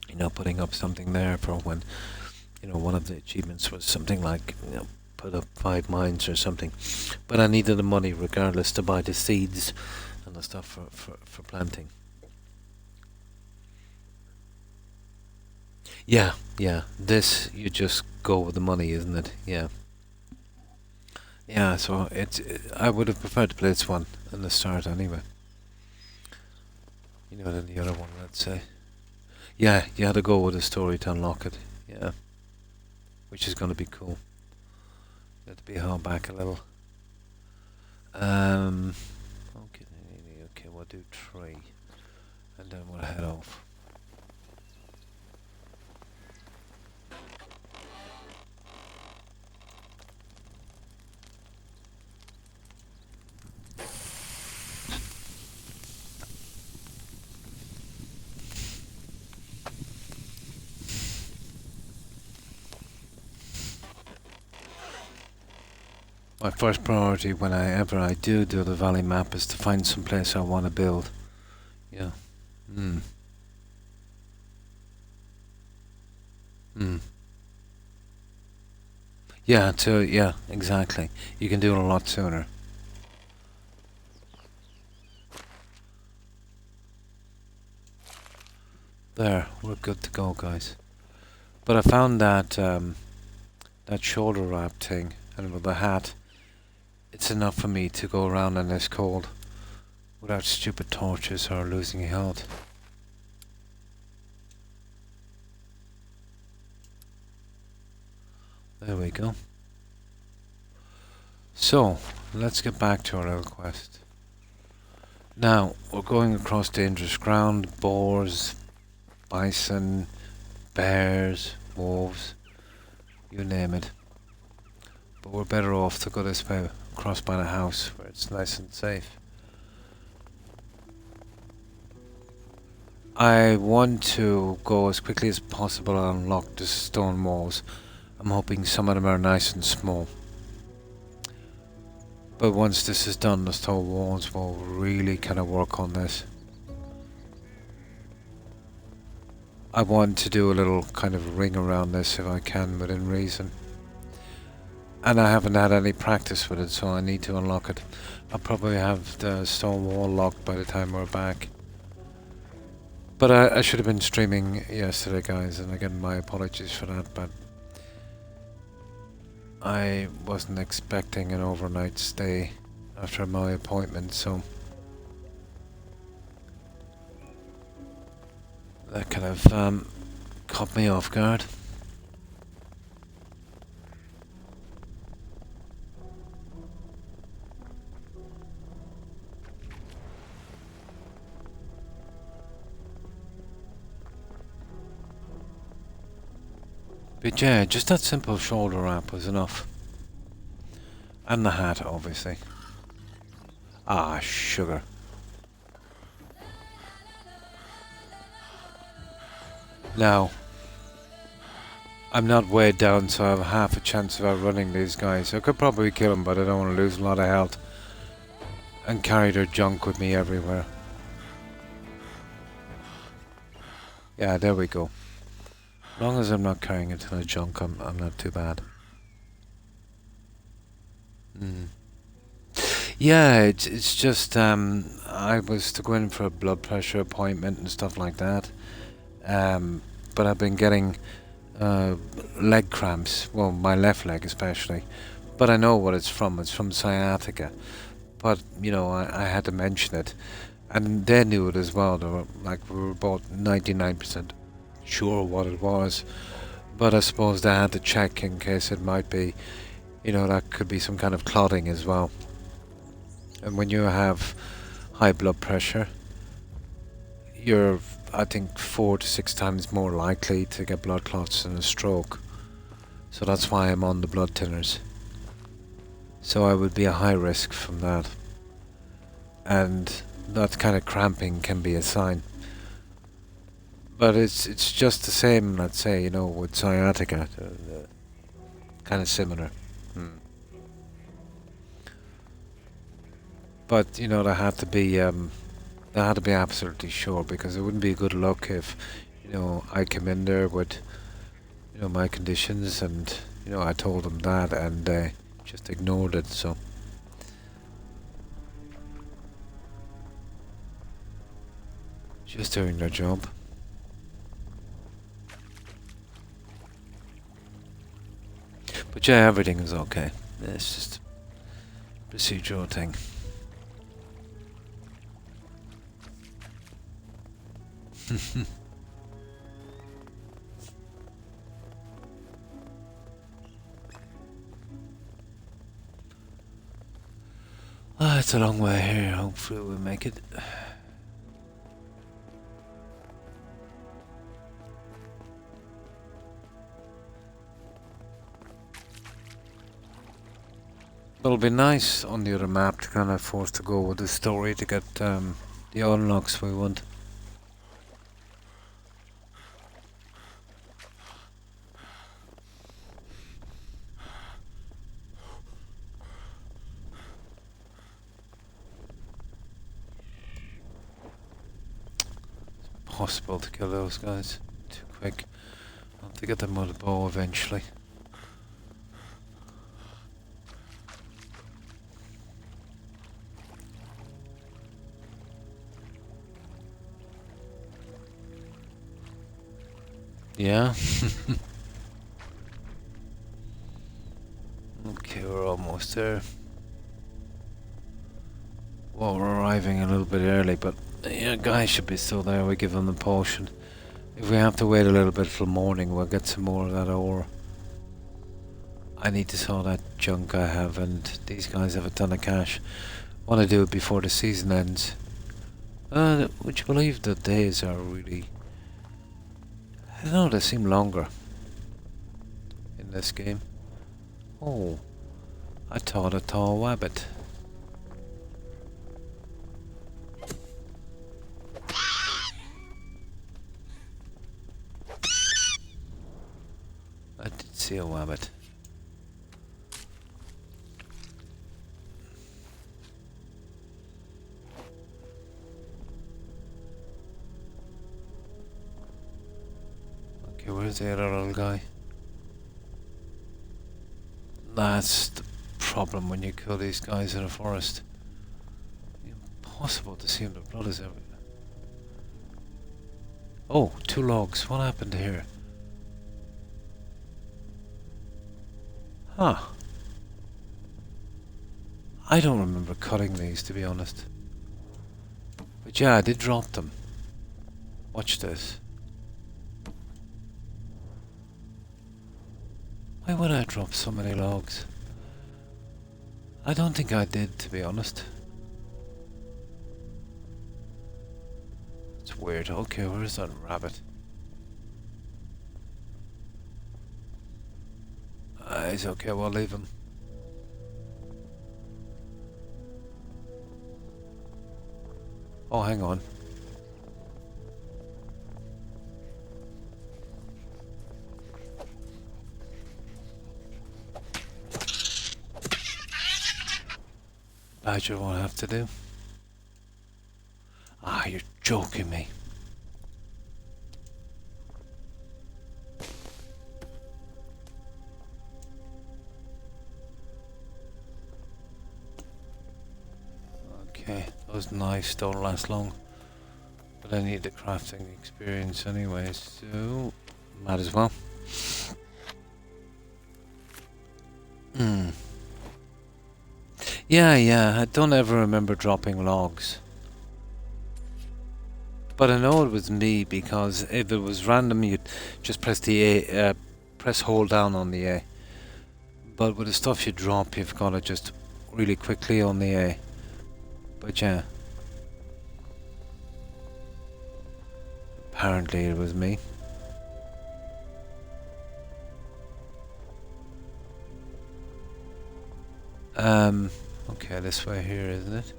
you know, putting up something there for when, you know, one of the achievements was something like, you know, put up 5 mines or something. But I needed the money regardless to buy the seeds and the stuff for planting. Yeah, yeah. This, you just go with the money, isn't it? Yeah. Yeah, so I would have preferred to play this one in the start anyway. You know, than the other one, let's say. Yeah, you had to go with a story to unlock it. Yeah. Which is going to be cool. You have to be held back a little. Okay, we'll do 3. And then we'll head off. My first priority whenever I do the valley map is to find some place I want to build. Yeah. Yeah, exactly. You can do it a lot sooner. There, we're good to go, guys. But I found that that shoulder wrap thing, and with the hat, it's enough for me to go around in this cold without stupid torches or losing health. There we go. So, let's get back to our little quest. Now, we're going across dangerous ground, boars, bison, bears, wolves, you name it. But we're better off to go this way, across by the house, where it's nice and safe. I want to go as quickly as possible and unlock the stone walls. I'm hoping some of them are nice and small. But once this is done, the stone walls will really kind of work on this. I want to do a little kind of ring around this if I can, within reason. And I haven't had any practice with it, so I need to unlock it. I'll probably have the stone wall locked by the time we're back. But I should have been streaming yesterday, guys, and again, my apologies for that, but I wasn't expecting an overnight stay after my appointment, so that kind of caught me off guard. But yeah, just that simple shoulder wrap was enough. And the hat, obviously. Ah, sugar. Now, I'm not weighed down, so I have half a chance of outrunning these guys. I could probably kill them, but I don't want to lose a lot of health. And carry their junk with me everywhere. Yeah, there we go. As long as I'm not carrying a ton of junk, I'm not too bad. Yeah, it's just I was to go in for a blood pressure appointment and stuff like that. But I've been getting leg cramps. Well, my left leg especially. But I know what it's from. It's from sciatica. But you know, I had to mention it, and they knew it as well. They were like, we were both 99% sure what it was. But I suppose they had to check in case it might be, you know, that could be some kind of clotting as well. And when you have high blood pressure, you're, I think, 4 to 6 times more likely to get blood clots and a stroke. So that's why I'm on the blood thinners. So I would be a high risk from that. And that kind of cramping can be a sign. But it's just the same, let's say, you know, with sciatica. Kind of similar. But, you know, they had to be absolutely sure, because it wouldn't be a good look if, you know, I come in there with, you know, my conditions, and, you know, I told them that and they just ignored it, so. Just doing their job. But yeah, everything is okay. It's just a procedural thing. It's a long way here. Hopefully we'll make it. It'll be nice on the other map to kind of force to go with the story to get the unlocks we want. It's impossible to kill those guys too quick. I'll have to get them with a bow eventually. Yeah. Okay, we're almost there. Well, we're arriving a little bit early, but yeah, guys should be still there. We give them the potion. If we have to wait a little bit till morning, we'll get some more of that ore. I need to sell that junk I have, and these guys have a ton of cash. Want to do it before the season ends. Would you believe the days are really... I don't know, they seem longer in this game. Oh, I thought a tall wabbit. I did see a wabbit. Okay, where's the other little guy? That's the problem when you kill these guys in a forest. Impossible to see them, the blood is everywhere. Oh, 2 logs. What happened here? Huh. I don't remember cutting these, to be honest. But yeah, I did drop them. Watch this. Why would I drop so many logs? I don't think I did, to be honest. It's weird. Okay, where's that rabbit? It's okay, we'll leave him. Oh, hang on. Badger won't have to do. Ah, you're joking me. Okay, those knives don't last long. But I need the crafting experience anyway, so might as well. Yeah, I don't ever remember dropping logs. But I know it was me because if it was random, you'd just press the A, press hold down on the A. But with the stuff you drop, you've got to just really quickly on the A. But yeah. Apparently it was me. Okay, this way here, isn't it?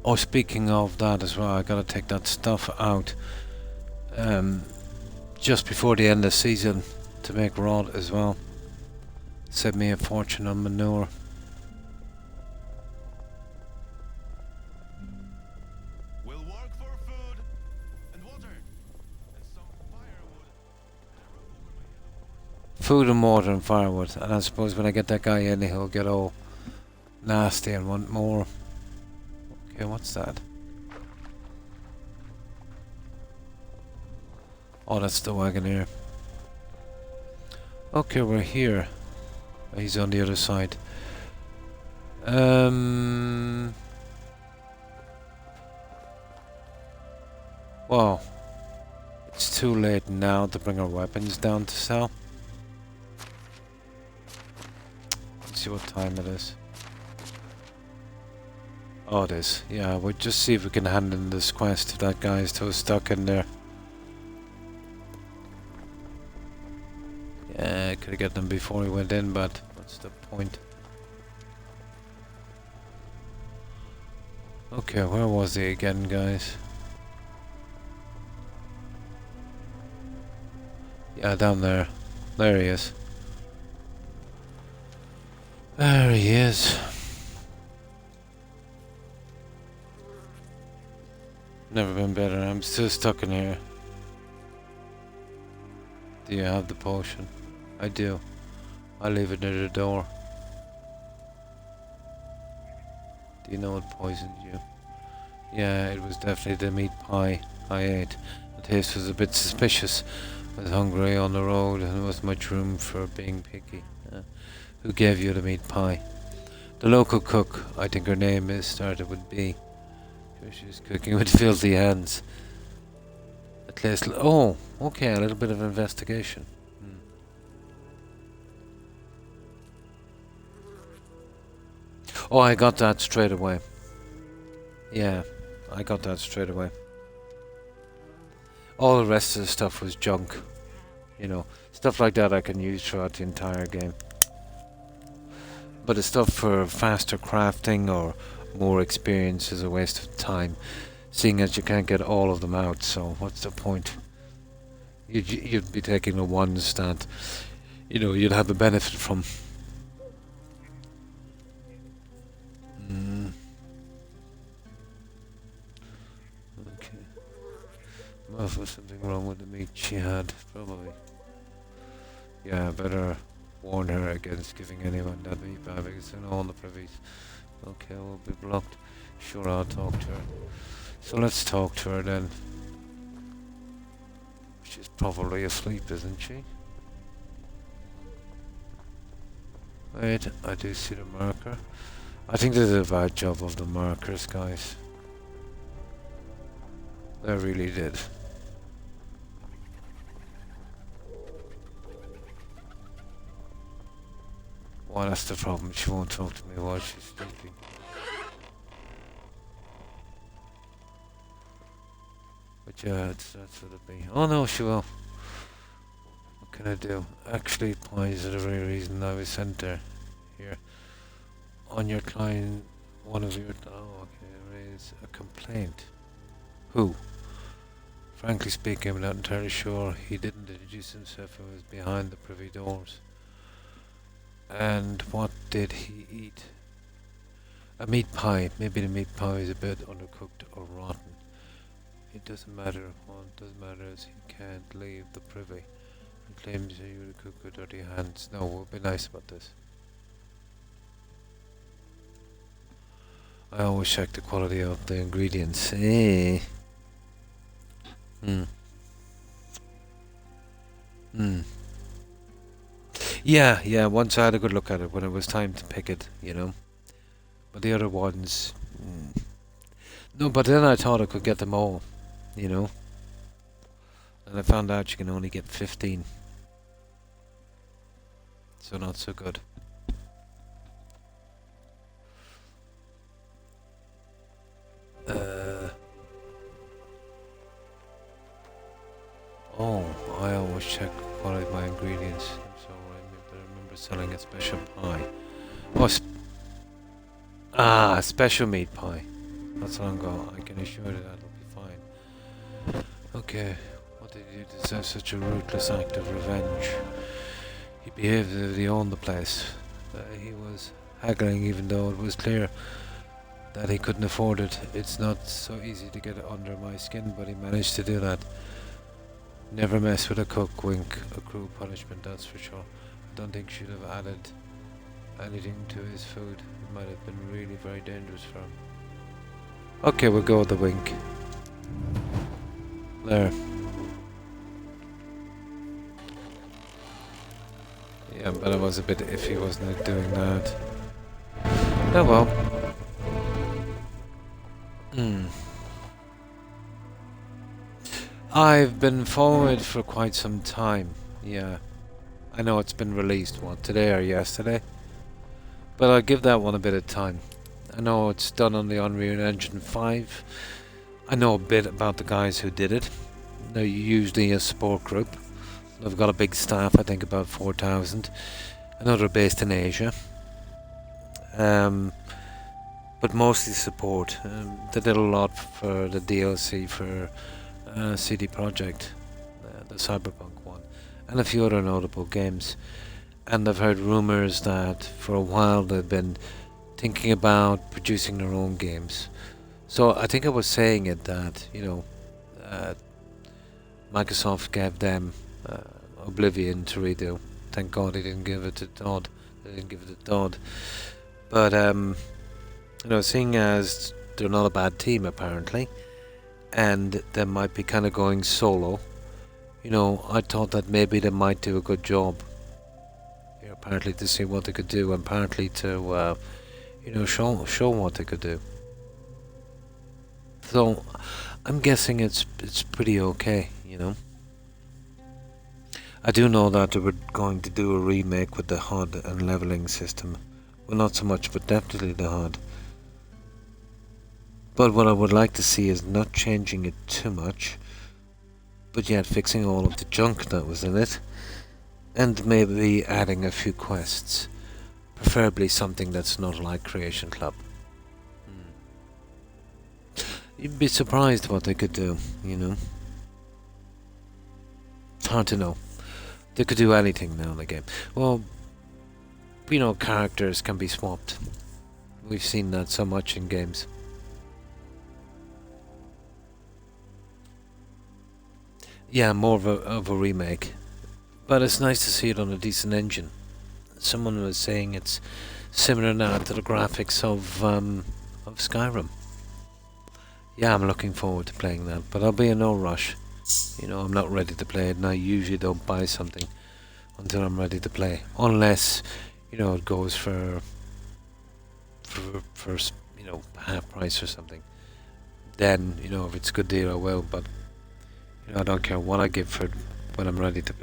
Oh, speaking of that as well, I gotta take that stuff out just before the end of the season to make rod as well. Save me a fortune on manure. We'll work for food and water and some firewood. Food and water and firewood, and I suppose when I get that guy in, he'll get all nasty and want more. Okay, what's that? Oh, that's the Wagoneer. Okay, we're here. He's on the other side. Well, it's too late now to bring our weapons down to sell. Let's see what time it is. Oh, it is. Yeah, we'll just see if we can hand in this quest if that guy is still stuck in there. Yeah, I could have got them before he went in, but what's the point? Okay, where was he again, guys? Yeah, down there. There he is. There he is. Never been better. I'm still stuck in here. Do you have the potion? I do. I'll leave it near the door. Do you know what poisoned you? Yeah, it was definitely the meat pie I ate. The taste was a bit suspicious. I was hungry on the road and there wasn't much room for being picky. Who gave you the meat pie? The local cook. I think her name is started with B. She was cooking with filthy hands. At least, oh, okay, a little bit of investigation. Oh, I got that straight away. Yeah, I got that straight away. All the rest of the stuff was junk. You know, stuff like that I can use throughout the entire game. But the stuff for faster crafting or more experience is a waste of time, seeing as you can't get all of them out, so what's the point? You'd be taking the ones that, you know, you'd have a benefit from. Okay. Must have something wrong with the meat she had, probably. Yeah, better warn her against giving anyone that meat bag because in all the privies. Okay, we'll be blocked. Sure, I'll talk to her. So let's talk to her then. She's probably asleep, isn't she? Wait, I do see the marker. I think they did a bad job of the markers, guys. They really did. Well, that's the problem. She won't talk to me while she's sleeping. But yeah, that's what it'd be. Oh no, she will. What can I do? Actually, pies are the very reason I was sent there. Here. On your client, one of your... Oh, okay, raise a complaint. Who? Frankly speaking, I'm not entirely sure. He didn't introduce himself and was behind the privy doors. And what did he eat? A meat pie. Maybe the meat pie is a bit undercooked or rotten. It doesn't matter. What does matter is he can't leave the privy and claims that you cook with dirty hands. No, we'll be nice about this. I always check the quality of the ingredients. Eh? Yeah, once I had a good look at it when it was time to pick it, you know. But the other ones... No, but then I thought I could get them all, you know. And I found out you can only get 15. So not so good. Oh, I always check quality of my ingredients. So I remember selling a special pie. Oh, special meat pie. That's long ago. I can assure you that'll be fine. Okay, what did he do to deserve such a ruthless act of revenge? He behaved as if he owned the place. He was haggling even though it was clear that he couldn't afford it. It's not so easy to get under my skin, but he managed to do that. Never mess with a cook, wink, a cruel punishment, that's for sure. I don't think she'd have added anything to his food. It might have been really very dangerous for him. Okay, we'll go with the wink. There. Yeah, but I was a bit iffy, wasn't it, doing that? Oh well. I've been following it for quite some time, yeah. I know it's been released, what, today or yesterday? But I'll give that one a bit of time. I know it's done on the Unreal Engine 5. I know a bit about the guys who did it. They're usually a support group. They've got a big staff, I think about 4,000. I know they're based in Asia. But mostly support. They did a lot for the DLC for CD Projekt, the Cyberpunk one, and a few other notable games. And I've heard rumours that for a while they've been thinking about producing their own games. So I think I was saying it that, you know, Microsoft gave them Oblivion to redo. Thank God he didn't give it to Todd. They didn't give it to Todd. But you know, seeing as they're not a bad team apparently, and they might be kind of going solo, you know, I thought that maybe they might do a good job here, apparently, to see what they could do, and apparently to you know, show what they could do. So I'm guessing it's pretty okay, you know. I do know that they were going to do a remake with the HUD and leveling system. Well, not so much, but definitely the HUD. But what I would like to see is not changing it too much, but yet fixing all of the junk that was in it, and maybe adding a few quests. Preferably something that's not like Creation Club. You'd be surprised what they could do, you know. It's hard to know. They could do anything now in the game. Well, you know, characters can be swapped. We've seen that so much in games. Yeah, more of a remake. But it's nice to see it on a decent engine. Someone was saying it's similar now to the graphics of Skyrim. Yeah, I'm looking forward to playing that, but I'll be in no rush. You know, I'm not ready to play it, and I usually don't buy something until I'm ready to play. Unless, you know, it goes for you know, half price or something. Then, you know, if it's a good deal I will, but you know, I don't care what I give for it when I'm ready to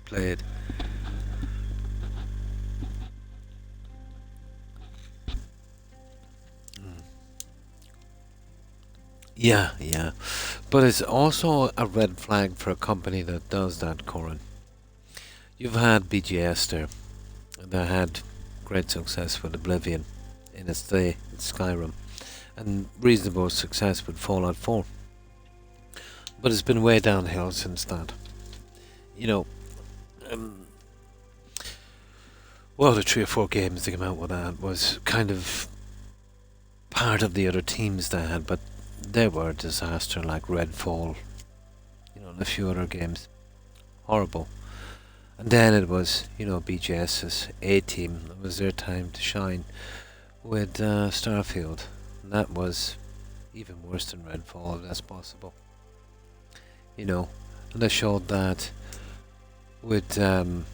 play it. Yeah, yeah. But it's also a red flag for a company that does that, Corin. You've had BGS there. They had great success with Oblivion in its day, Skyrim, and reasonable success with Fallout 4. But it's been way downhill since that. You know, um, well, the 3 or 4 games that came out with that was kind of part of the other teams they had, but they were a disaster, like Redfall, and a few other games. Horrible. And then it was, BGS's A team. It was their time to shine with Starfield. And that was even worse than Redfall, if that's possible. And they showed that with, as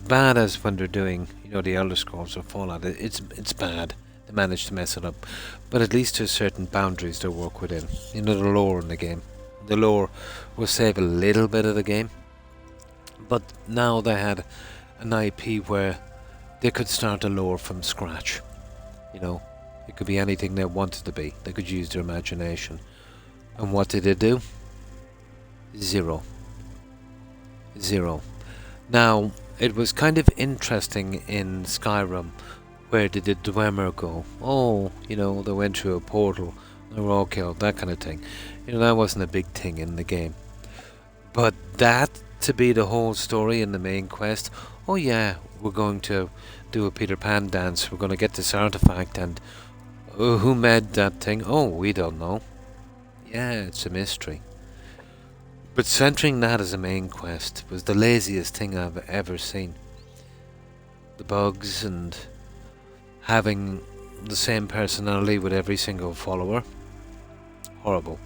bad as when they're doing, the Elder Scrolls or Fallout, it's bad. They managed to mess it up. But at least there's certain boundaries they work within. The lore in the game. The lore will save a little bit of the game. But now they had an IP where they could start a lore from scratch. It could be anything they wanted to be. They could use their imagination. And what did they do? Zero. Now, it was kind of interesting in Skyrim. Where did the Dwemer go? Oh, they went through a portal. They were all killed, that kind of thing. That wasn't a big thing in the game. But that to be the whole story in the main quest, oh yeah, we're going to do a Peter Pan dance. We're going to get this artifact and who made that thing? Oh, we don't know. Yeah, it's a mystery. But centering that as a main quest was the laziest thing I've ever seen. The bugs and having the same personality with every single follower. Horrible.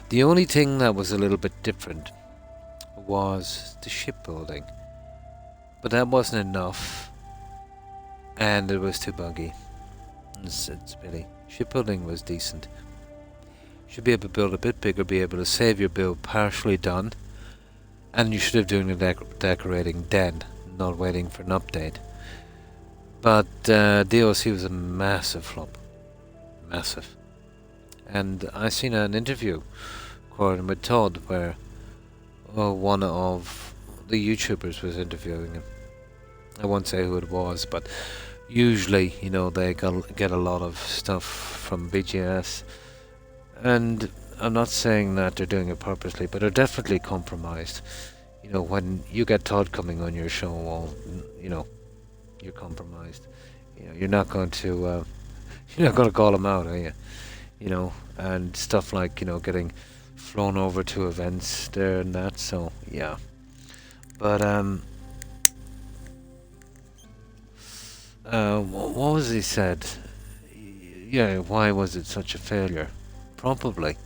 The only thing that was a little bit different was the shipbuilding. But that wasn't enough. And it was too buggy. It's pity. Shipbuilding was decent. Should be able to build a bit bigger, be able to save your build partially done. And you should have doing the decorating then, not waiting for an update. But DLC was a massive flop. Massive. And I seen an interview recording with Todd where one of the YouTubers was interviewing him. I won't say who it was, but usually, they get a lot of stuff from BGS. And I'm not saying that they're doing it purposely, but they're definitely compromised. When you get Todd coming on your show, well, you're compromised. You're not going to call him out, are you? And stuff like getting flown over to events there and that. So yeah, but what was he said? Yeah, why was it such a failure? Probably,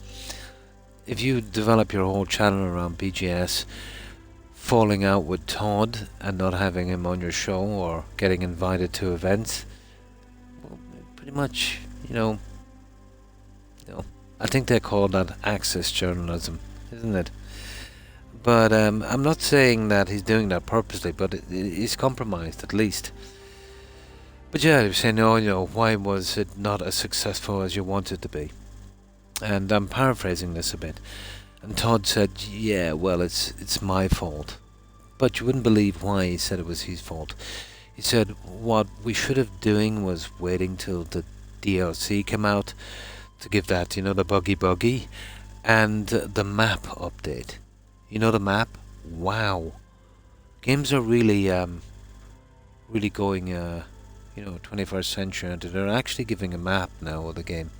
if you develop your whole channel around BGS, falling out with Todd and not having him on your show or getting invited to events, well, pretty much, I think they call that access journalism, isn't it? But I'm not saying that he's doing that purposely, but he's compromised at least. But yeah, he was saying, why was it not as successful as you wanted to be? And I'm paraphrasing this a bit. And Todd said, yeah, well, it's my fault. But you wouldn't believe why he said it was his fault. He said, what we should have doing was waiting till the DLC came out to give that, the buggy, and the map update. The map? Wow. Games are really going, 21st century, and they're actually giving a map now of the game.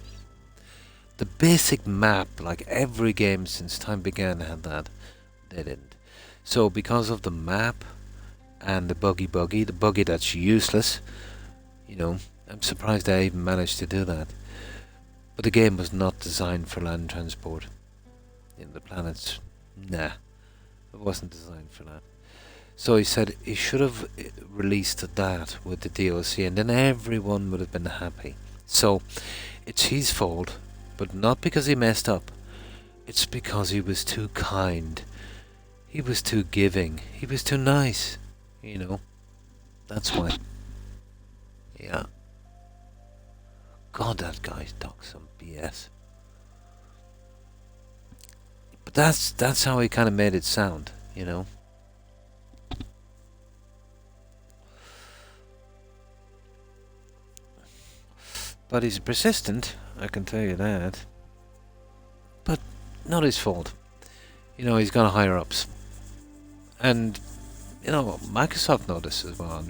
The basic map, like every game since time began had that. They didn't. So because of the map and the buggy that's useless, I'm surprised I even managed to do that. But the game was not designed for land transport. The planets, nah, it wasn't designed for that. So he said he should have released that with the DLC, and then everyone would have been happy. So it's his fault. But not because he messed up. It's because he was too kind. He was too giving. He was too nice. That's why. Yeah. God, that guy talks some BS. But that's how he kind of made it sound, you know. But he's persistent, I can tell you that. But not his fault. You know, he's got higher ups. And, you know, Microsoft know this as well, and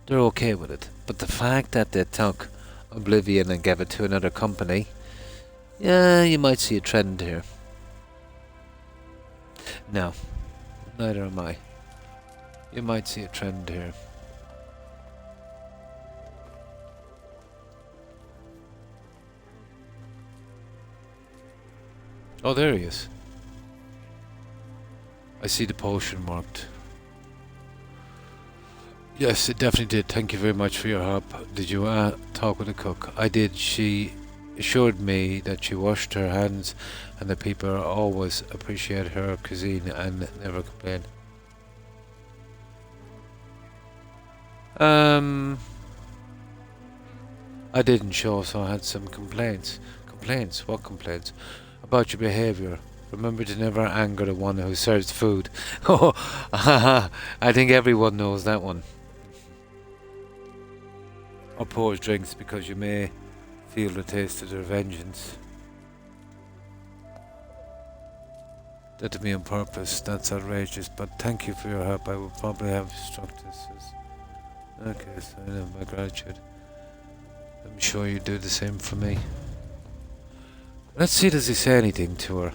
they're okay with it. But the fact that they took Oblivion and gave it to another company, yeah, you might see a trend here. No, neither am I. You might see a trend here. Oh, there he is. I see the potion marked. Yes, it definitely did. Thank you very much for your help. Did you talk with the cook? I did. She assured me that she washed her hands and that people always appreciate her cuisine and never complain. I didn't show, so I had some complaints. Complaints? What complaints? About your behaviour. Remember to never anger the one who serves food. Oh, I think everyone knows that one. Or pours drinks because you may feel the taste of their vengeance. That to me on purpose, that's outrageous, but thank you for your help. I will probably have struck this as... Okay, so I have my gratitude. I'm sure you do the same for me. Let's see, does he say anything to her?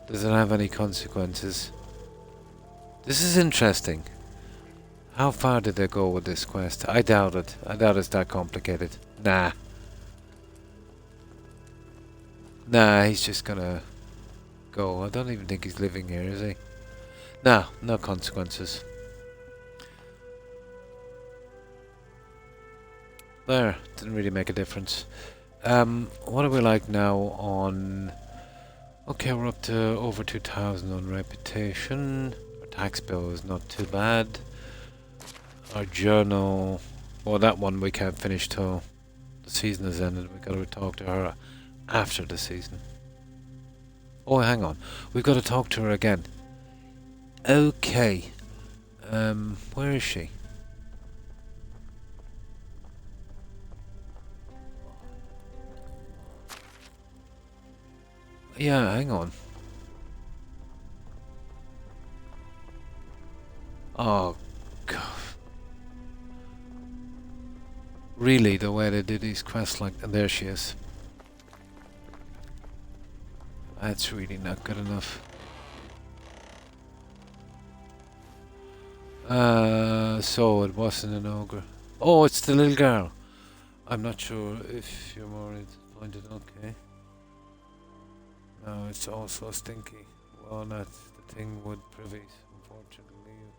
Does it have any consequences? This is interesting. How far did they go with this quest? I doubt it. I doubt it's that complicated. Nah. Nah, he's just gonna go. I don't even think he's living here, is he? Nah, no consequences. There, didn't really make a difference. What are we like now on... Okay, we're up to over 2,000 on reputation. Our tax bill is not too bad. Our journal... Well, that one we can't finish till the season has ended. We've got to talk to her after the season. Oh, hang on. We've got to talk to her again. Okay. Where is she? Yeah, hang on. Oh, God. Really, the way they do these quests, like... And there she is. That's really not good enough. So it wasn't an ogre. Oh, it's the little girl. I'm not sure if you're more disappointed. Okay. No, it's also stinky. Well, that's the thing with privies. Unfortunately, you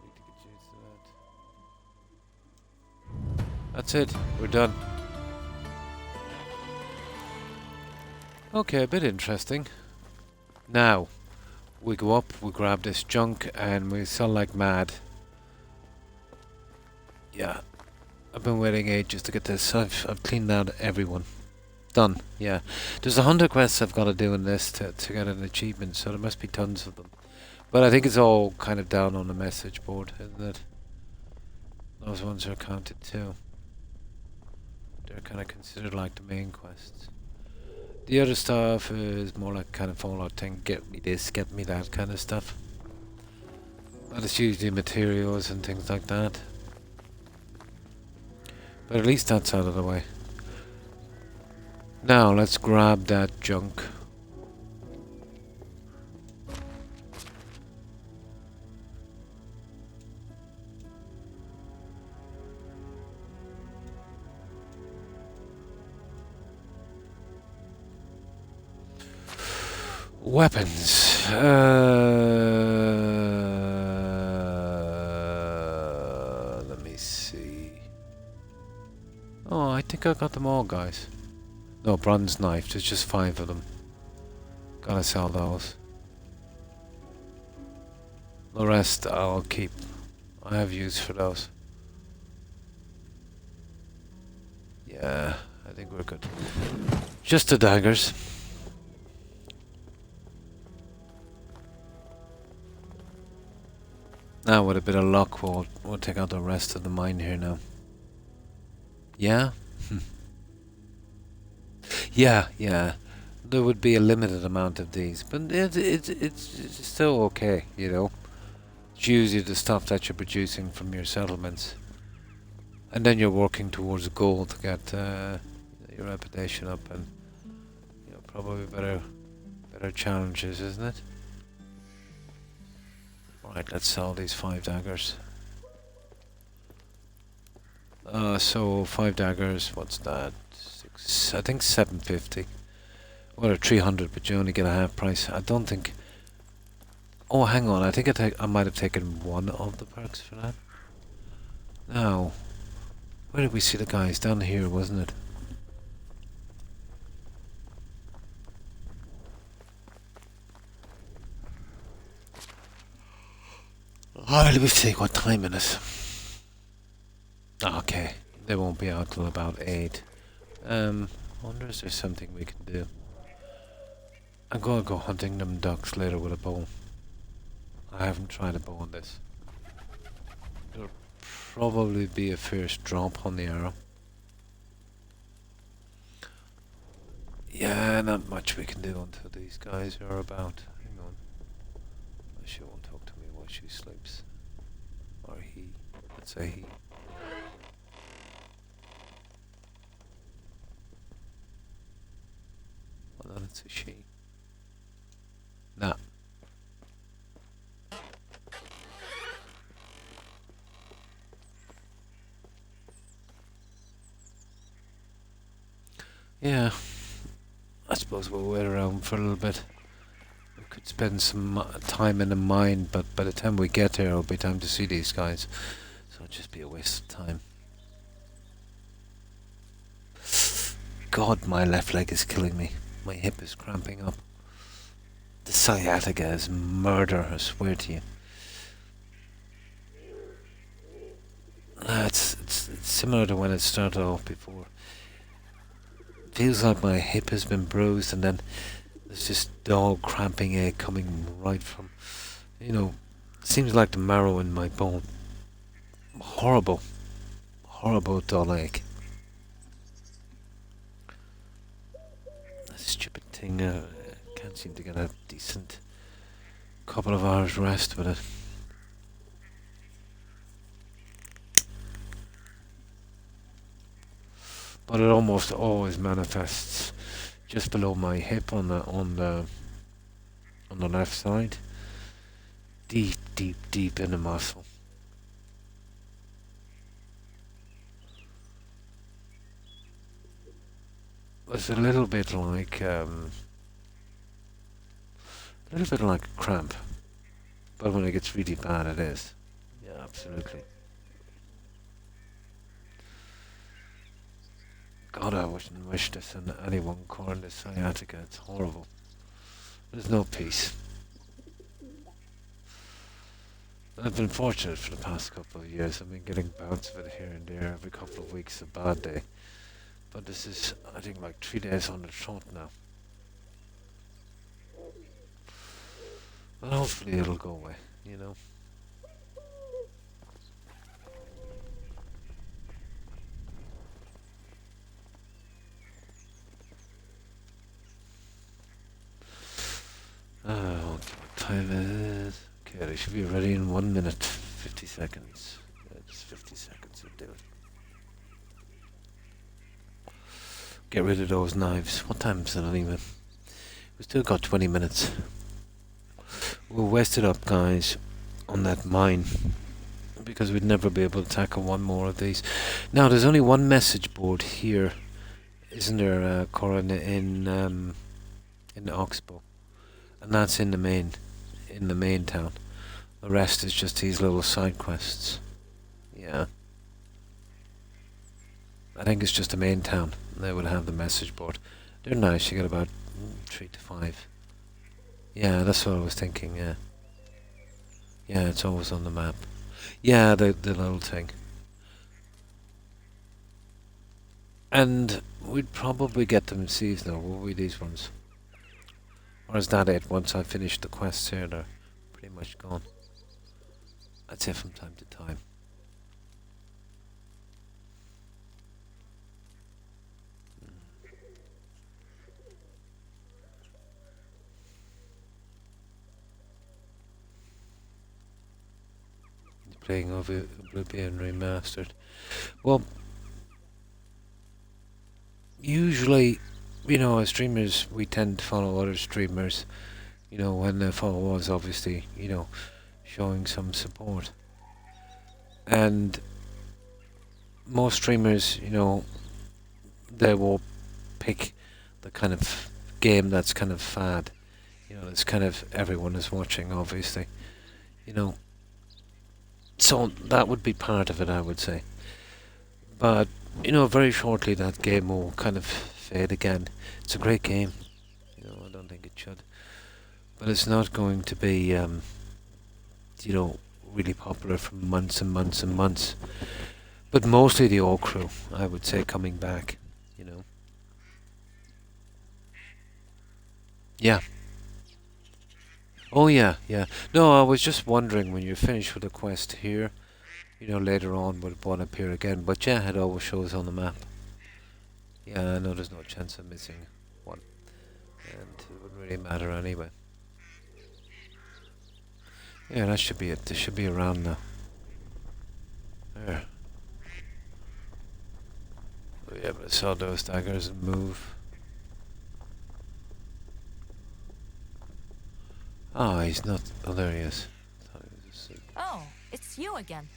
need to get used to that. That's it. We're done. Okay, a bit interesting. Now, we go up, we grab this junk, and we sell like mad. Yeah. I've been waiting ages to get this. I've cleaned out everyone. Done, yeah. There's 100 quests I've got to do in this to get an achievement, so there must be tons of them. But I think it's all kind of down on the message board, isn't it? Those ones are counted too. They're kind of considered like the main quests. The other stuff is more like kind of Fallout thing. Get me this, get me that kind of stuff. But it's usually materials and things like that. But at least that's out of the way. Now, let's grab that junk. Weapons. Let me see. Oh, I think I got them all, guys. No, bronze knife. There's just 5 of them. Gotta sell those. The rest I'll keep. I have use for those. Yeah, I think we're good. Just the daggers. Now, with a bit of luck, we'll take out the rest of the mine here now. Yeah? Yeah. There would be a limited amount of these, but it's still okay, you know. It's usually the stuff that you're producing from your settlements. And then you're working towards a goal to get your reputation up and, you know, probably better challenges, isn't it? Right, let's sell these 5 daggers. So 5 daggers, what's that? 6, I think 750. Well, 300, but you only get a half price. I don't think. Oh, hang on. I think I might have taken one of the perks for that. Now, where did we see the guys? Down here, wasn't it? Alright, let me see what time it is. Okay, they won't be out till about 8. I wonder if there's something we can do. I'm gonna go hunting them ducks later with a bow. I haven't tried a bow on this. There'll probably be a first drop on the arrow. Yeah, not much we can do until these guys are about. Hang on. She won't talk to me while she sleeps. Or he. Let's say he. Well, then it's a she. Nah. Yeah. I suppose we'll wait around for a little bit. We could spend some time in the mine, but by the time we get there, it'll be time to see these guys. So it'll just be a waste of time. God, my left leg is killing me. My hip is cramping up. The sciatica is murder, I swear to you. It's similar to when it started off before. Feels like my hip has been bruised, and then there's this dog cramping ache coming right from, you know, seems like the marrow in my bone. Horrible dull ache. That stupid thing, can't seem to get a decent couple of hours rest with it. But it almost always manifests just below my hip on the left side, deep in the muscle. It's a little bit like a cramp, but when it gets really bad, it is. Yeah, absolutely. God, I wouldn't wish this on anyone calling this sciatica. It's horrible. There's no peace. I've been fortunate for the past couple of years. I've been getting bouts of it here and there. Every couple of weeks, a bad day. But this is, I think, like 3 days on the trot now. But hopefully it'll go away, you know. What time it is? Okay, they should be ready in 1 minute, 50 seconds. Yeah, just 50 seconds will do it. Get rid of those knives. What time is it anyway? We still got 20 minutes. We'll waste it up, guys, on that mine, because we'd never be able to tackle one more of these. Now, there's only one message board here, isn't there, Cora, in the Oxbow? And that's in the main town. The rest is just these little side quests. Yeah. I think it's just the main town. They would have the message board. They're nice. You get about 3 to 5. Yeah, that's what I was thinking. Yeah. Yeah, it's always on the map. Yeah, the little thing. And we'd probably get them seasonal, will we, these ones? Or is that it? Once I finish the quests here, they're pretty much gone. I'd say from time to time. Playing over Oblivion Remastered. Well, usually, you know, as streamers, we tend to follow other streamers, you know, when the follow us, obviously, you know, showing some support. And most streamers, you know, they will pick the kind of game that's kind of fad. You know, it's kind of everyone is watching, obviously. You know, so that would be part of it, I would say. But, you know, very shortly that game will kind of fade again. It's a great game. You know, I don't think it should. But it's not going to be, you know, really popular for months and months and months. But mostly the old crew, I would say, coming back, you know. Yeah. Oh yeah, yeah. No, I was just wondering when you're finished with the quest here, you know, later on would one appear again. But yeah, it always shows on the map. Yeah, I know there's no chance of missing one. And it wouldn't really matter anyway. Yeah, that should be it. This should be around now. There. We'll be able to sell those daggers and move. Oh, he's not. Oh, there he is. Thought he was asleep. Oh, it's you again.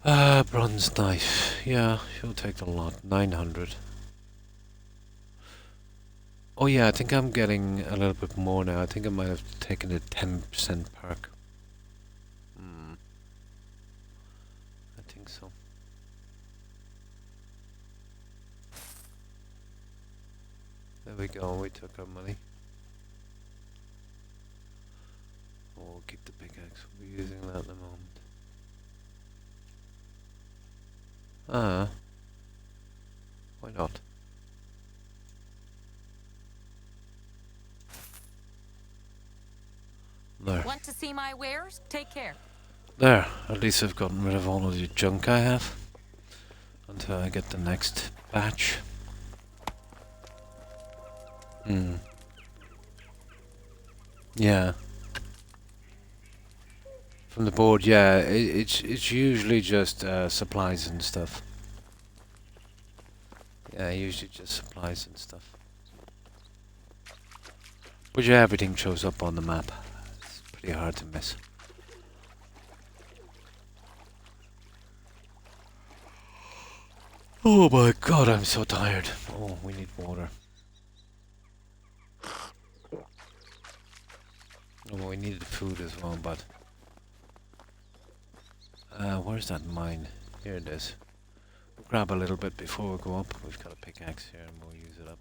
Bronze knife. Yeah, she'll take the lot. 900. Oh yeah, I think I'm getting a little bit more now. I think I might have taken a 10% perk. I think so. There we go, we took our money. Oh, we'll keep the pickaxe. We'll be using that in a moment. Why not? There. Want to see my wares? Take care. There, at least I've gotten rid of all of the junk I have. Until I get the next batch. Yeah. From the board, yeah, it's usually just supplies and stuff. Yeah, usually just supplies and stuff. But yeah, everything shows up on the map. It's pretty hard to miss. Oh my god, I'm so tired. Oh, we need water. Oh, well, we needed food as well, but... where's that mine? Here it is. We'll grab a little bit before we go up. We've got a pickaxe here and we'll use it up.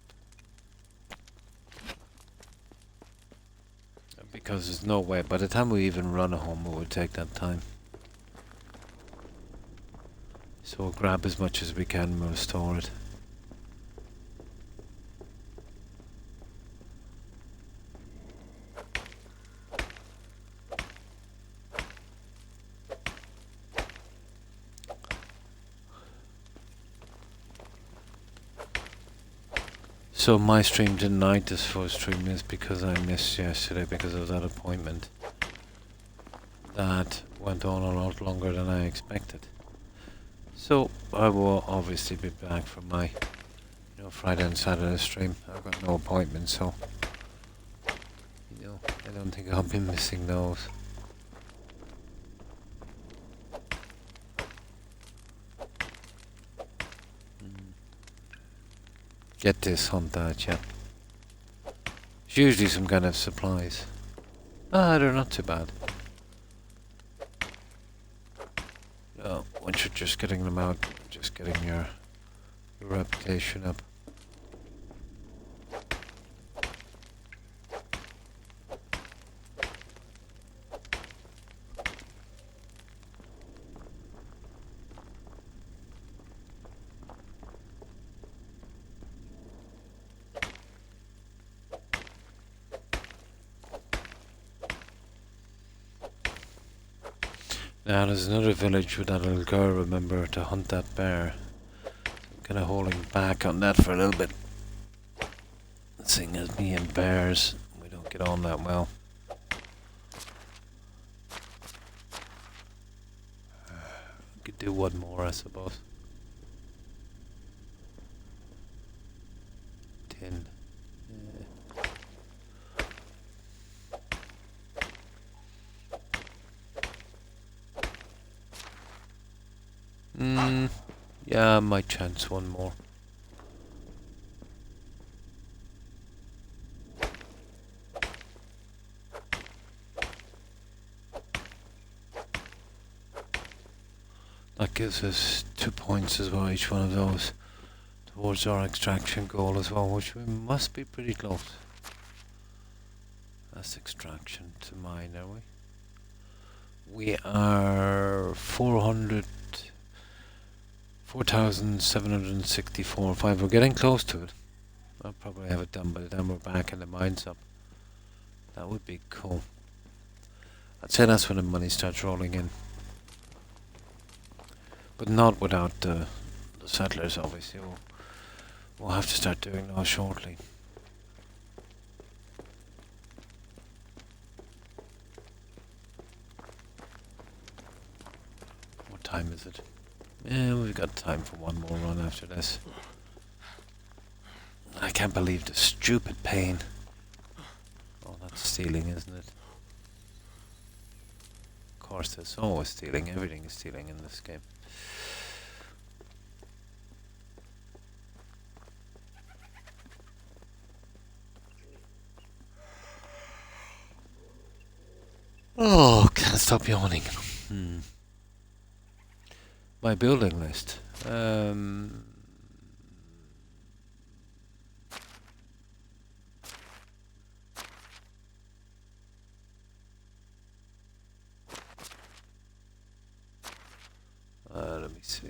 Because there's no way, by the time we even run home, it would take that time. So we'll grab as much as we can and we'll store it. So my stream tonight, this full stream, is because I missed yesterday because of that appointment. That went on a lot longer than I expected. So I will obviously be back for my, you know, Friday and Saturday stream. I've got no appointment, so you know, I don't think I'll be missing those. Get this, hunt that, yeah. It's usually some kind of supplies. Ah, they're not too bad. Once you're just getting them out, just getting your reputation up. Now there's another village with that little girl, remember, to hunt that bear. I'm kind of holding back on that for a little bit. Seeing as me and bears, we don't get on that well. Could do one more, I suppose. 10. Yeah, I might chance one more. That gives us 2 points as well, each one of those, towards our extraction goal as well, which we must be pretty close. That's extraction to mine, are we? We are 4,764. If we're getting close to it, I'll probably have it done by the time we're back and the mine's up. That would be cool. I'd say that's when the money starts rolling in. But not without the settlers, obviously. We'll have to start doing those shortly. What time is it? Yeah, we've got time for one more run after this. I can't believe the stupid pain. Oh, that's stealing, isn't it? Of course, there's always stealing. Everything is stealing in this game. Oh, can't stop yawning. My building list. Let me see.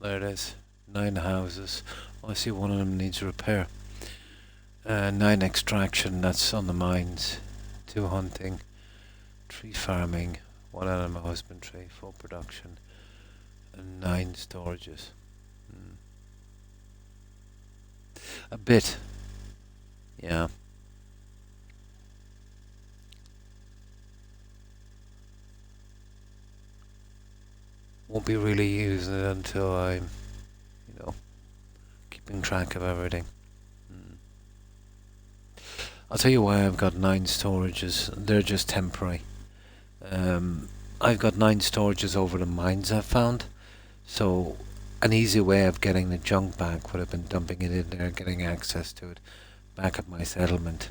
There it is. 9 houses. Oh, I see one of them needs repair. 9 extraction, that's on the mines. 2 hunting. 3 farming. 1 animal husbandry. 4 production. And 9 storages. A bit. Yeah. Won't be really using it until I'm, keeping track of everything. I'll tell you why I've got 9 storages. They're just temporary. I've got 9 storages over the mines I've found. So an easy way of getting the junk back would have been dumping it in there, getting access to it back at my settlement.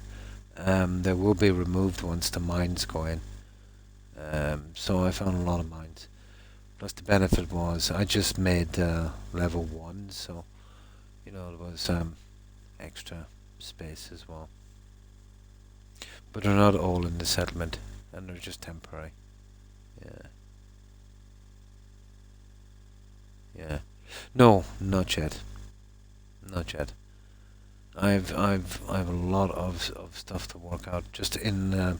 They will be removed once the mines go in. So I found a lot of mines. Plus the benefit was I just made level 1, so there was extra space as well. But they're not all in the settlement, and they're just temporary. Yeah. No, not yet. Not yet. I've a lot of stuff to work out just in the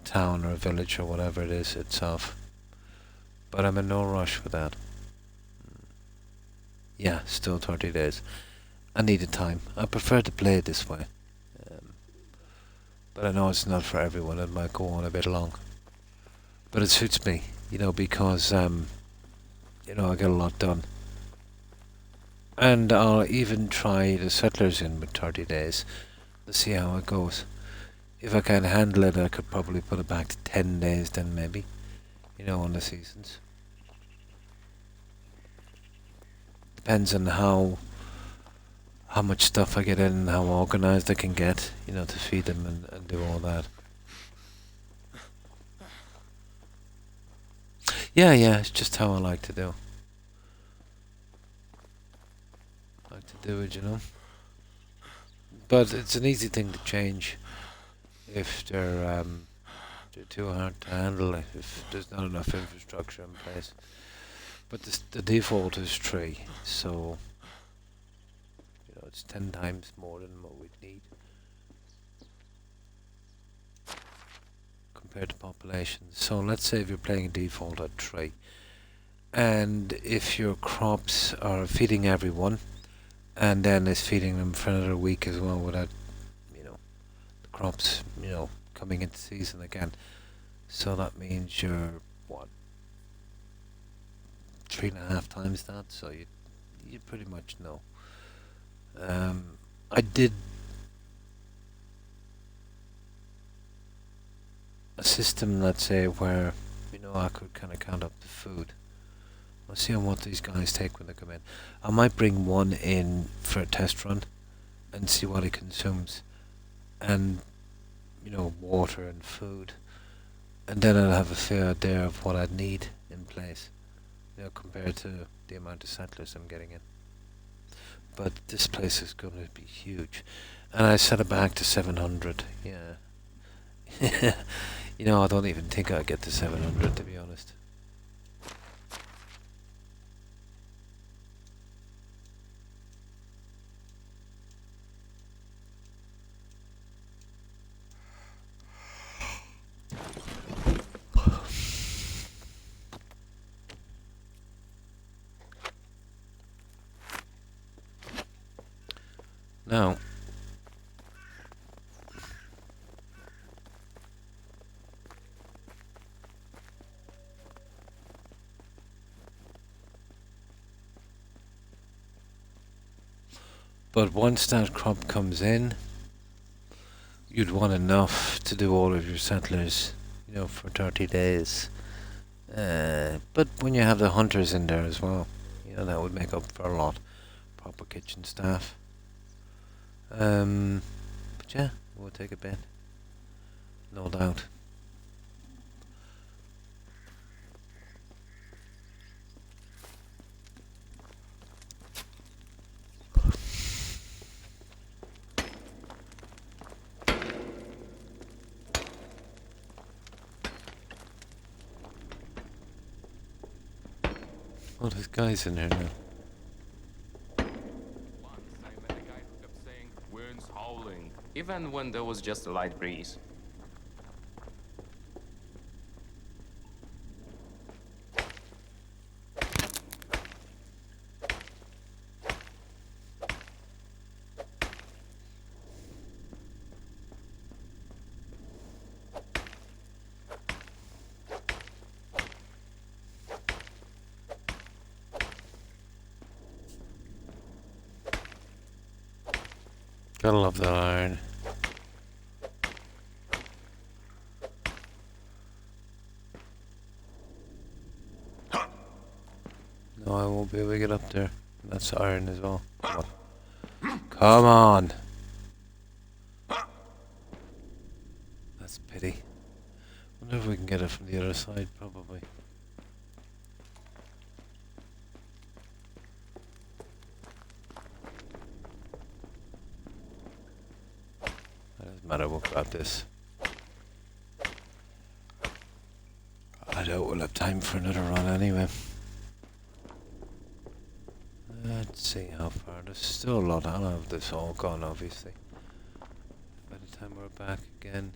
town or village or whatever it is itself. But I'm in no rush for that. Yeah, still 30 days. I needed time. I prefer to play it this way. But I know it's not for everyone. It might go on a bit long. But it suits me, because, I get a lot done. And I'll even try the settlers in with 30 days to see how it goes. If I can handle it, I could probably put it back to 10 days then maybe. On the seasons. Depends on how much stuff I get in and how organized I can get, to feed them and do all that. Yeah, it's just how I like to do. I like to do it, But it's an easy thing to change if they're They're too hard to handle if there's not enough infrastructure in place. But the default is 3, so you know it's 10 times more than what we'd need compared to population. So let's say if you're playing default at 3, and if your crops are feeding everyone, and then it's feeding them for another week as well without, you know, the crops, you know, coming into season again. So that means you're what, 3.5 times that. So you pretty much know. I did a system, let's say, where you know I could kind of count up the food. I'll see on what these guys take when they come in. I might bring one in for a test run and see what he consumes, and you know, water and food, and then I'll have a fair idea of what I'd need in place, you know, compared to the amount of settlers I'm getting in. But this place is going to be huge, and I set it back to 700. Yeah. You know, I don't even think I'll get to 700, to be honest. Now, but once that crop comes in, you'd want enough to do all of your settlers, you know, for 30 days. But when you have the hunters in there as well, you know, that would make up for a lot. Proper kitchen staff. But yeah, it will take a bit, no doubt. Oh, there's guys in here now. Once I met a guy who kept saying, "Wind's howling," even when there was just a light breeze. Gotta love that iron. No, I won't be able to get up there. That's iron as well. Come on. Come on! That's a pity. Wonder if we can get it from the other side, probably. Doesn't matter, we'll grab this. I doubt we'll have time for another run anyway. Let's see how far. There's still a lot. I'll have this all gone, obviously, by the time we're back again.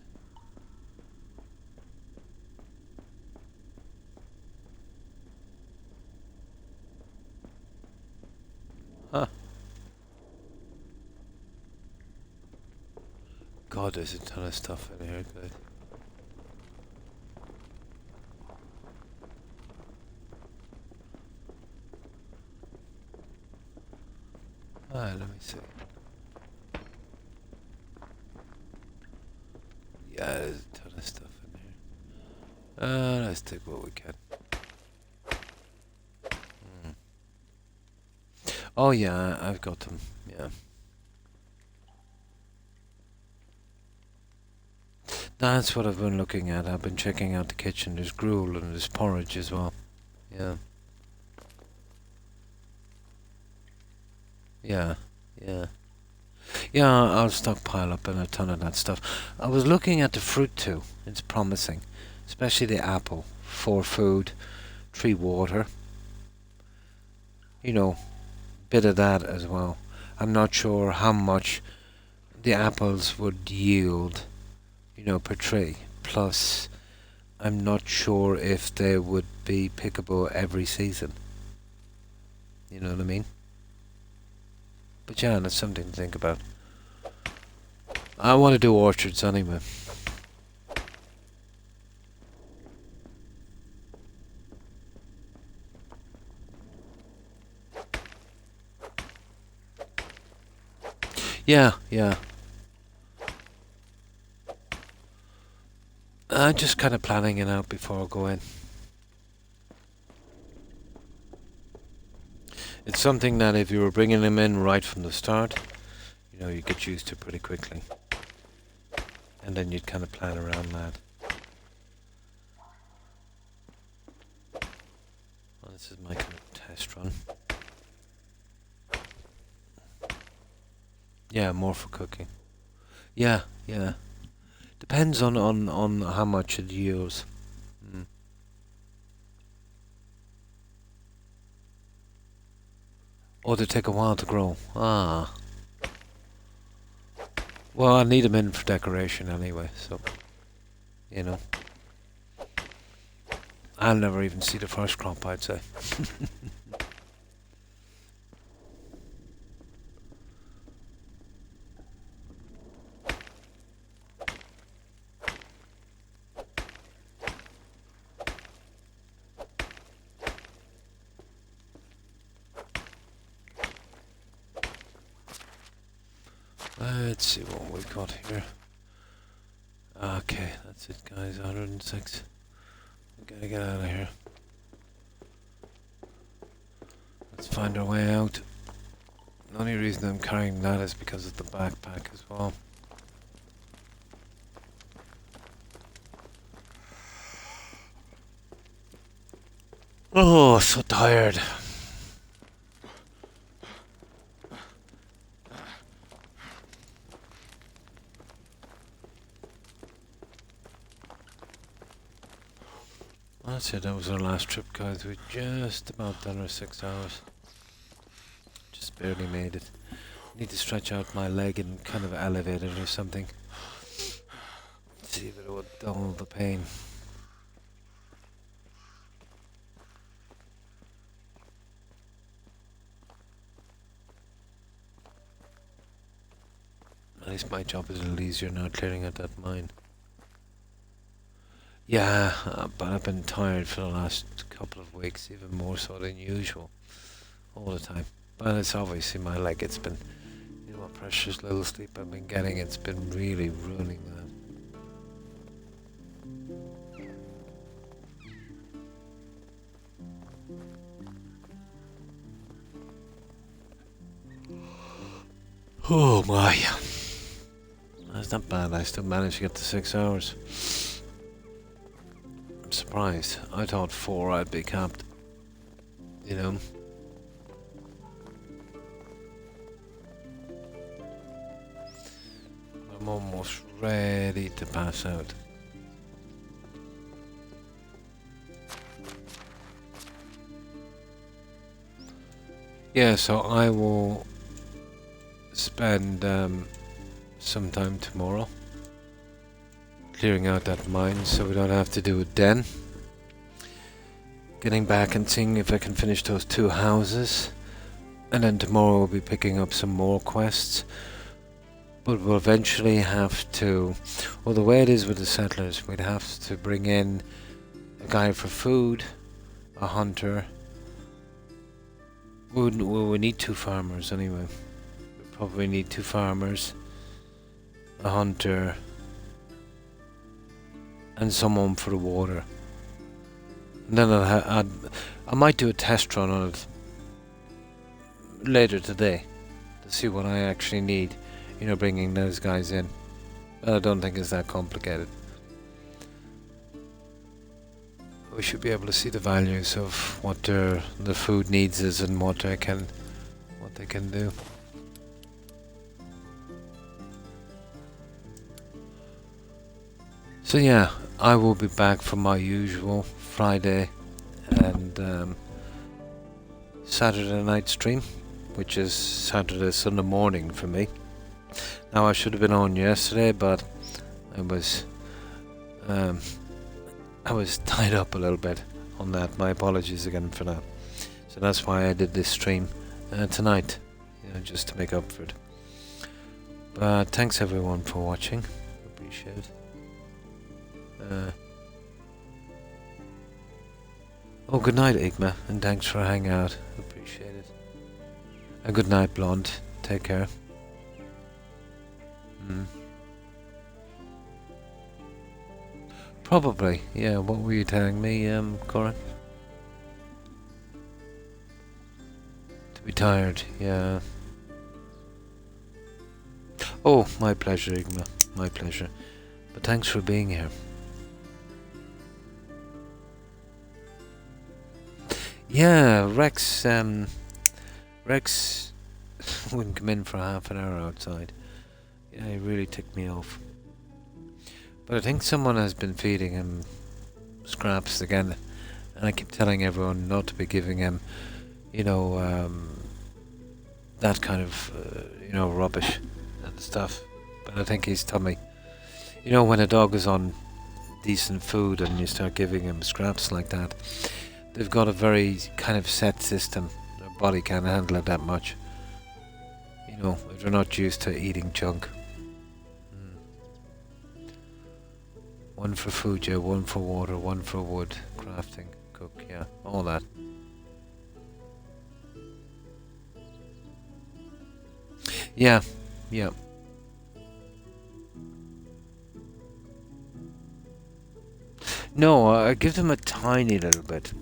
Huh. God, there's a ton of stuff in here, guys. Let me see. Yeah, there's a ton of stuff in here. Let's take what we can. Oh yeah, I've got them, yeah. That's what I've been looking at. I've been checking out the kitchen. There's gruel and there's porridge as well. Yeah. Yeah, yeah. Yeah, I'll stockpile up in a ton of that stuff. I was looking at the fruit too. It's promising, especially the apple. 4 food, 3 water. You know, bit of that as well. I'm not sure how much the apples would yield, you know, per tree. Plus, I'm not sure if they would be pickable every season. You know what I mean? But yeah, that's something to think about. I want to do orchards anyway. Yeah, yeah. I'm just kind of planning it out before I go in. It's something that if you were bringing them in right from the start, you know, you get used to pretty quickly. And then you'd kind of plan around that. Well, this is my kind of test run. Yeah, more for cooking. Yeah, yeah. Depends on how much it yields. Mm. Or they take a while to grow. Ah. Well, I need them in for decoration anyway, so, you know. I'll never even see the first crop, I'd say. Let's see what we've got here. Okay, that's it, guys. 106. We gotta get out of here. Let's find our way out. The only reason I'm carrying that is because of the backpack as well. Oh, so tired. That's it, that was our last trip, guys. We just about done our 6 hours. Just barely made it. Need to stretch out my leg and kind of elevate it or something. See if it would dull the pain. At least my job is a little easier now, clearing out that mine. Yeah, but I've been tired for the last couple of weeks, even more so than usual, all the time. But it's obviously my leg, it's been, you know, what precious little sleep I've been getting, it's been really ruining that. Oh my. That's not bad, I still managed to get to 6 hours. I'm surprised. I thought 4 I'd be capped. You know? I'm almost ready to pass out. Yeah, so I will spend some time tomorrow clearing out that mine so we don't have to do it then. Getting back and seeing if I can finish those 2 houses. And then tomorrow we'll be picking up some more quests. But we'll eventually have to... Well, the way it is with the settlers, we'd have to bring in a guy for food, a hunter. We need 2 farmers anyway. We probably need 2 farmers, a hunter, and someone for the water. And then I might do a test run on it later today to see what I actually need. You know, bringing those guys in. But I don't think it's that complicated. We should be able to see the values of what the food needs is and what they can do. So yeah, I will be back for my usual Friday and Saturday night stream, which is Saturday, Sunday morning for me. Now I should have been on yesterday, but I was tied up a little bit on that. My apologies again for that. So that's why I did this stream tonight, just to make up for it. But thanks everyone for watching. Appreciate it. Oh, good night, Igma, and thanks for hanging out. Appreciate it. And good night, Blonde. Take care. Probably, yeah. What were you telling me, Corin? To be tired, yeah. Oh, my pleasure, Igma. My pleasure. But thanks for being here. Yeah, Rex wouldn't come in for half an hour outside. Yeah, he really ticked me off. But I think someone has been feeding him scraps again, and I keep telling everyone not to be giving him, that kind of, rubbish and stuff. But I think his tummy, when a dog is on decent food and you start giving him scraps like that, they've got a very kind of set system. Their body can't handle it that much. If they're not used to eating junk. One for food, yeah, one for water, one for wood, crafting, cook, yeah, all that. Yeah, yeah. No, I give them a tiny little bit.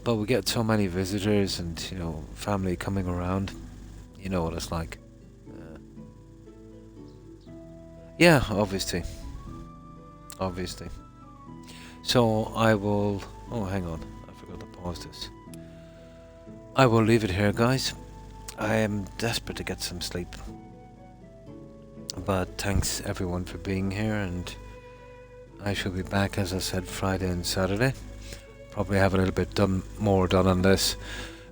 But we get so many visitors and, family coming around. You know what it's like. Yeah, obviously. Obviously. So I will... Oh, hang on. I forgot to pause this. I will leave it here, guys. I am desperate to get some sleep. But thanks everyone for being here, and I shall be back, as I said, Friday and Saturday. Probably have a little bit more done on this.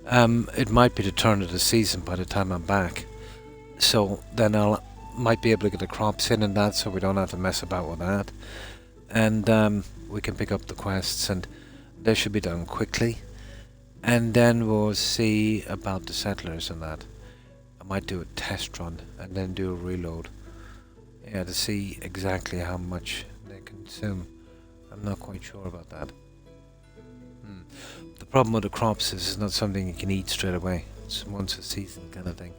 It might be the turn of the season by the time I'm back. So then might be able to get the crops in and that, so we don't have to mess about with that. And we can pick up the quests, and they should be done quickly. And then we'll see about the settlers and that. I might do a test run and then do a reload. Yeah, to see exactly how much they consume. I'm not quite sure about that. The problem with the crops is it's not something you can eat straight away. It's once a season kind of thing.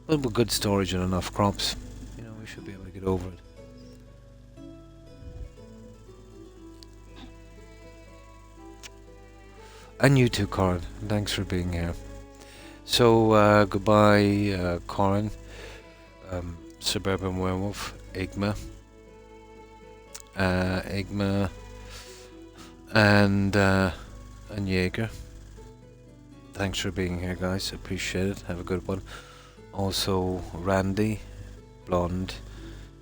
But with good storage and enough crops, we should be able to get over it. And you too, Corin. Thanks for being here. So, goodbye, Corin, Suburban Werewolf, Igma, and Jaeger. Thanks for being here, guys. Appreciate it. Have a good one. Also, Randy, Blonde,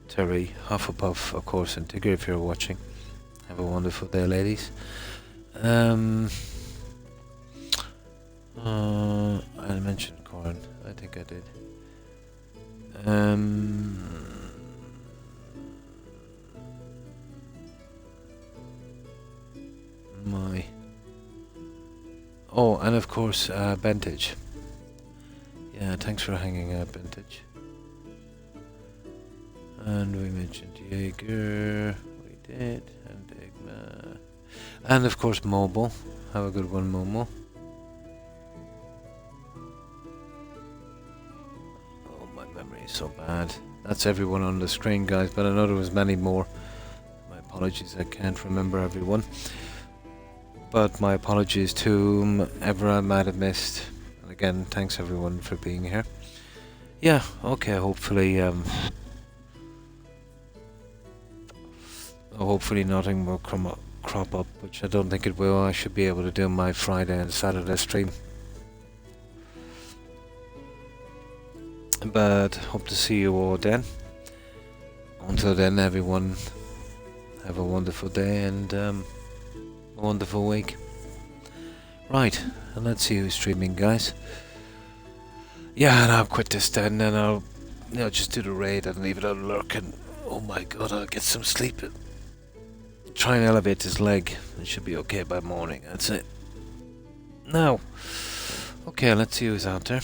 Terry, Hufflepuff, of course, and Tigger if you're watching. Have a wonderful day, ladies. I mentioned Corin. I think I did. Oh, and of course, Bentage. Yeah, thanks for hanging out, Bentage. And we mentioned Jaeger. We did. And Igma. And of course, Mobile. Have a good one, Momo. Oh, my memory is so bad. That's everyone on the screen, guys, but I know there was many more. My apologies, I can't remember everyone. But my apologies to whomever I might have missed. And again, thanks everyone for being here. Yeah, okay, hopefully hopefully nothing will crop up, which I don't think it will. I should be able to do my Friday and Saturday stream. But hope to see you all then. Until then, everyone, have a wonderful day and a wonderful week. Right, and let's see who's streaming, guys. Yeah, and I'll quit this then, and I'll, just do the raid and leave it on lurk, and oh my god, I'll get some sleep. Try and elevate his leg. It should be okay by morning, that's it. Now, okay, let's see who's out there.